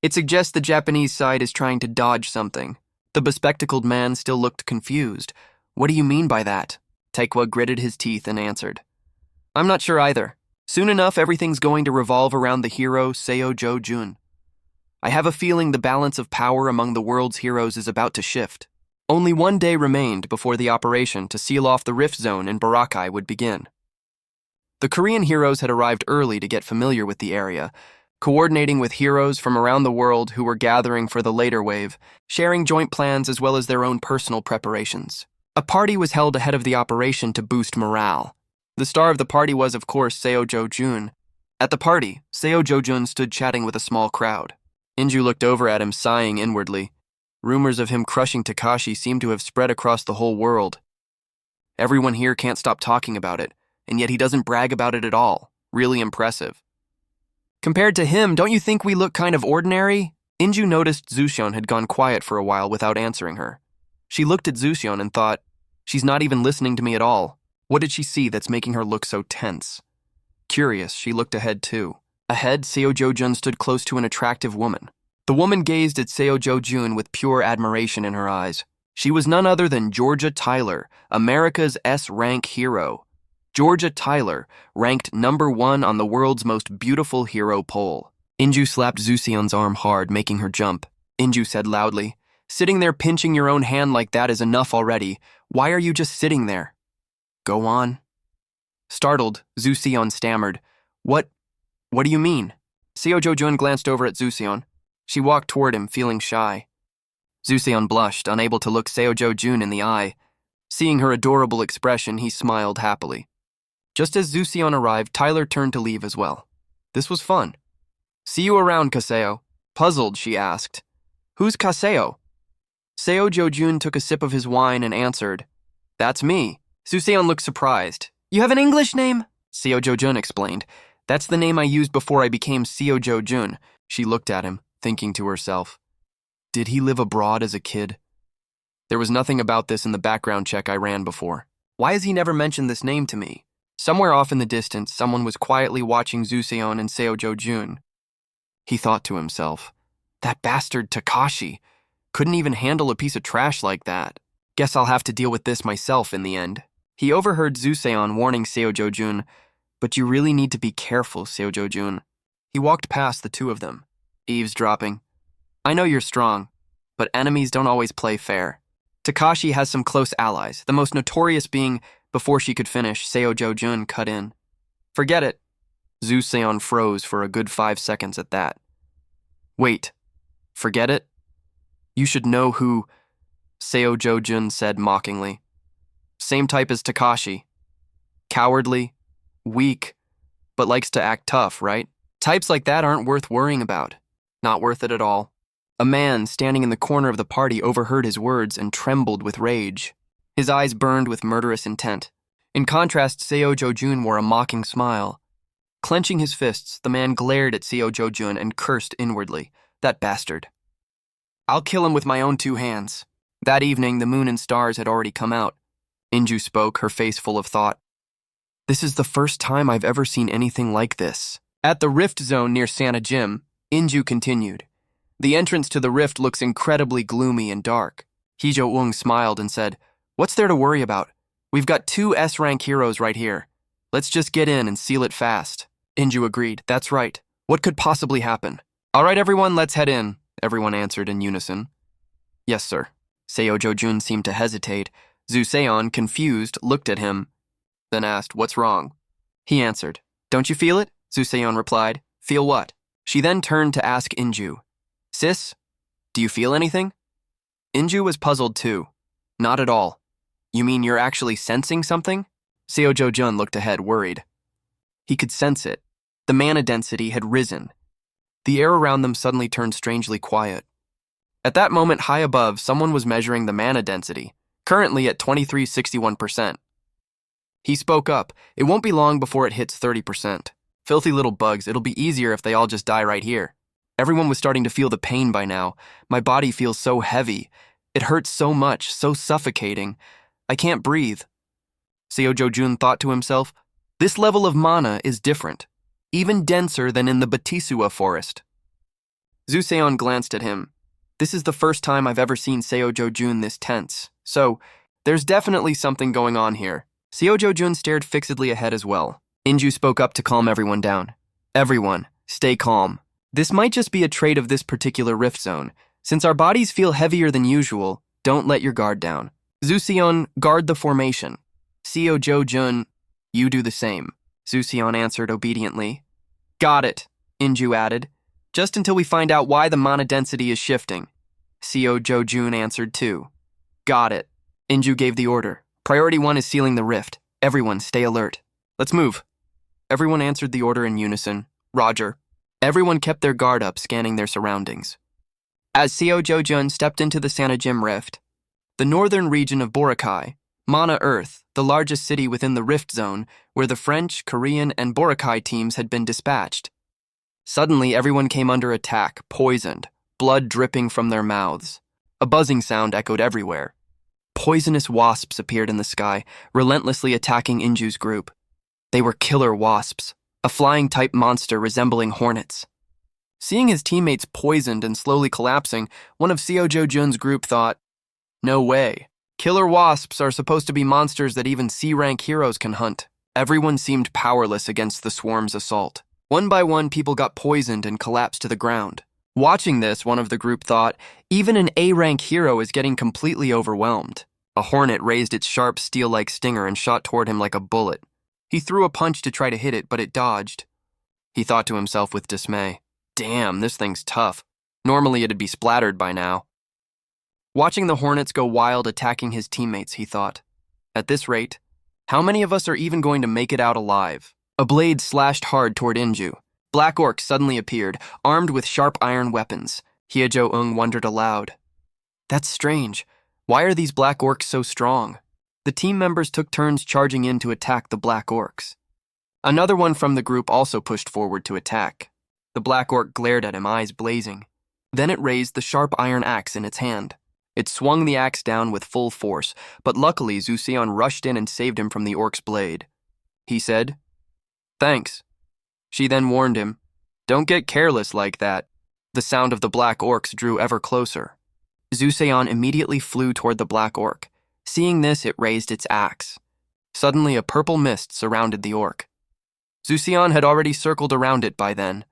It suggests the Japanese side is trying to dodge something." The bespectacled man still looked confused. "What do you mean by that?" Taekwa gritted his teeth and answered. "I'm not sure either. Soon enough, everything's going to revolve around the hero Seo Jo-jun. I have a feeling the balance of power among the world's heroes is about to shift." Only one day remained before the operation to seal off the rift zone in Barakai would begin. The Korean heroes had arrived early to get familiar with the area, coordinating with heroes from around the world who were gathering for the later wave, sharing joint plans as well as their own personal preparations. A party was held ahead of the operation to boost morale. The star of the party was, of course, Seo Jo-jun. At the party, Seo Jo-jun stood chatting with a small crowd. Inju looked over at him, sighing inwardly. Rumors of him crushing Takashi seemed to have spread across the whole world. Everyone here can't stop talking about it, and yet he doesn't brag about it at all. Really impressive. "Compared to him, don't you think we look kind of ordinary?" Inju noticed Zuseon had gone quiet for a while without answering her. She looked at Zuseon and thought, she's not even listening to me at all. What did she see that's making her look so tense? Curious, she looked ahead too. Ahead, Seo Jo-jun stood close to an attractive woman. The woman gazed at Seo Jo-jun with pure admiration in her eyes. She was none other than Georgia Tyler, America's S-rank hero. Georgia Tyler, ranked #1 on the world's most beautiful hero poll. Inju slapped Zuseon's arm hard, making her jump. Inju said loudly, "Sitting there pinching your own hand like that is enough already. Why are you just sitting there?" "Go on." Startled, Zuseon stammered, What do you mean?" Seo Jo-jun glanced over at Zuseon. She walked toward him, feeling shy. Zuseon blushed, unable to look Seo Jun in the eye. Seeing her adorable expression, he smiled happily. Just as Zuseon arrived, Tyler turned to leave as well. This was fun. See you around, Kaseo. Puzzled, she asked. Who's Kaseo? Seo Jun took a sip of his wine and answered, That's me. Zuseon looked surprised. You have an English name? Seo Jun explained. That's the name I used before I became Seo Jun. She looked at him, thinking to herself. Did he live abroad as a kid? There was nothing about this in the background check I ran before. Why has he never mentioned this name to me? Somewhere off in the distance, someone was quietly watching Zuseon and Seo Jun. He thought to himself, that bastard Takashi couldn't even handle a piece of trash like that. Guess I'll have to deal with this myself in the end. He overheard Zuseon warning Seo Jun, but you really need to be careful, Seo Jun. He walked past the two of them, eavesdropping. I know you're strong, but enemies don't always play fair. Takashi has some close allies, the most notorious being, before she could finish, Seo Jun cut in. Forget it. Zuseon froze for a good 5 seconds at that. Wait, forget it? You should know who, Seo Jun said mockingly. Same type as Takashi. Cowardly, weak, but likes to act tough, right? Types like that aren't worth worrying about. Not worth it at all. A man standing in the corner of the party overheard his words and trembled with rage. His eyes burned with murderous intent. In contrast, Seo Jun wore a mocking smile. Clenching his fists, the man glared at Seo Jun and cursed inwardly. That bastard. I'll kill him with my own 2 hands. That evening, the moon and stars had already come out. Inju spoke, her face full of thought. This is the first time I've ever seen anything like this. At the rift zone near Santa Gym, Inju continued. The entrance to the rift looks incredibly gloomy and dark. Heejo-ung smiled and said, What's there to worry about? We've got 2 S-rank heroes right here. Let's just get in and seal it fast. Inju agreed. That's right. What could possibly happen? All right, everyone, let's head in, everyone answered in unison. Yes, sir. Seo Jun seemed to hesitate. Zuseon, confused, looked at him, then asked, What's wrong? He answered, Don't you feel it? Zuseon replied, Feel what? She then turned to ask Inju, Sis, do you feel anything? Inju was puzzled too. Not at all. You mean you're actually sensing something? Seo Jun looked ahead, worried. He could sense it. The mana density had risen. The air around them suddenly turned strangely quiet. At that moment, high above, someone was measuring the mana density, currently at 2361%. He spoke up. It won't be long before it hits 30%. Filthy little bugs, it'll be easier if they all just die right here. Everyone was starting to feel the pain by now. My body feels so heavy. It hurts so much, so suffocating. I can't breathe. Seo Jun thought to himself, this level of mana is different, even denser than in the Batisua forest. Zuseon glanced at him. This is the first time I've ever seen Seo Jun this tense, so there's definitely something going on here. Seo Jun stared fixedly ahead as well. Inju spoke up to calm everyone down. Everyone, stay calm. This might just be a trait of this particular rift zone. Since our bodies feel heavier than usual, don't let your guard down. Zuseon, guard the formation. Seo Jun, you do the same. Zuseon answered obediently. Got it, Inju added. Just until we find out why the mana density is shifting. Seo Jun answered too. Got it. Inju gave the order. Priority 1 is sealing the rift. Everyone, stay alert. Let's move. Everyone answered the order in unison. Roger. Everyone kept their guard up, scanning their surroundings. As Seo Jun stepped into the Santa Gym rift, the northern region of Boracay, Mana Earth, the largest city within the rift zone, where the French, Korean, and Boracay teams had been dispatched. Suddenly, everyone came under attack, poisoned, blood dripping from their mouths. A buzzing sound echoed everywhere. Poisonous wasps appeared in the sky, relentlessly attacking Inju's group. They were killer wasps, a flying-type monster resembling hornets. Seeing his teammates poisoned and slowly collapsing, one of Seo Jun's group thought, no way. Killer wasps are supposed to be monsters that even C-rank heroes can hunt. Everyone seemed powerless against the swarm's assault. One by one, people got poisoned and collapsed to the ground. Watching this, one of the group thought, even an A-rank hero is getting completely overwhelmed. A hornet raised its sharp steel-like stinger and shot toward him like a bullet. He threw a punch to try to hit it, but it dodged. He thought to himself with dismay, damn, this thing's tough. Normally it'd be splattered by now. Watching the hornets go wild attacking his teammates, he thought. At this rate, how many of us are even going to make it out alive? A blade slashed hard toward Inju. Black orcs suddenly appeared, armed with sharp iron weapons. Hyejo-eung wondered aloud. That's strange. Why are these black orcs so strong? The team members took turns charging in to attack the black orcs. Another one from the group also pushed forward to attack. The black orc glared at him, eyes blazing. Then it raised the sharp iron axe in its hand. It swung the axe down with full force, but luckily Zuseon rushed in and saved him from the orc's blade. He said, "Thanks." She then warned him, "Don't get careless like that." The sound of the black orcs drew ever closer. Zuseon immediately flew toward the black orc. Seeing this, it raised its axe. Suddenly, a purple mist surrounded the orc. Zuseon had already circled around it by then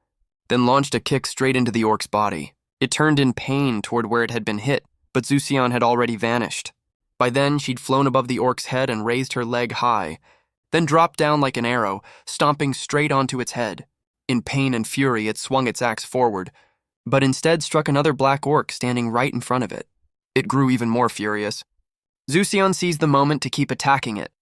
launched a kick straight into the orc's body. It turned in pain toward where it had been hit, but Zuseon had already vanished. By then, she'd flown above the orc's head and raised her leg high, then dropped down like an arrow, stomping straight onto its head. In pain and fury, it swung its axe forward, but instead struck another black orc standing right in front of it. It grew even more furious. Zuseon seized the moment to keep attacking it,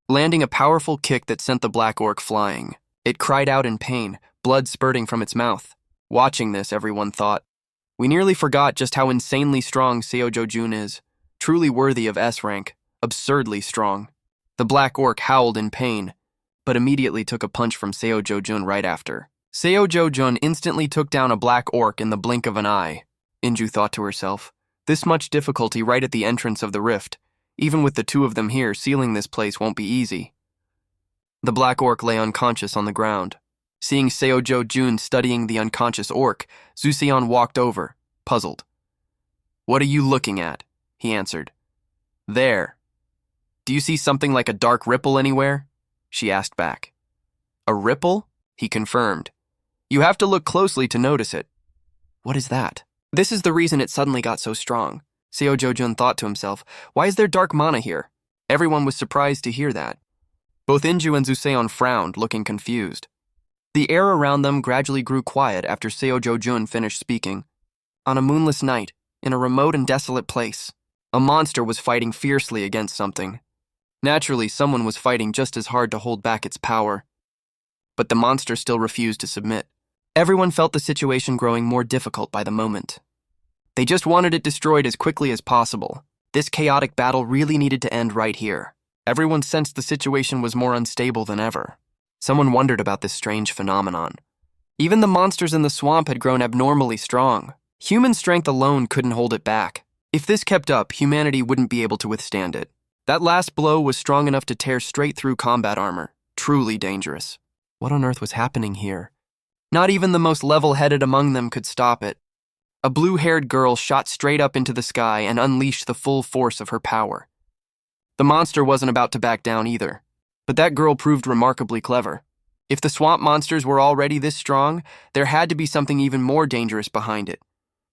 landing a powerful kick that sent the black orc flying. It cried out in pain, blood spurting from its mouth. Watching this, everyone thought, we nearly forgot just how insanely strong Seo-jo-jun is. Truly worthy of S rank, absurdly strong. The black orc howled in pain, but immediately took a punch from Seo-jo-jun right after. Seo-jo-jun instantly took down a black orc in the blink of an eye. Inju thought to herself, this much difficulty right at the entrance of the rift. Even with the two of them here, sealing this place won't be easy. The black orc lay unconscious on the ground. Seeing Seo-jo-jun studying the unconscious orc, Zuseon walked over, puzzled. What are you looking at? He answered. There. Do you see something like a dark ripple anywhere? She asked back. A ripple? He confirmed. You have to look closely to notice it. What is that? This is the reason it suddenly got so strong. Seo-jo-jun thought to himself, why is there dark mana here? Everyone was surprised to hear that. Both Inju and Zuseon frowned, looking confused. The air around them gradually grew quiet after Seo-jo-jun finished speaking. On a moonless night, in a remote and desolate place, a monster was fighting fiercely against something. Naturally, someone was fighting just as hard to hold back its power. But the monster still refused to submit. Everyone felt the situation growing more difficult by the moment. They just wanted it destroyed as quickly as possible. This chaotic battle really needed to end right here. Everyone sensed the situation was more unstable than ever. Someone wondered about this strange phenomenon. Even the monsters in the swamp had grown abnormally strong. Human strength alone couldn't hold it back. If this kept up, humanity wouldn't be able to withstand it. That last blow was strong enough to tear straight through combat armor. Truly dangerous. What on earth was happening here? Not even the most level-headed among them could stop it. A blue-haired girl shot straight up into the sky and unleashed the full force of her power. The monster wasn't about to back down either. But that girl proved remarkably clever. If the swamp monsters were already this strong, there had to be something even more dangerous behind it.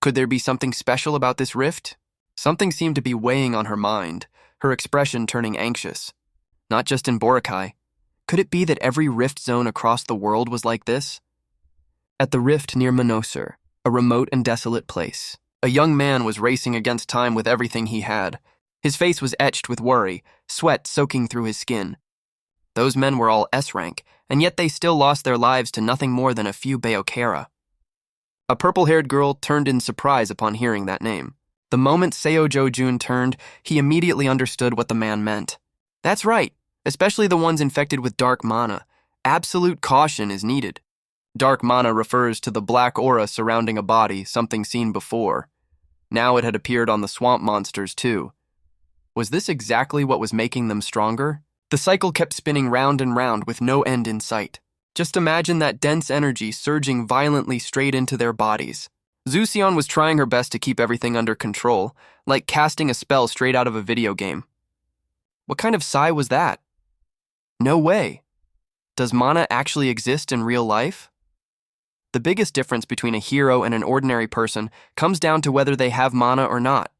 Could there be something special about this rift? Something seemed to be weighing on her mind, her expression turning anxious. Not just in Boracay. Could it be that every rift zone across the world was like this? At the rift near Manosur, a remote and desolate place, a young man was racing against time with everything he had. His face was etched with worry, sweat soaking through his skin. Those men were all S rank, and yet they still lost their lives to nothing more than a few Beokera. A purple-haired girl turned in surprise upon hearing that name. The moment Seo-jo-jun turned, he immediately understood what the man meant. That's right, especially the ones infected with dark mana. Absolute caution is needed. Dark mana refers to the black aura surrounding a body, something seen before. Now it had appeared on the swamp monsters too. Was this exactly what was making them stronger? The cycle kept spinning round and round with no end in sight. Just imagine that dense energy surging violently straight into their bodies. Zuseon was trying her best to keep everything under control, like casting a spell straight out of a video game. What kind of sigh was that? No way. Does mana actually exist in real life? The biggest difference between a hero and an ordinary person comes down to whether they have mana or not.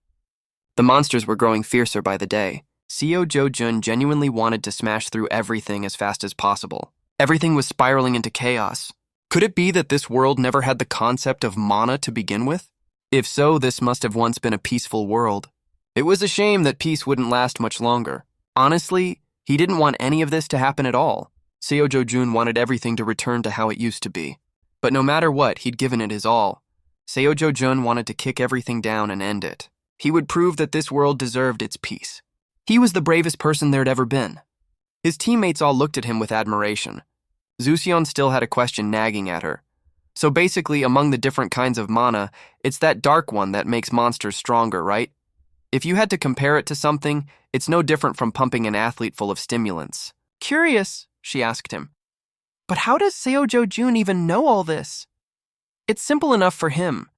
The monsters were growing fiercer by the day. Seo-jo-jun genuinely wanted to smash through everything as fast as possible. Everything was spiraling into chaos. Could it be that this world never had the concept of mana to begin with? If so, this must have once been a peaceful world. It was a shame that peace wouldn't last much longer. Honestly, he didn't want any of this to happen at all. Seo Jo-jun wanted everything to return to how it used to be. But no matter what, he'd given it his all. Seo Jo-jun wanted to kick everything down and end it. He would prove that this world deserved its peace. He was the bravest person there'd ever been. His teammates all looked at him with admiration. Zuseon still had a question nagging at her. So basically, among the different kinds of mana, it's that dark one that makes monsters stronger, right? If you had to compare it to something, it's no different from pumping an athlete full of stimulants. Curious, she asked him. But how does Seo Jo-jun even know all this? It's simple enough for him.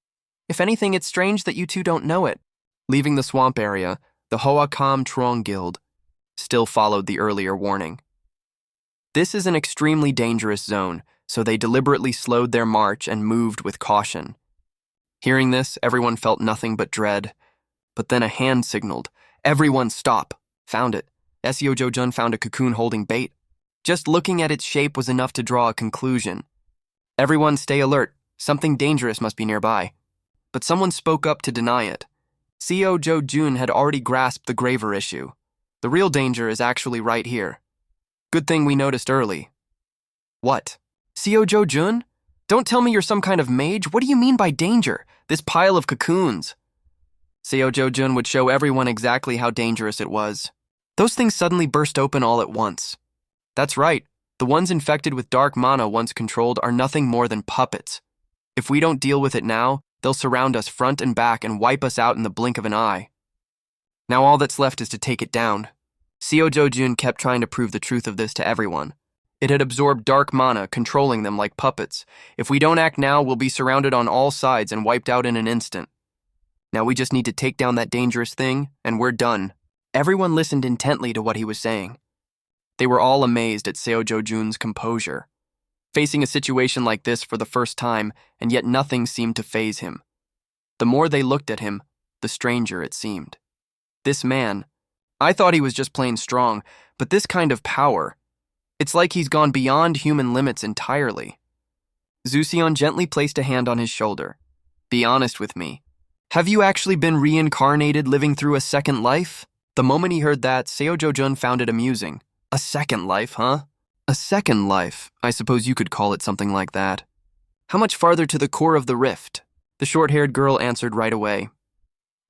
If anything, it's strange that you two don't know it. Leaving the swamp area, the Hoakam Trong Guild still followed the earlier warning. This is an extremely dangerous zone, so they deliberately slowed their march and moved with caution. Hearing this, everyone felt nothing but dread. But then a hand signaled. Everyone stop. Found it. Seo Jo-jun found a cocoon holding bait. Just looking at its shape was enough to draw a conclusion. Everyone stay alert. Something dangerous must be nearby. But someone spoke up to deny it. Seo Jo-jun had already grasped the graver issue. The real danger is actually right here. Good thing we noticed early. What? Seo Jo-jun? Don't tell me you're some kind of mage. What do you mean by danger? This pile of cocoons. Seo Jo-jun would show everyone exactly how dangerous it was. Those things suddenly burst open all at once. That's right. The ones infected with dark mana once controlled are nothing more than puppets. If we don't deal with it now, they'll surround us front and back and wipe us out in the blink of an eye. Now all that's left is to take it down. Seo Jo-jun kept trying to prove the truth of this to everyone. It had absorbed dark mana, controlling them like puppets. If we don't act now, we'll be surrounded on all sides and wiped out in an instant. Now we just need to take down that dangerous thing, and we're done. Everyone listened intently to what he was saying. They were all amazed at Seo Jo-jun's composure. Facing a situation like this for the first time, and yet nothing seemed to faze him. The more they looked at him, the stranger it seemed. This man, I thought he was just plain strong, but this kind of power, it's like he's gone beyond human limits entirely. Zuseon gently placed a hand on his shoulder. Be honest with me. Have you actually been reincarnated living through a second life? The moment he heard that, Seo Jo-jun found it amusing. A second life, huh? A second life, I suppose you could call it something like that. How much farther to the core of the rift? The short-haired girl answered right away.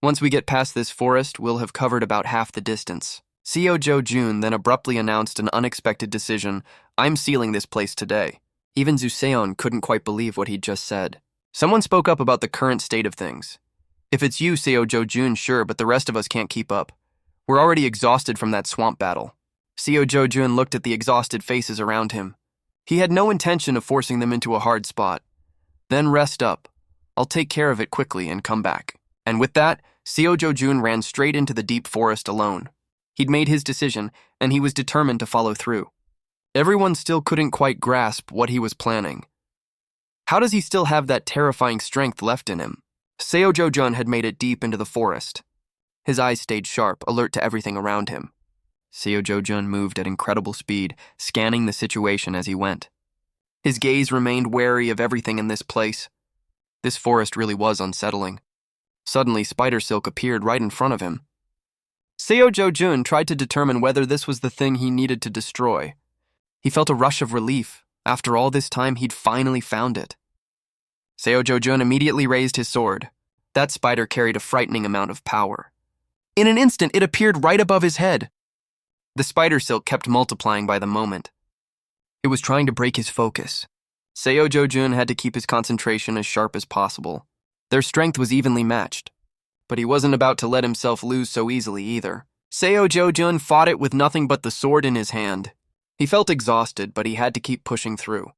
Once we get past this forest, we'll have covered about half the distance. Seo Jo-jun then abruptly announced an unexpected decision. I'm sealing this place today. Even Zuseon couldn't quite believe what he'd just said. Someone spoke up about the current state of things. If it's you, Seo Jo-jun, sure, but the rest of us can't keep up. We're already exhausted from that swamp battle. Seo Jo-jun looked at the exhausted faces around him. He had no intention of forcing them into a hard spot. Then rest up. I'll take care of it quickly and come back. And with that, Seo Jo-jun ran straight into the deep forest alone. He'd made his decision, and he was determined to follow through. Everyone still couldn't quite grasp what he was planning. How does he still have that terrifying strength left in him? Seo Jo-jun had made it deep into the forest. His eyes stayed sharp, alert to everything around him. Seo Jo-jun moved at incredible speed, scanning the situation as he went. His gaze remained wary of everything in this place. This forest really was unsettling. Suddenly, spider silk appeared right in front of him. Seo Jo-jun tried to determine whether this was the thing he needed to destroy. He felt a rush of relief. After all this time, he'd finally found it. Seo Jo-jun immediately raised his sword. That spider carried a frightening amount of power. In an instant, it appeared right above his head. The spider silk kept multiplying by the moment. It was trying to break his focus. Seo Jo-jun had to keep his concentration as sharp as possible. Their strength was evenly matched. But he wasn't about to let himself lose so easily either. Seo Jo-jun fought it with nothing but the sword in his hand. He felt exhausted, but he had to keep pushing through.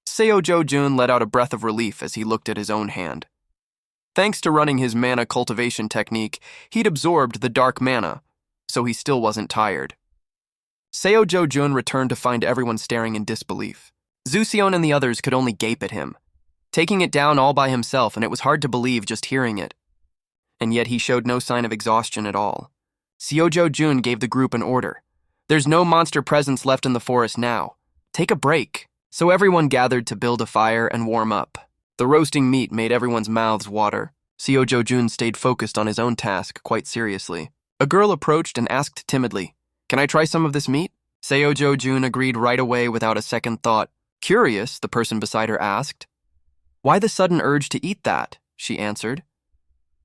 Seo Jo-jun let out a breath of relief as he looked at his own hand. Thanks to running his mana cultivation technique, he'd absorbed the dark mana, so he still wasn't tired. Seo Jo-jun returned to find everyone staring in disbelief. Zuseon and the others could only gape at him, taking it down all by himself, and it was hard to believe just hearing it. And yet he showed no sign of exhaustion at all. Seo Jo-jun gave the group an order. There's no monster presence left in the forest now. Take a break. So everyone gathered to build a fire and warm up. The roasting meat made everyone's mouths water. Seo Jo-jun stayed focused on his own task quite seriously. A girl approached and asked timidly, "Can I try some of this meat?" Seo Jo-jun agreed right away without a second thought. Curious, the person beside her asked. "Why the sudden urge to eat that?" she answered.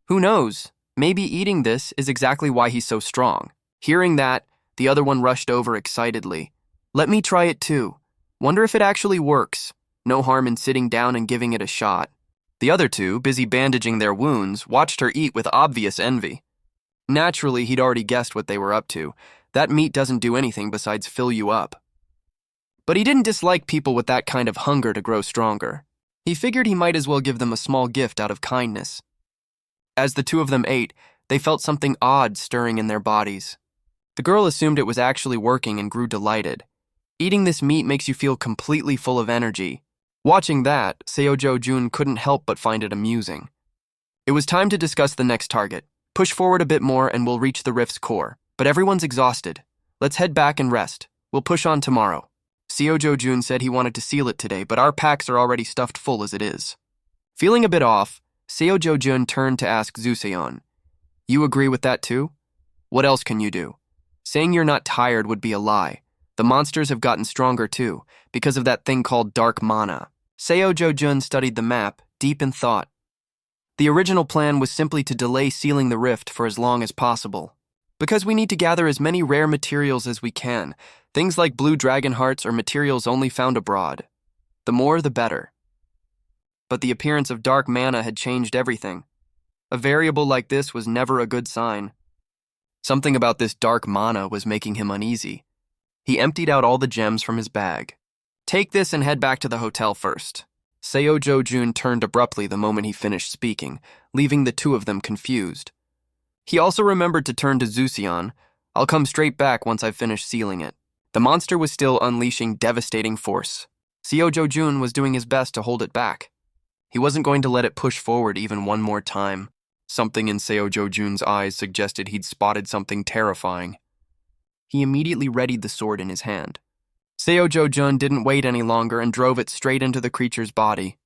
"Who knows? Maybe eating this is exactly why he's so strong." Hearing that, the other one rushed over excitedly. "Let me try it too. Wonder if it actually works. No harm in sitting down and giving it a shot." The other two, busy bandaging their wounds, watched her eat with obvious envy. Naturally, he'd already guessed what they were up to. That meat doesn't do anything besides fill you up. But he didn't dislike people with that kind of hunger to grow stronger. He figured he might as well give them a small gift out of kindness. As the two of them ate, they felt something odd stirring in their bodies. The girl assumed it was actually working and grew delighted. Eating this meat makes you feel completely full of energy. Watching that, Seo Jo-jun couldn't help but find it amusing. It was time to discuss the next target. Push forward a bit more and we'll reach the rift's core. But everyone's exhausted. Let's head back and rest. We'll push on tomorrow. Seo Jo-jun said he wanted to seal it today, but our packs are already stuffed full as it is. Feeling a bit off, Seo Jo-jun turned to ask Zuseon, "You agree with that too? What else can you do? Saying you're not tired would be a lie. The monsters have gotten stronger too, because of that thing called dark mana." Seo Jo-jun studied the map, deep in thought. The original plan was simply to delay sealing the rift for as long as possible. Because we need to gather as many rare materials as we can, things like blue dragon hearts or materials only found abroad. The more, the better. But the appearance of dark mana had changed everything. A variable like this was never a good sign. Something about this dark mana was making him uneasy. He emptied out all the gems from his bag. "Take this and head back to the hotel first." Seo Jo-jun turned abruptly the moment he finished speaking, leaving the two of them confused. He also remembered to turn to Zuseon. "I'll come straight back once I've finished sealing it." The monster was still unleashing devastating force. Seo Jo-jun was doing his best to hold it back. He wasn't going to let it push forward even one more time. Something in Seo Jo-jun's eyes suggested he'd spotted something terrifying. He immediately readied the sword in his hand. Seo Jo-jun didn't wait any longer and drove it straight into the creature's body.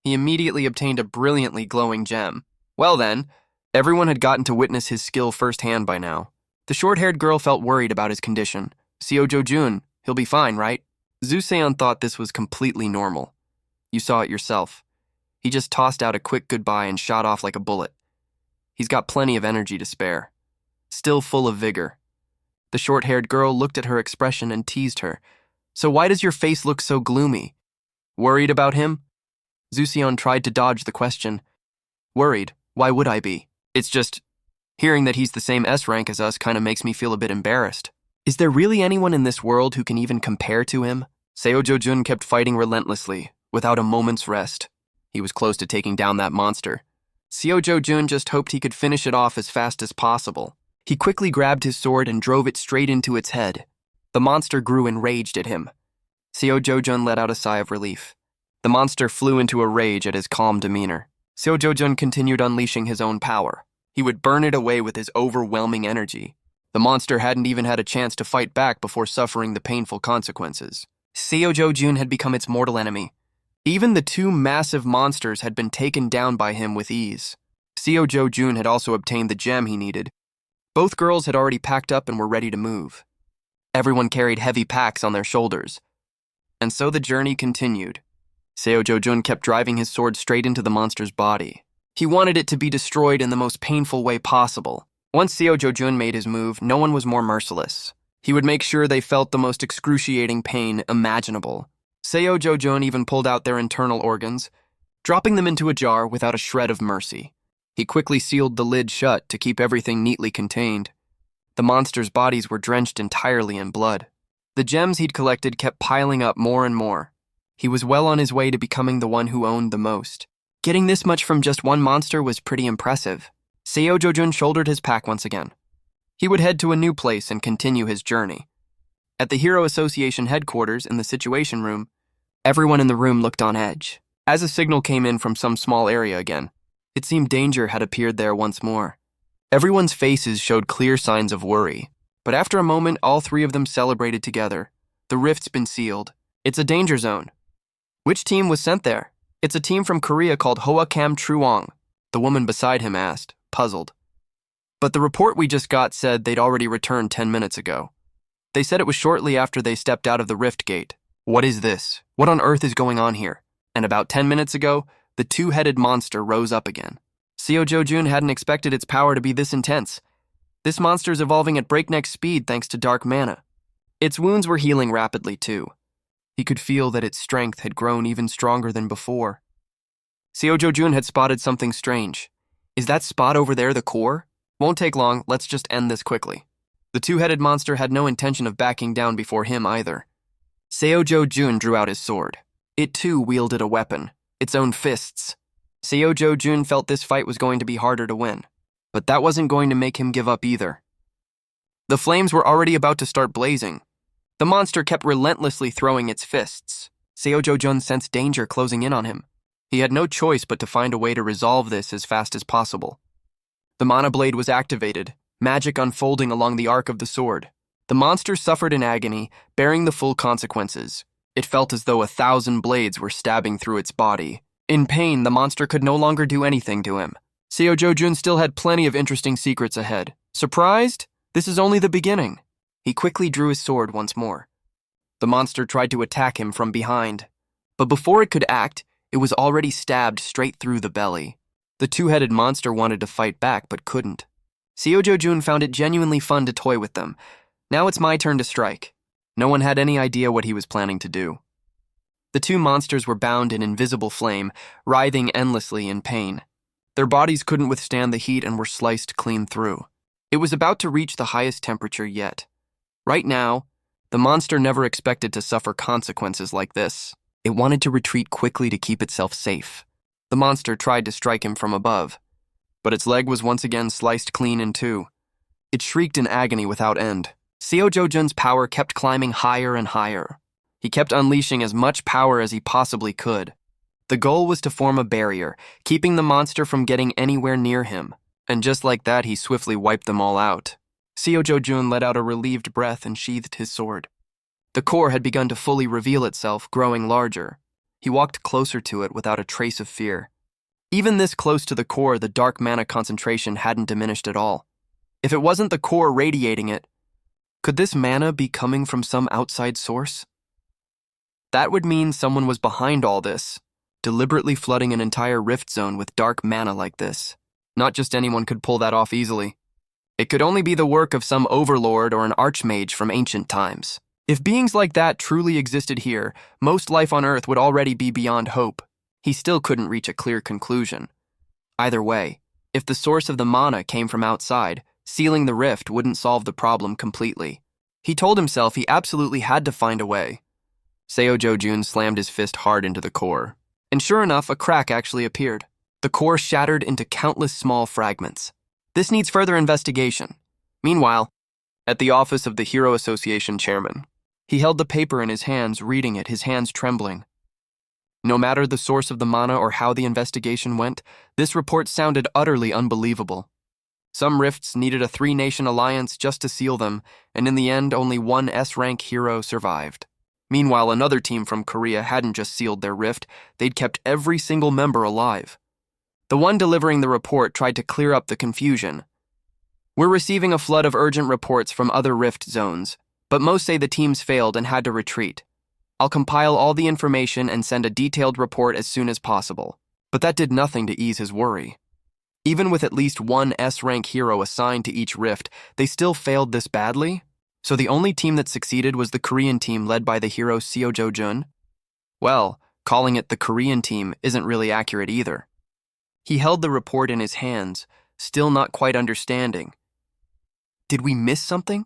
He immediately obtained a brilliantly glowing gem. Well then, everyone had gotten to witness his skill firsthand by now. The short-haired girl felt worried about his condition. "Seo Jo-jun, he'll be fine, right?" Zuseon thought this was completely normal. "You saw it yourself. He just tossed out a quick goodbye and shot off like a bullet. He's got plenty of energy to spare. Still full of vigor." The short-haired girl looked at her expression and teased her. "So why does your face look so gloomy? Worried about him?" Zuseon tried to dodge the question. "Worried? Why would I be? It's just, hearing that he's the same S rank as us kinda makes me feel a bit embarrassed. Is there really anyone in this world who can even compare to him?" Seo Jo-jun kept fighting relentlessly, without a moment's rest. He was close to taking down that monster. Seo Jo-jun just hoped he could finish it off as fast as possible. He quickly grabbed his sword and drove it straight into its head. The monster grew enraged at him. Seo Jo-jun let out a sigh of relief. The monster flew into a rage at his calm demeanor. Seo Jo-jun continued unleashing his own power. He would burn it away with his overwhelming energy. The monster hadn't even had a chance to fight back before suffering the painful consequences. Seo Jo-jun had become its mortal enemy. Even the two massive monsters had been taken down by him with ease. Seo Jo-jun had also obtained the gem he needed. Both girls had already packed up and were ready to move. Everyone carried heavy packs on their shoulders. And so the journey continued. Seo Jo-jun kept driving his sword straight into the monster's body. He wanted it to be destroyed in the most painful way possible. Once Seo Jo-jun made his move, no one was more merciless. He would make sure they felt the most excruciating pain imaginable. Seo Jo-jun even pulled out their internal organs, dropping them into a jar without a shred of mercy. He quickly sealed the lid shut to keep everything neatly contained. The monsters' bodies were drenched entirely in blood. The gems he'd collected kept piling up more and more. He was well on his way to becoming the one who owned the most. Getting this much from just one monster was pretty impressive. Seo Jo-jun shouldered his pack once again. He would head to a new place and continue his journey. At the Hero Association headquarters in the Situation Room, everyone in the room looked on edge. As a signal came in from some small area again, it seemed danger had appeared there once more. Everyone's faces showed clear signs of worry, but after a moment, all three of them celebrated together. The rift's been sealed. It's a danger zone. Which team was sent there? It's a team from Korea called Awakens. The woman beside him asked, puzzled. But the report we just got said they'd already returned 10 minutes ago. They said it was shortly after they stepped out of the rift gate. What is this? What on earth is going on here? And about 10 minutes ago, the two-headed monster rose up again. Seo-jo-jun hadn't expected its power to be this intense. This monster's evolving at breakneck speed thanks to dark mana. Its wounds were healing rapidly, too. He could feel that its strength had grown even stronger than before. Seo-jo-jun had spotted something strange. Is that spot over there the core? Won't take long, let's just end this quickly. The two-headed monster had no intention of backing down before him either. Seo-jo-jun drew out his sword. It too wielded a weapon, its own fists. Seo-jo-jun felt this fight was going to be harder to win, but that wasn't going to make him give up either. The flames were already about to start blazing. The monster kept relentlessly throwing its fists. Seo-jo-jun sensed danger closing in on him. He had no choice but to find a way to resolve this as fast as possible. The mana blade was activated, magic unfolding along the arc of the sword. The monster suffered in agony, bearing the full consequences. It felt as though 1,000 blades were stabbing through its body. In pain, the monster could no longer do anything to him. Seo-jo-jun still had plenty of interesting secrets ahead. Surprised? This is only the beginning. He quickly drew his sword once more. The monster tried to attack him from behind, but before it could act, it was already stabbed straight through the belly. The two-headed monster wanted to fight back, but couldn't. Seo-jo-jun found it genuinely fun to toy with them. Now it's my turn to strike. No one had any idea what he was planning to do. The two monsters were bound in invisible flame, writhing endlessly in pain. Their bodies couldn't withstand the heat and were sliced clean through. It was about to reach the highest temperature yet. Right now, the monster never expected to suffer consequences like this. It wanted to retreat quickly to keep itself safe. The monster tried to strike him from above, but its leg was once again sliced clean in two. It shrieked in agony without end. Seo-jo-jun's power kept climbing higher and higher. He kept unleashing as much power as he possibly could. The goal was to form a barrier, keeping the monster from getting anywhere near him. And just like that, he swiftly wiped them all out. Seo-jo-jun let out a relieved breath and sheathed his sword. The core had begun to fully reveal itself, growing larger. He walked closer to it without a trace of fear. Even this close to the core, the dark mana concentration hadn't diminished at all. If it wasn't the core radiating it, could this mana be coming from some outside source? That would mean someone was behind all this, deliberately flooding an entire rift zone with dark mana like this. Not just anyone could pull that off easily. It could only be the work of some overlord or an archmage from ancient times. If beings like that truly existed here, most life on Earth would already be beyond hope. He still couldn't reach a clear conclusion. Either way, if the source of the mana came from outside, sealing the rift wouldn't solve the problem completely. He told himself he absolutely had to find a way. Seo-jo-jun slammed his fist hard into the core. And sure enough, a crack actually appeared. The core shattered into countless small fragments. This needs further investigation. Meanwhile, at the office of the Hero Association chairman, he held the paper in his hands, reading it, his hands trembling. No matter the source of the mana or how the investigation went, this report sounded utterly unbelievable. Some rifts needed a 3-nation alliance just to seal them, and in the end, only one S-rank hero survived. Meanwhile, another team from Korea hadn't just sealed their rift, they'd kept every single member alive. The one delivering the report tried to clear up the confusion. We're receiving a flood of urgent reports from other rift zones, but most say the teams failed and had to retreat. I'll compile all the information and send a detailed report as soon as possible. But that did nothing to ease his worry. Even with at least one S-rank hero assigned to each rift, they still failed this badly? So the only team that succeeded was the Korean team led by the hero Seo-jo-jun? Well, calling it the Korean team isn't really accurate either. He held the report in his hands, still not quite understanding. Did we miss something?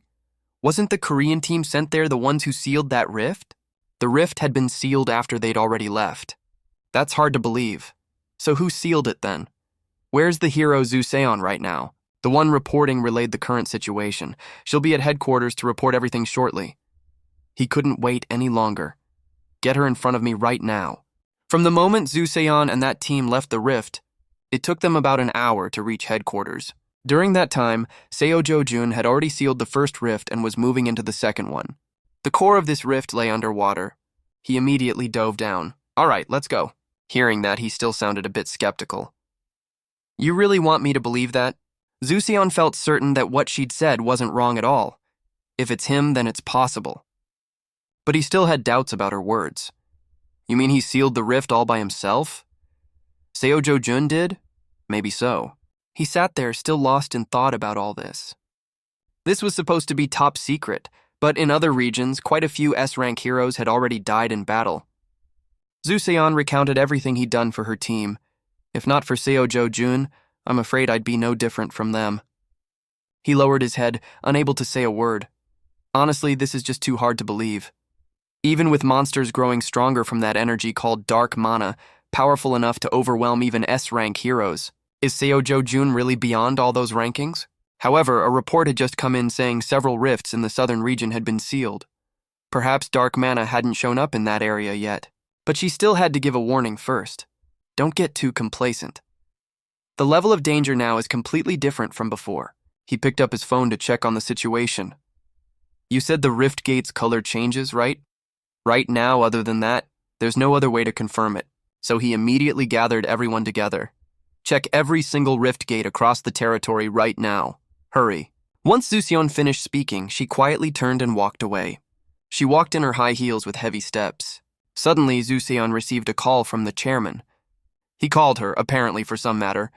Wasn't the Korean team sent there the ones who sealed that rift? The rift had been sealed after they'd already left. That's hard to believe. So who sealed it then? Where's the hero Zuseon right now? The one reporting relayed the current situation. She'll be at headquarters to report everything shortly. He couldn't wait any longer. Get her in front of me right now. From the moment Zuseon and that team left the rift, it took them about an hour to reach headquarters. During that time, Seo-jo-jun had already sealed the first rift and was moving into the second one. The core of this rift lay underwater. He immediately dove down. All right, let's go. Hearing that, he still sounded a bit skeptical. You really want me to believe that? Zuseon felt certain that what she'd said wasn't wrong at all. If it's him, then it's possible. But he still had doubts about her words. You mean he sealed the rift all by himself? Seo Jun did? Maybe so. He sat there, still lost in thought about all this. This was supposed to be top secret, but in other regions, quite a few S-rank heroes had already died in battle. Zuseon recounted everything he'd done for her team. If not for Seo Jun, I'm afraid I'd be no different from them. He lowered his head, unable to say a word. Honestly, this is just too hard to believe. Even with monsters growing stronger from that energy called dark mana, powerful enough to overwhelm even S-rank heroes, is Seo Jun really beyond all those rankings? However, a report had just come in saying several rifts in the southern region had been sealed. Perhaps dark mana hadn't shown up in that area yet. But she still had to give a warning first. Don't get too complacent. The level of danger now is completely different from before. He picked up his phone to check on the situation. You said the rift gate's color changes, right? Right now, other than that, there's no other way to confirm it. So he immediately gathered everyone together. Check every single rift gate across the territory right now. Hurry. Once Zuseon finished speaking, she quietly turned and walked away. She walked in her high heels with heavy steps. Suddenly, Zuseon received a call from the chairman. He called her, apparently for some matter.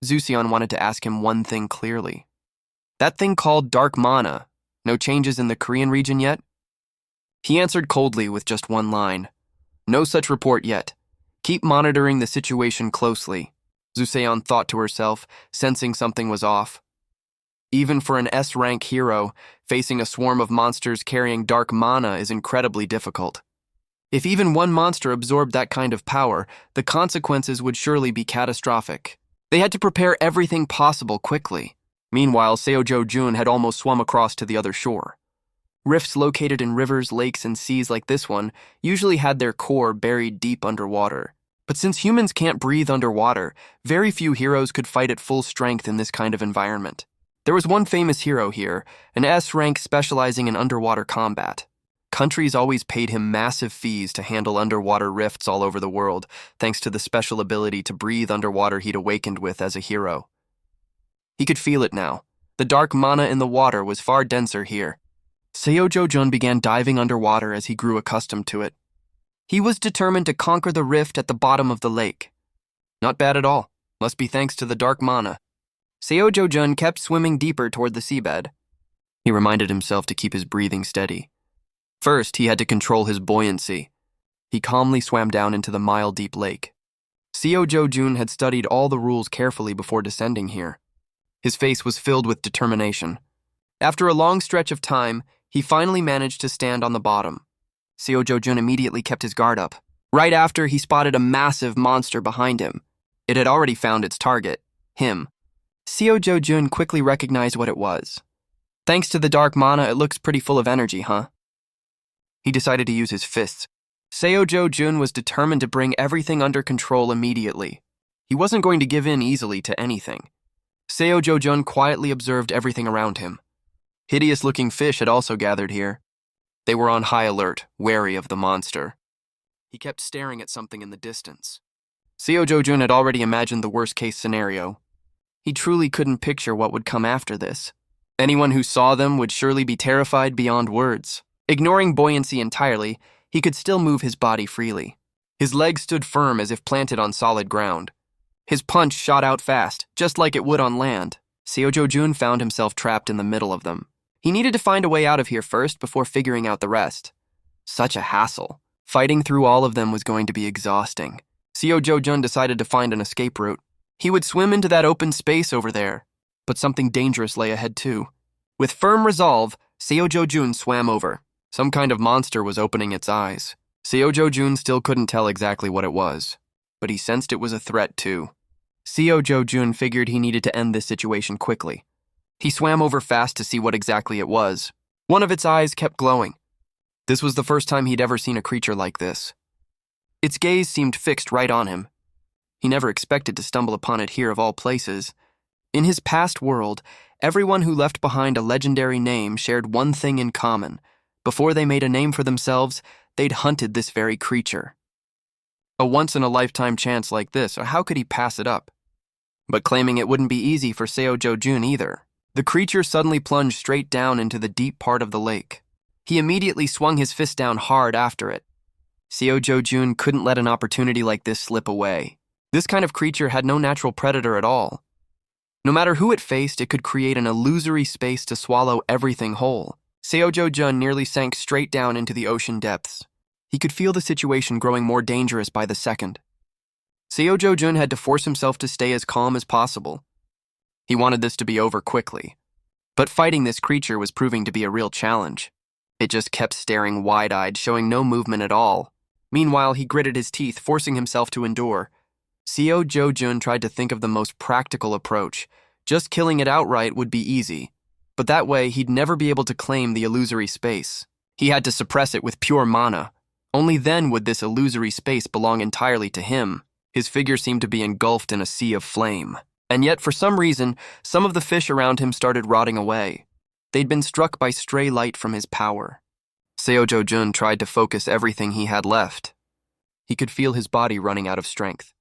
Zuseon wanted to ask him one thing clearly. That thing called dark mana, no changes in the Korean region yet? He answered coldly with just one line. No such report yet. Keep monitoring the situation closely. Zuseon thought to herself, sensing something was off. Even for an S-rank hero, facing a swarm of monsters carrying dark mana is incredibly difficult. If even one monster absorbed that kind of power, the consequences would surely be catastrophic. They had to prepare everything possible quickly. Meanwhile, Seo Jun had almost swum across to the other shore. Rifts located in rivers, lakes, and seas like this one usually had their core buried deep underwater. But since humans can't breathe underwater, very few heroes could fight at full strength in this kind of environment. There was one famous hero here, an S-rank specializing in underwater combat. Countries always paid him massive fees to handle underwater rifts all over the world, thanks to the special ability to breathe underwater he'd awakened with as a hero. He could feel it now. The dark mana in the water was far denser here. Seo Jun began diving underwater as he grew accustomed to it. He was determined to conquer the rift at the bottom of the lake. Not bad at all. Must be thanks to the dark mana. Seo Jun kept swimming deeper toward the seabed. He reminded himself to keep his breathing steady. First, he had to control his buoyancy. He calmly swam down into the mile-deep lake. Seo Jun had studied all the rules carefully before descending here. His face was filled with determination. After a long stretch of time, he finally managed to stand on the bottom. Seo Jun immediately kept his guard up. Right after, he spotted a massive monster behind him. It had already found its target, him. Seo Jun quickly recognized what it was. Thanks to the dark mana, it looks pretty full of energy, huh? He decided to use his fists. Seo Jun was determined to bring everything under control immediately. He wasn't going to give in easily to anything. Seo Jun quietly observed everything around him. Hideous-looking fish had also gathered here. They were on high alert, wary of the monster. He kept staring at something in the distance. Seo Jun had already imagined the worst-case scenario. He truly couldn't picture what would come after this. Anyone who saw them would surely be terrified beyond words. Ignoring buoyancy entirely, he could still move his body freely. His legs stood firm as if planted on solid ground. His punch shot out fast, just like it would on land. Seo Jun found himself trapped in the middle of them. He needed to find a way out of here first before figuring out the rest. Such a hassle. Fighting through all of them was going to be exhausting. Seo Jun decided to find an escape route. He would swim into that open space over there. But something dangerous lay ahead too. With firm resolve, Seo Jun swam over. Some kind of monster was opening its eyes. Seo Jun still couldn't tell exactly what it was, but he sensed it was a threat too. Seo Jun figured he needed to end this situation quickly. He swam over fast to see what exactly it was. One of its eyes kept glowing. This was the first time he'd ever seen a creature like this. Its gaze seemed fixed right on him. He never expected to stumble upon it here of all places. In his past world, everyone who left behind a legendary name shared one thing in common. Before they made a name for themselves, they'd hunted this very creature. A once-in-a-lifetime chance like this, how could he pass it up? but claiming it wouldn't be easy for Seo Jo-jun either. The creature suddenly plunged straight down into the deep part of the lake. He immediately swung his fist down hard after it. Seo Jo-jun couldn't let an opportunity like this slip away. This kind of creature had no natural predator at all. No matter who it faced, it could create an illusory space to swallow everything whole. Seo Jo-jun nearly sank straight down into the ocean depths. He could feel the situation growing more dangerous by the second. Seo Jo-jun had to force himself to stay as calm as possible. He wanted this to be over quickly. But fighting this creature was proving to be a real challenge. It just kept staring wide-eyed, showing no movement at all. Meanwhile, he gritted his teeth, forcing himself to endure. Seo Jo-jun tried to think of the most practical approach. Just killing it outright would be easy. But that way, he'd never be able to claim the illusory space. He had to suppress it with pure mana. Only then would this illusory space belong entirely to him. His figure seemed to be engulfed in a sea of flame. And yet, for some reason, some of the fish around him started rotting away. They'd been struck by stray light from his power. Seo Jo-jun tried to focus everything he had left. He could feel his body running out of strength.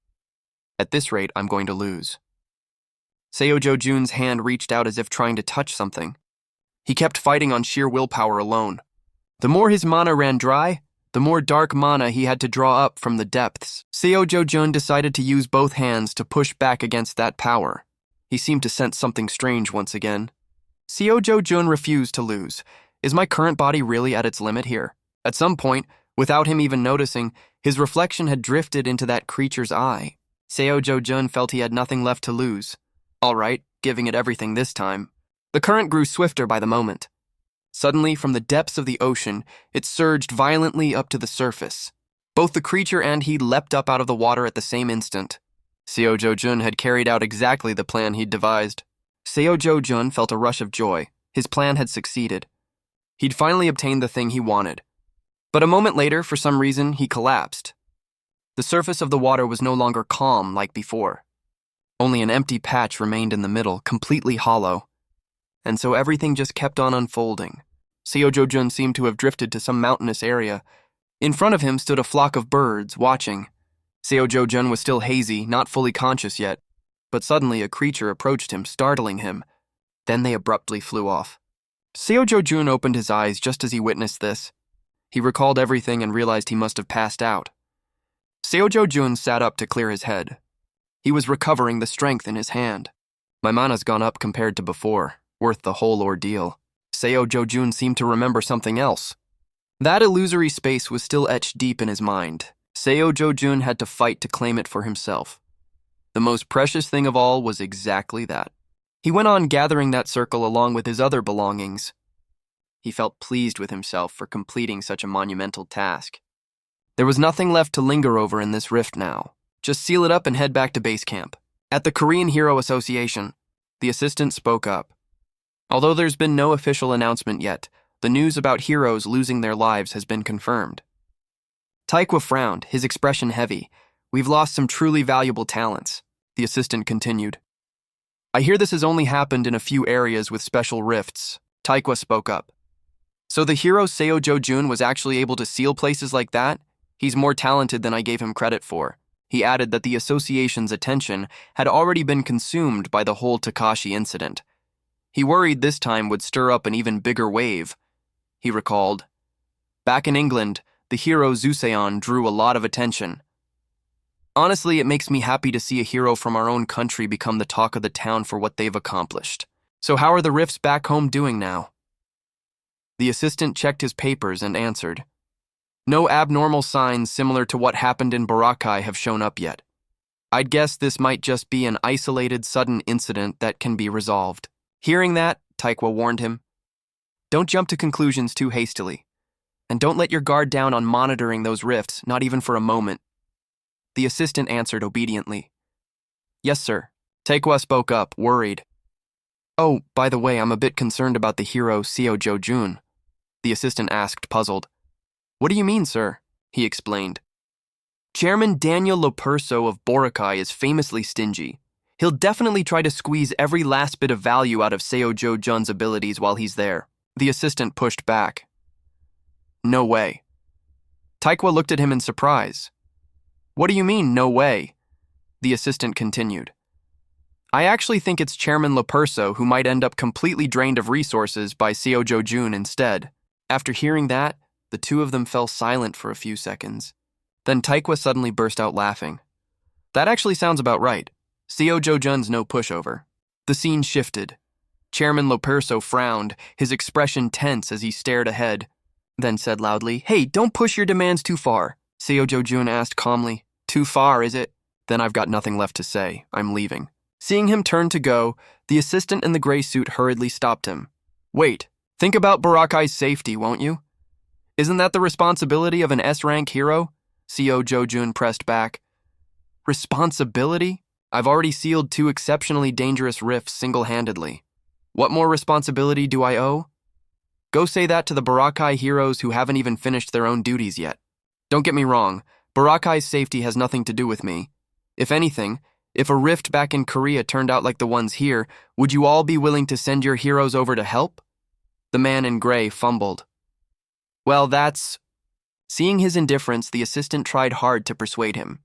At this rate, I'm going to lose. Seo Jo-jun's hand reached out as if trying to touch something. He kept fighting on sheer willpower alone. The more his mana ran dry, the more dark mana he had to draw up from the depths. Seo Jo-jun decided to use both hands to push back against that power. He seemed to sense something strange once again. Seo Jo-jun refused to lose. Is my current body really at its limit here? At some point, without him even noticing, his reflection had drifted into that creature's eye. Seo Jo-jun felt he had nothing left to lose. All right, giving it everything this time. The current grew swifter by the moment. Suddenly, from the depths of the ocean, it surged violently up to the surface. Both the creature and he leapt up out of the water at the same instant. Seo Jo-jun had carried out exactly the plan he'd devised. Seo Jo-jun felt a rush of joy. His plan had succeeded. He'd finally obtained the thing he wanted. But a moment later, for some reason, he collapsed. The surface of the water was no longer calm like before. Only an empty patch remained in the middle, completely hollow. And so everything just kept on unfolding. Seo Jo-jun seemed to have drifted to some mountainous area. In front of him stood a flock of birds, watching. Seo Jo-jun was still hazy, not fully conscious yet. But suddenly a creature approached him, startling him. Then they abruptly flew off. Seo Jo-jun opened his eyes just as he witnessed this. He recalled everything and realized he must have passed out. Seo Jo-jun sat up to clear his head. He was recovering the strength in his hand. My mana's gone up compared to before, worth the whole ordeal. Seo Jo-jun seemed to remember something else. That illusory space was still etched deep in his mind. Seo Jo-jun had to fight to claim it for himself. The most precious thing of all was exactly that. He went on gathering that circle along with his other belongings. He felt pleased with himself for completing such a monumental task. There was nothing left to linger over in this rift now. Just seal it up and head back to base camp. At the Korean Hero Association, the assistant spoke up. Although there's been no official announcement yet, the news about heroes losing their lives has been confirmed. Taekwa frowned, his expression heavy. We've lost some truly valuable talents, the assistant continued. I hear this has only happened in a few areas with special rifts, Taekwa spoke up. So the hero Seo Jo-jun was actually able to seal places like that? He's more talented than I gave him credit for. He added that the association's attention had already been consumed by the whole Takashi incident. He worried this time would stir up an even bigger wave. He recalled, back in England, the hero Zuseon drew a lot of attention. Honestly, it makes me happy to see a hero from our own country become the talk of the town for what they've accomplished. So how are the rifts back home doing now? The assistant checked his papers and answered, no abnormal signs similar to what happened in Boracay have shown up yet. I'd guess this might just be an isolated, sudden incident that can be resolved. Hearing that, Taekwa warned him, don't jump to conclusions too hastily. And don't let your guard down on monitoring those rifts, not even for a moment. The assistant answered obediently. Yes, sir. Taekwa spoke up, worried. Oh, by the way, I'm a bit concerned about the hero Seo Jo-jun. The assistant asked, puzzled. What do you mean, sir? He explained. Chairman Daniel Loperso of Boracay is famously stingy. He'll definitely try to squeeze every last bit of value out of Seo Jo-jun's abilities while he's there. The assistant pushed back. No way. Taekwa looked at him in surprise. What do you mean, no way? The assistant continued. I actually think it's Chairman Leperso who might end up completely drained of resources by Seo Jun instead. After hearing that, the two of them fell silent for a few seconds. Then Taekwa suddenly burst out laughing. That actually sounds about right. Seo Jun's no pushover. The scene shifted. Chairman Leperso frowned, his expression tense as he stared ahead, then said loudly, "Hey, don't push your demands too far." Seo Jun asked calmly, "Too far, is it?" Then I've got nothing left to say. I'm leaving. Seeing him turn to go, the assistant in the gray suit hurriedly stopped him. "Wait, think about Barakai's safety, won't you? Isn't that the responsibility of an S-rank hero?" Seo Jun pressed back. Responsibility? I've already sealed 2 exceptionally dangerous rifts single-handedly. What more responsibility do I owe? Go say that to the Barakai heroes who haven't even finished their own duties yet. Don't get me wrong, Barakai's safety has nothing to do with me. If anything, if a rift back in Korea turned out like the ones here, would you all be willing to send your heroes over to help? The man in gray fumbled. Well, that's... Seeing his indifference, the assistant tried hard to persuade him.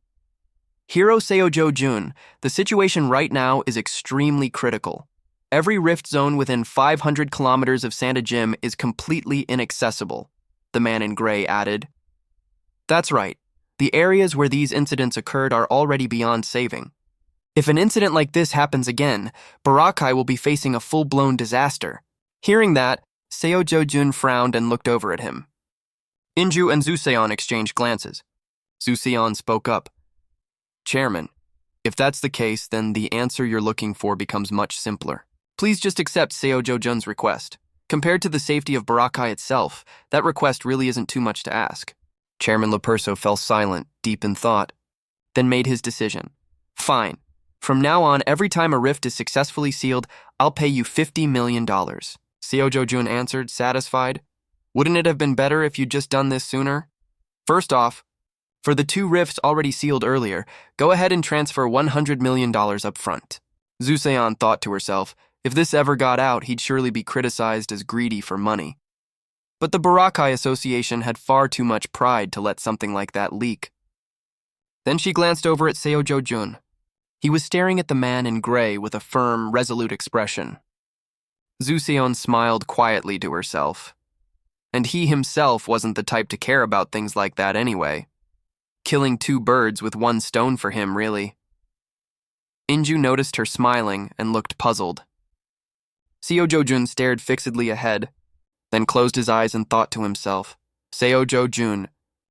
Hero Seo Jun, the situation right now is extremely critical. Every rift zone within 500 kilometers of Santa Jim is completely inaccessible, the man in gray added. That's right. The areas where these incidents occurred are already beyond saving. If an incident like this happens again, Barakai will be facing a full-blown disaster. Hearing that, Seo Jun frowned and looked over at him. Inju and Zuseon exchanged glances. Zuseon spoke up. Chairman, if that's the case, then the answer you're looking for becomes much simpler. Please just accept Seo Jun's request. Compared to the safety of Barakai itself, that request really isn't too much to ask. Chairman Leperso fell silent, deep in thought, then made his decision. Fine. From now on, every time a rift is successfully sealed, I'll pay you $50 million. Seo Jun answered, satisfied. Wouldn't it have been better if you'd just done this sooner? First off, for the 2 rifts already sealed earlier, go ahead and transfer $100 million up front. Zuseon thought to herself, if this ever got out, he'd surely be criticized as greedy for money. But the Barakai Association had far too much pride to let something like that leak. Then she glanced over at Seo Jun. He was staring at the man in gray with a firm, resolute expression. Zuseon smiled quietly to herself. And he himself wasn't the type to care about things like that anyway. Killing 2 birds with 1 stone for him, really. Inju noticed her smiling and looked puzzled. Seo Jun stared fixedly ahead, then closed his eyes and thought to himself, Seo Jun,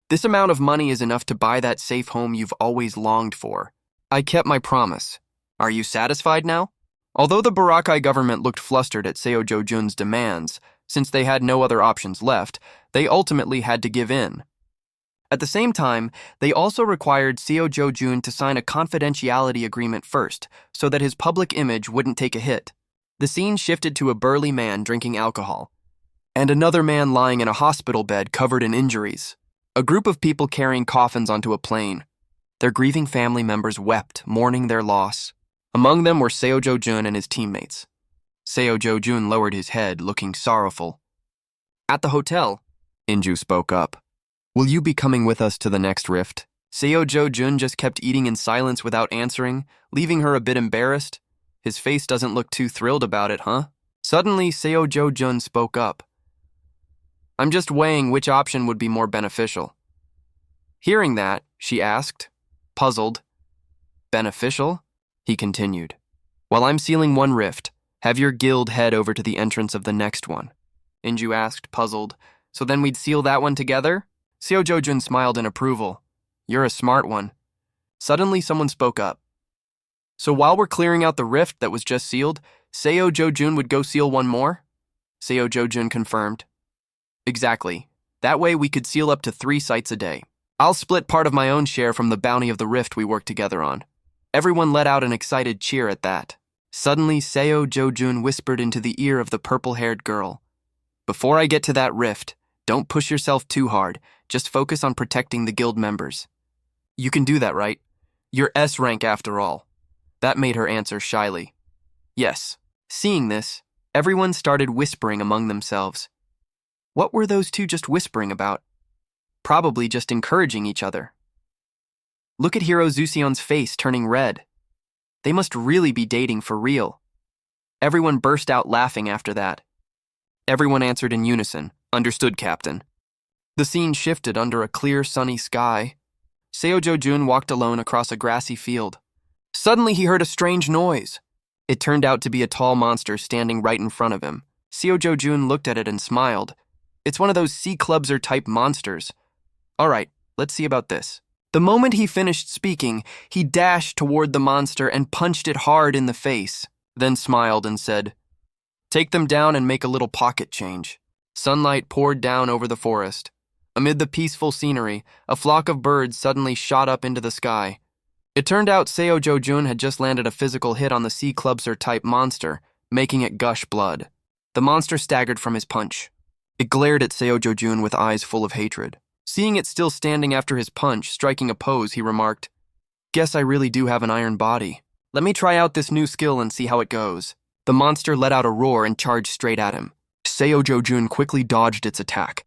this amount of money is enough to buy that safe home you've always longed for. I kept my promise. Are you satisfied now? Although the Barakai government looked flustered at Seo Jun's demands, since they had no other options left, they ultimately had to give in. At the same time, they also required Seo Jun to sign a confidentiality agreement first, so that his public image wouldn't take a hit. The scene shifted to a burly man drinking alcohol, and another man lying in a hospital bed covered in injuries. A group of people carrying coffins onto a plane. Their grieving family members wept, mourning their loss. Among them were Seo Jun and his teammates. Seo Jun lowered his head, looking sorrowful. At the hotel, Inju spoke up. Will you be coming with us to the next rift? Seo Jun just kept eating in silence without answering, leaving her a bit embarrassed. His face doesn't look too thrilled about it, huh? Suddenly, Seo Jun spoke up. I'm just weighing which option would be more beneficial. Hearing that, she asked, puzzled. Beneficial? He continued. While I'm sealing 1 rift, have your guild head over to the entrance of the next one. Inju asked, puzzled. So then we'd seal that one together? Seo Jun smiled in approval. You're a smart one. Suddenly, someone spoke up. So while we're clearing out the rift that was just sealed, Seo Jun would go seal 1 more? Seo Jun confirmed. Exactly. That way we could seal up to 3 sites a day. I'll split part of my own share from the bounty of the rift we worked together on. Everyone let out an excited cheer at that. Suddenly, Seo Jun whispered into the ear of the purple-haired girl. Before I get to that rift, don't push yourself too hard. Just focus on protecting the guild members. You can do that, right? You're S rank after all. That made her answer shyly. Yes. Seeing this, everyone started whispering among themselves. What were those 2 just whispering about? Probably just encouraging each other. Look at Hero Zuseon's face turning red. They must really be dating for real. Everyone burst out laughing after that. Everyone answered in unison, "Understood, Captain." The scene shifted under a clear, sunny sky. Seo-jo-jun walked alone across a grassy field. Suddenly he heard a strange noise. It turned out to be a tall monster standing right in front of him. Seo-jo-jun looked at it and smiled. It's one of those sea-clubser-type monsters. All right, let's see about this. The moment he finished speaking, he dashed toward the monster and punched it hard in the face, then smiled and said, "Take them down and make a little pocket change." Sunlight poured down over the forest. Amid the peaceful scenery, a flock of birds suddenly shot up into the sky. It turned out Seo-jo-jun had just landed a physical hit on the sea-clubser-type monster, making it gush blood. The monster staggered from his punch. It glared at Seo-jo-jun with eyes full of hatred. Seeing it still standing after his punch, striking a pose, he remarked, "Guess I really do have an iron body. Let me try out this new skill and see how it goes." The monster let out a roar and charged straight at him. Seo-jo-jun quickly dodged its attack,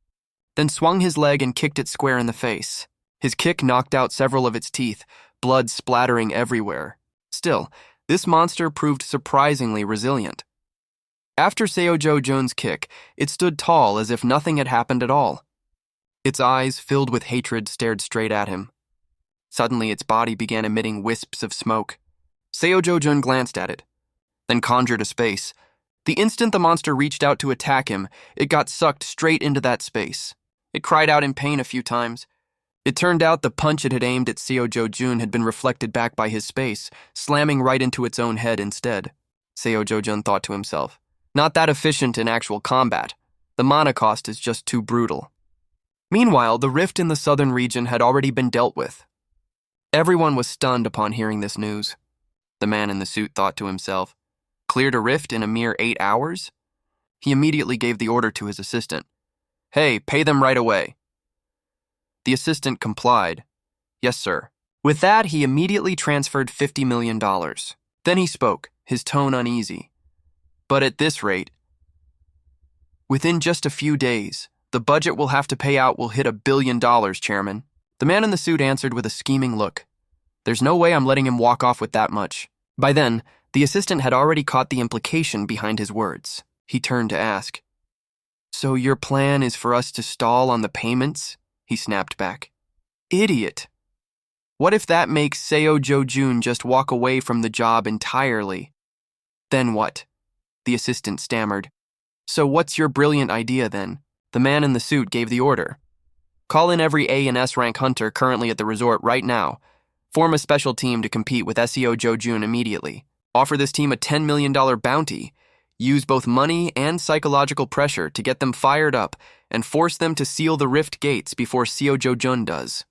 then swung his leg and kicked it square in the face. His kick knocked out several of its teeth, blood splattering everywhere. Still, this monster proved surprisingly resilient. After Seo-jo-jun's kick, it stood tall as if nothing had happened at all. Its eyes, filled with hatred, stared straight at him. Suddenly, its body began emitting wisps of smoke. Seo-jo-jun glanced at it, then conjured a space. The instant the monster reached out to attack him, it got sucked straight into that space. It cried out in pain a few times. It turned out the punch it had aimed at Seo-jo-jun had been reflected back by his space, slamming right into its own head instead. Seo-jo-jun thought to himself, "Not that efficient in actual combat. The mana cost is just too brutal." Meanwhile, the rift in the southern region had already been dealt with. Everyone was stunned upon hearing this news. The man in the suit thought to himself, "Cleared a rift in a mere 8 hours?" He immediately gave the order to his assistant. "Hey, pay them right away." The assistant complied. "Yes, sir." With that, he immediately transferred $50 million. Then he spoke, his tone uneasy. "But at this rate, within just a few days, the budget we'll have to pay out will hit $1 billion, Chairman." The man in the suit answered with a scheming look. "There's no way I'm letting him walk off with that much." By then, the assistant had already caught the implication behind his words. He turned to ask, "So your plan is for us to stall on the payments?" He snapped back. "Idiot. What if that makes Seo-jo-jun just walk away from the job entirely?" "Then what?" The assistant stammered. "So what's your brilliant idea then?" The man in the suit gave the order. "Call in every A and S rank hunter currently at the resort right now. Form a special team to compete with Seo-jo-jun immediately. Offer this team a $10 million bounty. Use both money and psychological pressure to get them fired up and force them to seal the rift gates before Seo-jo-jun does."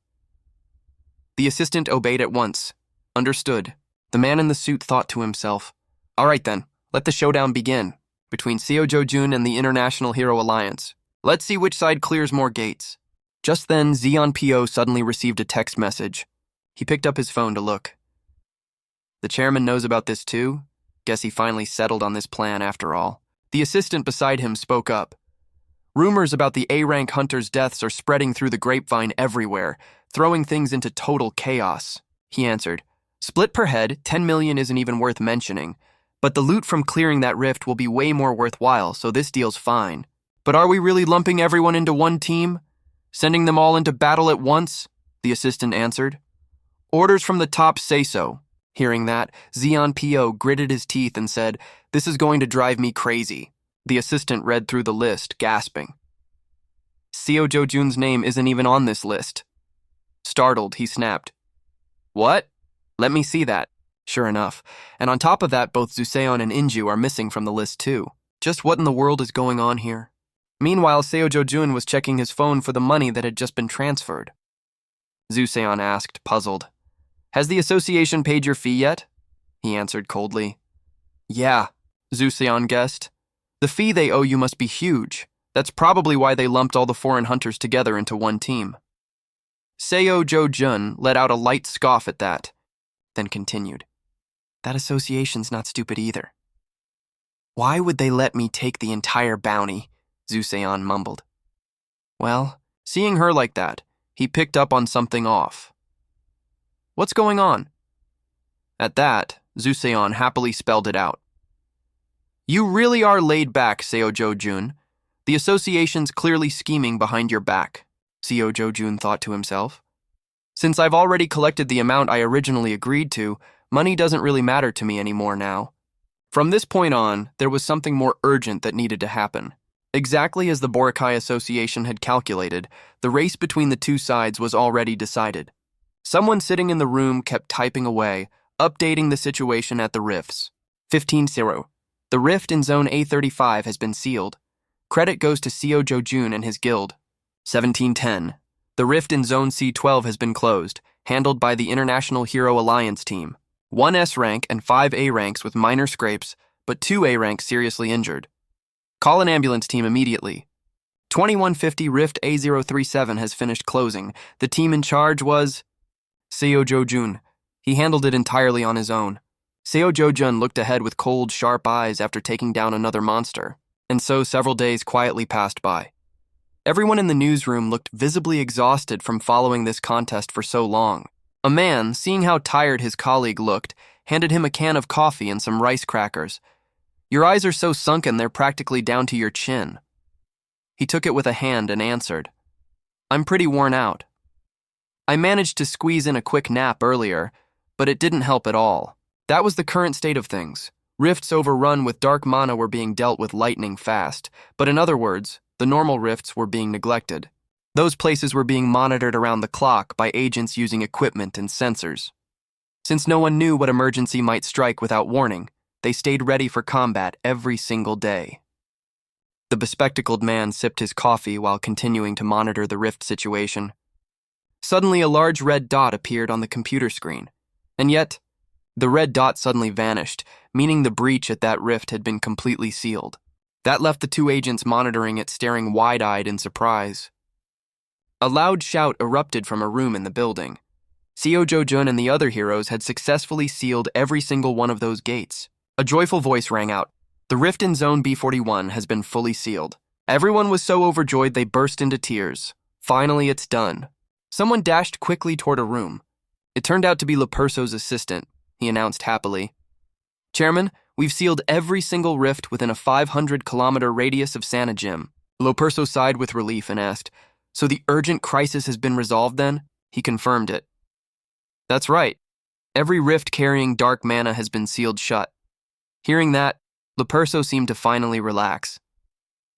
The assistant obeyed at once. "Understood." The man in the suit thought to himself, "All right then, let the showdown begin between Seo-jo-jun and the International Hero Alliance. Let's see which side clears more gates." Just then, Zeon P.O. suddenly received a text message. He picked up his phone to look. "The chairman knows about this too? Guess he finally settled on this plan after all." The assistant beside him spoke up. "Rumors about the A-rank hunters' deaths are spreading through the grapevine everywhere, throwing things into total chaos." He answered, "Split per head, 10 million isn't even worth mentioning, but the loot from clearing that rift will be way more worthwhile, so this deal's fine. But are we really lumping everyone into one team? Sending them all into battle at once?" The assistant answered. "Orders from the top say so." Hearing that, Zeon P.O. gritted his teeth and said, "This is going to drive me crazy." The assistant read through the list, gasping. Seo-jo-jun's name isn't even on this list. Startled, he snapped, "What? Let me see that." Sure enough, and on top of that, both Zuseon and Inju are missing from the list too. Just what in the world is going on here? Meanwhile, Seo-jo-jun was checking his phone for the money that had just been transferred. Zuseon asked, puzzled, "Has the association paid your fee yet?" He answered coldly. "Yeah," Zuseon guessed. "The fee they owe you must be huge. That's probably why they lumped all the foreign hunters together into one team." Seo-jo-jun let out a light scoff at that, then continued, "That association's not stupid either." "Why would they let me take the entire bounty?" Zuseon mumbled. Well, seeing her like that, he picked up on something off. "What's going on?" At that, Zuseon happily spelled it out. You really are laid back, Seo-jo-jun. The association's clearly scheming behind your back, Seo-jo-jun thought to himself. Since I've already collected the amount I originally agreed to, money doesn't really matter to me anymore now. From this point on, there was something more urgent that needed to happen. Exactly as the Boracay Association had calculated, the race between the two sides was already decided. Someone sitting in the room kept typing away, updating the situation at the rifts. 15-0. The rift in Zone A35 has been sealed. Credit goes to Seo-jo-jun and his guild. 17-10. The rift in Zone C12 has been closed, handled by the International Hero Alliance team. 1 S rank and 5 A ranks with minor scrapes, but 2 A ranks seriously injured. Call an ambulance team immediately. 2150 Rift A037 has finished closing. The team in charge was Seo-jo-jun. He handled it entirely on his own. Seo-jo-jun looked ahead with cold, sharp eyes after taking down another monster, and so several days quietly passed by. Everyone in the newsroom looked visibly exhausted from following this contest for so long. A man, seeing how tired his colleague looked, handed him a can of coffee and some rice crackers. Your eyes are so sunken they're practically down to your chin. He took it with a hand and answered, I'm pretty worn out. I managed to squeeze in a quick nap earlier, but it didn't help at all. That was the current state of things. Rifts overrun with dark mana were being dealt with lightning fast, but in other words, the normal rifts were being neglected. Those places were being monitored around the clock by agents using equipment and sensors. Since no one knew what emergency might strike without warning, they stayed ready for combat every single day. The bespectacled man sipped his coffee while continuing to monitor the rift situation. Suddenly, a large red dot appeared on the computer screen, and yet, the red dot suddenly vanished, meaning the breach at that rift had been completely sealed. That left the two agents monitoring it staring wide-eyed in surprise. A loud shout erupted from a room in the building. Seo-jo-jun and the other heroes had successfully sealed every single one of those gates. A joyful voice rang out. The rift in Zone B41 has been fully sealed. Everyone was so overjoyed they burst into tears. Finally, it's done. Someone dashed quickly toward a room. It turned out to be Leperso's assistant, he announced happily. Chairman, we've sealed every single rift within a 500-kilometer radius of Sanajim. Leperso sighed with relief and asked, So the urgent crisis has been resolved then? He confirmed it. That's right. Every rift carrying dark mana has been sealed shut. Hearing that, Leperso seemed to finally relax.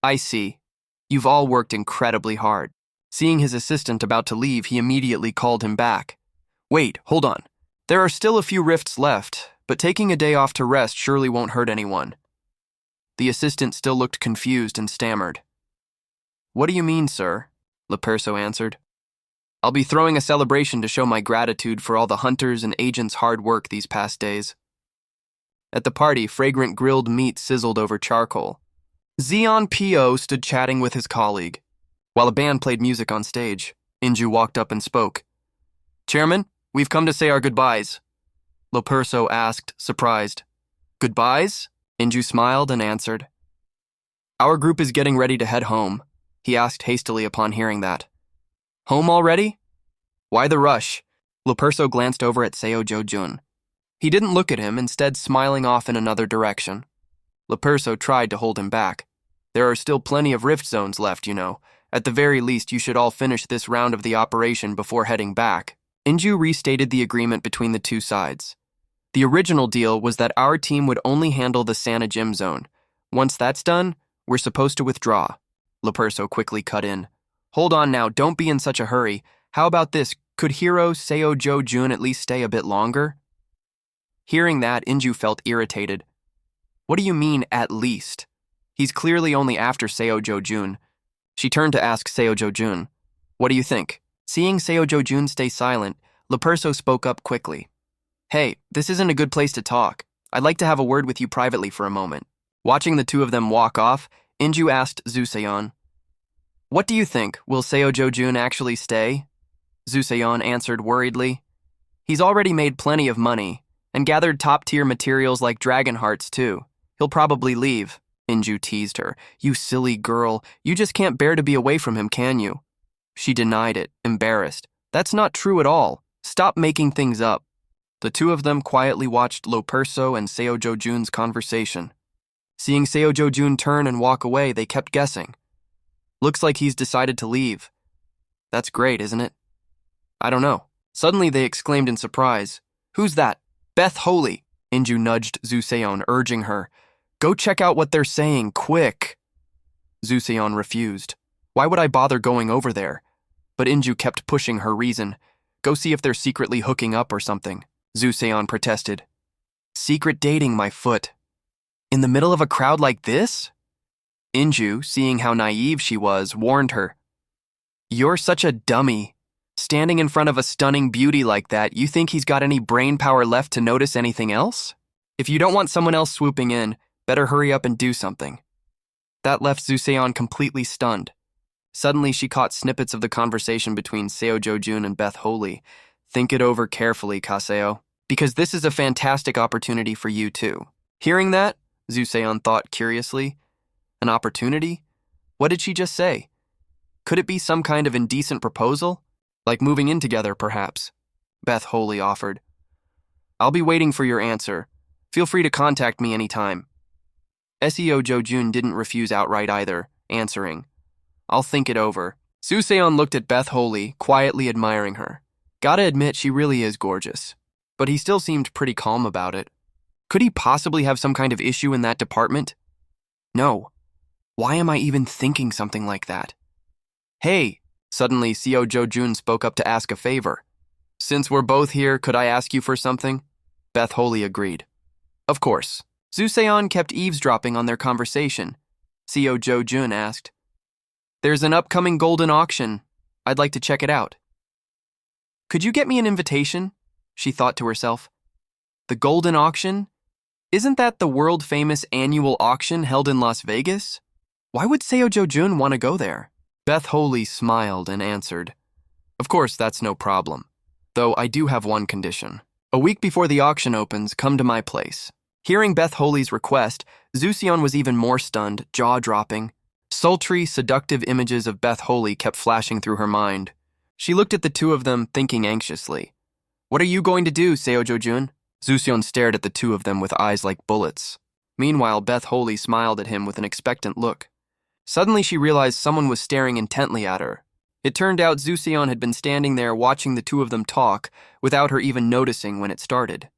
I see. You've all worked incredibly hard. Seeing his assistant about to leave, he immediately called him back. Wait, hold on. There are still a few rifts left, but taking a day off to rest surely won't hurt anyone. The assistant still looked confused and stammered. What do you mean, sir? Leperso answered. I'll be throwing a celebration to show my gratitude for all the hunters and agents' hard work these past days. At the party, fragrant grilled meat sizzled over charcoal. Zeon P.O. stood chatting with his colleague. While a band played music on stage, Inju walked up and spoke. Chairman, we've come to say our goodbyes. Leperso asked, surprised. Goodbyes? Inju smiled and answered. Our group is getting ready to head home, he asked hastily upon hearing that. Home already? Why the rush? Leperso glanced over at Seo-jo-jun. He didn't look at him, instead smiling off in another direction. Leperso tried to hold him back. There are still plenty of rift zones left, you know. At the very least, you should all finish this round of the operation before heading back. Inju restated the agreement between the two sides. The original deal was that our team would only handle the Sanajim zone. Once that's done, we're supposed to withdraw. Leperso quickly cut in. Hold on now, don't be in such a hurry. How about this? Could hero Seo-jo-jun at least stay a bit longer? Hearing that, Inju felt irritated. What do you mean, at least? He's clearly only after Seo-jo-jun. She turned to ask Seo-jo-jun. What do you think? Seeing Seo-jo-jun stay silent, Leperso spoke up quickly. Hey, this isn't a good place to talk. I'd like to have a word with you privately for a moment. Watching the two of them walk off, Inju asked Zuseon. What do you think? Will Seo-jo-jun actually stay? Zuseon answered worriedly. He's already made plenty of money, and gathered top-tier materials like dragon hearts, too. He'll probably leave. Inju teased her. You silly girl, you just can't bear to be away from him, can you? She denied it, embarrassed. That's not true at all. Stop making things up. The two of them quietly watched Lo Perso and Seo Jo-jun's conversation. Seeing Seo Jo-jun turn and walk away, they kept guessing. Looks like he's decided to leave. That's great, isn't it? I don't know. Suddenly they exclaimed in surprise. Who's that? Beth Holy. Inju nudged Zhu Seon, urging her. Go check out what they're saying, quick. Zhu Seon refused. Why would I bother going over there? But Inju kept pushing her reason. Go see if they're secretly hooking up or something. Zhu Seon protested. Secret dating, my foot. In the middle of a crowd like this? Inju, seeing how naive she was, warned her. You're such a dummy. Standing in front of a stunning beauty like that, you think he's got any brain power left to notice anything else? If you don't want someone else swooping in, better hurry up and do something. That left Zhu Seon completely stunned. Suddenly, she caught snippets of the conversation between Seo Jo-jun and Beth Holy. Think it over carefully, Kaseo, because this is a fantastic opportunity for you too. Hearing that, Zhu Seon thought curiously. An opportunity? What did she just say? Could it be some kind of indecent proposal? Like moving in together, perhaps? Beth Holy offered. I'll be waiting for your answer. Feel free to contact me anytime. Seo Jo-jun didn't refuse outright either, answering. I'll think it over. Zhu Seon looked at Beth Holy, quietly admiring her. Gotta admit, she really is gorgeous. But he still seemed pretty calm about it. Could he possibly have some kind of issue in that department? No. Why am I even thinking something like that? Hey, suddenly Seo Jo-jun spoke up to ask a favor. Since we're both here, could I ask you for something? Beth Holy agreed. Of course. Zhu Seon kept eavesdropping on their conversation. Seo Jo-jun asked, There's an upcoming golden auction. I'd like to check it out. Could you get me an invitation? She thought to herself. The golden auction? Isn't that the world-famous annual auction held in Las Vegas? Why would Seo Jo-jun want to go there? Beth Holy smiled and answered, Of course, that's no problem. Though I do have one condition. A week before the auction opens, come to my place. Hearing Beth Holy's request, Zhu Seon was even more stunned, jaw-dropping. Sultry, seductive images of Beth Holy kept flashing through her mind. She looked at the two of them, thinking anxiously. What are you going to do, Seo Jo-jun? Zhu Seon stared at the two of them with eyes like bullets. Meanwhile, Beth Holy smiled at him with an expectant look. Suddenly, she realized someone was staring intently at her. It turned out Zhu Seon had been standing there watching the two of them talk without her even noticing when it started.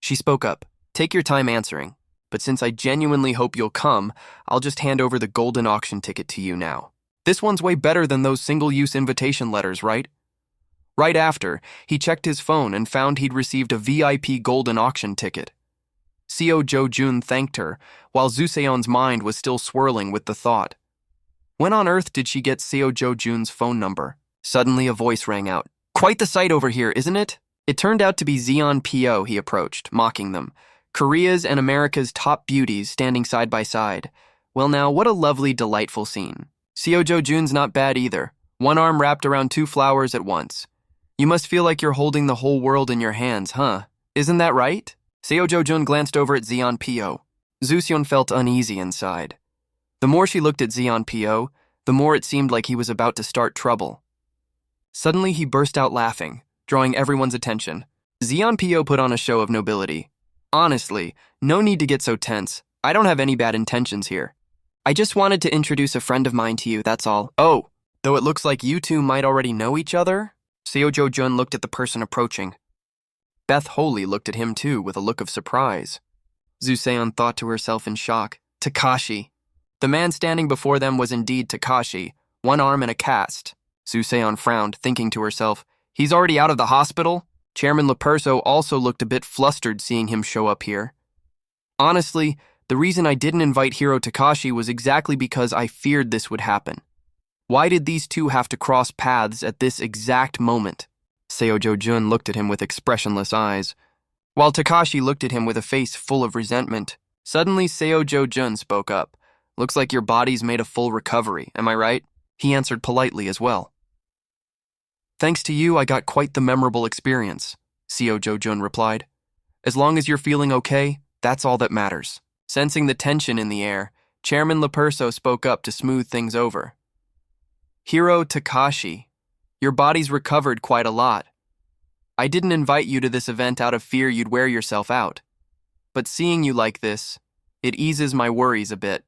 She spoke up. Take your time answering, but since I genuinely hope you'll come, I'll just hand over the golden auction ticket to you now. This one's way better than those single-use invitation letters, right? Right after, he checked his phone and found he'd received a VIP golden auction ticket. Seo Jo-jun thanked her, while Zhu Seon's mind was still swirling with the thought. When on earth did she get Seo Jo-jun's phone number? Suddenly a voice rang out. Quite the sight over here, isn't it? It turned out to be Zeon Po he approached, mocking them. Korea's and America's top beauties standing side by side. Well now, what a lovely, delightful scene. Seo Jo-jun's not bad either. One arm wrapped around two flowers at once. You must feel like you're holding the whole world in your hands, huh? Isn't that right? Seo Jo-jun glanced over at Zeon Po. Zhu Seon felt uneasy inside. The more she looked at Zeon Po, the more it seemed like he was about to start trouble. Suddenly he burst out laughing, drawing everyone's attention. Zeon Po put on a show of nobility. Honestly, no need to get so tense. I don't have any bad intentions here. I just wanted to introduce a friend of mine to you, that's all. Oh, though it looks like you two might already know each other? Seo Jo-jun looked at the person approaching. Beth Holy looked at him too with a look of surprise. Zhu Seon thought to herself in shock. Takashi. The man standing before them was indeed Takashi, one arm in a cast. Zhu Seon frowned, thinking to herself, he's already out of the hospital? Chairman Lo Perso also looked a bit flustered seeing him show up here. Honestly, the reason I didn't invite Hiro Takashi was exactly because I feared this would happen. Why did these two have to cross paths at this exact moment? Seo Jo-jun looked at him with expressionless eyes, while Takashi looked at him with a face full of resentment. Suddenly, Seo Jo-jun spoke up. Looks like your body's made a full recovery, am I right? He answered politely as well. Thanks to you, I got quite the memorable experience, Seo Jo-jun replied. As long as you're feeling okay, that's all that matters. Sensing the tension in the air, Chairman Lo Perso spoke up to smooth things over. Hiro Takashi, your body's recovered quite a lot. I didn't invite you to this event out of fear you'd wear yourself out. But seeing you like this, it eases my worries a bit.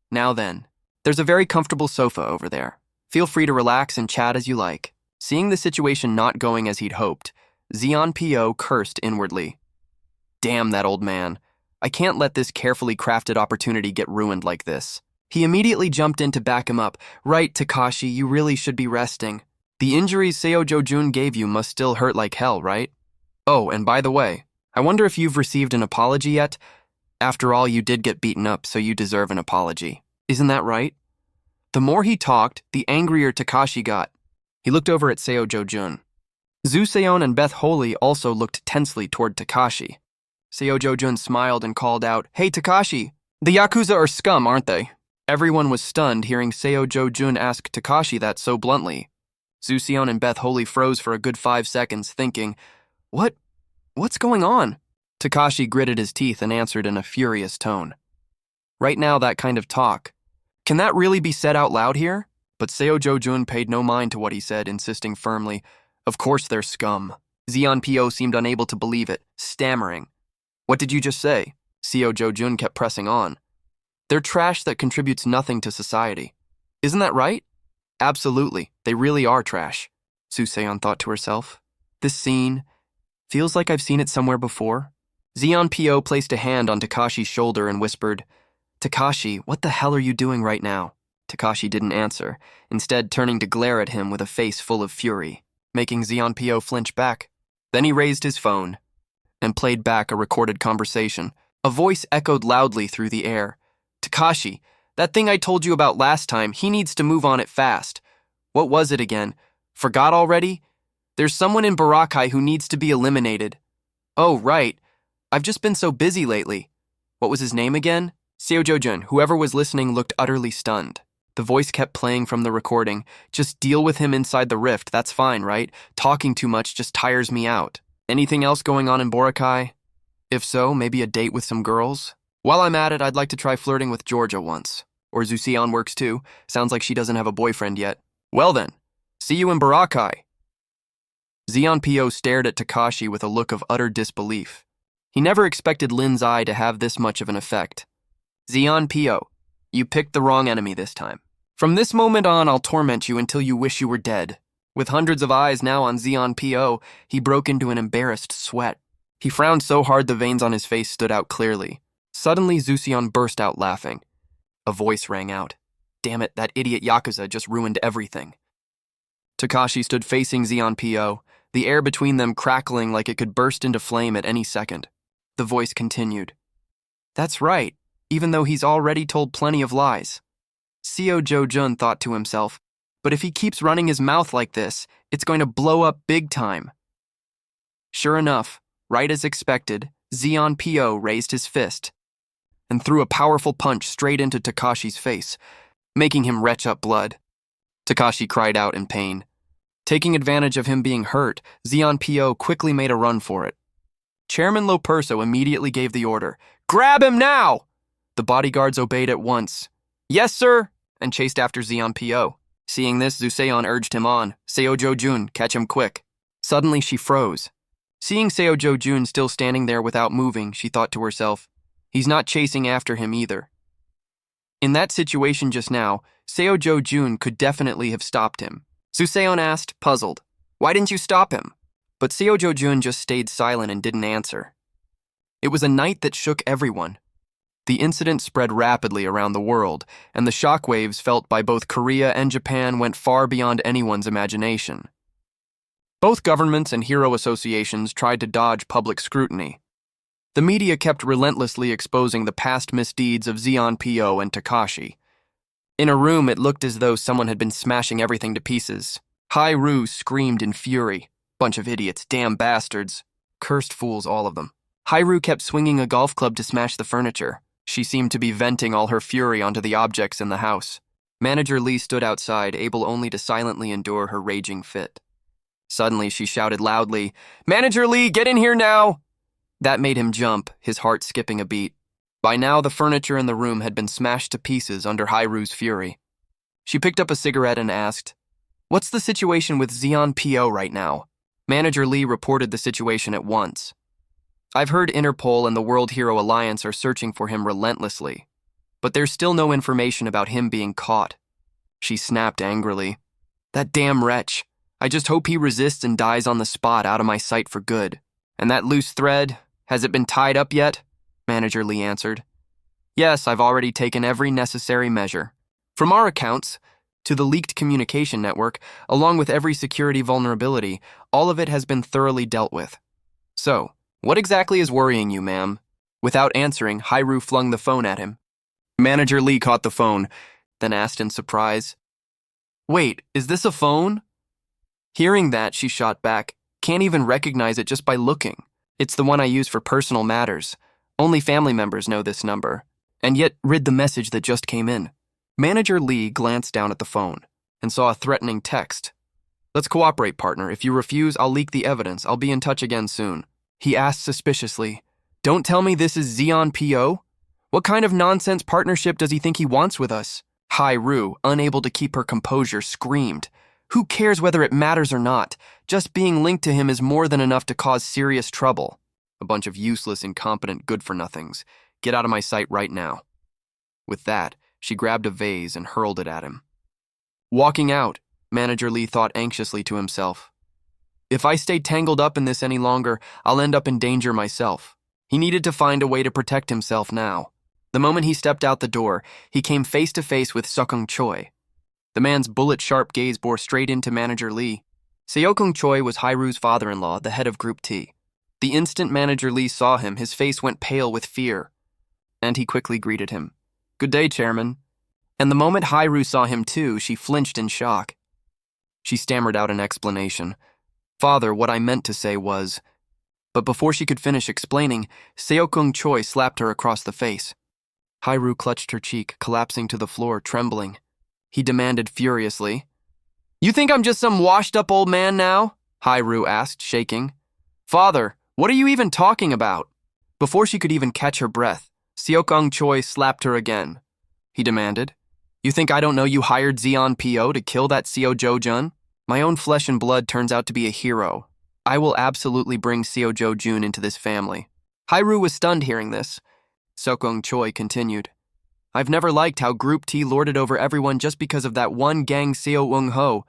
Now then, there's a very comfortable sofa over there. Feel free to relax and chat as you like. Seeing the situation not going as he'd hoped, Zeon P.O. cursed inwardly. Damn that old man. I can't let this carefully crafted opportunity get ruined like this. He immediately jumped in to back him up. Right, Takashi, you really should be resting. The injuries Seo-jo-jun gave you must still hurt like hell, right? Oh, and by the way, I wonder if you've received an apology yet? After all, you did get beaten up, so you deserve an apology. Isn't that right? The more he talked, the angrier Takashi got. He looked over at Seo-jo-jun. Zuseon and Beth Holy also looked tensely toward Takashi. Seo-jo-jun smiled and called out, Hey Takashi, the Yakuza are scum, aren't they? Everyone was stunned hearing Seo-jo-jun ask Takashi that so bluntly. Zuseon and Beth Holy froze for a good 5 seconds, thinking, What's going on? Takashi gritted his teeth and answered in a furious tone. Right now, that kind of talk. Can that really be said out loud here? But Seo-jo-jun paid no mind to what he said, insisting firmly, Of course they're scum. Zeon P.O. seemed unable to believe it, stammering. What did you just say? Seo-jo-jun kept pressing on. They're trash that contributes nothing to society. Isn't that right? Absolutely, they really are trash, Suseon thought to herself. This scene feels like I've seen it somewhere before. Zeon P.O. placed a hand on Takashi's shoulder and whispered, Takashi, what the hell are you doing right now? Takashi didn't answer, instead turning to glare at him with a face full of fury, making Zeon P.O. flinch back. Then he raised his phone and played back a recorded conversation. A voice echoed loudly through the air. Takashi, that thing I told you about last time, he needs to move on it fast. What was it again? Forgot already? There's someone in Barakai who needs to be eliminated. Oh, right. I've just been so busy lately. What was his name again? Seo-jo-jun. Whoever was listening looked utterly stunned. The voice kept playing from the recording. Just deal with him inside the rift, that's fine, right? Talking too much just tires me out. Anything else going on in Boracay? If so, maybe a date with some girls? While I'm at it, I'd like to try flirting with Georgia once. Or Zuseon works too. Sounds like she doesn't have a boyfriend yet. Well then, see you in Boracay. Zeon P.O. stared at Takashi with a look of utter disbelief. He never expected Lin's eye to have this much of an effect. Zeon P.O., you picked the wrong enemy this time. From this moment on, I'll torment you until you wish you were dead. With hundreds of eyes now on Zeon P.O., he broke into an embarrassed sweat. He frowned so hard the veins on his face stood out clearly. Suddenly, Zuseon burst out laughing. A voice rang out. Damn it, that idiot Yakuza just ruined everything. Takashi stood facing Zeon P.O., the air between them crackling like it could burst into flame at any second. The voice continued. That's right, even though he's already told plenty of lies. Seo-jo-jun thought to himself, but if he keeps running his mouth like this, it's going to blow up big time. Sure enough, right as expected, Zeon P.O. raised his fist and threw a powerful punch straight into Takashi's face, making him retch up blood. Takashi cried out in pain. Taking advantage of him being hurt, Zeon P.O. quickly made a run for it. Chairman Loperso immediately gave the order, Grab him now! The bodyguards obeyed at once. Yes, sir, and chased after Zeon P.O. Seeing this, Zuseon urged him on. Seo-jo-jun, catch him quick. Suddenly, she froze. Seeing Seo-jo-jun still standing there without moving, she thought to herself, he's not chasing after him either. In that situation just now, Seo-jo-jun could definitely have stopped him. Zuseon asked, puzzled, Why didn't you stop him? But Seo-jo-jun just stayed silent and didn't answer. It was a night that shook everyone. The incident spread rapidly around the world, and the shockwaves felt by both Korea and Japan went far beyond anyone's imagination. Both governments and hero associations tried to dodge public scrutiny. The media kept relentlessly exposing the past misdeeds of Zeon P.O. and Takashi. In a room, it looked as though someone had been smashing everything to pieces. Hai-Ru screamed in fury. Bunch of idiots, damn bastards. Cursed fools, all of them. Hai-Ru kept swinging a golf club to smash the furniture. She seemed to be venting all her fury onto the objects in the house. Manager Lee stood outside, able only to silently endure her raging fit. Suddenly, she shouted loudly, Manager Lee, get in here now! That made him jump, his heart skipping a beat. By now, the furniture in the room had been smashed to pieces under Hai-Ru's fury. She picked up a cigarette and asked, What's the situation with Zeon P.O. right now? Manager Lee reported the situation at once. I've heard Interpol and the World Hero Alliance are searching for him relentlessly, but there's still no information about him being caught. She snapped angrily. That damn wretch. I just hope he resists and dies on the spot out of my sight for good. And that loose thread, has it been tied up yet? Manager Lee answered. Yes, I've already taken every necessary measure. From our accounts, to the leaked communication network, along with every security vulnerability, all of it has been thoroughly dealt with. So, what exactly is worrying you, ma'am? Without answering, Hairu flung the phone at him. Manager Lee caught the phone, then asked in surprise, Wait, is this a phone? Hearing that, she shot back. Can't even recognize it just by looking. It's the one I use for personal matters. Only family members know this number. And yet, read the message that just came in. Manager Lee glanced down at the phone and saw a threatening text. Let's cooperate, partner. If you refuse, I'll leak the evidence. I'll be in touch again soon. He asked suspiciously, Don't tell me this is Xeon PO? What kind of nonsense partnership does he think he wants with us? Hairu, unable to keep her composure, screamed. Who cares whether it matters or not? Just being linked to him is more than enough to cause serious trouble. A bunch of useless, incompetent good-for-nothings. Get out of my sight right now. With that, she grabbed a vase and hurled it at him. Walking out, Manager Lee thought anxiously to himself. If I stay tangled up in this any longer, I'll end up in danger myself. He needed to find a way to protect himself now. The moment he stepped out the door, he came face to face with Seokung Choi. The man's bullet-sharp gaze bore straight into Manager Lee. Seokung Choi was Hairu's father-in-law, the head of Group T. The instant Manager Lee saw him, his face went pale with fear. And he quickly greeted him. Good day, Chairman. And the moment Hairu saw him too, she flinched in shock. She stammered out an explanation. Father, what I meant to say was... But before she could finish explaining, Seokung Choi slapped her across the face. Hairu clutched her cheek, collapsing to the floor, trembling. He demanded furiously. You think I'm just some washed-up old man now? Hairu asked, shaking. Father, what are you even talking about? Before she could even catch her breath, Seokung Choi slapped her again. He demanded. You think I don't know you hired Xeon PO to kill that Seo Jo-jun? My own flesh and blood turns out to be a hero. I will absolutely bring Seo Jo-jun into this family. Hairu was stunned hearing this. Seokung Choi continued. I've never liked how Group T lorded over everyone just because of that one gang Seo Eung-ho.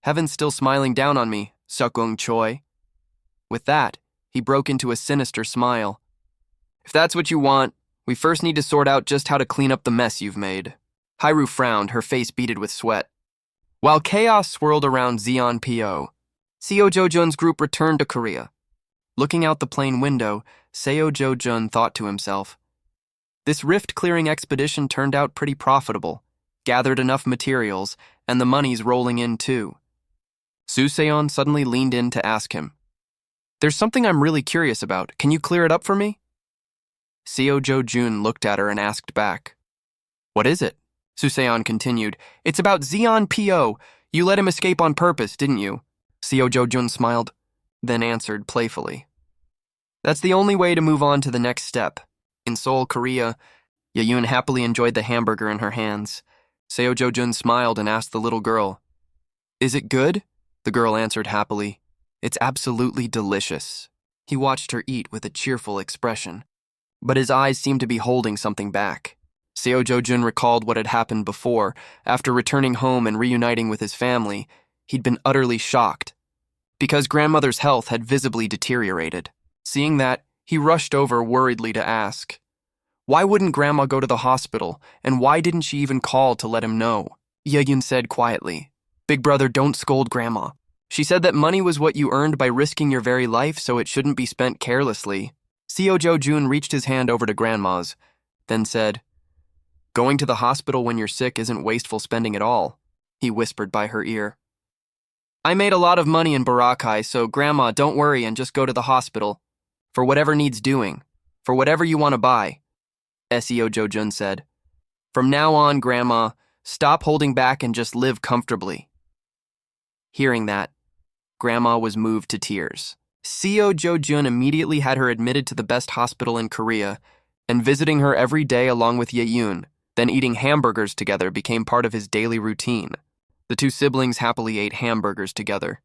Heaven's still smiling down on me, Seokung Choi. With that, he broke into a sinister smile. If that's what you want, we first need to sort out just how to clean up the mess you've made. Hairu frowned, her face beaded with sweat. While chaos swirled around Xeon PO, Seo Jo-jun's group returned to Korea. Looking out the plane window, Seo Jo-jun thought to himself, this rift-clearing expedition turned out pretty profitable, gathered enough materials, and the money's rolling in too. Soo Se-on suddenly leaned in to ask him, There's something I'm really curious about. Can you clear it up for me? Seo Jo-jun looked at her and asked back, What is it? Soo Se-on continued, It's about Xeon PO. You let him escape on purpose, didn't you? Seo Jo-jun smiled, then answered playfully. That's the only way to move on to the next step. In Seoul, Korea, Ye-yoon happily enjoyed the hamburger in her hands. Seo Jo-jun smiled and asked the little girl, Is it good? The girl answered happily, It's absolutely delicious. He watched her eat with a cheerful expression, but his eyes seemed to be holding something back. Seo Jo-jun recalled what had happened before. After returning home and reuniting with his family, he'd been utterly shocked, because grandmother's health had visibly deteriorated. Seeing that, he rushed over worriedly to ask, Why wouldn't Grandma go to the hospital, and why didn't she even call to let him know? Ye-yoon said quietly, Big brother, don't scold Grandma. She said that money was what you earned by risking your very life, so it shouldn't be spent carelessly. Seo Jo-jun reached his hand over to Grandma's, then said, Going to the hospital when you're sick isn't wasteful spending at all, he whispered by her ear. I made a lot of money in Boracay, so Grandma, don't worry and just go to the hospital. For whatever needs doing. For whatever you want to buy, Seo Jo-jun said. From now on, Grandma, stop holding back and just live comfortably. Hearing that, Grandma was moved to tears. Seo Jo-jun immediately had her admitted to the best hospital in Korea, and visiting her every day along with Ye-yoon, then eating hamburgers together became part of his daily routine. The two siblings happily ate hamburgers together.